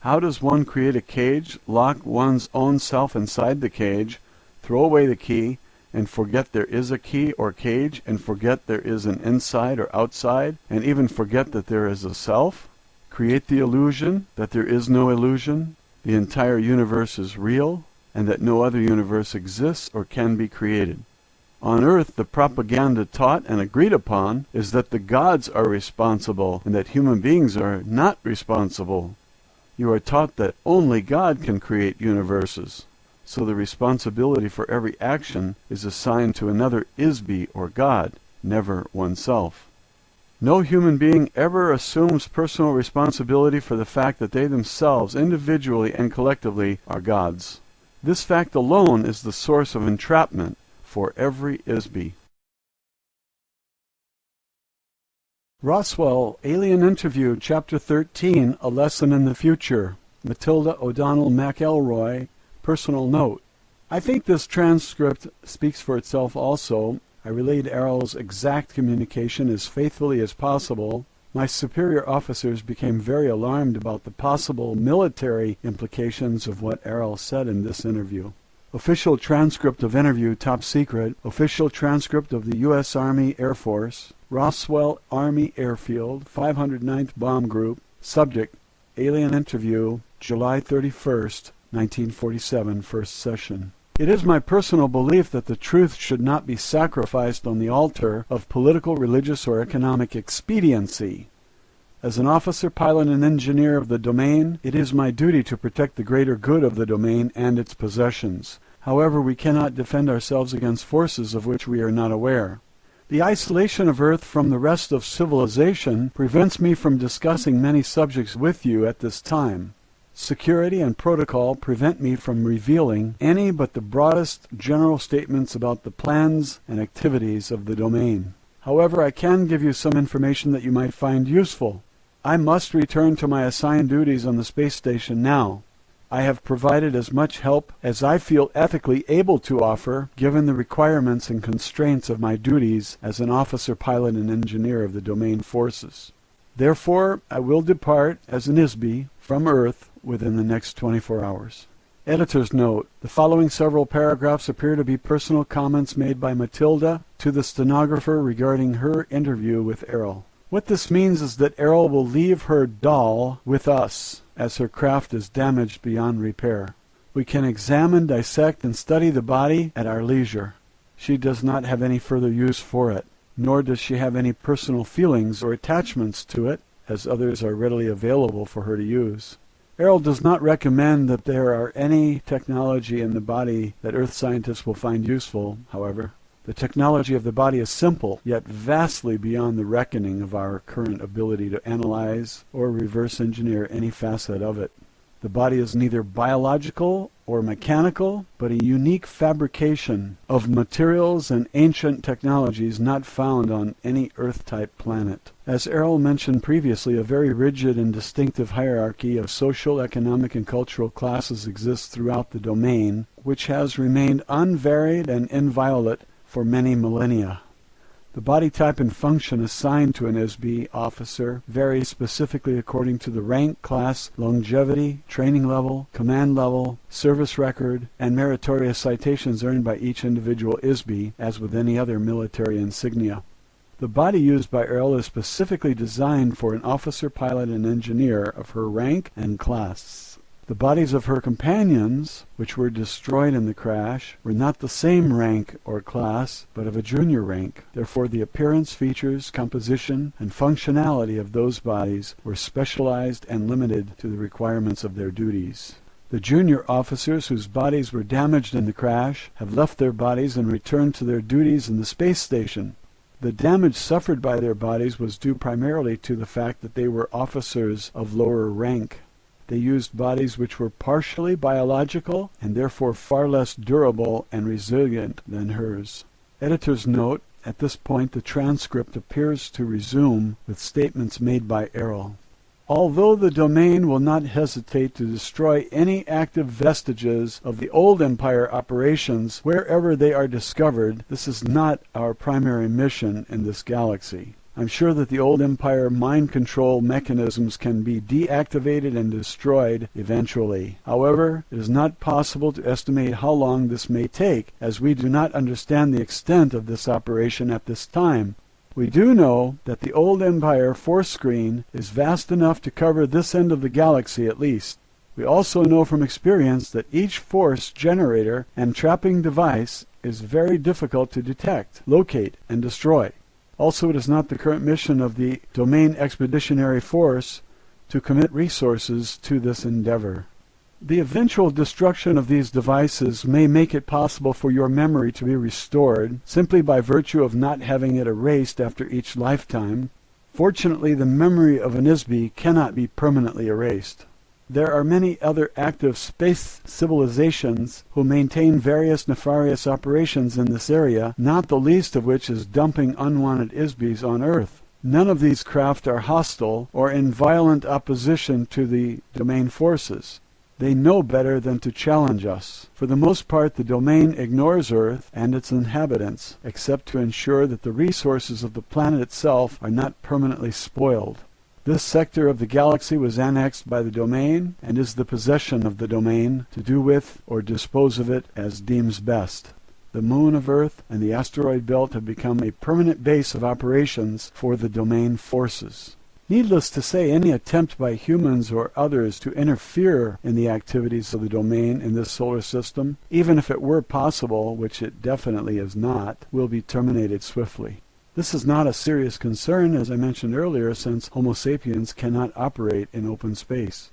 How does one create a cage, lock one's own self inside the cage, throw away the key, and forget there is a key or cage, and forget there is an inside or outside, and even forget that there is a self? Create the illusion that there is no illusion, the entire universe is real, and that no other universe exists or can be created. On earth, the propaganda taught and agreed upon is that the gods are responsible and that human beings are not responsible. You are taught that only God can create universes, so the responsibility for every action is assigned to another ISBE or God, never oneself. No human being ever assumes personal responsibility for the fact that they themselves, individually and collectively, are gods. This fact alone is the source of entrapment for every ISBE. Roswell, Alien Interview, Chapter 13, A Lesson in the Future. Matilda O'Donnell McElroy, personal note. I think this transcript speaks for itself also. I relayed Errol's exact communication as faithfully as possible. My superior officers became very alarmed about the possible military implications of what Errol said in this interview. Official transcript of interview, top secret. Official transcript of the U.S. Army Air Force. Roswell Army Airfield, 509th Bomb Group. Subject, Alien Interview, July 31st, 1947, first session. It is my personal belief that the truth should not be sacrificed on the altar of political, religious, or economic expediency. As an officer, pilot, and engineer of the domain, it is my duty to protect the greater good of the domain and its possessions. However, we cannot defend ourselves against forces of which we are not aware. The isolation of Earth from the rest of civilization prevents me from discussing many subjects with you at this time. Security and protocol prevent me from revealing any but the broadest general statements about the plans and activities of the domain. However, I can give you some information that you might find useful. I must return to my assigned duties on the space station now. I have provided as much help as I feel ethically able to offer, given the requirements and constraints of my duties as an officer, pilot, and engineer of the domain forces. Therefore, I will depart as an ISBE from Earth within the next 24 hours. Editor's note: the following several paragraphs appear to be personal comments made by Matilda to the stenographer regarding her interview with Errol. What this means is that Errol will leave her doll with us, as her craft is damaged beyond repair. We can examine, dissect, and study the body at our leisure. She does not have any further use for it, nor does she have any personal feelings or attachments to it, as others are readily available for her to use. Errol does not recommend that there are any technology in the body that Earth scientists will find useful, however. The technology of the body is simple, yet vastly beyond the reckoning of our current ability to analyze or reverse engineer any facet of it. The body is neither biological or mechanical, but a unique fabrication of materials and ancient technologies not found on any Earth-type planet. As Errol mentioned previously, a very rigid and distinctive hierarchy of social, economic, and cultural classes exists throughout the domain, which has remained unvaried and inviolate for many millennia. The body type and function assigned to an ISBE officer vary specifically according to the rank, class, longevity, training level, command level, service record, and meritorious citations earned by each individual ISBE, as with any other military insignia. The body used by Errol is specifically designed for an officer, pilot, and engineer of her rank and class. The bodies of her companions, which were destroyed in the crash, were not the same rank or class, but of a junior rank. Therefore, the appearance, features, composition, and functionality of those bodies were specialized and limited to the requirements of their duties. The junior officers whose bodies were damaged in the crash have left their bodies and returned to their duties in the space station. The damage suffered by their bodies was due primarily to the fact that they were officers of lower rank. They used bodies which were partially biological and therefore far less durable and resilient than hers. Editor's note: at this point the transcript appears to resume with statements made by Errol. Although the domain will not hesitate to destroy any active vestiges of the old Empire operations wherever they are discovered, this is not our primary mission in this galaxy. I'm sure that the old Empire mind control mechanisms can be deactivated and destroyed eventually. However, it is not possible to estimate how long this may take, as we do not understand the extent of this operation at this time. We do know that the old Empire force screen is vast enough to cover this end of the galaxy at least. We also know from experience that each force generator and trapping device is very difficult to detect, locate, and destroy. Also, it is not the current mission of the Domain Expeditionary Force to commit resources to this endeavor. The eventual destruction of these devices may make it possible for your memory to be restored simply by virtue of not having it erased after each lifetime. Fortunately, the memory of an ISB cannot be permanently erased. There are many other active space civilizations who maintain various nefarious operations in this area, not the least of which is dumping unwanted ISBs on Earth. None of these craft are hostile or in violent opposition to the domain forces. They know better than to challenge us. For the most part, the domain ignores Earth and its inhabitants, except to ensure that the resources of the planet itself are not permanently spoiled. This sector of the galaxy was annexed by the domain and is the possession of the domain to do with or dispose of it as deems best. The moon of Earth and the asteroid belt have become a permanent base of operations for the domain forces. Needless to say, any attempt by humans or others to interfere in the activities of the domain in this solar system, even if it were possible, which it definitely is not, will be terminated swiftly. This is not a serious concern, as I mentioned earlier, since Homo sapiens cannot operate in open space.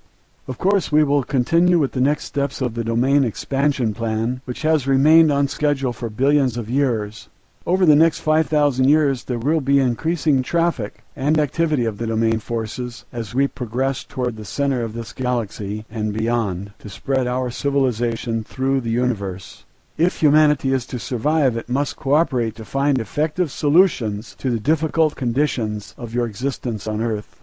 Of course, we will continue with the next steps of the domain expansion plan, which has remained on schedule for billions of years. Over the next 5,000 years, there will be increasing traffic and activity of the domain forces as we progress toward the center of this galaxy and beyond to spread our civilization through the universe. If humanity is to survive, it must cooperate to find effective solutions to the difficult conditions of your existence on Earth.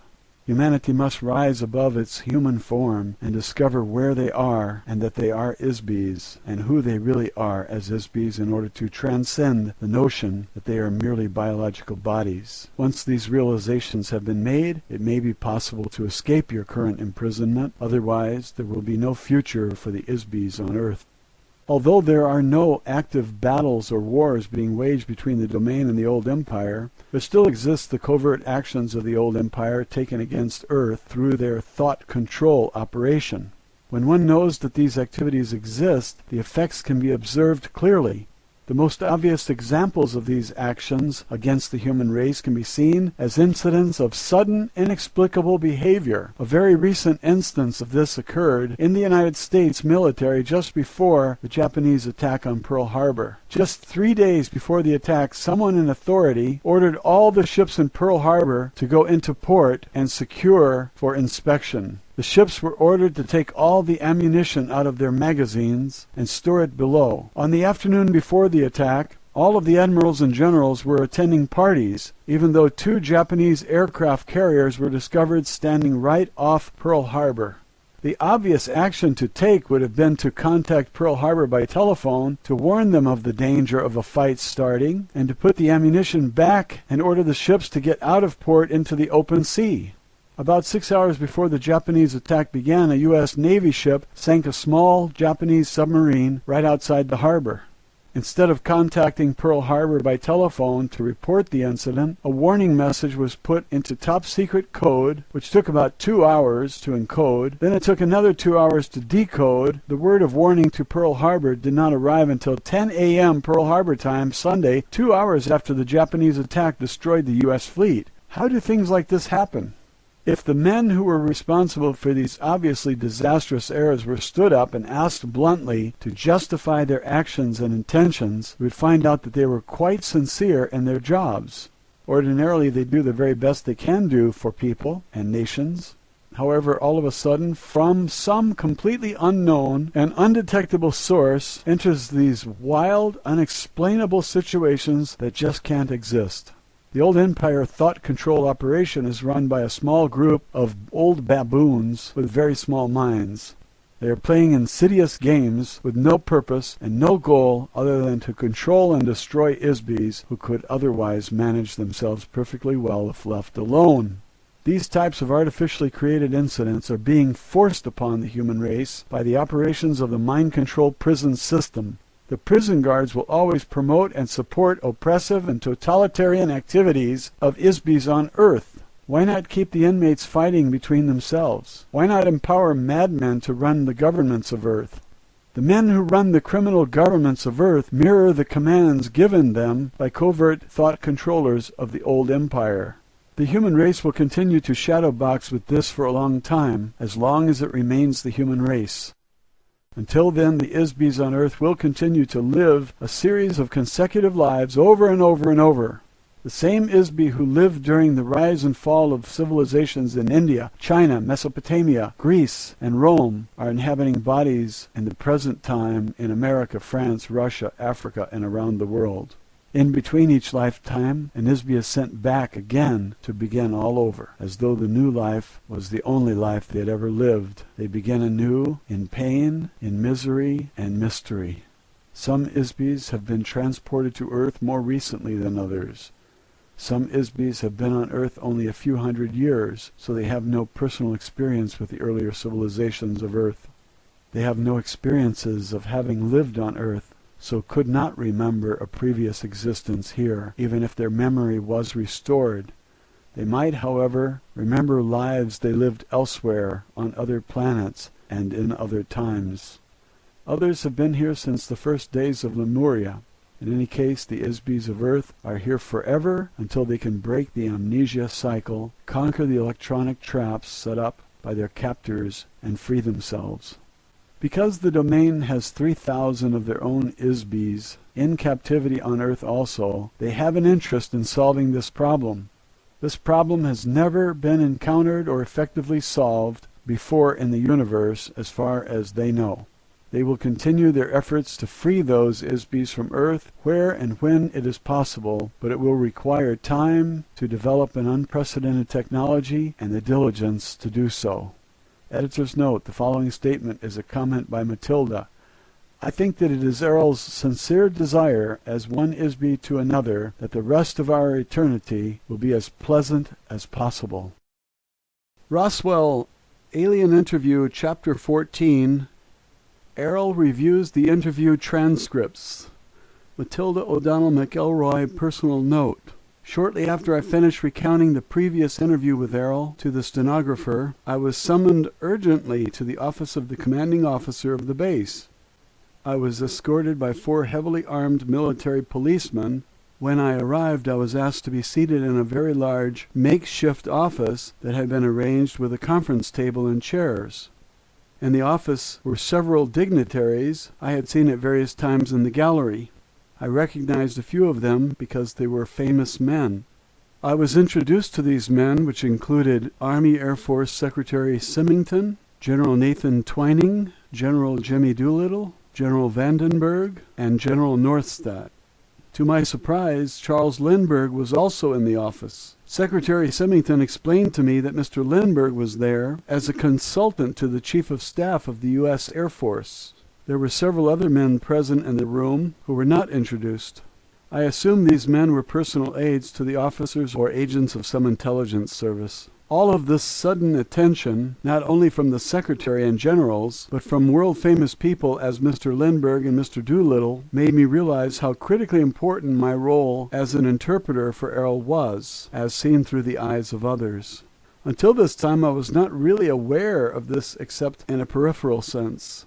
Humanity must rise above its human form and discover where they are and that they are ISBs and who they really are as ISBs in order to transcend the notion that they are merely biological bodies. Once these realizations have been made, it may be possible to escape your current imprisonment. Otherwise, there will be no future for the ISBs on Earth. Although there are no active battles or wars being waged between the domain and the old empire, there still exists the covert actions of the old empire taken against Earth through their thought control operation. When one knows that these activities exist, the effects can be observed clearly. The most obvious examples of these actions against the human race can be seen as incidents of sudden, inexplicable behavior. A very recent instance of this occurred in the United States military just before the Japanese attack on Pearl Harbor. Just 3 days before the attack, someone in authority ordered all the ships in Pearl Harbor to go into port and secure for inspection. The ships were ordered to take all the ammunition out of their magazines and store it below. On the afternoon before the attack, all of the admirals and generals were attending parties, even though 2 Japanese aircraft carriers were discovered standing right off Pearl Harbor. The obvious action to take would have been to contact Pearl Harbor by telephone to warn them of the danger of a fight starting and to put the ammunition back and order the ships to get out of port into the open sea. About 6 hours before the Japanese attack began, a U.S. Navy ship sank a small Japanese submarine right outside the harbor. Instead of contacting Pearl Harbor by telephone to report the incident, a warning message was put into top-secret code, which took about 2 hours to encode. Then it took another 2 hours to decode. The word of warning to Pearl Harbor did not arrive until 10 a.m. Pearl Harbor time, Sunday, 2 hours after the Japanese attack destroyed the U.S. fleet. How do things like this happen? If the men who were responsible for these obviously disastrous errors were stood up and asked bluntly to justify their actions and intentions, we would find out that they were quite sincere in their jobs. Ordinarily, they do the very best they can do for people and nations. However, all of a sudden, from some completely unknown and undetectable source enters these wild, unexplainable situations that just can't exist. The old empire thought control operation is run by a small group of old baboons with very small minds. They are playing insidious games with no purpose and no goal other than to control and destroy Isbys who could otherwise manage themselves perfectly well if left alone. These types of artificially created incidents are being forced upon the human race by the operations of the mind-control prison system. The prison guards will always promote and support oppressive and totalitarian activities of Isbys on Earth. Why not keep the inmates fighting between themselves? Why not empower madmen to run the governments of Earth? The men who run the criminal governments of Earth mirror the commands given them by covert thought controllers of the old empire. The human race will continue to shadowbox with this for a long time, as long as it remains the human race. Until then, the Isbys on Earth will continue to live a series of consecutive lives over and over and over. The same Isby who lived during the rise and fall of civilizations in India, China, Mesopotamia, Greece, and Rome are inhabiting bodies in the present time in America, France, Russia, Africa, and around the world. In between each lifetime, an Isby is sent back again to begin all over, as though the new life was the only life they had ever lived. They begin anew in pain, in misery, and mystery. Some Isbys have been transported to Earth more recently than others. Some Isbys have been on Earth only a few hundred years, so they have no personal experience with the earlier civilizations of Earth. They have no experiences of having lived on Earth, so could not remember a previous existence here, even if their memory was restored. They might, however, remember lives they lived elsewhere, on other planets, and in other times. Others have been here since the first days of Lemuria. In any case, the Isbys of Earth are here forever until they can break the amnesia cycle, conquer the electronic traps set up by their captors, and free themselves. Because the domain has 3,000 of their own Isbys in captivity on Earth also, they have an interest in solving this problem. This problem has never been encountered or effectively solved before in the universe as far as they know. They will continue their efforts to free those Isbys from Earth where and when it is possible, but it will require time to develop an unprecedented technology and the diligence to do so. Editor's note: the following statement is a comment by Matilda. I think that it is Errol's sincere desire, as one Isby to another, that the rest of our eternity will be as pleasant as possible. Roswell, Alien Interview, Chapter 14. Errol reviews the interview transcripts. Matilda O'Donnell McElroy, personal note. Shortly after I finished recounting the previous interview with Errol to the stenographer, I was summoned urgently to the office of the commanding officer of the base. I was escorted by 4 heavily armed military policemen. When I arrived, I was asked to be seated in a very large makeshift office that had been arranged with a conference table and chairs. In the office were several dignitaries I had seen at various times in the gallery. I recognized a few of them because they were famous men. I was introduced to these men, which included Army Air Force Secretary Symington, General Nathan Twining, General Jimmy Doolittle, General Vandenberg, and General Northstadt. To my surprise, Charles Lindbergh was also in the office. Secretary Symington explained to me that Mr. Lindbergh was there as a consultant to the Chief of Staff of the U.S. Air Force. There were several other men present in the room who were not introduced. I assume these men were personal aides to the officers or agents of some intelligence service. All of this sudden attention, not only from the Secretary and generals, but from world-famous people as Mr. Lindbergh and Mr. Doolittle, made me realize how critically important my role as an interpreter for Errol was, as seen through the eyes of others. Until this time I was not really aware of this except in a peripheral sense.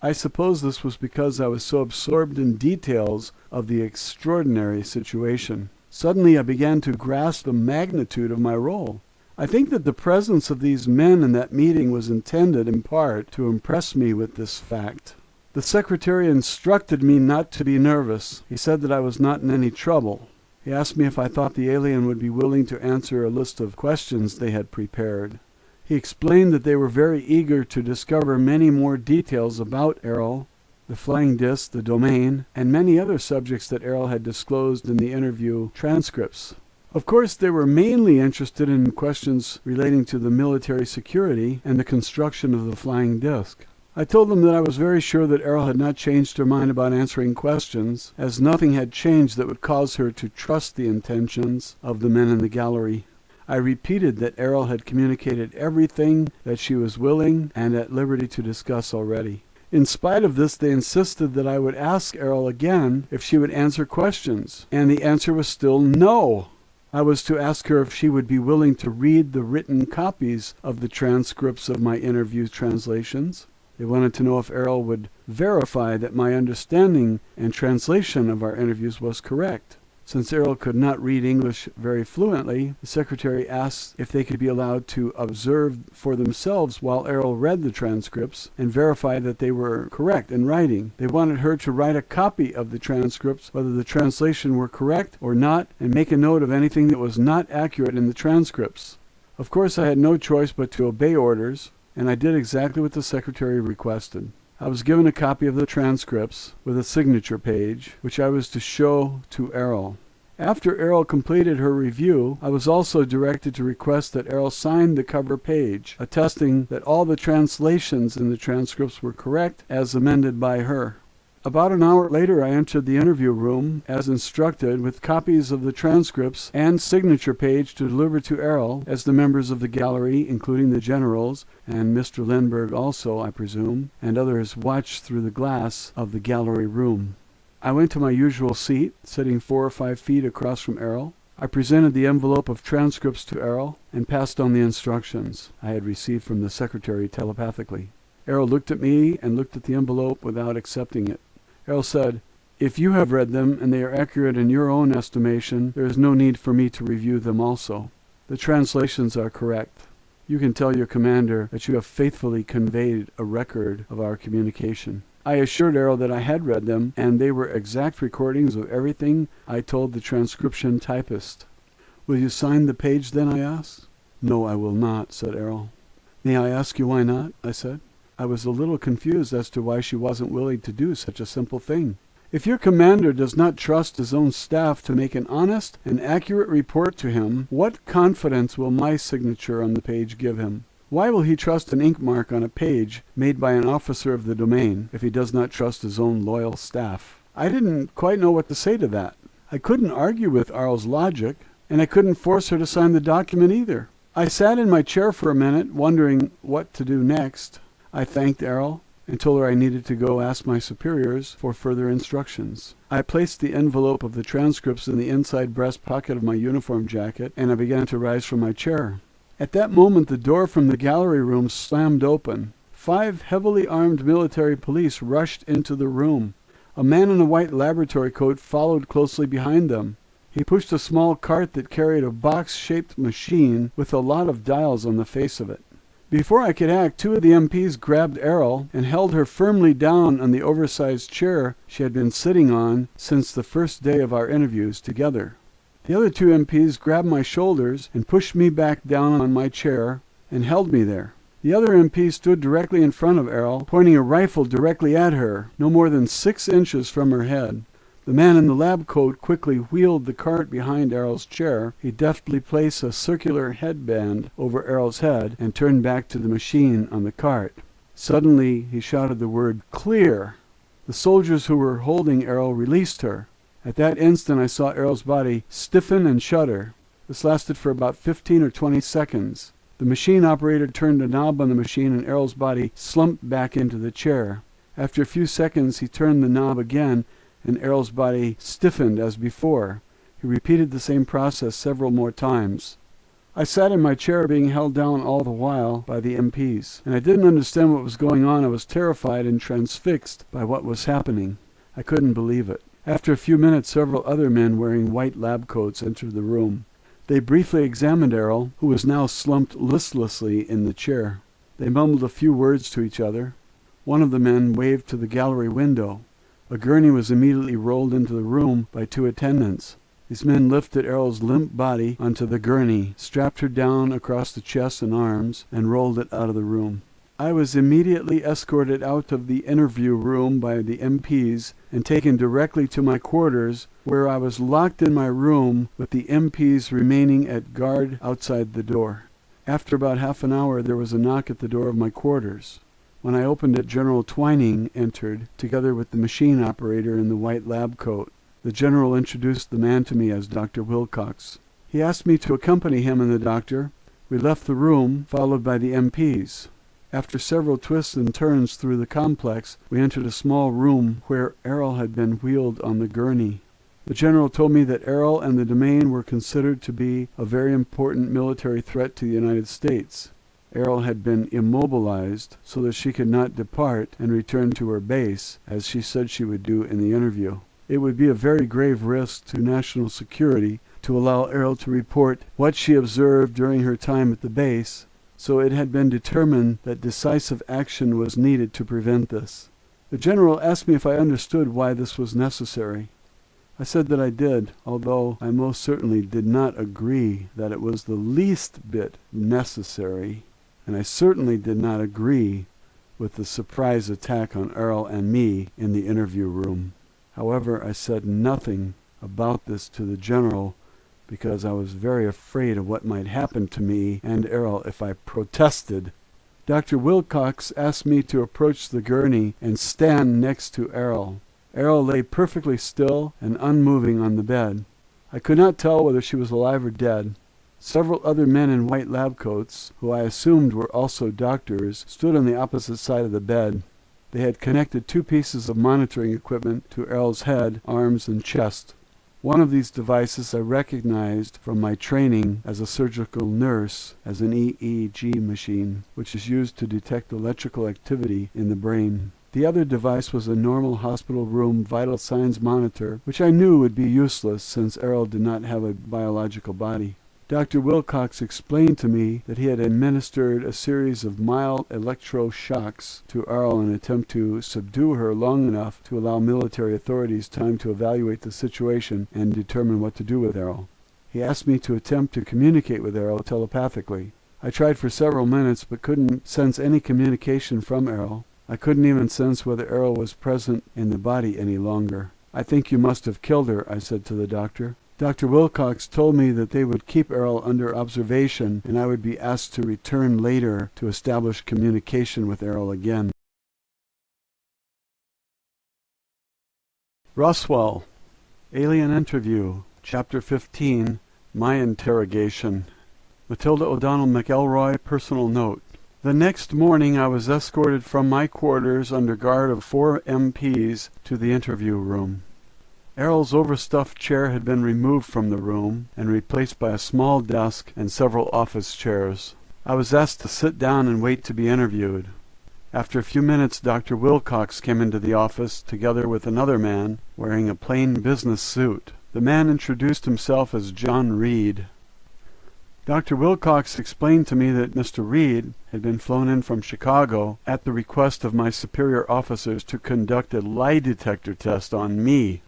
I suppose this was because I was so absorbed in details of the extraordinary situation. Suddenly I began to grasp the magnitude of my role. I think that the presence of these men in that meeting was intended, in part, to impress me with this fact. The secretary instructed me not to be nervous. He said that I was not in any trouble. He asked me if I thought the alien would be willing to answer a list of questions they had prepared. He explained that they were very eager to discover many more details about Errol, the flying disc, the domain, and many other subjects that Errol had disclosed in the interview transcripts. Of course, they were mainly interested in questions relating to the military security and the construction of the flying disc. I told them that I was very sure that Errol had not changed her mind about answering questions, as nothing had changed that would cause her to trust the intentions of the men in the gallery. I repeated that Errol had communicated everything that she was willing and at liberty to discuss already. In spite of this, they insisted that I would ask Errol again if she would answer questions, and the answer was still no. I was to ask her if she would be willing to read the written copies of the transcripts of my interview translations. They wanted to know if Errol would verify that my understanding and translation of our interviews was correct. Since Errol could not read English very fluently, the secretary asked if they could be allowed to observe for themselves while Errol read the transcripts and verify that they were correct in writing. They wanted her to write a copy of the transcripts, whether the translation were correct or not, and make a note of anything that was not accurate in the transcripts. Of course, I had no choice but to obey orders, and I did exactly what the secretary requested. I was given a copy of the transcripts with a signature page, which I was to show to Errol. After Errol completed her review, I was also directed to request that Errol sign the cover page, attesting that all the translations in the transcripts were correct as amended by her. About an hour later, I entered the interview room, as instructed, with copies of the transcripts and signature page to deliver to Errol, as the members of the gallery, including the generals, and Mr. Lindbergh also, I presume, and others watched through the glass of the gallery room. I went to my usual seat, sitting 4 or 5 feet across from Errol. I presented the envelope of transcripts to Errol and passed on the instructions I had received from the secretary telepathically. Errol looked at me and looked at the envelope without accepting it. Errol said, "If you have read them and they are accurate in your own estimation, there is no need for me to review them also. The translations are correct. You can tell your commander that you have faithfully conveyed a record of our communication." I assured Errol that I had read them, and they were exact recordings of everything I told the transcription typist. "Will you sign the page then?" I asked. "No, I will not," said Errol. "May I ask you why not?" I said. I was a little confused as to why she wasn't willing to do such a simple thing. "If your commander does not trust his own staff to make an honest and accurate report to him, what confidence will my signature on the page give him? Why will he trust an ink mark on a page made by an officer of the domain if he does not trust his own loyal staff?" I didn't quite know what to say to that. I couldn't argue with Errol's logic, and I couldn't force her to sign the document either. I sat in my chair for a minute, wondering what to do next. I thanked Errol and told her I needed to go ask my superiors for further instructions. I placed the envelope of the transcripts in the inside breast pocket of my uniform jacket, and I began to rise from my chair. At that moment, the door from the gallery room slammed open. 5 heavily armed military police rushed into the room. A man in a white laboratory coat followed closely behind them. He pushed a small cart that carried a box-shaped machine with a lot of dials on the face of it. Before I could act, 2 of the MPs grabbed Errol and held her firmly down on the oversized chair she had been sitting on since the first day of our interviews together. The other 2 MPs grabbed my shoulders and pushed me back down on my chair and held me there. The other MP stood directly in front of Errol, pointing a rifle directly at her, no more than 6 inches from her head. The man in the lab coat quickly wheeled the cart behind Errol's chair. He deftly placed a circular headband over Errol's head and turned back to the machine on the cart. Suddenly, he shouted the word, "Clear!" The soldiers who were holding Errol released her. At that instant, I saw Errol's body stiffen and shudder. This lasted for about 15 or 20 seconds. The machine operator turned a knob on the machine and Errol's body slumped back into the chair. After a few seconds, he turned the knob again and Errol's body stiffened as before. He repeated the same process several more times. I sat in my chair being held down all the while by the MPs, and I didn't understand what was going on. I was terrified and transfixed by what was happening. I couldn't believe it. After a few minutes, several other men wearing white lab coats entered the room. They briefly examined Errol, who was now slumped listlessly in the chair. They mumbled a few words to each other. One of the men waved to the gallery window. A gurney was immediately rolled into the room by 2 attendants. These men lifted Errol's limp body onto the gurney, strapped her down across the chest and arms, and rolled it out of the room. I was immediately escorted out of the interview room by the MPs and taken directly to my quarters, where I was locked in my room with the MPs remaining at guard outside the door. After about half an hour there was a knock at the door of my quarters. When I opened it, General Twining entered, together with the machine operator in the white lab coat. The general introduced the man to me as Dr. Wilcox. He asked me to accompany him and the doctor. We left the room, followed by the MPs. After several twists and turns through the complex, we entered a small room where Errol had been wheeled on the gurney. The general told me that Errol and the domain were considered to be a very important military threat to the United States. Errol had been immobilized so that she could not depart and return to her base, as she said she would do in the interview. It would be a very grave risk to national security to allow Errol to report what she observed during her time at the base, so it had been determined that decisive action was needed to prevent this. The general asked me if I understood why this was necessary. I said that I did, although I most certainly did not agree that it was the least bit necessary, and I certainly did not agree with the surprise attack on Errol and me in the interview room. However, I said nothing about this to the general because I was very afraid of what might happen to me and Errol if I protested. Dr. Wilcox asked me to approach the gurney and stand next to Errol. Errol lay perfectly still and unmoving on the bed. I could not tell whether she was alive or dead. Several other men in white lab coats, who I assumed were also doctors, stood on the opposite side of the bed. They had connected 2 pieces of monitoring equipment to Errol's head, arms, and chest. One of these devices I recognized from my training as a surgical nurse as an EEG machine, which is used to detect electrical activity in the brain. The other device was a normal hospital room vital signs monitor, which I knew would be useless since Errol did not have a biological body. Dr. Wilcox explained to me that he had administered a series of mild electroshocks to Errol in an attempt to subdue her long enough to allow military authorities time to evaluate the situation and determine what to do with Errol. He asked me to attempt to communicate with Errol telepathically. I tried for several minutes but couldn't sense any communication from Errol. I couldn't even sense whether Errol was present in the body any longer. "I think you must have killed her," I said to the doctor. Dr. Wilcox told me that they would keep Errol under observation and I would be asked to return later to establish communication with Errol again. Roswell, Alien Interview, Chapter 15, My Interrogation. Matilda O'Donnell McElroy, Personal Note. The next morning I was escorted from my quarters under guard of 4 MPs to the interview room. Errol's overstuffed chair had been removed from the room and replaced by a small desk and several office chairs. I was asked to sit down and wait to be interviewed. After a few minutes, Dr. Wilcox came into the office together with another man wearing a plain business suit. The man introduced himself as John Reed. Dr. Wilcox explained to me that Mr. Reed had been flown in from Chicago at the request of my superior officers to conduct a lie detector test on me.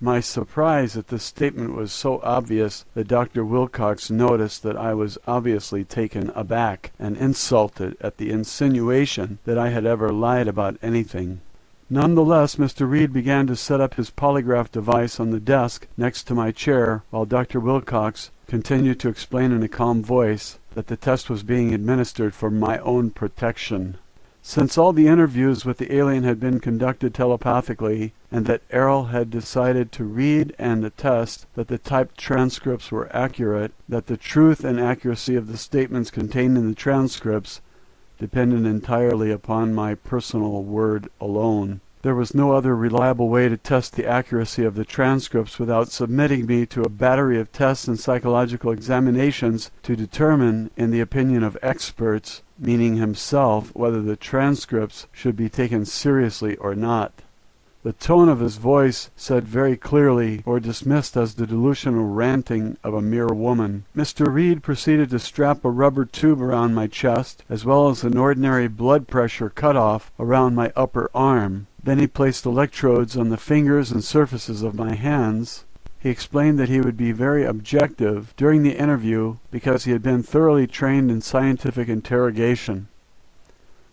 My surprise at this statement was so obvious that Dr. Wilcox noticed that I was obviously taken aback and insulted at the insinuation that I had ever lied about anything. Nonetheless, Mr. Reed began to set up his polygraph device on the desk next to my chair while Dr. Wilcox continued to explain in a calm voice that the test was being administered for my own protection. Since all the interviews with the alien had been conducted telepathically, and that Errol had decided to read and attest that the typed transcripts were accurate, that the truth and accuracy of the statements contained in the transcripts depended entirely upon my personal word alone, there was no other reliable way to test the accuracy of the transcripts without submitting me to a battery of tests and psychological examinations to determine, in the opinion of experts, meaning himself, whether the transcripts should be taken seriously or not. The tone of his voice said very clearly, or dismissed as the delusional ranting of a mere woman. Mr. Reed proceeded to strap a rubber tube around my chest, as well as an ordinary blood pressure cutoff around my upper arm. Then he placed electrodes on the fingers and surfaces of my hands. He explained that he would be very objective during the interview because he had been thoroughly trained in scientific interrogation.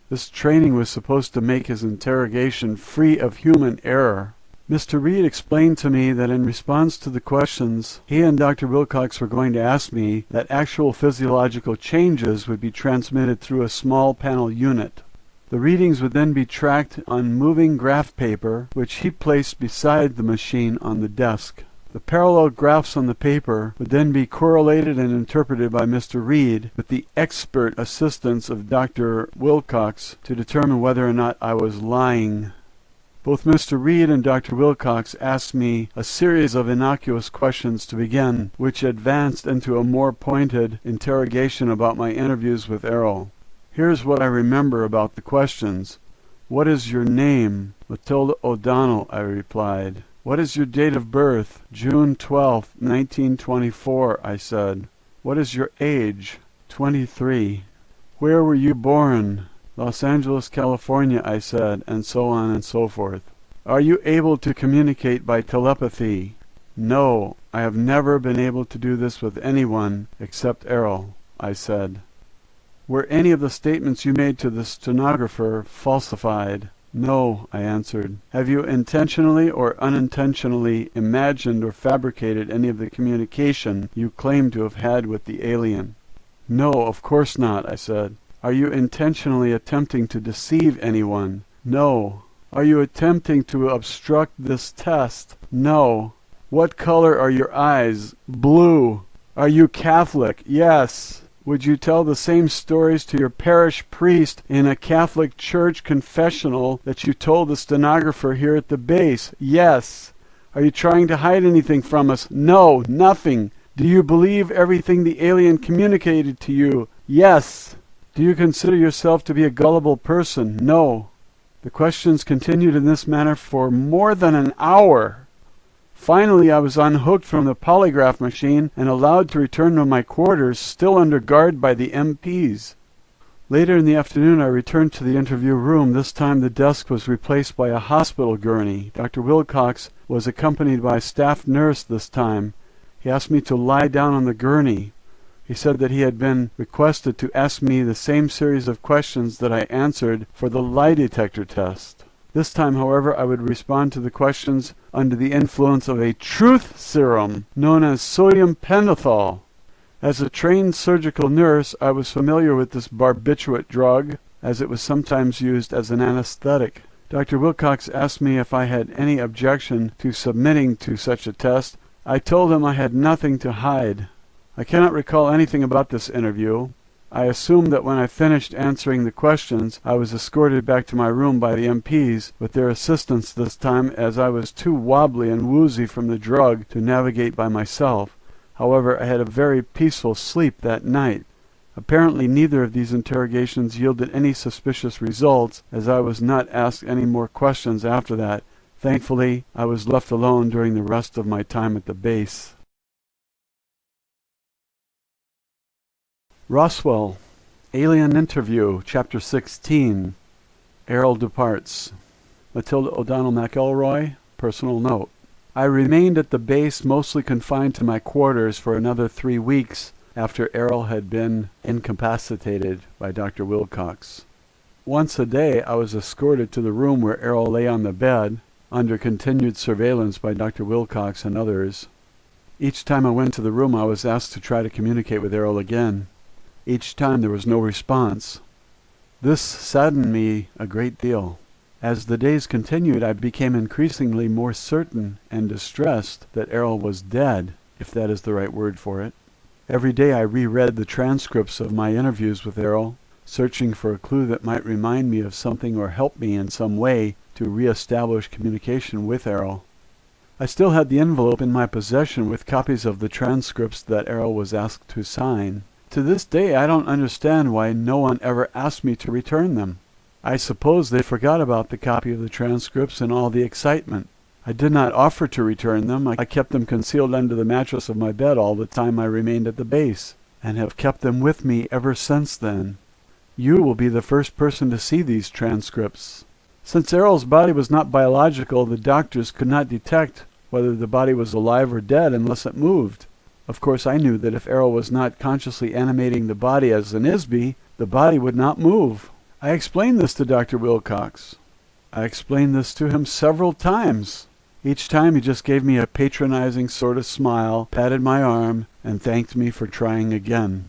This training was supposed to make his interrogation free of human error. Mr. Reed explained to me that in response to the questions he and Dr. Wilcox were going to ask me, that actual physiological changes would be transmitted through a small panel unit. The readings would then be tracked on moving graph paper, which he placed beside the machine on the desk. The parallel graphs on the paper would then be correlated and interpreted by Mr. Reed with the expert assistance of Dr. Wilcox to determine whether or not I was lying. Both Mr. Reed and Dr. Wilcox asked me a series of innocuous questions to begin, which advanced into a more pointed interrogation about my interviews with Errol. Here's what I remember about the questions. "What is your name?" "Matilda O'Donnell," I replied. "What is your date of birth?" "June 12, 1924, I said. "What is your age?" 23. "Where were you born?" "Los Angeles, California," I said, and so on and so forth. "Are you able to communicate by telepathy?" "No, I have never been able to do this with anyone except Errol," I said. "Were any of the statements you made to the stenographer falsified?" "No," I answered. "Have you intentionally or unintentionally imagined or fabricated any of the communication you claim to have had with the alien?" "No, of course not," I said. "Are you intentionally attempting to deceive anyone?" "No." "Are you attempting to obstruct this test?" "No." "What color are your eyes?" "Blue." "Are you Catholic?" "Yes." "Would you tell the same stories to your parish priest in a Catholic church confessional that you told the stenographer here at the base?" "Yes." "Are you trying to hide anything from us?" "No, nothing." "Do you believe everything the alien communicated to you?" "Yes." "Do you consider yourself to be a gullible person?" "No." The questions continued in this manner for more than an hour. Finally, I was unhooked from the polygraph machine and allowed to return to my quarters, still under guard by the MPs. Later in the afternoon, I returned to the interview room. This time the desk was replaced by a hospital gurney. Dr. Wilcox was accompanied by a staff nurse this time. He asked me to lie down on the gurney. He said that he had been requested to ask me the same series of questions that I answered for the lie detector test. This time, however, I would respond to the questions under the influence of a truth serum known as sodium pentothal. As a trained surgical nurse, I was familiar with this barbiturate drug, as it was sometimes used as an anesthetic. Dr. Wilcox asked me if I had any objection to submitting to such a test. I told him I had nothing to hide. I cannot recall anything about this interview. I assumed that when I finished answering the questions, I was escorted back to my room by the MPs, with their assistance this time, as I was too wobbly and woozy from the drug to navigate by myself. However, I had a very peaceful sleep that night. Apparently neither of these interrogations yielded any suspicious results, as I was not asked any more questions after that. Thankfully, I was left alone during the rest of my time at the base. Roswell, Alien Interview, Chapter 16. Errol departs. Matilda O'Donnell McElroy, personal note. I remained at the base, mostly confined to my quarters, for another 3 weeks after Errol had been incapacitated by Dr. Wilcox. Once a day I was escorted to the room where Errol lay on the bed, under continued surveillance by Dr. Wilcox and others. Each time I went to the room I was asked to try to communicate with Errol again. Each time there was no response. This saddened me a great deal. As the days continued, I became increasingly more certain and distressed that Errol was dead, if that is the right word for it. Every day I reread the transcripts of my interviews with Errol, searching for a clue that might remind me of something or help me in some way to re-establish communication with Errol. I still had the envelope in my possession with copies of the transcripts that Errol was asked to sign. To this day, I don't understand why no one ever asked me to return them. I suppose they forgot about the copy of the transcripts in all the excitement. I did not offer to return them. I kept them concealed under the mattress of my bed all the time I remained at the base, and have kept them with me ever since then. You will be the first person to see these transcripts. Since Errol's body was not biological, the doctors could not detect whether the body was alive or dead unless it moved. Of course, I knew that if Errol was not consciously animating the body as an Isby, the body would not move. I explained this to Dr. Wilcox. I explained this to him several times. Each time he just gave me a patronizing sort of smile, patted my arm, and thanked me for trying again.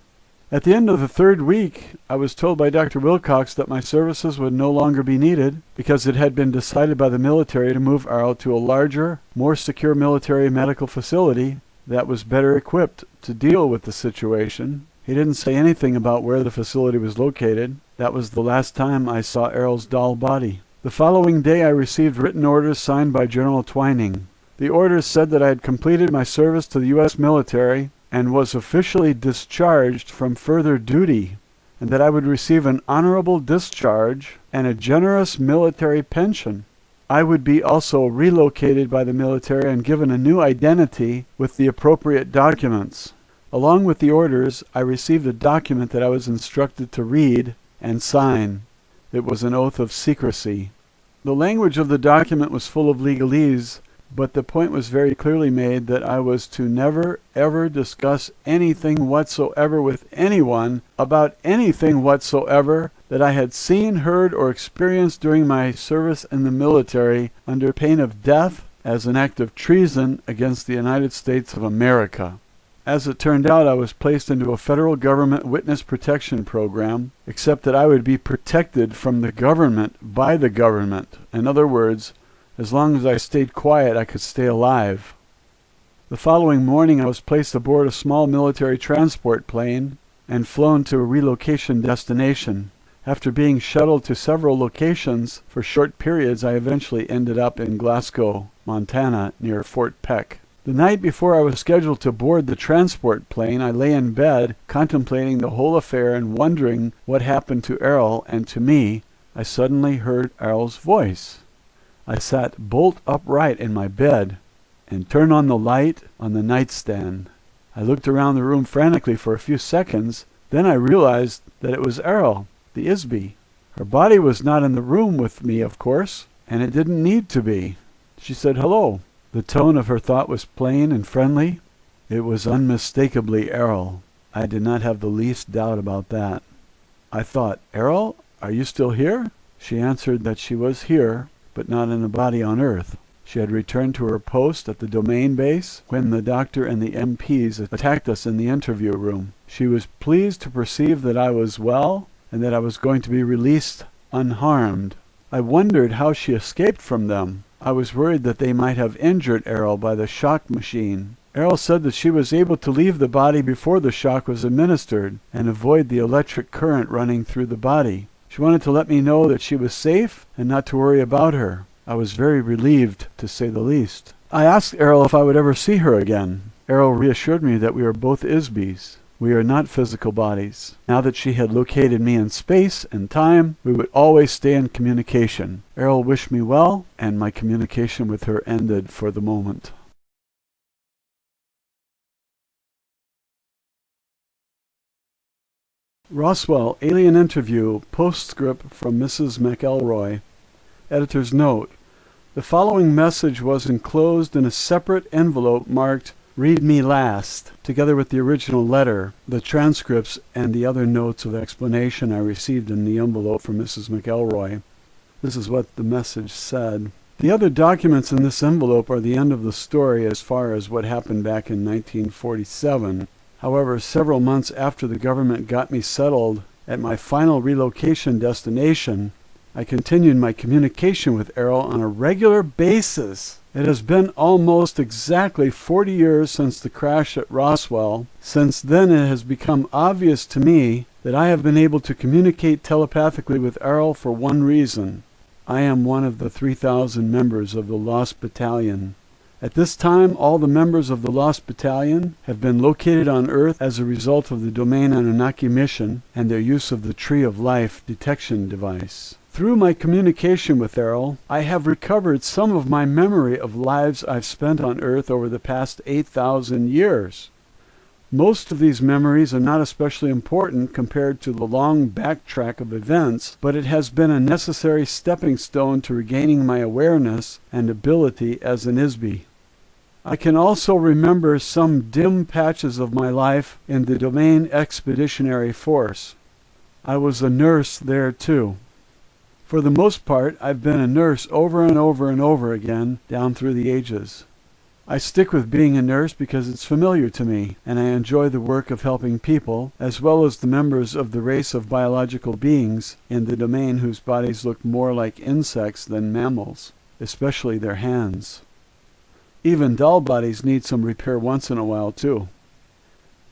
At the end of the third week, I was told by Dr. Wilcox that my services would no longer be needed because it had been decided by the military to move Errol to a larger, more secure military medical facility that was better equipped to deal with the situation. He didn't say anything about where the facility was located. That was the last time I saw Errol's doll body. The following day I received written orders signed by General Twining. The orders said that I had completed my service to the U.S. military and was officially discharged from further duty, and that I would receive an honorable discharge and a generous military pension. I would be also relocated by the military and given a new identity with the appropriate documents. Along with the orders, I received a document that I was instructed to read and sign. It was an oath of secrecy. The language of the document was full of legalese, but the point was very clearly made that I was to never, ever discuss anything whatsoever with anyone about anything whatsoever that I had seen, heard, or experienced during my service in the military under pain of death as an act of treason against the United States of America. As it turned out, I was placed into a federal government witness protection program, except that I would be protected from the government by the government. In other words, as long as I stayed quiet, I could stay alive. The following morning, I was placed aboard a small military transport plane and flown to a relocation destination. After being shuttled to several locations for short periods, I eventually ended up in Glasgow, Montana, near Fort Peck. The night before I was scheduled to board the transport plane, I lay in bed, contemplating the whole affair and wondering what happened to Errol and to me. I suddenly heard Errol's voice. I sat bolt upright in my bed and turned on the light on the nightstand. I looked around the room frantically for a few seconds. Then I realized that it was Errol, the Isby. Her body was not in the room with me, of course, and it didn't need to be. She said hello. The tone of her thought was plain and friendly. It was unmistakably Errol. I did not have the least doubt about that. I thought, Errol, are you still here? She answered that she was here, but not in a body on Earth. She had returned to her post at the domain base when the doctor and the MPs attacked us in the interview room. She was pleased to perceive that I was well and that I was going to be released unharmed. I wondered how she escaped from them. I was worried that they might have injured Errol by the shock machine. Errol said that she was able to leave the body before the shock was administered and avoid the electric current running through the body. She wanted to let me know that she was safe and not to worry about her. I was very relieved, to say the least. I asked Errol if I would ever see her again. Errol reassured me that we are both Isbys. We are not physical bodies. Now that she had located me in space and time, we would always stay in communication. Errol wished me well, and my communication with her ended for the moment. Roswell, alien interview, postscript from Mrs. McElroy. Editor's note. The following message was enclosed in a separate envelope marked Read Me Last, together with the original letter, the transcripts, and the other notes of explanation I received in the envelope from Mrs. McElroy. This is what the message said. The other documents in this envelope are the end of the story as far as what happened back in 1947. However, several months after the government got me settled at my final relocation destination, I continued my communication with Errol on a regular basis. It has been almost exactly 40 years since the crash at Roswell. Since then, it has become obvious to me that I have been able to communicate telepathically with Errol for one reason. I am one of the 3,000 members of the Lost Battalion. At this time, all the members of the Lost Battalion have been located on Earth as a result of the Domain Anunnaki mission and their use of the Tree of Life detection device. Through my communication with Errol, I have recovered some of my memory of lives I've spent on Earth over the past 8,000 years. Most of these memories are not especially important compared to the long backtrack of events, but it has been a necessary stepping stone to regaining my awareness and ability as an Isby. I can also remember some dim patches of my life in the Domain Expeditionary Force. I was a nurse there too. For the most part, I've been a nurse over and over and over again down through the ages. I stick with being a nurse because it's familiar to me, and I enjoy the work of helping people, as well as the members of the race of biological beings in the domain whose bodies look more like insects than mammals, especially their hands. Even doll bodies need some repair once in a while, too.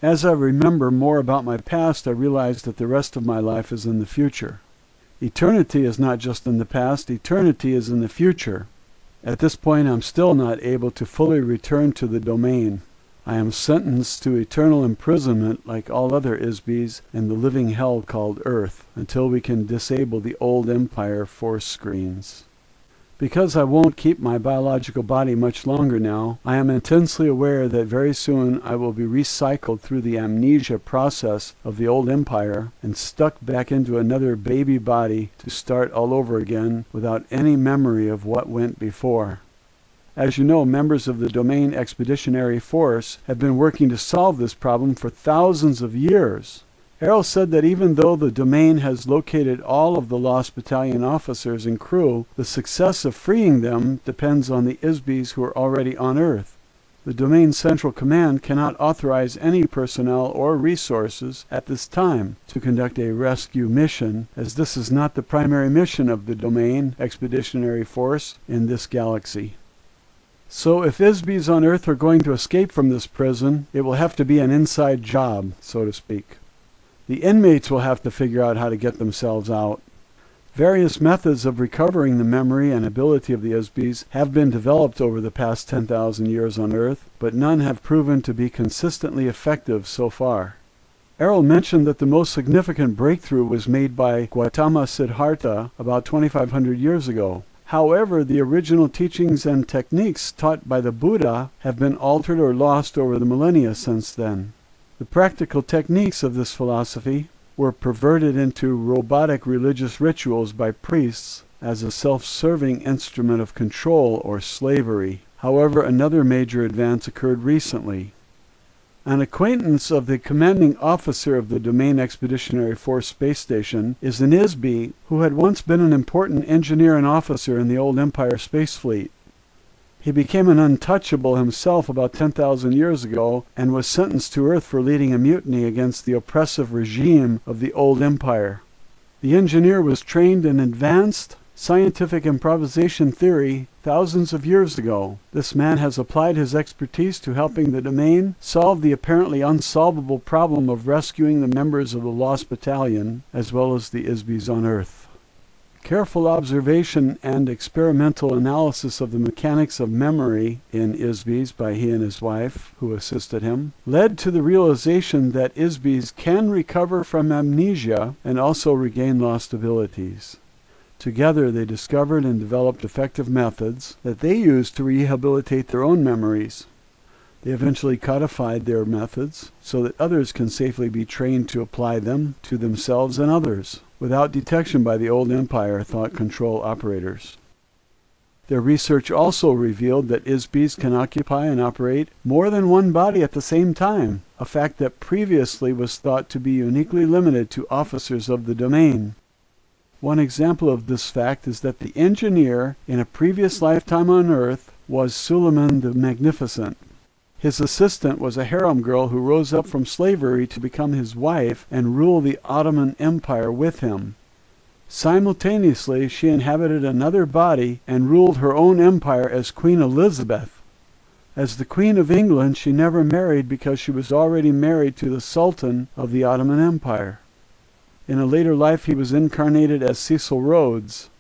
As I remember more about my past, I realize that the rest of my life is in the future. Eternity is not just in the past, eternity is in the future. At this point, I'm still not able to fully return to the domain. I am sentenced to eternal imprisonment like all other Isbys in the living hell called Earth, until we can disable the old Empire force screens. Because I won't keep my biological body much longer now, I am intensely aware that very soon I will be recycled through the amnesia process of the old Empire and stuck back into another baby body to start all over again without any memory of what went before. As you know, members of the Domain Expeditionary Force have been working to solve this problem for thousands of years. Errol said that even though the Domain has located all of the lost battalion officers and crew, the success of freeing them depends on the Isbys who are already on Earth. The Domain Central Command cannot authorize any personnel or resources at this time to conduct a rescue mission, as this is not the primary mission of the Domain Expeditionary Force in this galaxy. So if Isbys on Earth are going to escape from this prison, it will have to be an inside job, so to speak. The inmates will have to figure out how to get themselves out. Various methods of recovering the memory and ability of the Isbys have been developed over the past 10,000 years on Earth, but none have proven to be consistently effective so far. Errol mentioned that the most significant breakthrough was made by Gautama Siddhartha about 2,500 years ago. However, the original teachings and techniques taught by the Buddha have been altered or lost over the millennia since then. The practical techniques of this philosophy were perverted into robotic religious rituals by priests as a self-serving instrument of control or slavery. However, another major advance occurred recently. An acquaintance of the commanding officer of the Domain Expeditionary Force space station is an Isby who had once been an important engineer and officer in the old Empire space fleet. He became an untouchable himself about 10,000 years ago and was sentenced to Earth for leading a mutiny against the oppressive regime of the old Empire. The engineer was trained in advanced scientific improvisation theory thousands of years ago. This man has applied his expertise to helping the Domain solve the apparently unsolvable problem of rescuing the members of the Lost Battalion, as well as the Isbys on Earth. Careful observation and experimental analysis of the mechanics of memory in Isbys by he and his wife, who assisted him, led to the realization that Isbys can recover from amnesia and also regain lost abilities. Together they discovered and developed effective methods that they used to rehabilitate their own memories. They eventually codified their methods so that others can safely be trained to apply them to themselves and others, without detection by the old Empire thought control operators. Their research also revealed that Isbys can occupy and operate more than one body at the same time, a fact that previously was thought to be uniquely limited to officers of the Domain. One example of this fact is that the engineer in a previous lifetime on Earth was Suleiman the Magnificent. His assistant was a harem girl who rose up from slavery to become his wife and rule the Ottoman Empire with him. Simultaneously, she inhabited another body and ruled her own empire as Queen Elizabeth. As the Queen of England, she never married because she was already married to the Sultan of the Ottoman Empire. In a later life, he was incarnated as Cecil Rhodes.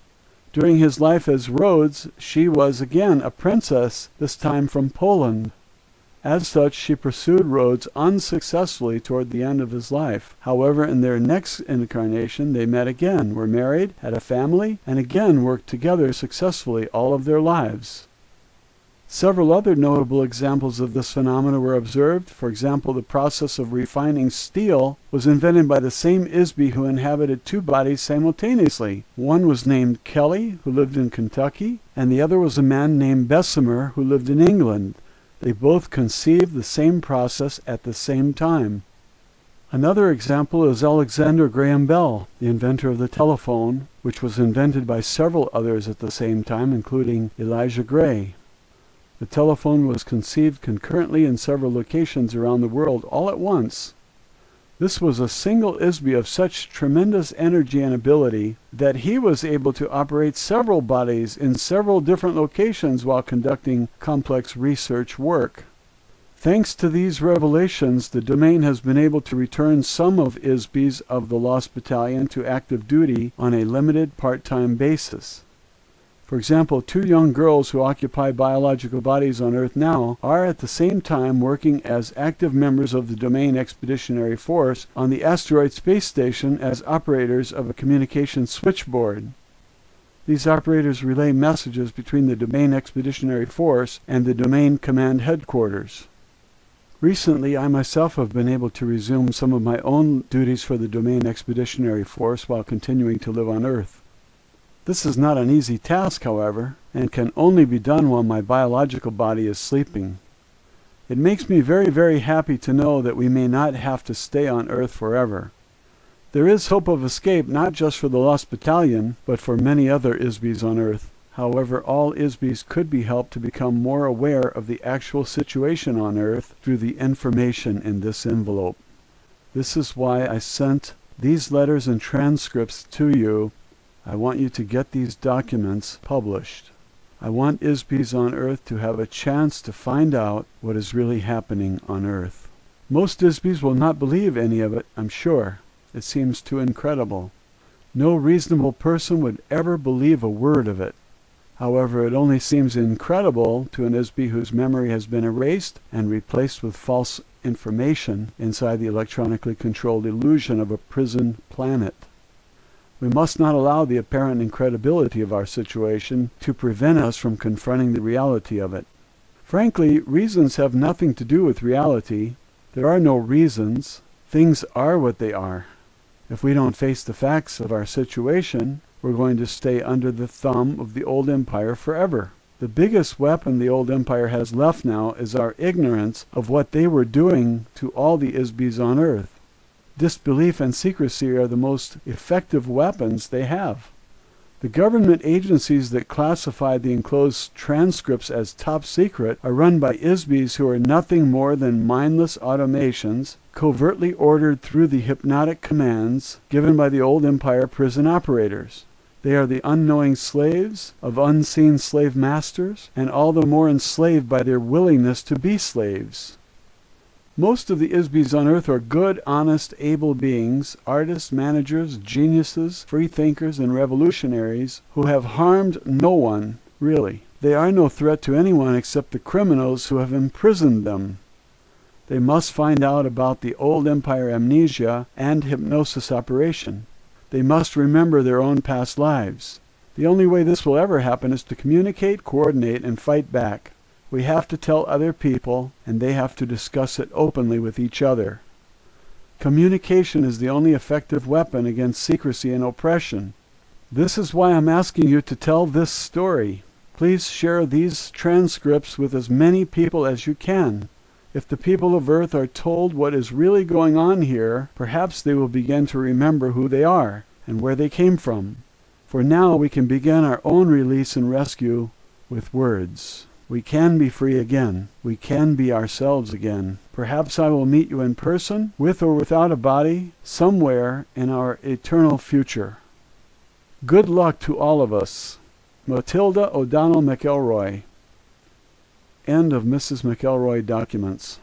During his life as Rhodes, she was again a princess, this time from Poland. As such, she pursued Rhodes unsuccessfully toward the end of his life. However, in their next incarnation, they met again, were married, had a family, and again worked together successfully all of their lives. Several other notable examples of this phenomena were observed. For example, the process of refining steel was invented by the same Isby who inhabited two bodies simultaneously. One was named Kelly, who lived in Kentucky, and the other was a man named Bessemer, who lived in England. They both conceived the same process at the same time. Another example is Alexander Graham Bell, the inventor of the telephone, which was invented by several others at the same time, including Elijah Gray. The telephone was conceived concurrently in several locations around the world all at once. This was a single ISBE of such tremendous energy and ability that he was able to operate several bodies in several different locations while conducting complex research work. Thanks to these revelations, the domain has been able to return some of ISBEs of the Lost Battalion to active duty on a limited part-time basis. For example, 2 young girls who occupy biological bodies on Earth now are at the same time working as active members of the Domain Expeditionary Force on the Asteroid Space Station as operators of a communication switchboard. These operators relay messages between the Domain Expeditionary Force and the Domain Command Headquarters. Recently, I myself have been able to resume some of my own duties for the Domain Expeditionary Force while continuing to live on Earth. This is not an easy task, however, and can only be done while my biological body is sleeping. It makes me very, very happy to know that we may not have to stay on Earth forever. There is hope of escape not just for the Lost Battalion, but for many other ISBEs on Earth. However, all ISBEs could be helped to become more aware of the actual situation on Earth through the information in this envelope. This is why I sent these letters and transcripts to you. I want you to get these documents published. I want ISBEs on Earth to have a chance to find out what is really happening on Earth. Most ISBEs will not believe any of it, I'm sure. It seems too incredible. No reasonable person would ever believe a word of it. However, it only seems incredible to an ISBE whose memory has been erased and replaced with false information inside the electronically controlled illusion of a prison planet. We must not allow the apparent incredibility of our situation to prevent us from confronting the reality of it. Frankly, reasons have nothing to do with reality. There are no reasons. Things are what they are. If we don't face the facts of our situation, we're going to stay under the thumb of the old empire forever. The biggest weapon the old empire has left now is our ignorance of what they were doing to all the ISBEs on Earth. Disbelief and secrecy are the most effective weapons they have. The government agencies that classify the enclosed transcripts as top secret are run by ISBEs who are nothing more than mindless automations covertly ordered through the hypnotic commands given by the old empire prison operators. They are the unknowing slaves of unseen slave masters, and all the more enslaved by their willingness to be slaves. Most of the ISBEs on Earth are good, honest, able beings, artists, managers, geniuses, freethinkers, and revolutionaries who have harmed no one, really. They are no threat to anyone except the criminals who have imprisoned them. They must find out about the old empire amnesia and hypnosis operation. They must remember their own past lives. The only way this will ever happen is to communicate, coordinate, and fight back. We have to tell other people, and they have to discuss it openly with each other. Communication is the only effective weapon against secrecy and oppression. This is why I'm asking you to tell this story. Please share these transcripts with as many people as you can. If the people of Earth are told what is really going on here, perhaps they will begin to remember who they are and where they came from. For now we can begin our own release and rescue with words. We can be free again. We can be ourselves again. Perhaps I will meet you in person, with or without a body, somewhere in our eternal future. Good luck to all of us. Matilda O'Donnell McElroy. End of Mrs. McElroy documents.